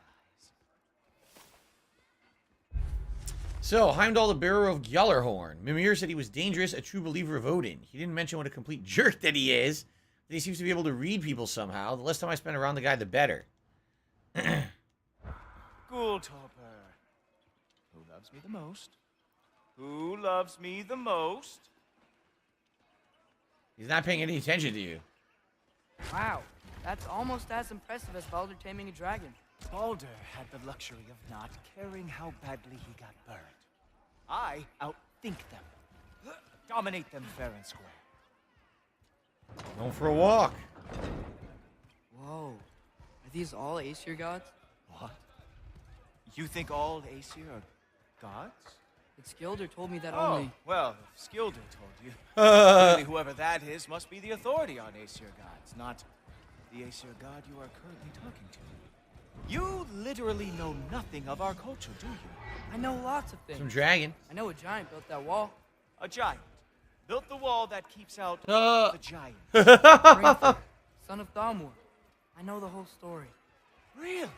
S8: So, Heimdall, the bearer of Gjallarhorn. Mimir said he was dangerous, a true believer of Odin. He didn't mention what a complete jerk that he is. That he seems to be able to read people somehow. The less time I spend around the guy, the better.
S18: Ghoultopper. Who loves me the most? Who loves me the most?
S8: He's not paying any attention to you.
S20: Wow, that's almost as impressive as Baldur taming a dragon.
S18: Baldur had the luxury of not caring how badly he got burned. I outthink them. Dominate them fair and square.
S8: Going for a walk.
S20: Whoa, are these all Aesir gods?
S18: What? You think all Aesir are gods?
S20: But Skilder told me that
S18: Oh,
S20: only...
S18: well, if Skilder told you, clearly whoever that is must be the authority on Aesir gods, not the Aesir god you are currently talking to. You literally know nothing of our culture, do you?
S20: I know lots of things.
S8: Some dragon.
S20: I know a giant built that wall.
S18: A giant. Built the wall that keeps out the giant.
S20: Hrimthur, son of Thalmor. I know the whole story.
S18: Really?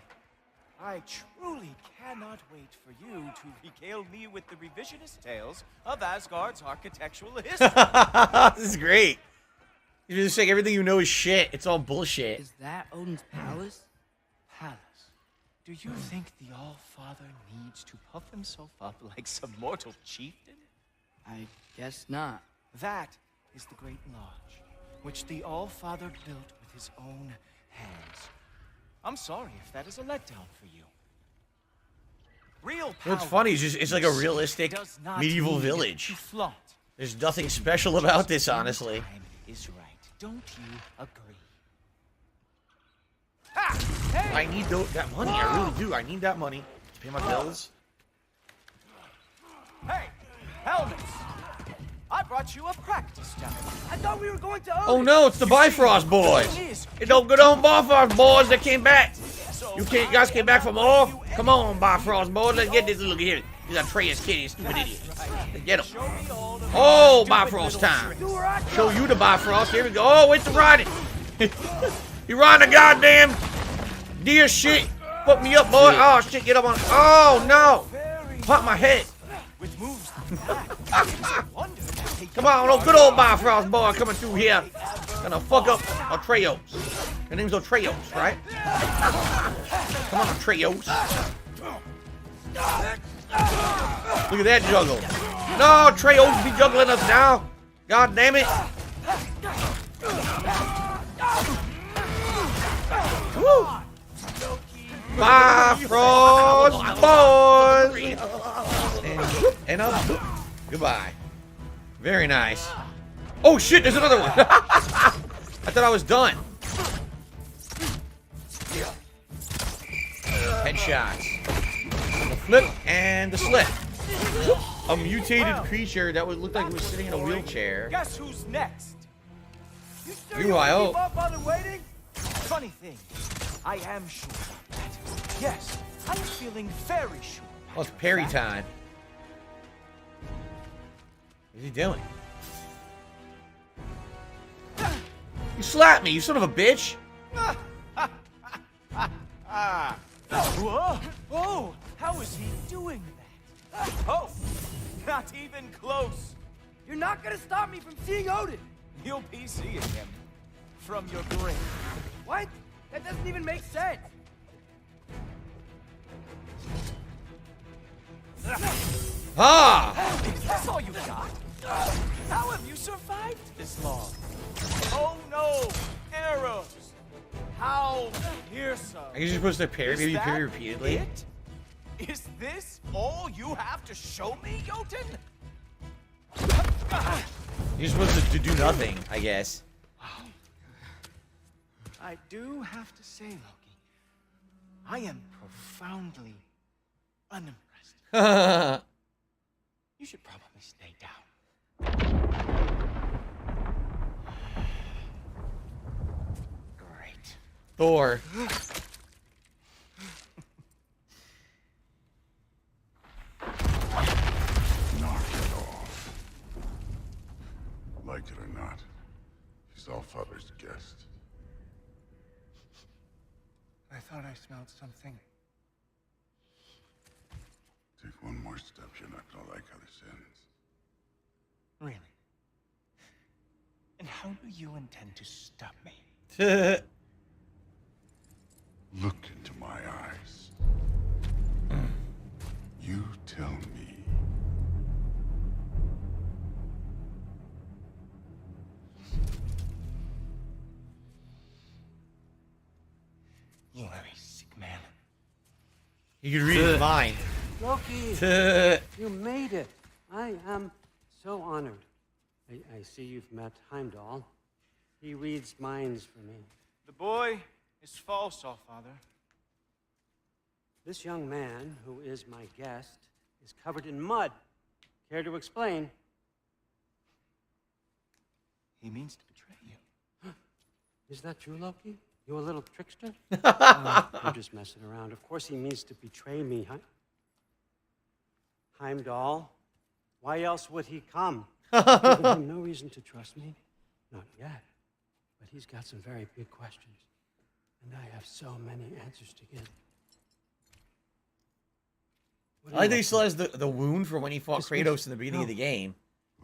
S18: I truly cannot wait for you to regale me with the revisionist tales of Asgard's architectural history.
S8: This is great. You're just saying everything you know is shit. It's all bullshit.
S20: Is that Odin's palace?
S18: Palace.
S4: Do you think the All-Father needs to puff himself up like some mortal chieftain?
S20: I guess not.
S4: That is the Great Lodge, which the All-Father built with his own hands. I'm sorry if that is a letdown for you. Real power.
S8: What's funny is just, it's like a realistic medieval village. There's nothing special about this, honestly.
S4: Is right. Don't you agree?
S8: I need that money. I really do. I need that money to pay my bills.
S4: Hey, helmets! I brought you a practice job.
S18: I thought we were going to.
S8: Oh no, it's the Bifrost boys. It don't good on Bifrost boys that came back. You guys came back from off? Come on, Bifrost boys. Let's get this little kid. These are Atreus kitties, stupid idiots. Let's get them. Oh, Bifrost time. Show you the Bifrost. Here we go. Oh, it's the riding. You riding the goddamn deer shit. Fuck me up, boy. Oh, shit, get up on. Oh, no. Pop my head. Come on, no good old Bifrost boy coming through here. Gonna fuck up Atreus. Your name's Atreus, right? Come on, Atreus. Look at that juggle. No, Atreus be juggling us now. God damn it. Woo. Bifrost boys. And up. Goodbye. Very nice. Oh shit, there's another one. I thought I was done. Headshots. The flip and the slip. A mutated creature that would look like it was sitting in a wheelchair.
S4: Guess who's next?
S8: You, I hope.
S4: Waiting? Funny thing, I am sure about that. Yes, I'm feeling very sure.
S8: Oh, it's parry time. What's he doing? You slapped me, you son of a bitch!
S4: Whoa! Oh, how is he doing that? Oh, not even close.
S18: You're not gonna stop me from seeing Odin.
S4: You'll be seeing him from your grave.
S18: What? That doesn't even make sense.
S8: Ah!
S4: Is this all you got? How have you survived this long? Oh no! Arrows! How fearsome!
S8: Are you supposed to parry? Maybe you parry repeatedly?
S4: It? Is this all you have to show me, Jotun?
S8: You're supposed to do nothing, I guess.
S4: I do have to say, Loki, I am profoundly unimpressed. You should probably stay down. Great.
S8: Thor.
S9: Knock it off. Like it or not, he's Allfather's guest.
S4: I thought I smelled something.
S9: Take one more step, you're not gonna like how this ends.
S4: Really? And how do you intend to stop me?
S9: Look into my eyes. You tell me.
S4: You are a sick man.
S8: You can read his mind.
S22: Loki, you made it. I am so honored. I see you've met Heimdall. He reads minds for me.
S4: The boy is false, Allfather.
S22: This young man, who is my guest, is covered in mud. Care to explain?
S4: He means to betray you.
S22: Is that true, Loki? You a little trickster? I'm just messing around. Of course he means to betray me. Heimdall, why else would he come? I've given him no reason to trust me. Not yet. But he's got some very big questions. And I have so many answers to give.
S8: I like that he still has the wound from when he fought Kratos in the beginning of the game.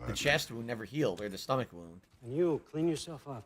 S8: The chest wound never healed, or the stomach wound.
S22: And you, clean yourself up.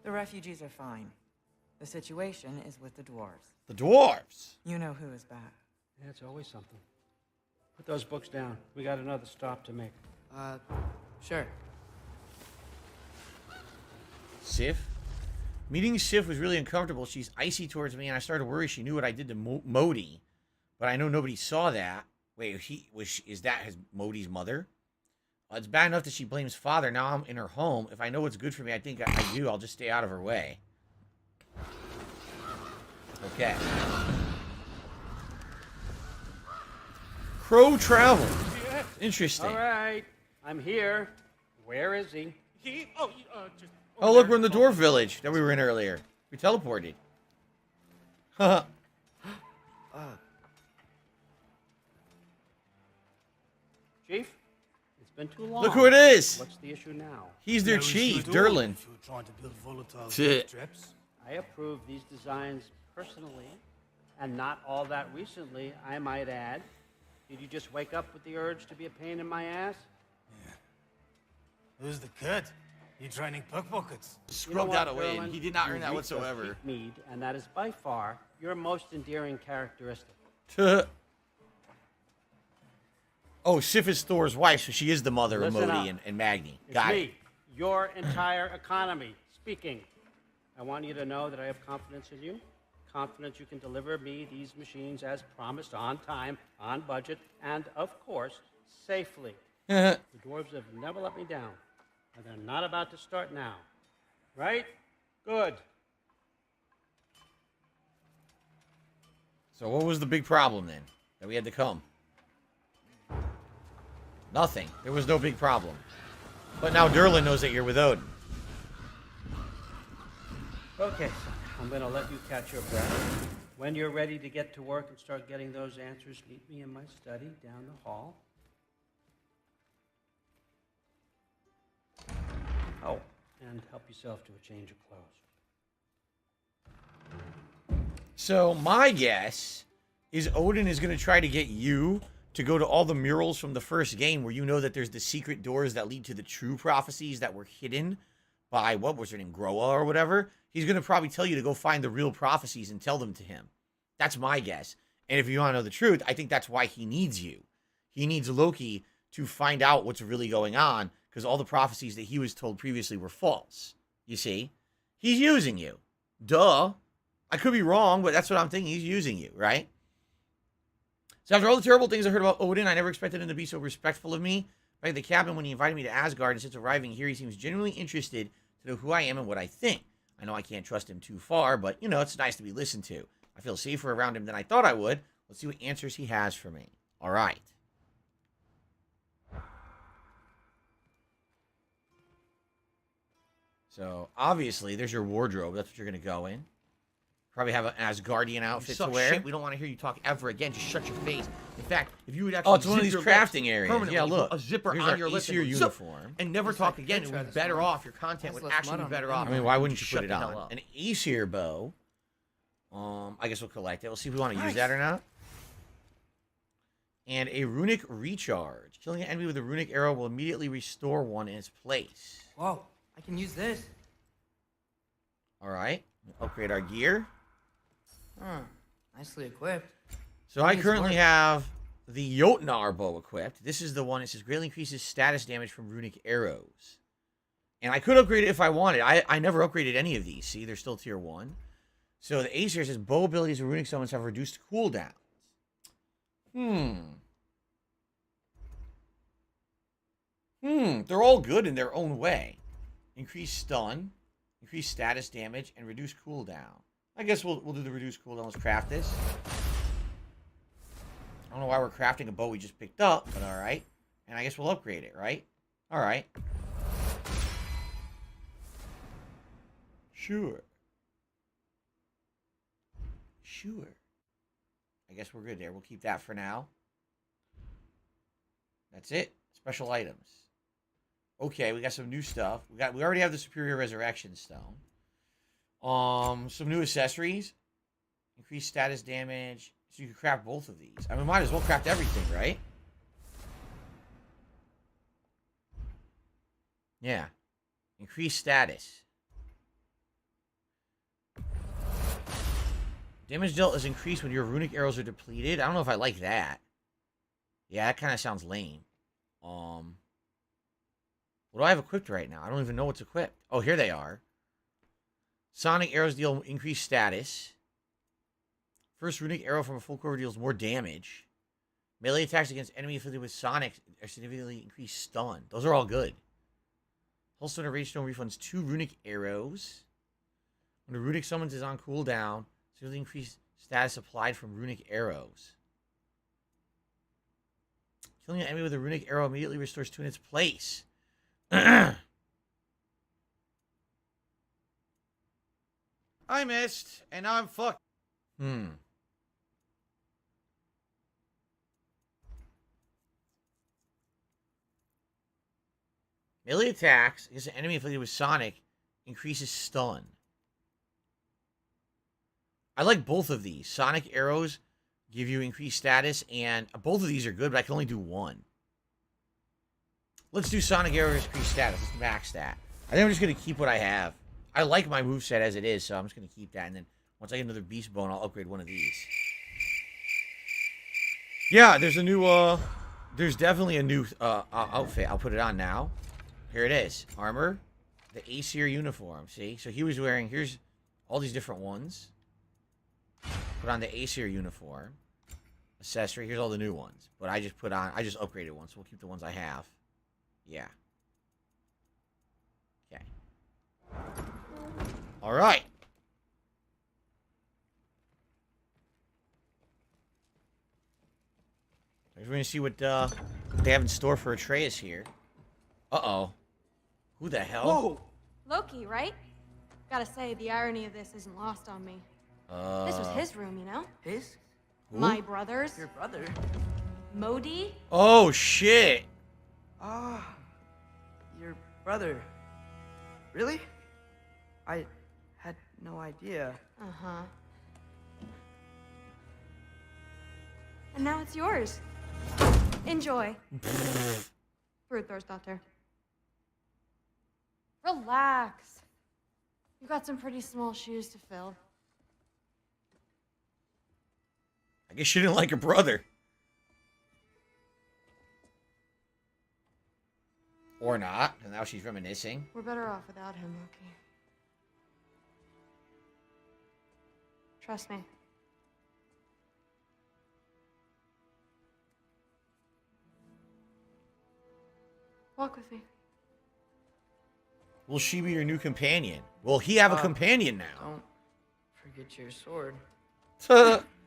S3: The refugees are fine. The situation is with the dwarves.
S8: The dwarves?
S3: You know who is back.
S22: Yeah, it's always something. Put those books down. We got another stop to make.
S20: Sure.
S8: Sif? Meeting Sif was really uncomfortable. She's icy towards me, and I started to worry she knew what I did to Modi. But I know nobody saw that. Wait, is that Modi's mother? It's bad enough that she blames father. Now I'm in her home. If I know what's good for me, I think I do. I'll just stay out of her way. Okay. Crow travel. Interesting.
S22: All right, I'm here. Where is he?
S8: Oh, look, we're in the dwarf village that we were in earlier. We teleported. Haha.
S22: Chief, it's been too long.
S8: Look who it is.
S22: What's the issue now?
S8: He's their chief, Derlin. Shit.
S22: I approve these designs personally, and not all that recently, I might add. Did you just wake up with the urge to be a pain in my ass?
S4: Who's the cut? You training pickpockets?
S1: Scrubbed that away, and he did not earn that whatsoever.
S22: Mead, and that is by far your most endearing characteristic.
S8: Oh, Sif is Thor's wife, so she is the mother of
S22: Listen
S8: Modi
S22: up.
S8: and Magni.
S22: It's
S8: Got
S22: me,
S8: it.
S22: your entire economy, speaking. I want you to know that I have confidence in you. Confidence you can deliver me these machines as promised, on time, on budget, and, of course, safely. The dwarves have never let me down, and they're not about to start now. Right? Good.
S8: So what was the big problem then that we had to come? Nothing. There was no big problem. But now Derlin knows that you're with Odin.
S22: Okay, son, I'm going to let you catch your breath. When you're ready to get to work and start getting those answers, meet me in my study down the hall. Oh, and help yourself to a change of clothes.
S8: So my guess is Odin is going to try to get you to go to all the murals from the first game where you know that there's the secret doors that lead to the true prophecies that were hidden by, what was her name, Groa or whatever. He's going to probably tell you to go find the real prophecies and tell them to him. That's my guess. And if you want to know the truth, I think that's why he needs you. He needs Loki to find out what's really going on, because all the prophecies that he was told previously were false. You see? He's using you. Duh. I could be wrong, but that's what I'm thinking. He's using you, right? So after all the terrible things I heard about Odin, I never expected him to be so respectful of me. Back at the cabin when he invited me to Asgard, and since arriving here, he seems genuinely interested to know who I am and what I think. I know I can't trust him too far, but, you know, it's nice to be listened to. I feel safer around him than I thought I would. Let's see what answers he has for me. All right. So, obviously, there's your wardrobe. That's what you're going to go in. Probably have an Asgardian outfit to wear.
S1: Shit. We don't want to hear you talk ever again. Just shut your face. In fact, if you would actually,
S8: oh, it's one of these crafting areas. Yeah, look,
S1: a zipper
S8: here's
S1: on
S8: our
S1: your lip
S8: Aesir uniform,
S1: and never talk again. It would be better off. Your content would actually be better off.
S8: I mean, why wouldn't you
S1: Shut
S8: put it
S1: the hell
S8: on?
S1: up.
S8: An Aesir bow. I guess we'll collect it. We'll see if we want to use that or not. And a runic recharge. Killing an enemy with a runic arrow will immediately restore one in its place.
S20: Whoa, I can use this.
S8: All right. Upgrade our gear.
S20: Nicely equipped.
S8: So I currently have the Jotnar bow equipped. This is the one that says greatly increases status damage from runic arrows. And I could upgrade it if I wanted. I never upgraded any of these. See, they're still tier 1. So the Aesir says bow abilities of runic summons have reduced cooldowns. They're all good in their own way. Increase stun, increase status damage, and reduce cooldown. I guess we'll do the reduced cooldown. Let's craft this. I don't know why we're crafting a bow we just picked up, but all right. And I guess we'll upgrade it, right? All right. Sure. I guess we're good there. We'll keep that for now. That's it. Special items. Okay, we got some new stuff. We already have the Superior Resurrection Stone. Some new accessories. Increased status damage. So you can craft both of these. I mean, might as well craft everything, right? Yeah. Increased status. Damage dealt is increased when your runic arrows are depleted. I don't know if I like that. Yeah, that kind of sounds lame. What do I have equipped right now? I don't even know what's equipped. Oh, here they are. Sonic arrows deal increased status. First runic arrow from a full quiver deals more damage. Melee attacks against enemy affiliated with Sonic are significantly increased stun. Those are all good. Holstone of Rage Stone refunds 2 runic arrows. When a runic summons is on cooldown, significantly increased status applied from runic arrows. Killing an enemy with a runic arrow immediately restores 2 in its place. I missed, and now I'm fucked. Melee attacks against an enemy affiliated with Sonic increases stun. I like both of these. Sonic arrows give you increased status, and both of these are good, but I can only do one. Let's do Sonic arrows increased status. Let's max that. I think I'm just going to keep what I have. I like my moveset as it is, so I'm just going to keep that, and then once I get another beast bone, I'll upgrade one of these. Yeah, there's a new, there's definitely a new outfit. I'll put it on now. Here it is. Armor. The Aesir uniform. See? So he was wearing... Here's all these different ones. Put on the Aesir uniform. Accessory. Here's all the new ones. But I just put on... I just upgraded one, so we'll keep the ones I have. Yeah. Okay. Alright. We're going to see what they have in store for Atreus here. Uh-oh. Who the hell?
S5: Whoa! Loki, right? Gotta say, the irony of this isn't lost on me. This was his room, you know?
S20: His?
S8: Who?
S5: My brother's.
S20: Your brother?
S5: Modi?
S8: Oh, shit.
S20: Ah, your brother. Really? I had no idea.
S5: Uh-huh. And now it's yours. Enjoy. Brudthor's Relax. You've got some pretty small shoes to fill.
S8: I guess she didn't like her brother. Or not. And now she's reminiscing.
S5: We're better off without him, Loki. Trust me. Walk with me.
S8: Will she be your new companion? Will he have a companion now?
S20: Don't forget your sword.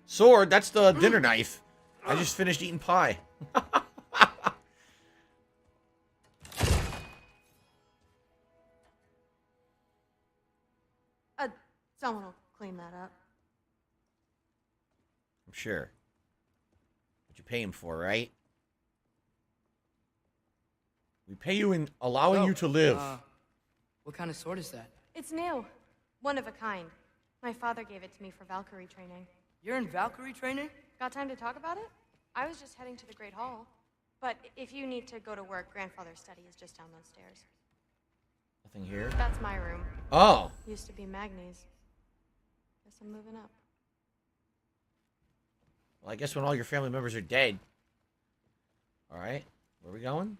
S8: Sword? That's the dinner knife. I just finished eating pie.
S5: Someone will clean that up.
S8: I'm sure. What you pay him for, right? We pay you in allowing you to live.
S20: What kind of sword is that?
S5: It's new. One of a kind. My father gave it to me for Valkyrie training.
S20: You're in Valkyrie training?
S5: Got time to talk about it? I was just heading to the Great Hall. But if you need to go to work, Grandfather's study is just down those stairs.
S8: Nothing here?
S5: That's my room.
S8: Oh.
S5: Used to be Magni's. Guess I'm moving up.
S8: Well, I guess when all your family members are dead. Alright. Where are we going?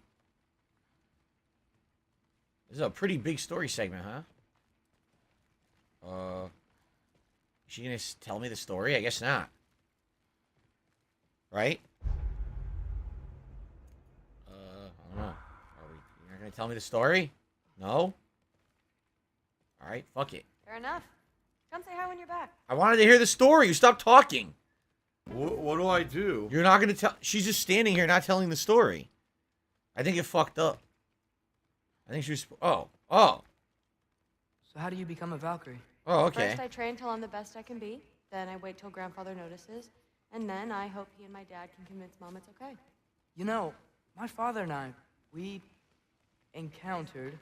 S8: This is a pretty big story segment, huh? Is she gonna tell me the story? I guess not. Right? I don't know. You're not gonna tell me the story? No? Alright, fuck it.
S5: Fair enough. Come say hi when you're back.
S8: I wanted to hear the story. You stop talking.
S13: What do I do?
S8: You're not gonna tell. She's just standing here not telling the story. I think it fucked up. I think she was... Oh.
S20: So how do you become a Valkyrie?
S8: Oh, okay.
S5: First I train till I'm the best I can be. Then I wait till Grandfather notices. And then I hope he and my dad can convince Mom it's okay.
S20: You know, my father and I, we encountered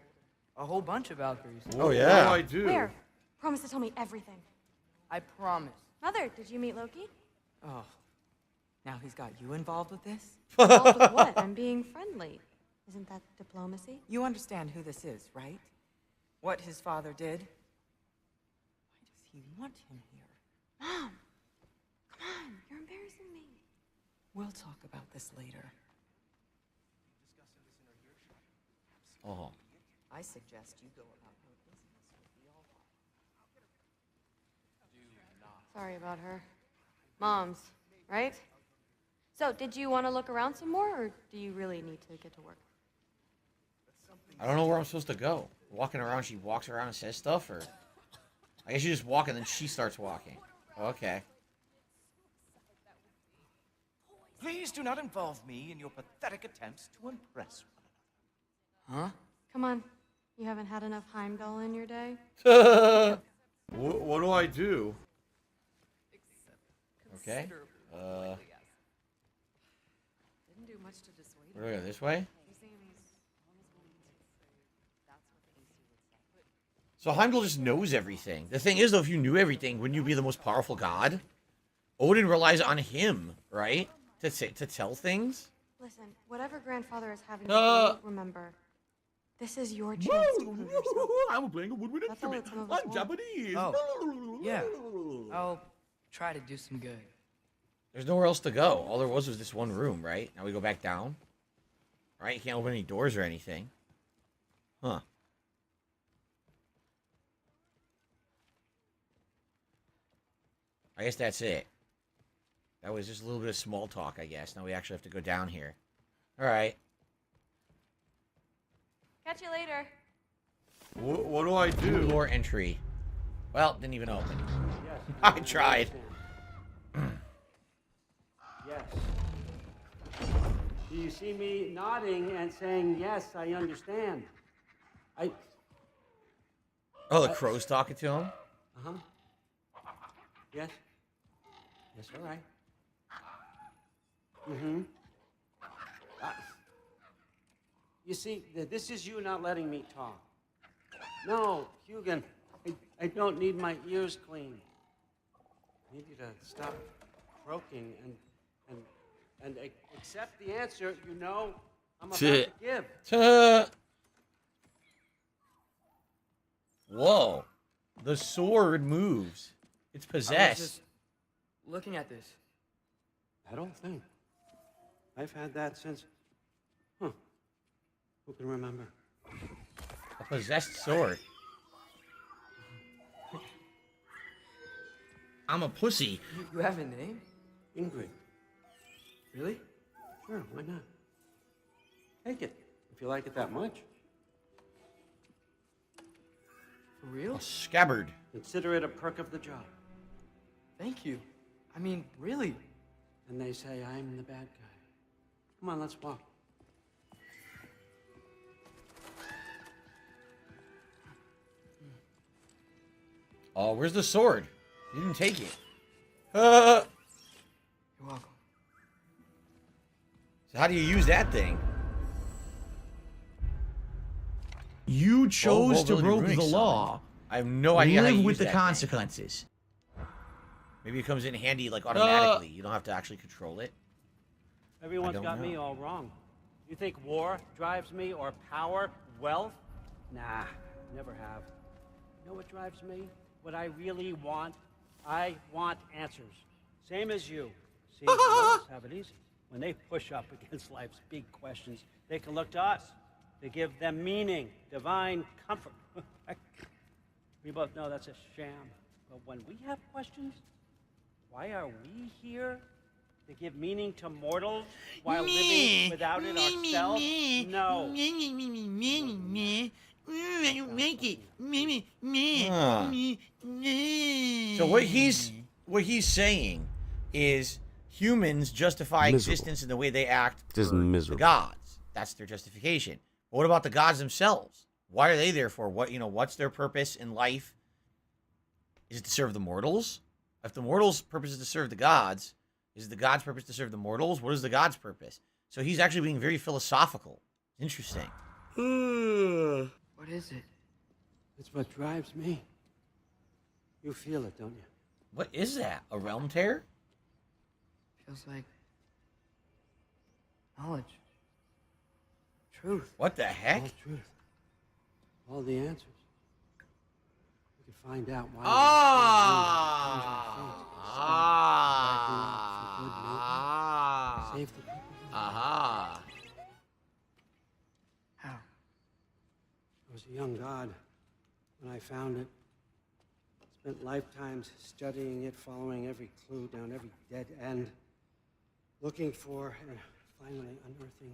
S20: a whole bunch of Valkyries.
S8: Oh, yeah.
S13: What do I do?
S5: Where? Promise to tell me everything.
S20: I promise.
S5: Mother, did you meet Loki?
S7: Oh. Now he's got you involved with this?
S5: Involved with what? I'm being friendly. Isn't that diplomacy?
S7: You understand who this is, right? What his father did? Why does he want him here?
S5: Mom, on, you're embarrassing me.
S7: We'll talk about this later.
S8: Oh.
S7: I suggest you go about your business with the All.
S5: Sorry about her. Mom's, right? So, did you want to look around some more, or do you really need to get to work?
S8: I don't know where I'm supposed to go. Walking around, she walks around and says stuff, or... I guess you just walk and then she starts walking. Okay.
S4: Please do not involve me in your pathetic attempts to impress one another.
S8: Huh?
S5: Come on. You haven't had enough Heimdall in your day?
S13: What do I do?
S8: Okay.
S11: Didn't do much to dissuade
S8: Where do I go? This way? So Heimdall just knows everything. The thing is, though, if you knew everything, wouldn't you be the most powerful god? Odin relies on him, right? To tell things?
S5: Listen, whatever grandfather is having to do, remember, this is your chance to prove yourself.
S1: I'm playing a woodwind
S5: That's all
S1: instrument.
S5: that some of us
S1: I'm
S5: want.
S1: Japanese.
S20: Oh, yeah. I'll try to do some good.
S8: There's nowhere else to go. All there was this one room, right? Now we go back down. Right? You can't open any doors or anything. Huh. I guess that's it. That was just a little bit of small talk, I guess. Now we actually have to go down here. Alright.
S5: Catch you later.
S13: What do I do?
S8: New door entry. Well, didn't even open.
S22: Yes,
S8: I tried.
S22: Yes. Do you see me nodding and saying, yes, I understand?
S8: Oh, the crow's talking to him?
S22: Uh-huh. Yes. Yes, all right. Mm-hmm. You see, this is you not letting me talk. No, Hugin, I don't need my ears cleaned. I need you to stop croaking and accept the answer you know I'm about to give.
S8: Whoa. The sword moves. It's
S20: I was
S8: possessed.
S20: just looking at this.
S22: That old thing. I've had that since... Who can remember?
S8: A possessed sword. I'm a pussy.
S20: You have a name?
S22: Ingrid.
S20: Really?
S22: Sure, why not? Take it, if you like it that much.
S20: For real?
S8: A scabbard.
S22: Consider it a perk of the job.
S20: Thank you. I mean, really.
S22: And they say I'm the bad guy. Come on, let's walk.
S8: Oh, where's the sword? You didn't take it.
S20: You're welcome.
S8: So how do you use that thing?
S1: You chose to
S8: Vulnerability
S1: break the
S8: runic
S1: law.
S8: summon. I have no idea how
S1: Live
S8: you
S1: with
S8: use
S1: the
S8: that thing.
S1: consequences.
S8: Maybe it comes in handy like automatically. You don't have to actually control it.
S22: Everyone's
S8: don't
S22: got
S8: know.
S22: me all wrong. You think war drives me, or power, wealth? Nah, never have. You know what drives me? What I really want? I want answers. Same as you. See, others have it easy. When they push up against life's big questions, they can look to us. They give them meaning, divine comfort. We both know that's a sham. But when we have questions, why are we here? To give meaning to mortals while living without it ourselves? No.
S1: Make it.
S8: So what he's saying is humans justify existence in the way they act
S9: Just
S8: for the
S9: miserable.
S8: gods. That's their justification. But what about the gods themselves? Why are they there for? What's their purpose in life? Is it to serve the mortals? If the mortals' purpose is to serve the gods, is the gods' purpose to serve the mortals? What is the gods' purpose? So he's actually being very philosophical. Interesting.
S20: What is it?
S22: It's what drives me. You feel it, don't you?
S8: What is that? A realm tear?
S20: Feels like knowledge. Truth.
S8: What the heck?
S22: All truth. All the answers. We can find out why. I was a young god when I found it. Spent lifetimes studying it, following every clue down every dead end, looking for and finally unearthing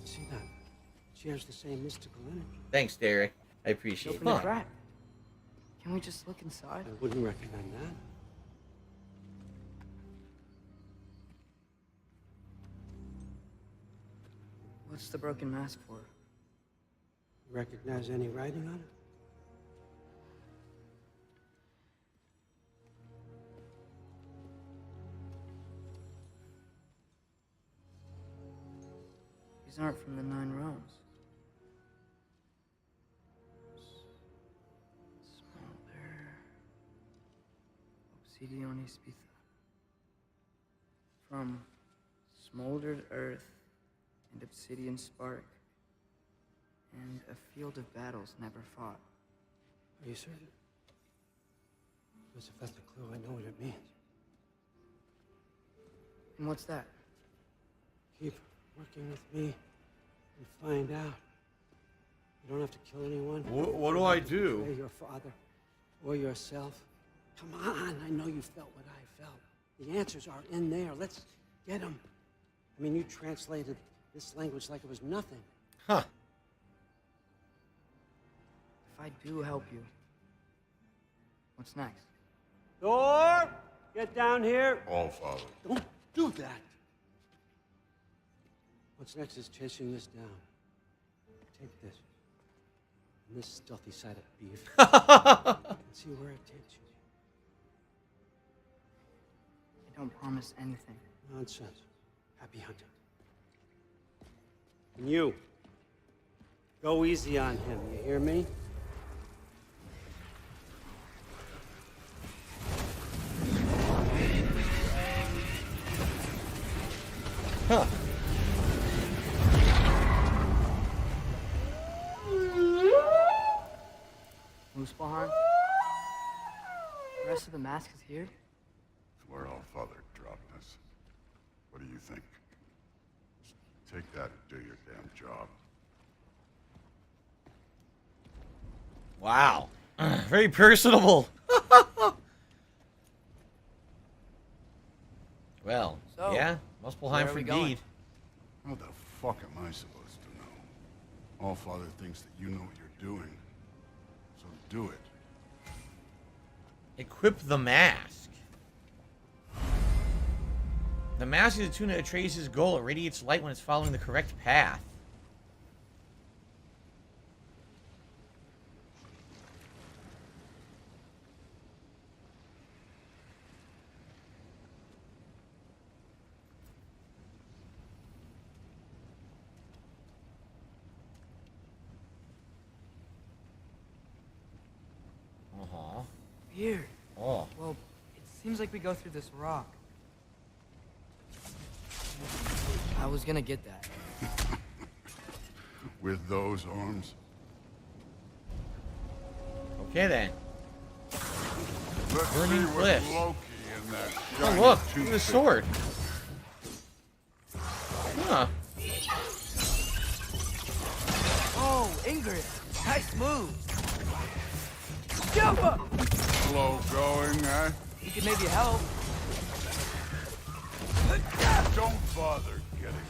S22: this. See that? It shares the same mystical energy.
S8: Thanks, Derek. I appreciate it.
S20: Open the crack. Can we just look inside?
S22: I wouldn't recommend that.
S20: What's the broken mask for?
S22: Recognize any writing on it?
S20: These aren't from the 9 realms. Smolder. Obsidian Spitha. From smoldered earth and obsidian spark. And a field of battles never fought.
S22: Are you certain? Because if that's a clue, I know what it means.
S20: And what's that?
S22: Keep working with me and find out. You don't have to kill anyone.
S13: What do I do?
S22: Or your father or yourself. Come on, I know you felt what I felt. The answers are in there. Let's get them. I mean, you translated this language like it was nothing.
S8: Huh.
S20: If I do help you, what's next?
S22: Thor, get down here.
S9: All Father.
S22: Don't do that. What's next is chasing this down. Take this. And this stealthy side of beef. And see where it takes you.
S20: I don't promise anything.
S22: Nonsense. Happy hunting. And you, go easy on him, you hear me?
S8: Huh.
S20: Muspelheim? The rest of the mask is here?
S9: It's where All Father dropped us. What do you think? Just take that and do your damn job.
S8: Wow. Very personable. Well,
S20: So,
S8: yeah, Muspelheim
S20: where are we
S8: indeed.
S20: going?
S9: How the fuck am I supposed to know? All Father thinks that you know what you're doing. So do it.
S8: Equip the mask. The mask is attuned to Atreus' goal. It radiates light when it's following the correct path. Uh-huh.
S20: Weird.
S8: Oh.
S20: Well, it seems like we go through this rock. I was gonna get that.
S9: With those arms?
S8: Okay then.
S9: Let's
S8: Burning
S9: see what
S8: cliffs.
S9: Loki and that
S8: Oh
S9: shiny
S8: look, look at the
S9: toothpick-
S8: sword. Huh.
S20: Oh, Ingrid. Nice move. Jump up!
S9: Slow going, eh?
S20: You could maybe help.
S9: Don't bother getting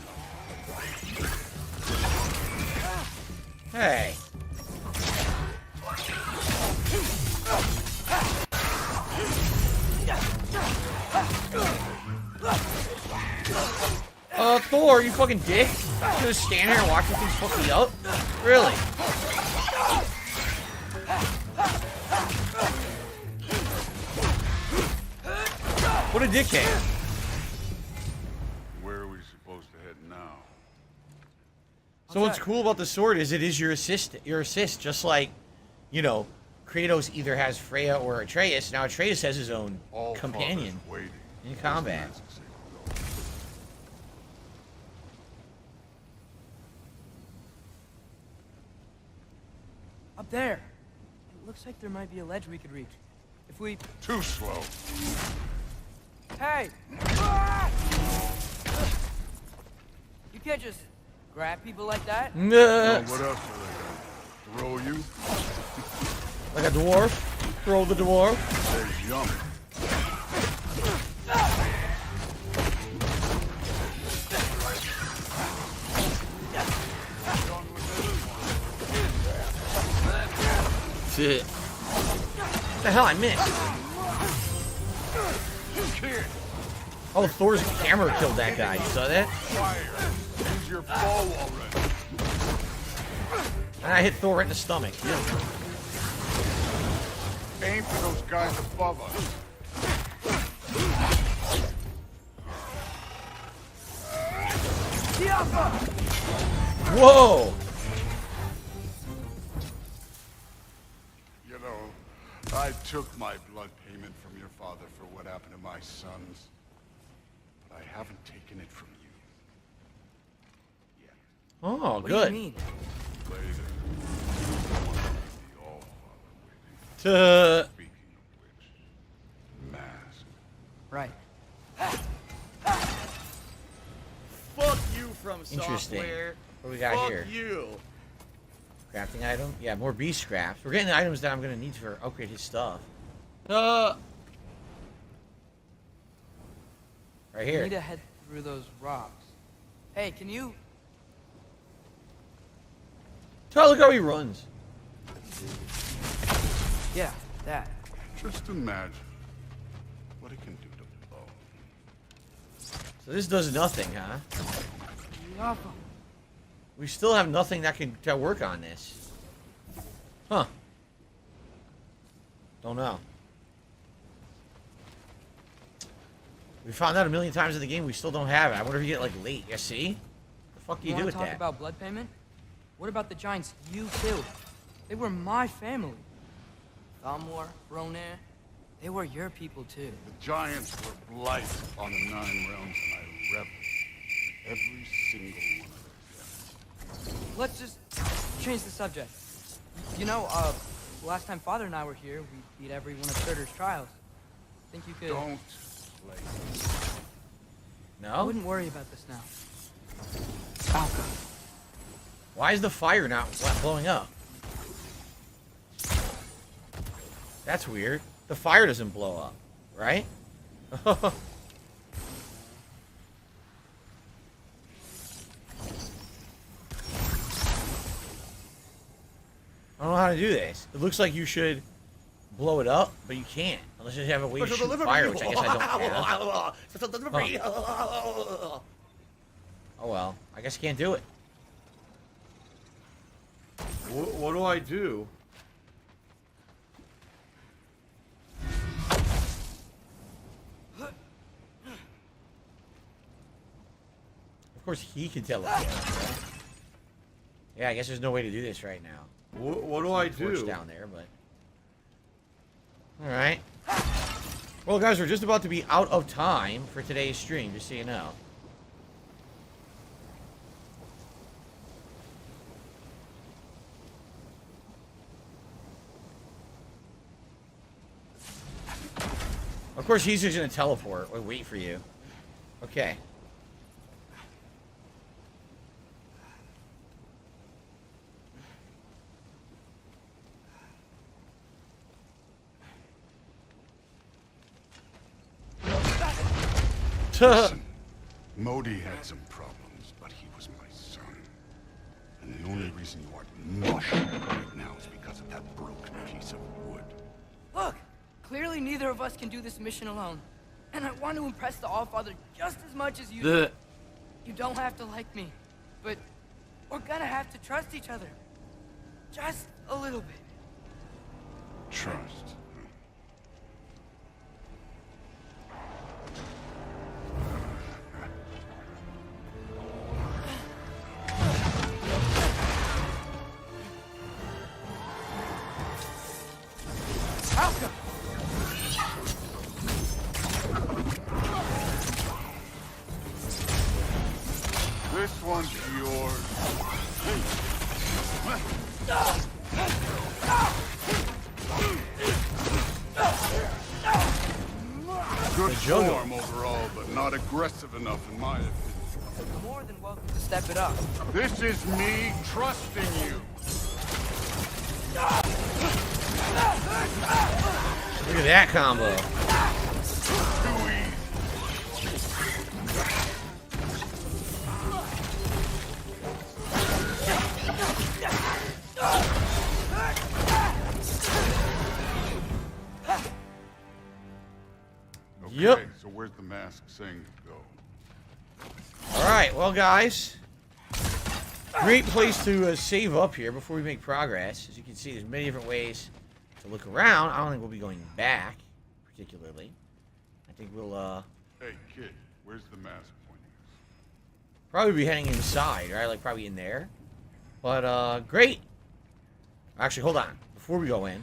S8: Hey. Thor, you fucking dick. You just stand here and watch things fuck me up? Really? What a dickhead.
S9: Where are we supposed to head now?
S8: So what's cool about the sword is it is your assist, just like, you know, Kratos either has Freya or Atreus. Now Atreus has his own companion in combat.
S20: Up there. It looks like there might be a ledge we could reach. If we...
S9: Too slow.
S20: Hey! Ah! You can't just grab people like that?
S8: Nah.
S16: What else are they gonna throw you?
S8: Like a dwarf? Throw the dwarf?
S16: There's yum.
S8: Shit. What the hell, I missed? Oh, Thor's camera killed that guy. You saw that?
S16: Use your bow already.
S8: And I hit Thor right in the stomach.
S16: Aim for those guys above us.
S8: Whoa!
S16: You know, I took my blood payment from your father for what happened to my sons. But I haven't taken it from you.
S8: Oh,
S20: what
S8: good.
S20: do you mean?
S16: Later.
S8: Tuh.
S16: Speaking of which, mask.
S20: Right.
S1: Fuck you from
S8: Interesting.
S1: software.
S8: What do we got
S1: Fuck
S8: here?
S1: you.
S8: Crafting item? Yeah, more beast scraps. We're getting the items that I'm going to need for upgrade his stuff.
S20: Right
S8: here.
S20: We need to head through those rocks. Hey, can you...
S8: Oh, look how he runs.
S20: Yeah, that.
S16: Just imagine what it can do to bone.
S8: So this does nothing, huh?
S20: Nothing.
S8: We still have nothing that can work on this. Huh. Don't know. We found out a million times in the game we still don't have it. I wonder if you get like late. Yeah, see? The fuck do you do with
S20: talk
S8: that?
S20: about blood payment? What about the giants you killed? They were my family. Thamor, Roner, they were your people too.
S16: The giants were blight on the 9 realms, and I reveled in every single one of their deaths.
S20: Let's just change the subject. You know, last time Father and I were here, we beat every one of Surtur's trials. Think you could...
S16: Don't play.
S8: No?
S20: I wouldn't worry about this now. Alka.
S8: Why is the fire not blowing up? That's weird. The fire doesn't blow up, right? I don't know how to do this. It looks like you should blow it up, but you can't. Unless you have a way to shoot fire, which I guess I don't have. Huh. Oh well. I guess you can't do it.
S13: What do I do?
S8: Of course he can tell it. Yeah, I guess there's no way to do this right now.
S13: What do I do?
S8: Down there, but all right. Well, guys, we're just about to be out of time for today's stream, just so you know. Of course, he's just gonna teleport. We'll wait for you. Okay.
S16: Listen, Modi had some problems, but he was my son. And the only reason you aren't mush right now is because of that broken piece of wood.
S20: Look! Clearly neither of us can do this mission alone. And I want to impress the Allfather just as much as you do. You don't have to like me, but we're gonna have to trust each other. Just a little bit.
S16: Trust.
S20: Alka!
S16: This one's yours. Good form overall, but not aggressive enough in my opinion.
S20: You're more than welcome to step it up.
S16: This is me trusting you.
S8: Look at that combo.
S16: Okay,
S8: Yep.
S16: so where's the mask saying to go?
S8: Alright, well, guys. Great place to save up here before we make progress. As you can see, there's many different ways to look around. I don't think we'll be going back, particularly. I think we'll,
S16: Hey, kid, where's the mask pointing us?
S8: probably be heading inside, right? Like, probably in there. But, great. Actually, hold on. Before we go in.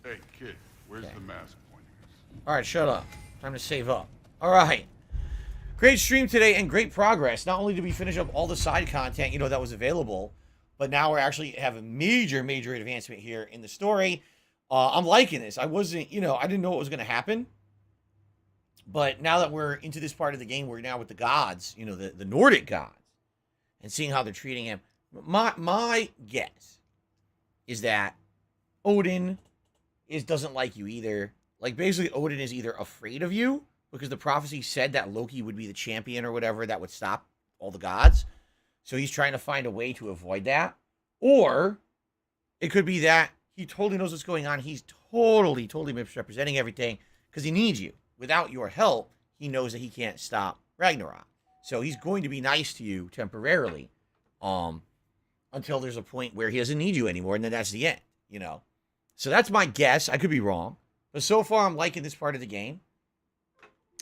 S16: Hey, kid, where's the mask pointing us?
S8: Alright, shut up. Time to save up. Alright. Great stream today and great progress. Not only did we finish up all the side content, you know, that was available, but now we're actually have a major advancement here in the story. I'm liking this. I wasn't, you know, I didn't know what was going to happen. But now that we're into this part of the game, we're now with the gods, you know, the Nordic gods, and seeing how they're treating him. My guess is that Odin doesn't like you either. Like, basically, Odin is either afraid of you, because the prophecy said that Loki would be the champion or whatever that would stop all the gods. So he's trying to find a way to avoid that. Or it could be that he totally knows what's going on. He's totally misrepresenting everything because he needs you. Without your help, he knows that he can't stop Ragnarok. So he's going to be nice to you temporarily until there's a point where he doesn't need you anymore, and then that's the end, you know. So that's my guess. I could be wrong. But so far, I'm liking this part of the game.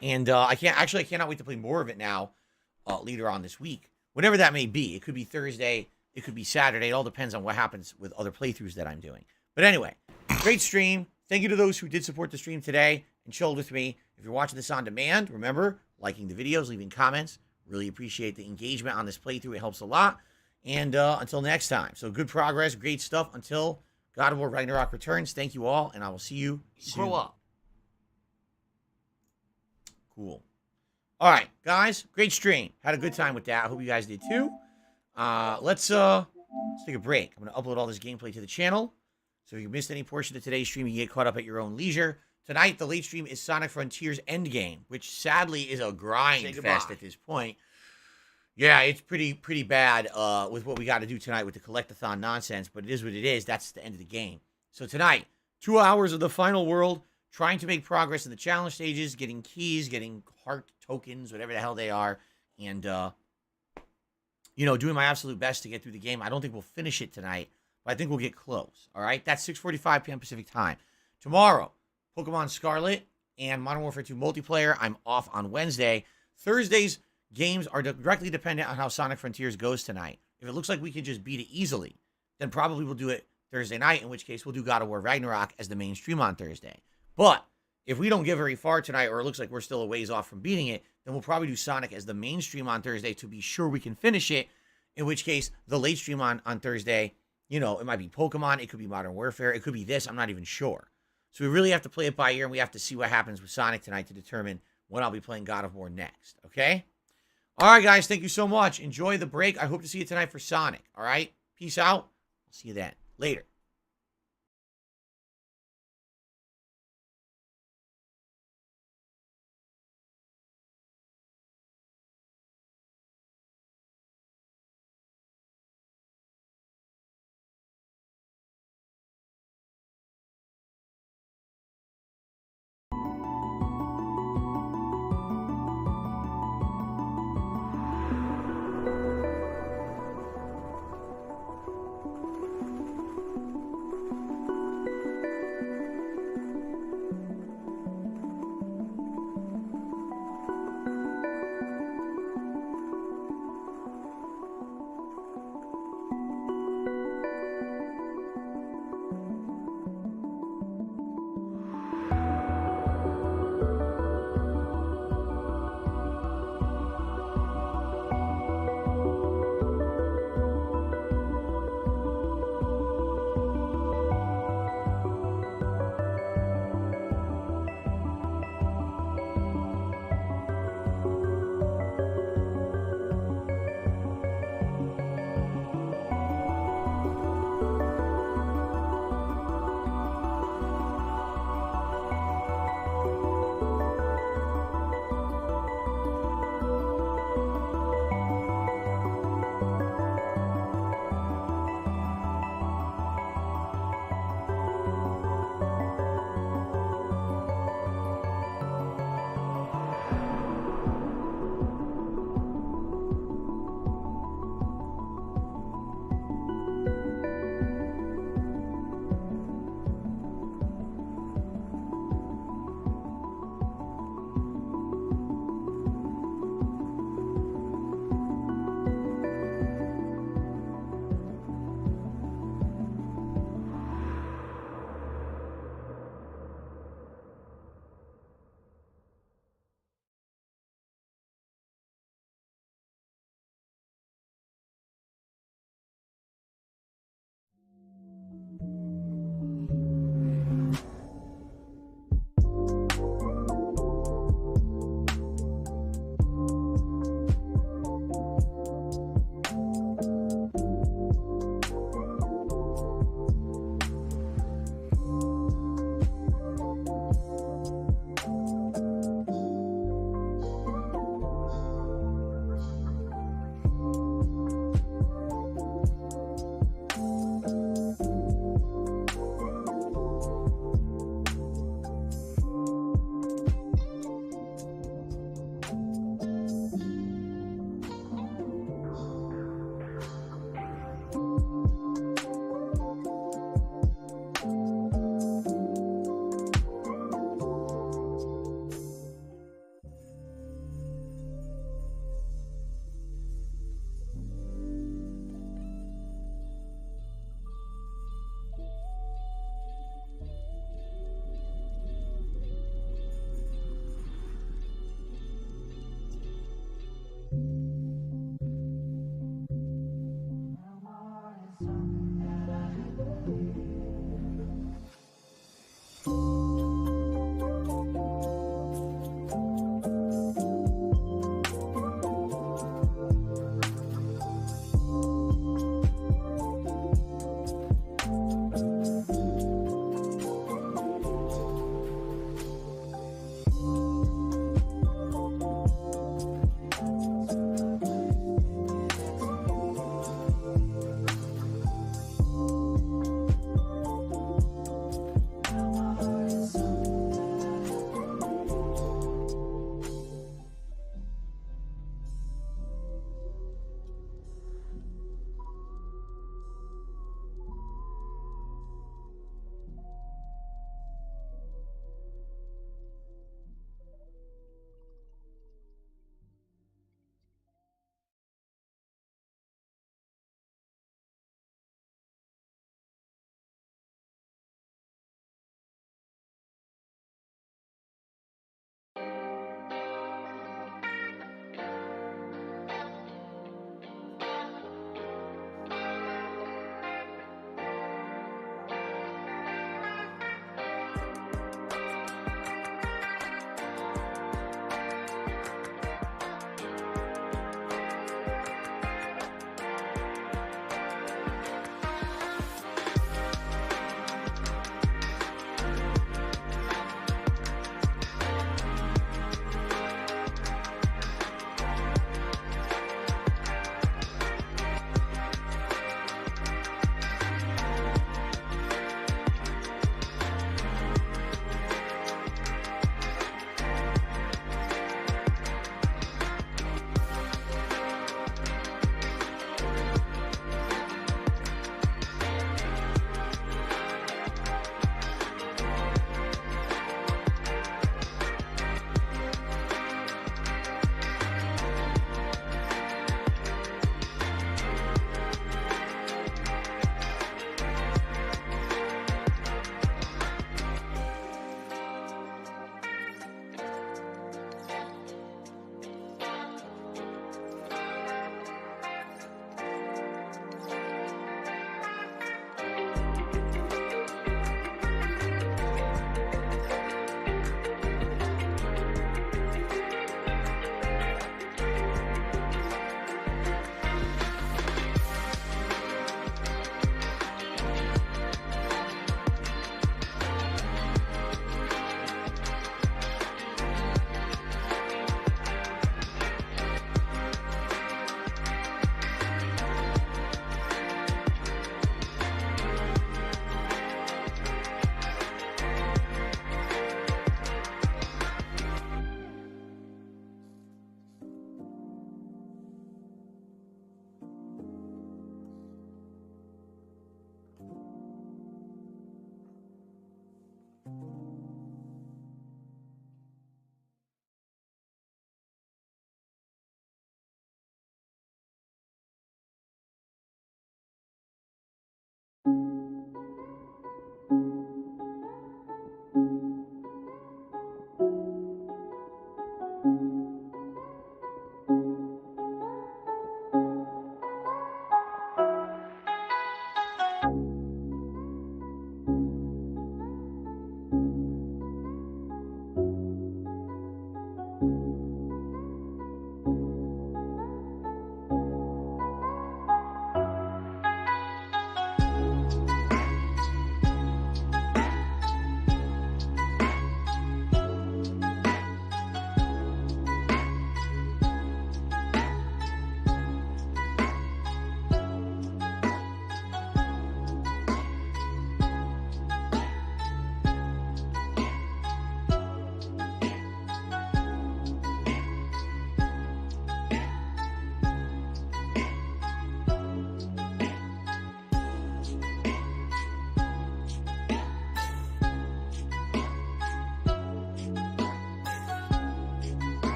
S8: And I cannot wait to play more of it now later on this week. Whenever that may be. It could be Thursday. It could be Saturday. It all depends on what happens with other playthroughs that I'm doing. But anyway, great stream. Thank you to those who did support the stream today and chilled with me. If you're watching this on demand, remember, liking the videos, leaving comments. Really appreciate the engagement on this playthrough. It helps a lot. And until next time. So good progress, great stuff. Until God of War Ragnarok returns. Thank you all, and I will see you soon.
S1: Grow up.
S8: Cool. All right, guys, great stream. Had a good time with that. I hope you guys did too. Let's take a break. I'm going to upload all this gameplay to the channel. So if you missed any portion of today's stream, you can get caught up at your own leisure. Tonight, the late stream is Sonic Frontiers Endgame, which sadly is a grind fest at this point. Yeah, it's pretty bad with what we got to do tonight with the collectathon nonsense, but it is what it is. That's the end of the game. So tonight, 2 hours of the final world, trying to make progress in the challenge stages, getting keys, getting heart tokens, whatever the hell they are, and, you know, doing my absolute best to get through the game. I don't think we'll finish it tonight, but I think we'll get close, all right? That's 6:45 p.m. Pacific time. Tomorrow, Pokemon Scarlet and Modern Warfare 2 multiplayer. I'm off on Wednesday. Thursday's games are directly dependent on how Sonic Frontiers goes tonight. If it looks like we can just beat it easily, then probably we'll do it Thursday night, in which case we'll do God of War Ragnarok as the main stream on Thursday. But if we don't get very far tonight, or it looks like we're still a ways off from beating it, then we'll probably do Sonic as the main stream on Thursday to be sure we can finish it, in which case the late stream on Thursday, you know, it might be Pokemon, it could be Modern Warfare, it could be this, I'm not even sure. So we really have to play it by ear, and we have to see what happens with Sonic tonight to determine when I'll be playing God of War next, okay? All right, guys, thank you so much. Enjoy the break. I hope to see you tonight for Sonic, all right? Peace out. I'll see you then. Later.